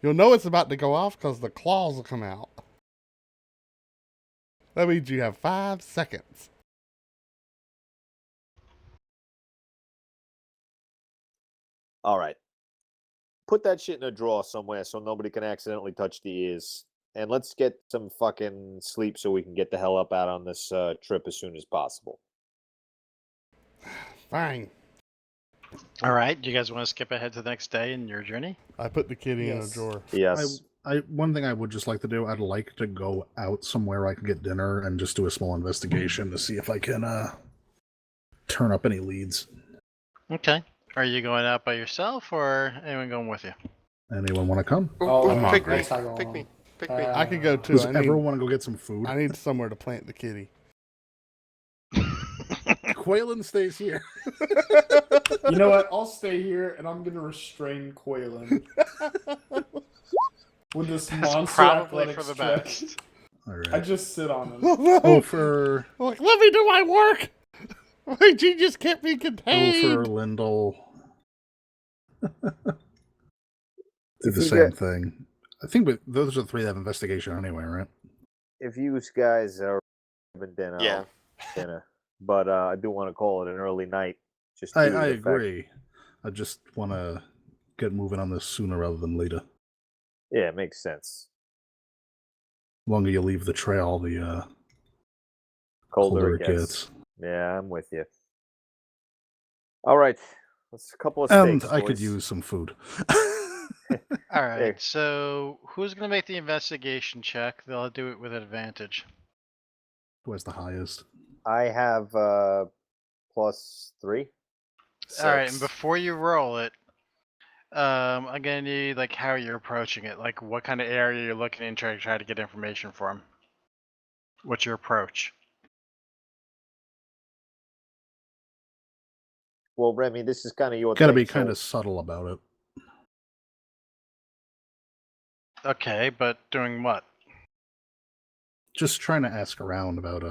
B: You'll know it's about to go off because the claws will come out. That means you have 5 seconds.
C: All right. Put that shit in a drawer somewhere so nobody can accidentally touch the ears. And let's get some fucking sleep so we can get the hell up out on this trip as soon as possible.
B: Fine.
A: All right. Do you guys want to skip ahead to the next day in your journey?
B: I put the kitty in a
G: Yes.
B: drawer.
C: Yes.
D: One thing I would just like to do, I'd like to go out somewhere I can get dinner and just do a small investigation to see if I can turn up any leads.
A: Okay. Are you going out by yourself or anyone going with you?
D: Anyone want to come?
G: Oh,
F: I'm
E: pick
F: hungry.
E: me.
G: tag along.
E: Pick me. Pick me.
B: I could go too.
D: Does
B: I
D: everyone want to go get some food?
B: need somewhere to plant the kitty.
D: Quaylen stays here.
G: You know what? I'll stay here and I'm gonna restrain Quaylen with this
A: That's
G: monster
A: probably
G: athletics
A: for the
G: check.
A: best.
D: All
G: I
D: right.
G: just sit on him.
D: Oh, for
B: Like, let me do my work. My genius can't be
D: oh, for
B: contained.
D: Lyndall. Do
C: If
D: the
C: you
D: same
C: get-
D: thing. I think those are the 3 that have investigation anyway, right?
C: If you guys are having dinner,
E: Yeah.
C: I'll dinner. But I do want to call it an early night. Just
D: I
C: due to the fact-
D: agree. I just want to get moving on this sooner rather than later.
C: Yeah, it makes sense.
D: The longer you leave the trail, the
C: Colder, it gets. Yeah, I'm with you. All right. Let's a couple of
D: And
C: steaks.
D: I could
C: boys.
D: use some food.
A: All right.
C: Hey.
A: So who's going to make the investigation check? They'll do it with advantage.
D: Who has the highest?
C: I have +3.
A: All right. And
E: 6.
A: before you roll it, I'm gonna need like how you're approaching it, like what kind of area you're looking in, try to get information from. What's your approach?
C: Well, Remy, this is kind of your
D: Got to
C: thing.
D: be kind
C: so-
D: of subtle about it.
A: Okay, but doing what?
D: Just trying to ask around about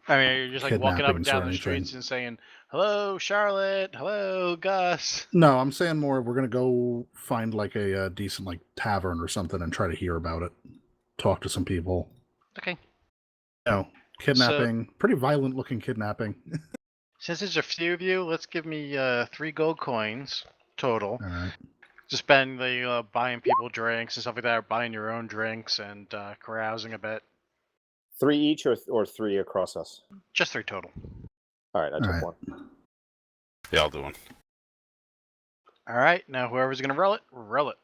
A: I mean, you're just like walking up and
D: Kidnappings or
A: down the
D: anything.
A: streets and saying, "Hello, Charlotte. Hello, Gus."
D: No, I'm saying more. We're gonna go find like a decent like tavern or something and try to hear about it. Talk to some people.
A: Okay.
D: No, kidnapping. Pretty violent looking kidnapping.
A: Since there's a few of you, let's give me 3 gold coins total.
D: All right.
A: To spend the buying people drinks and stuff like that, or buying your own drinks and carousing a bit.
C: 3 each or 3 across us?
A: Just 3 total.
C: All right, I took
D: Alright.
C: one.
F: Yeah, I'll do one.
A: All right, now whoever's gonna roll it.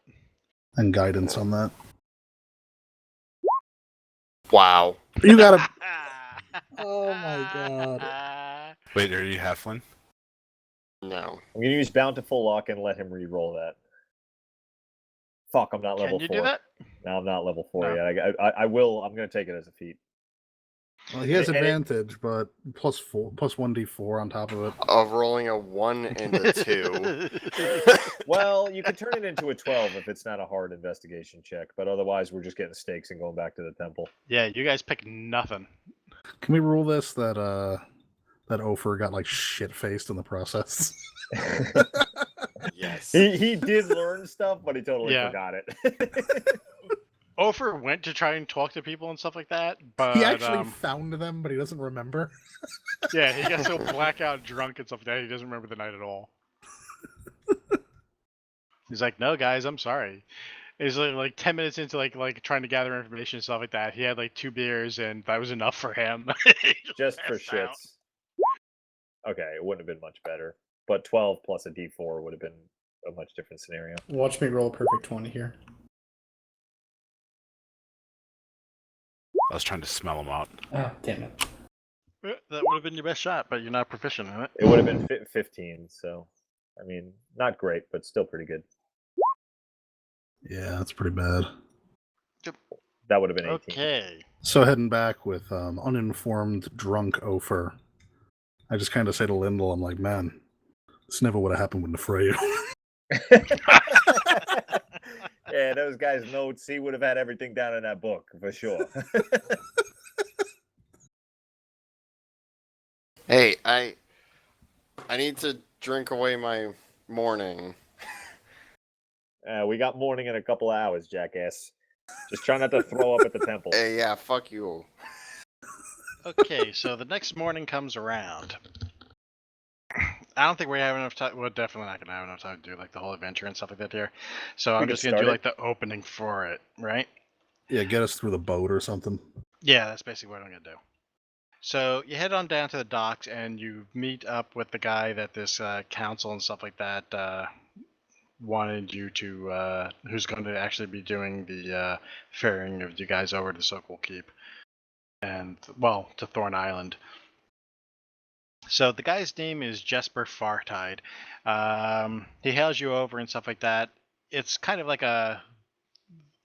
D: And guidance on that.
E: Wow.
D: You gotta. Oh my god.
F: Wait, are you halfling?
E: No.
C: I'm gonna use Bountiful Luck and let him re-roll that. Fuck, I'm not
A: Can
C: level
A: you
C: 4.
A: do that?
C: No, I'm not level 4
A: No.
C: yet. I will. I'm gonna take it as a feat.
D: Well, he has
C: And it-
D: advantage, but plus 1d4 on top of it.
E: Of rolling a 1 and a 2.
C: Well, you could turn it into a 12 if it's not a hard investigation check, but otherwise we're just getting stakes and going back to the temple.
A: Yeah, you guys pick nothing.
D: Can we rule this that that Ofer got like shit faced in the process?
E: Yes.
C: He did learn stuff, but he totally
A: Yeah.
C: forgot it.
A: Ofer went to try and talk to people and stuff like that, but
D: He actually found them, but he doesn't remember.
A: yeah, he got so blackout drunk and stuff like that, he doesn't remember the night at all. He's like, "No, guys, I'm sorry." He's like 10 minutes into like trying to gather information and stuff like that. He had like 2 beers, and that was enough for him. He
C: Just for
A: passed out.
C: shits. Okay, it wouldn't have been much better. But 12 plus a D4 would have been a much different scenario.
G: Watch me roll a perfect 20 here.
F: I was trying to smell them out.
G: Oh, damn it.
A: That would have been your best shot, but you're not proficient in it.
C: It would have been 15, so I mean, not great, but still pretty good.
D: Yeah, that's pretty bad.
C: That would have been 18.
A: Okay.
D: So heading back with uninformed drunk Ofer, I just kind of say to Lyndall, I'm like, man, this never would have happened with Nefrayu.
C: Yeah, those guys' notes, he would have had everything down in that book, for sure.
E: Hey, I need to drink away my morning.
C: We got morning in a couple of hours, jackass. Just try not to throw up at the temple.
E: Hey, yeah, fuck you.
A: Okay, so the next morning comes around. I don't think we have enough time. We're definitely not going to have enough time to do like the whole adventure and stuff like that here. So I'm
C: could
A: just going to do
C: start
A: like the opening for it, right?
D: Yeah, get us through the boat or something.
A: Yeah, that's basically what I'm going to do. So you head on down to the docks and you meet up with the guy that this council and stuff like that wanted you to, who's going to actually be doing the ferrying of you guys over to Sokol Keep and, well, to Thorn Island. So the guy's name is Jesper Fartide. He hails you over and stuff like that. It's kind of like a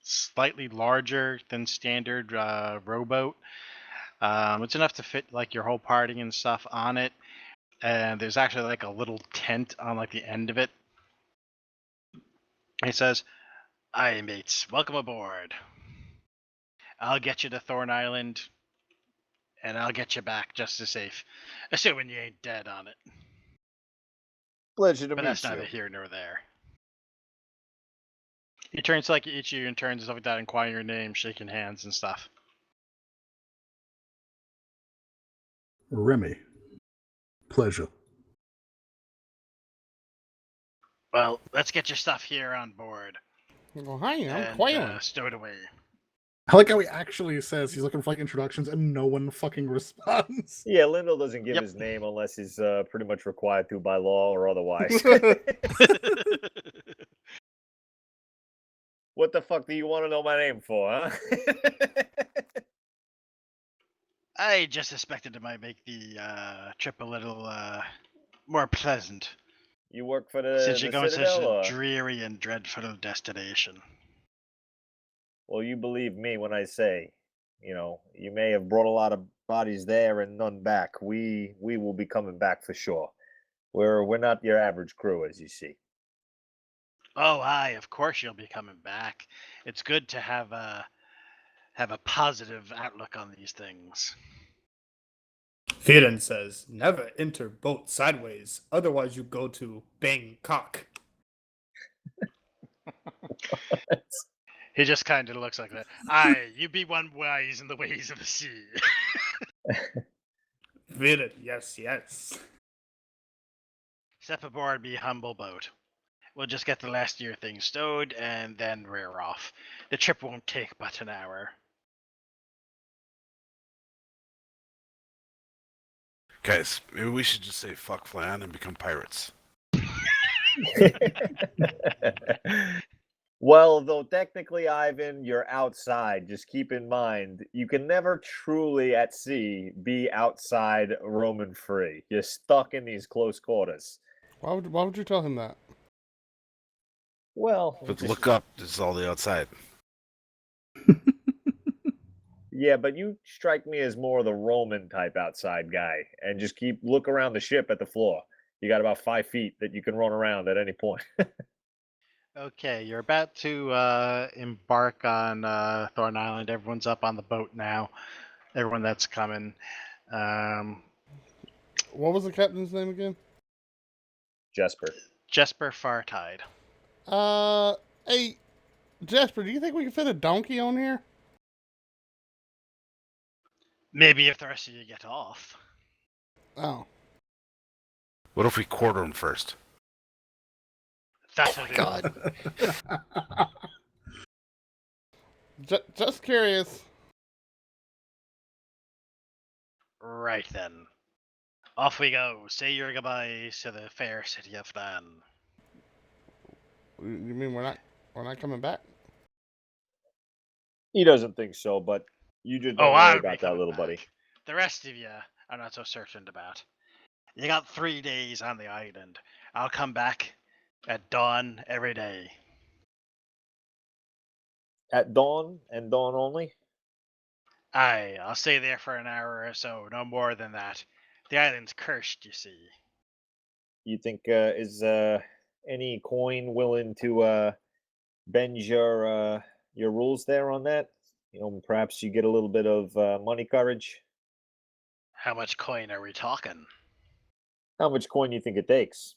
A: slightly larger than standard rowboat. It's enough to fit like your whole party and stuff on it. And there's actually like a little tent on like the end of it. He says, "Aye, mates, welcome aboard. I'll get you to Thorn Island, and I'll get you back just as safe, assuming you ain't dead on it.
C: Pleasure to
A: But
C: meet
A: that's
C: you.
A: neither here nor there." He turns to like each of you and turns and stuff like that, inquiring your name, shaking hands and stuff.
D: Remy. Pleasure.
A: Well, let's get your stuff here on board
B: Oh, hi, I'm
A: and
B: Quaylen.
A: stowed away.
D: I like how he actually says he's looking for like introductions and no one fucking responds.
C: Yeah, Lyndall doesn't give
A: Yep.
C: his name unless he's pretty much required to by law or otherwise. What the fuck do you want to know my name for, huh?
A: I just suspected it might make the trip a little more pleasant,
C: You work for the,
A: since you're going to such
C: Citadel,
A: a
C: or?
A: dreary and dreadful destination.
C: Well, you believe me when I say, you may have brought a lot of bodies there and none back. We will be coming back for sure. We're not your average crew, as you see.
A: Oh, aye, of course you'll be coming back. It's good to have a positive outlook on these things.
G: Phlan says, never enter boat sideways, otherwise you go to Bangkok.
A: He just kind of looks like that. Aye, you be one wise in the ways of the sea.
G: Phlan, yes, yes.
A: Step aboard, be humble boat. We'll just get the last of your things stowed and then rear off. The trip won't take but an hour.
F: Guys, maybe we should just say fuck Phlan and become pirates.
C: Well, though technically, Ivan, you're outside. Just keep in mind, you can never truly at sea be outside roaming free. You're stuck in these close quarters.
B: Why would you tell him that?
C: Well,
F: But
C: just-
F: look up, this is all the outside.
C: yeah, but you strike me as more of the Roman type outside guy, and just look around the ship at the floor. You got about 5 feet that you can run around at any point.
A: Okay, you're about to embark on Thorn Island. Everyone's up on the boat now. Everyone that's coming.
B: What was the captain's name again?
C: Jesper.
A: Jesper Fartide.
B: Hey, Jasper, do you think we can fit a donkey on here?
A: Maybe if the rest of you get off.
B: Oh.
F: What if we quarter him first?
A: That's
E: Oh
A: what
E: my god.
B: Just curious.
A: Right then. Off we go. Say your goodbyes to the fair city of Phlan.
B: You mean we're not coming back?
C: He doesn't think so, but you just don't
A: Oh,
C: worry
A: I'll be
C: about that
A: coming
C: little
A: back.
C: buddy.
A: The rest of you, I'm not so certain about. You got 3 days on the island. I'll come back at dawn every day.
C: At dawn and dawn only?
A: Aye, I'll stay there for an hour or so, no more than that. The island's cursed, you see.
C: You think is any coin willing to bend your rules there on that? You know, perhaps you get a little bit of money courage.
A: How much coin are we talking?
C: How much coin do you think it takes?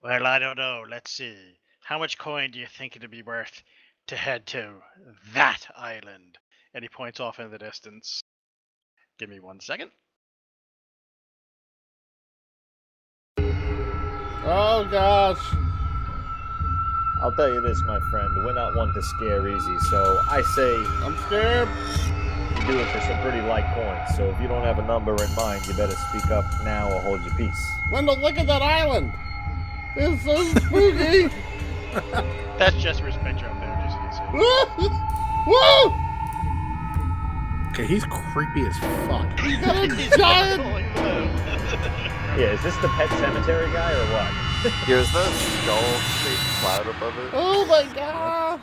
A: Well, I don't know. Let's see. How much coin do you think it'd be worth to head to that island? And he points off in the distance. Give me 1 second.
B: Oh gosh.
C: I'll tell you this, my friend. We're not one to scare easy, so I say
B: I'm scared.
C: you do it for some pretty light coins. So if you don't have a number in mind, you better speak up now or hold your peace.
B: Wendell, look at that island. It's so spooky.
A: That's Jesper's picture up there, just so you see.
B: Woo!
D: Okay, he's creepy as fuck.
B: He's got a giant.
C: Yeah, is this the Pet Cemetery guy or what?
E: Here's the skull-shaped cloud above it.
B: Oh my god.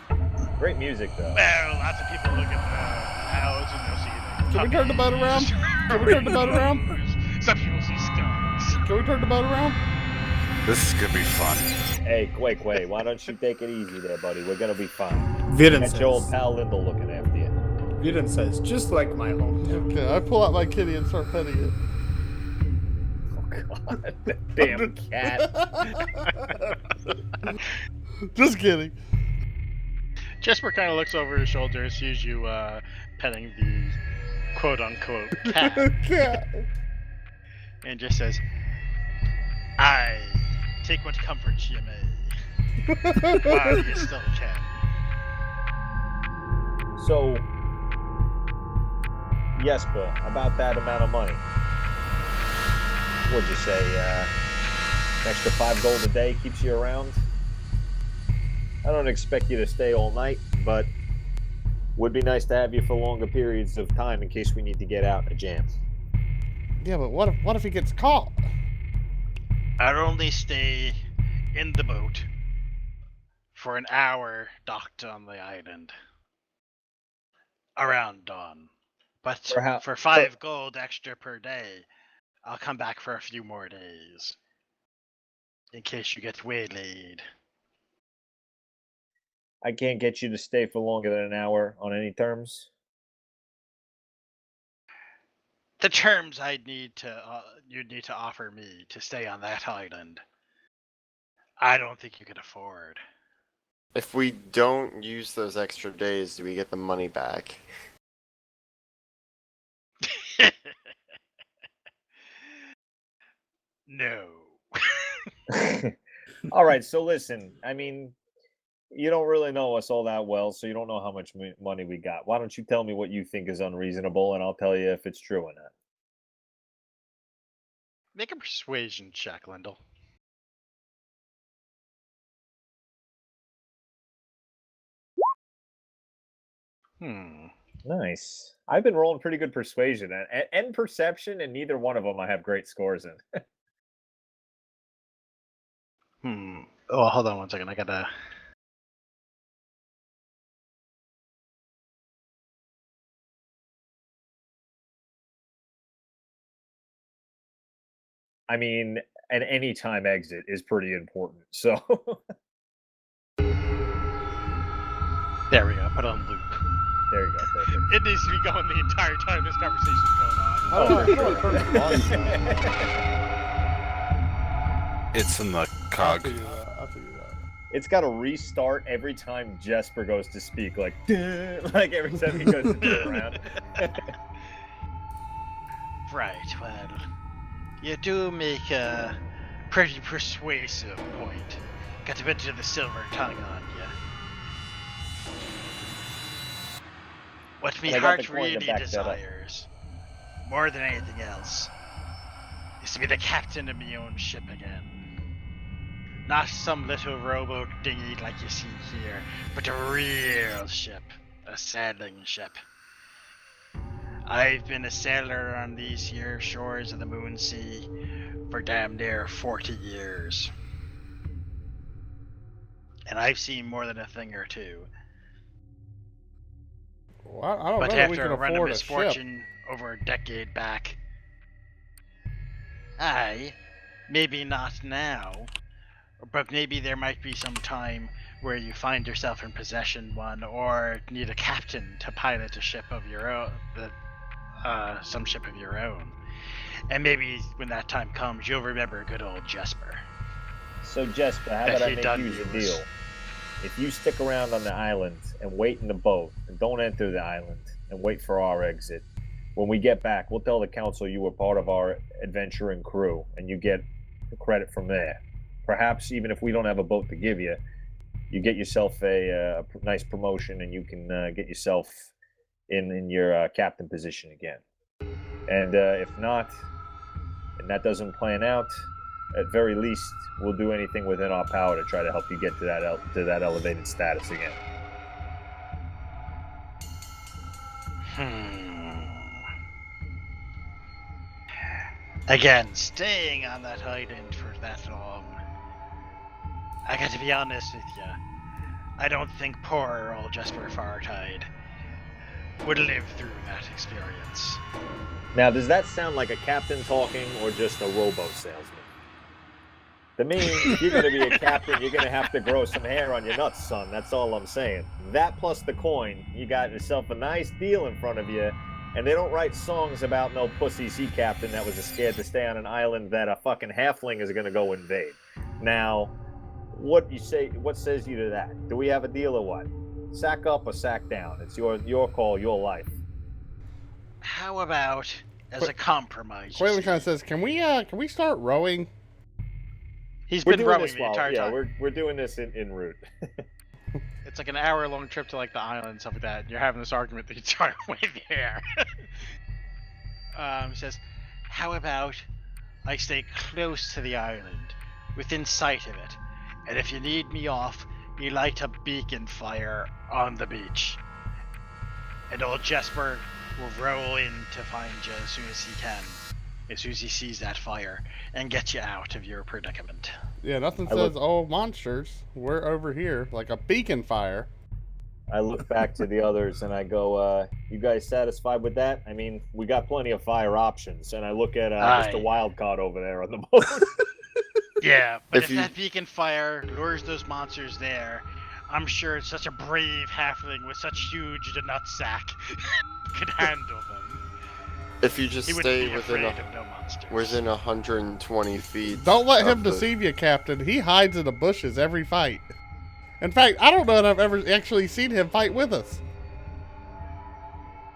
C: Great music, though.
A: Well, lots of people look at the house and they'll see
B: Can we turn the boat around? Can we turn the boat around?
A: Some people see skunks.
B: Can we turn the boat around?
F: This is gonna be fun.
C: Hey, Quake, why don't you take it easy there, buddy? We're gonna be fine.
G: Vidin
C: That's your old
G: says,
C: pal Lindell looking after you.
G: Vidin says, just like my hometown.
B: Okay, I pull out my kitty and start petting it.
C: Oh, God. That damn cat.
B: Just kidding.
A: Jesper kind of looks over his shoulder and sees you petting the quote-unquote cat,
B: Cat.
A: and just says, "I take what comfort you may, while you still can."
C: So, Jesper, about that amount of money. What'd you say? An extra 5 gold a day keeps you around? I don't expect you to stay all night, but would be nice to have you for longer periods of time in case we need to get out in a jam.
B: Yeah, but what if he gets caught?
A: I'd only stay in the boat for an hour docked on the island around dawn. But for 5 gold extra per day, I'll come back for a few more days. In case you get waylaid.
C: I can't get you to stay for longer than an hour on any terms.
A: The terms you'd need to offer me to stay on that island, I don't think you could afford.
E: If we don't use those extra days, do we get the money back?
A: No.
C: All right, so listen, I mean, you don't really know us all that well, so you don't know how much money we got. Why don't you tell me what you think is unreasonable, and I'll tell you if it's true or not.
A: Make a persuasion check, Lindell.
C: Nice. I've been rolling pretty good persuasion and perception, and neither one of them I have great scores in.
A: Oh, hold on 1 second. I gotta.
C: I mean, an anytime exit is pretty important. So
A: There we go. Put it on loop.
C: there you go. Perfect.
A: It needs to be going the entire time this conversation's going on.
B: How do I turn the volume down?
F: It's in the
B: I'll
F: cog.
B: figure that. I'll figure that.
C: It's got to restart every time Jesper goes to speak, like like every time he goes to turn around.
A: Right, well, you do make a pretty persuasive point. Got a bit of the silver tongue on you. What me
C: And I got the
A: heart
C: coin to
A: really
C: back that up.
A: desires, more than anything else, is to be the captain of my own ship again. Not some little rowboat dinghy like you see here, but a real ship. A sailing ship. I've been a sailor on these here shores of the Moon Sea for damn near 40 years. And I've seen more than a thing or two.
B: Well, I don't
A: But
B: know that we
A: after
B: can
A: a run of
B: afford a ship.
A: misfortune over a decade back, aye, maybe not now, but maybe there might be some time where you find yourself in possession one, or need a captain to pilot a ship of your own, some ship of your own. And maybe when that time comes, you'll remember good old Jesper.
C: So Jesper, how
A: That
C: about I
A: he
C: make
A: done
C: you the
A: use.
C: deal? If you stick around on the island and wait in the boat and don't enter the island and wait for our exit, when we get back, we'll tell the council you were part of our adventuring crew and you get the credit from there. Perhaps even if we don't have a boat to give you, you get yourself a nice promotion and you can get yourself in your captain position again. And if not, and that doesn't plan out, at very least, we'll do anything within our power to try to help you get to that elevated status again.
A: Again, staying on that island for that long. I got to be honest with you. I don't think poor old Jesper Fartide would live through that experience.
C: Now, does that sound like a captain talking or just a rowboat salesman? To me, if you're going to be a captain, you're going to have to grow some hair on your nuts, son. That's all I'm saying. That plus the coin, you got yourself a nice deal in front of you. And they don't write songs about no pussy sea captain that was scared to stay on an island that a fucking halfling is going to go invade. Now, what you say? What says you to that? Do we have a deal or what? Sack up or sack down? It's your call, your life.
A: How about as a compromise? you
B: Quaylen
A: see?
B: kind of says, "Can we start rowing?"
A: He's
C: We're
A: been
C: doing
A: rowing
C: this
A: the
C: while,
A: entire
C: yeah,
A: time.
C: we're doing this en route.
A: It's like an hour-long trip to like the island and stuff like that. And you're having this argument the entire way there. He says, "How about I stay close to the island, within sight of it, and if you need me off, you light a beacon fire on the beach, and old Jesper will roll in to find you as soon as he can, as soon as he sees that fire, and get you out of your predicament."
B: Yeah, nothing
C: I
B: says,
C: look-
B: "Oh, monsters, we're over here," like a beacon fire.
C: I look back to the others and I go, you guys satisfied with that? I mean, we got plenty of fire options. And I look at
A: Aye.
C: Mr. Wildcard over there on the boat.
A: Yeah, but
E: If
A: if
E: you-
A: that beacon fire lures those monsters there, I'm sure it's such a brave halfling with such huge nutsack could handle them.
E: If you just
A: He wouldn't
E: stay
A: be
E: within
A: afraid of no monsters.
E: within 120 feet.
B: Don't let him
E: of the-
B: deceive you, Captain. He hides in the bushes every fight. In fact, I don't know that I've ever actually seen him fight with us.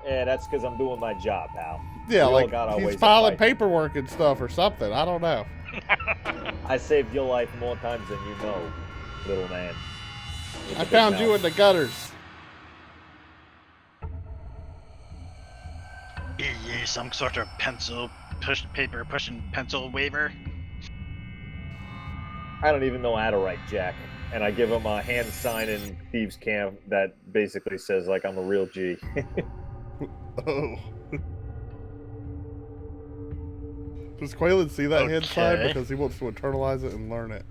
C: Yeah, that's because I'm doing my job, pal.
B: Yeah,
C: We all
B: like
C: got our ways
B: he's
C: of
B: filing
C: fighting.
B: paperwork and stuff or something. I don't know.
C: I saved your life more times than you know, little man. With
B: I
C: the big
B: found you
C: mouth.
B: in the gutters.
A: Be ye some sort of paper pushing pencil waiver?
C: I don't even know how to write Jack. And I give him a hand sign in Thieves' Camp that basically says, like, I'm a real G.
B: Oh. Does Quaylen see that hand sign
A: Okay.
B: because he wants to internalize it and learn it,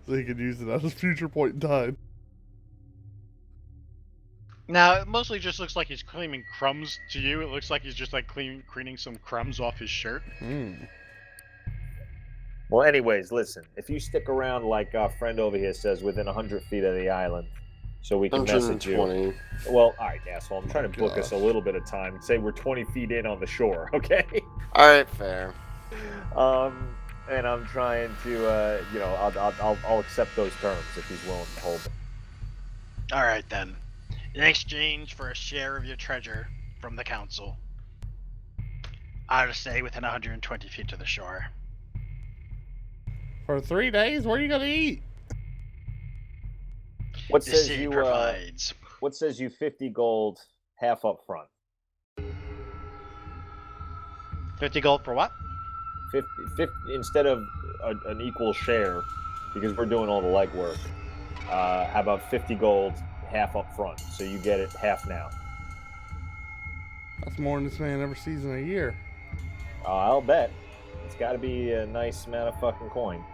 B: so he can use it at a future point in time?
H: Now, it mostly just looks like he's claiming crumbs to you. It looks like he's just like cleaning some crumbs off his shirt.
B: Hmm.
C: Well, anyways, listen. If you stick around, like our friend over here says, within 100 feet of the island, so we can message you.
E: 120.
C: Well, all right, asshole. I'm trying to book us a
B: gosh.
C: little bit of time. Say we're 20 feet in on the shore, okay?
E: All right, fair.
C: And I'm trying to, I'll accept those terms if he's willing to hold them.
A: Alright then. In exchange for a share of your treasure from the council, I'll stay within 120 feet to the shore.
B: For 3 days, where are you gonna eat?
C: What
A: The
C: says
A: city
C: you?
A: provides.
C: What says you? 50 gold, half up front.
H: 50 gold for what?
C: 50 instead of an equal share, because we're doing all the legwork. How about 50 gold, half up front, so you get it half now.
B: That's more than this man ever sees in a year.
C: I'll bet. It's got to be a nice amount of fucking coin.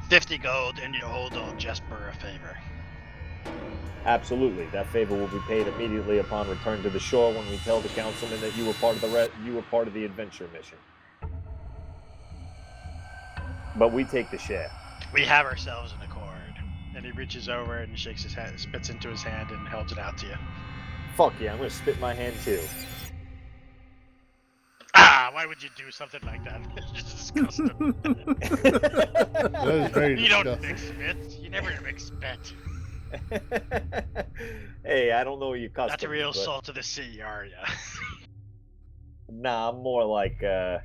H: 50 gold, and you hold old Jesper a favor.
C: Absolutely, that favor will be paid immediately upon return to the shore when we tell the councilman that you were part of the adventure mission. But we take the share.
H: We have ourselves an accord. And he reaches over and shakes his hand, spits into his hand, and holds it out to you.
C: Fuck yeah, I'm gonna spit my hand too.
H: Ah, why would you do something like that? It's just disgusting.
B: That is very
H: You don't
B: disgusting.
H: mix spit. You never mix spit.
C: Hey, I don't know your customs.
H: That's a real
C: but...
H: salt of the sea, are ya?
C: Nah, I'm more like a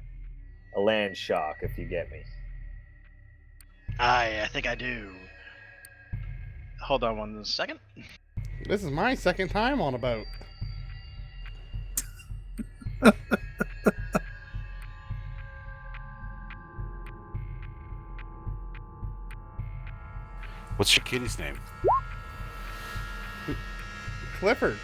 C: land shark, if you get me.
H: I think I do. Hold on 1 second.
B: This is my second time on a boat.
F: What's your kitty's name?
B: Clifford.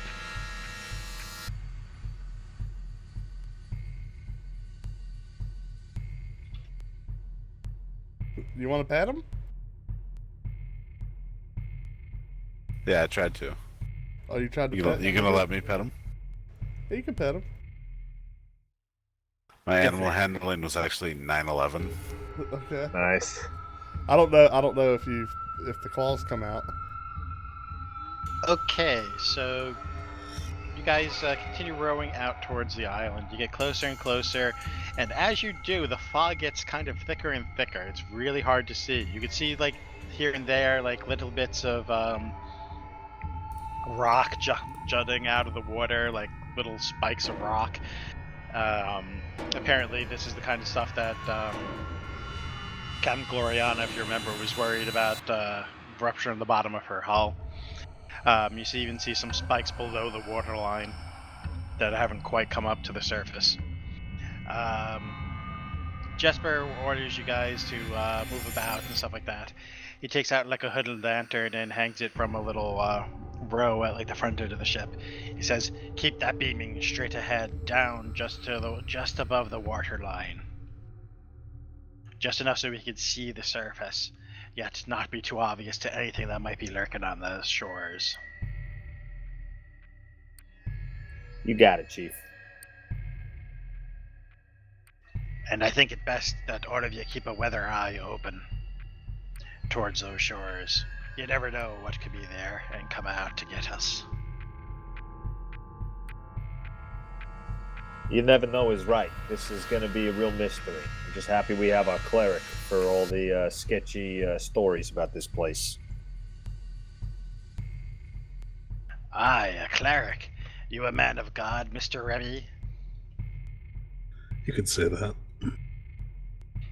B: You want to pet him?
F: Yeah, I tried to.
B: Oh, you tried to
F: You
B: pet
F: gonna,
B: him?
F: you gonna let me pet him?
B: Yeah, you can pet him.
F: My animal handling was actually 9/11.
B: Okay.
C: Nice.
B: I don't know if the claws come out.
H: Okay, so you guys continue rowing out towards the island. You get closer and closer, and as you do, the fog gets kind of thicker and thicker. It's really hard to see. You can see, like, here and there, like, little bits of rock jutting out of the water, like little spikes of rock. Apparently, this is the kind of stuff that Captain Gloriana, if you remember, was worried about rupture in the bottom of her hull. You even see some spikes below the waterline that haven't quite come up to the surface. Jesper orders you guys to move about and stuff like that. He takes out like a hooded lantern and hangs it from a little row at like the front end of the ship. He says, "Keep that beaming straight ahead, down just above the waterline, just enough so we can see the surface, yet not be too obvious to anything that might be lurking on the shores."
C: You got it, Chief.
H: And I think it best that all of you keep a weather eye open towards those shores. You never know what could be there and come out to get us.
C: You never know is right. This is going to be a real mystery. I'm just happy we have our cleric for all the sketchy stories about this place.
H: Aye, a cleric. You a man of God, Mr. Remy?
D: You could say that.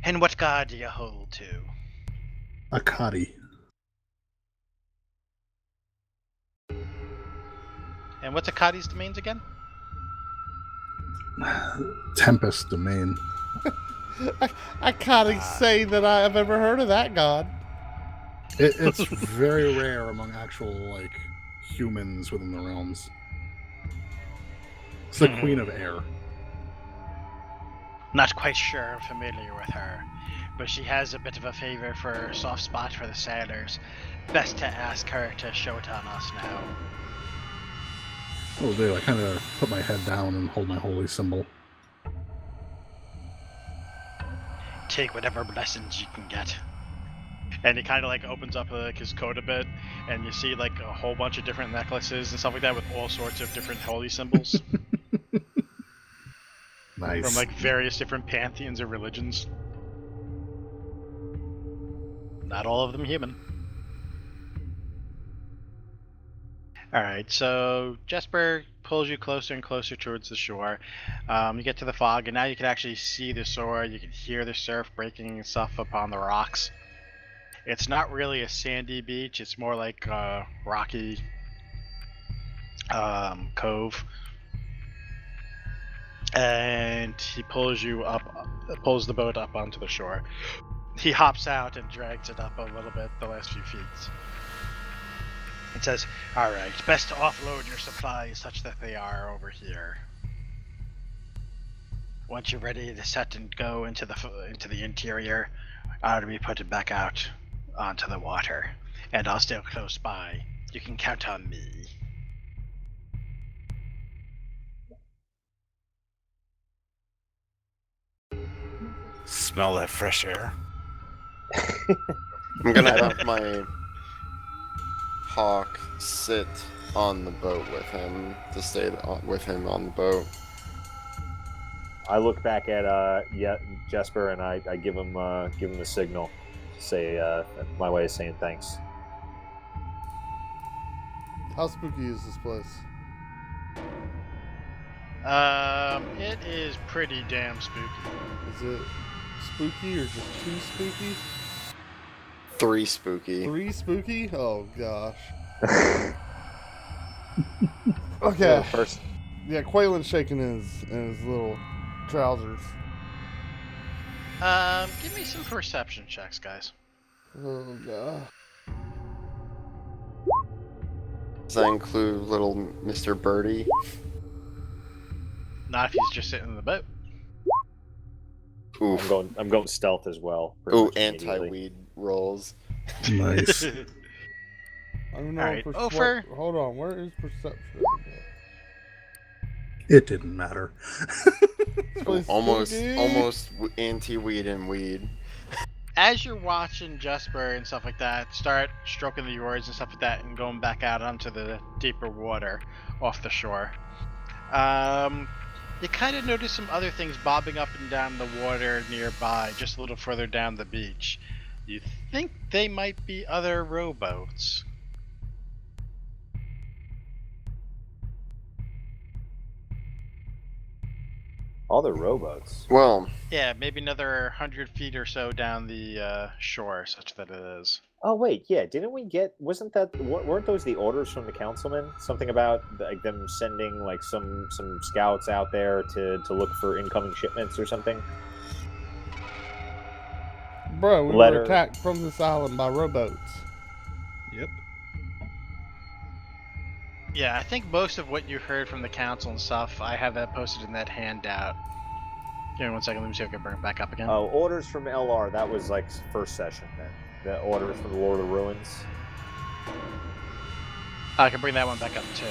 H: And what god do you hold to?
D: Akadi.
H: And what's Akadi's domains again?
D: Tempest domain.
B: I can't say that I have ever heard of that god.
D: It's very rare among actual, like, humans within the realms. It's the Queen of Air.
H: Not quite sure I'm familiar with her, but she has a bit of a favor for a soft spot for the sailors. Best to ask her to show it on us now.
D: Will do. I kind of put my head down and hold my holy symbol.
H: Take whatever blessings you can get. And he kind of like opens up like his coat a bit, and you see like a whole bunch of different necklaces and stuff like that with all sorts of different holy symbols
D: Nice.
H: from like various different pantheons of religions. Not all of them human. Alright, so Jesper pulls you closer and closer towards the shore. You get to the fog, and now you can actually see the shore. You can hear the surf breaking and stuff upon the rocks. It's not really a sandy beach, it's more like a rocky cove. and he pulls the boat up onto the shore. He hops out and drags it up a little bit, the last few feet. It says, "All right, best to offload your supplies such that they are over here. Once you're ready to set and go into the interior, I'll be putting back out onto the water, and I'll stay close by. You can count on me."
F: Smell that fresh air.
E: I'm gonna have my hawk sit on the boat with him to stay with him on the boat.
C: I look back at Jesper and I give him the signal. Say my way of saying thanks.
B: How spooky is this place?
H: It is pretty damn spooky.
B: Is it spooky or just too spooky?
E: 3 spooky.
B: 3 spooky? Oh gosh. Okay.
C: Yeah, first.
B: Yeah, Quaylen's shaking his little trousers.
H: Give me some perception checks, guys.
B: Oh god.
E: Does that include little Mr. Birdie?
H: Not if he's just sitting in the boat.
E: Oof.
C: I'm going stealth as well. pretty
E: Ooh,
C: much immediately.
E: anti-weed rolls.
D: Nice.
B: I don't know.
H: Alright, Ofer.
B: Hold on, where is perception?
D: It didn't matter.
B: This place is
E: Almost
B: spooky.
E: anti-weed and weed.
H: As you're watching Jesper and stuff like that start stroking the oars and stuff like that and going back out onto the deeper water off the shore, you kind of notice some other things bobbing up and down the water nearby, just a little further down the beach. You think they might be other rowboats.
C: All the rowboats.
E: Well,
H: Yeah, maybe another 100 feet or so down the shore, such that it is.
C: Oh wait, yeah. Didn't we get? Weren't those the orders from the councilman? Something about like them sending like some scouts out there to look for incoming shipments or something.
B: Bro, we
C: Letter.
B: were attacked from this island by rowboats.
D: Yep.
H: Yeah, I think most of what you heard from the council and stuff, I have that posted in that handout. Give me 1 second, let me see if I can bring it back up again.
C: Oh, orders from LR. That was like first session then. The orders from the Lord of the Ruins.
H: I can bring that one back up too.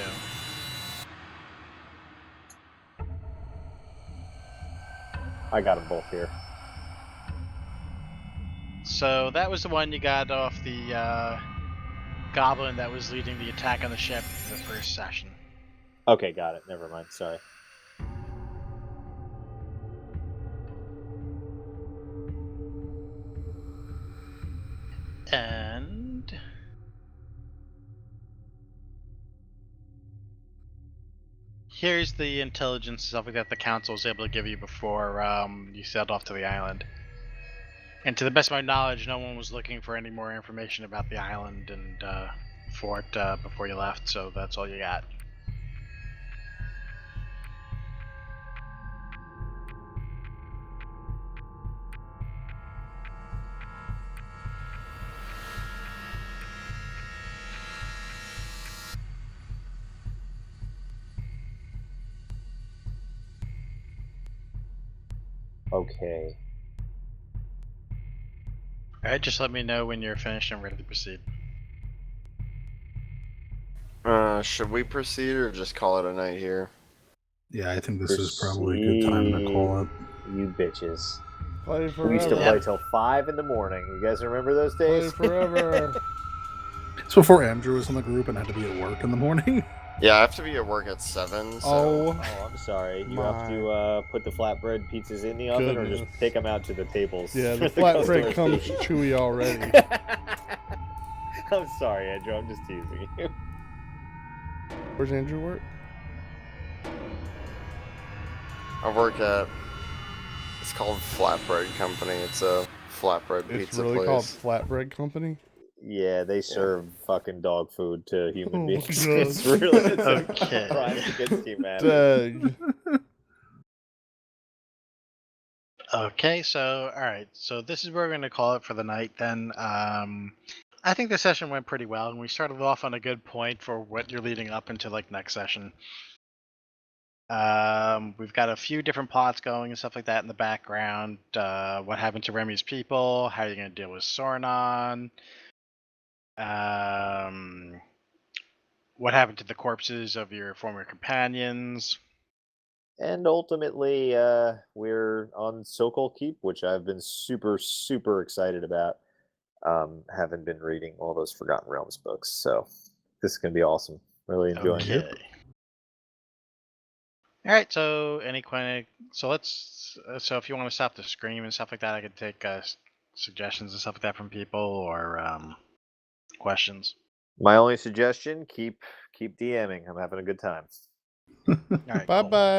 C: I got them both here.
H: So that was the one you got off the goblin that was leading the attack on the ship for the first session.
C: Okay, got it. Never mind. Sorry.
H: And here's the intelligence stuff that the council was able to give you before you sailed off to the island. And to the best of my knowledge, no one was looking for any more information about the island and fort before you left, so that's all you got.
C: Okay.
H: Alright, just let me know when you're finished and ready to proceed.
E: Should we proceed or just call it a night here?
D: Yeah, I think this is probably a good time to call it.
C: You bitches.
B: Play
C: We used to
B: forever.
C: play till 5 in the morning. You guys remember those
B: Play
C: days?
B: forever.
D: It's before Andrew was in the group and had to be at work in the morning.
E: Yeah, I have to be at work at 7. So.
B: Oh,
C: Oh, I'm sorry. You have to put the flatbread pizzas in the oven or just
B: Goodness.
C: take them out to the tables?
B: yeah,
C: for
B: the flatbread
C: customers
B: comes
C: to eat?
B: chewy already.
C: I'm sorry, Andrew. I'm just teasing you.
B: Where's Andrew work?
E: I work at. It's called Flatbread Company. It's a flatbread
B: It's
E: pizza
B: really
E: place.
B: called Flatbread Company.
C: Yeah, they serve fucking dog food to human
B: Oh,
C: beings.
B: God.
C: It's really it's
H: Okay.
C: a crime against humanity.
B: Dang.
H: Okay, so all right, so this is where we're going to call it for the night. Then, I think the session went pretty well, and we started off on a good point for what you're leading up into like next session. We've got a few different plots going and stuff like that in the background. What happened to Remy's people? How are you going to deal with Sornon? What happened to the corpses of your former companions?
C: And ultimately, we're on Sokol Keep, which I've been super, super excited about. Having been reading all those Forgotten Realms books, so this is gonna be awesome. Really enjoying
H: Okay.
C: it.
H: All right. So let's. So if you want to stop the scream and stuff like that, I could take suggestions and stuff like that from people or questions.
C: My only suggestion: keep DMing. I'm having a good time.
H: All right.
B: Bye
H: Cool.
B: bye.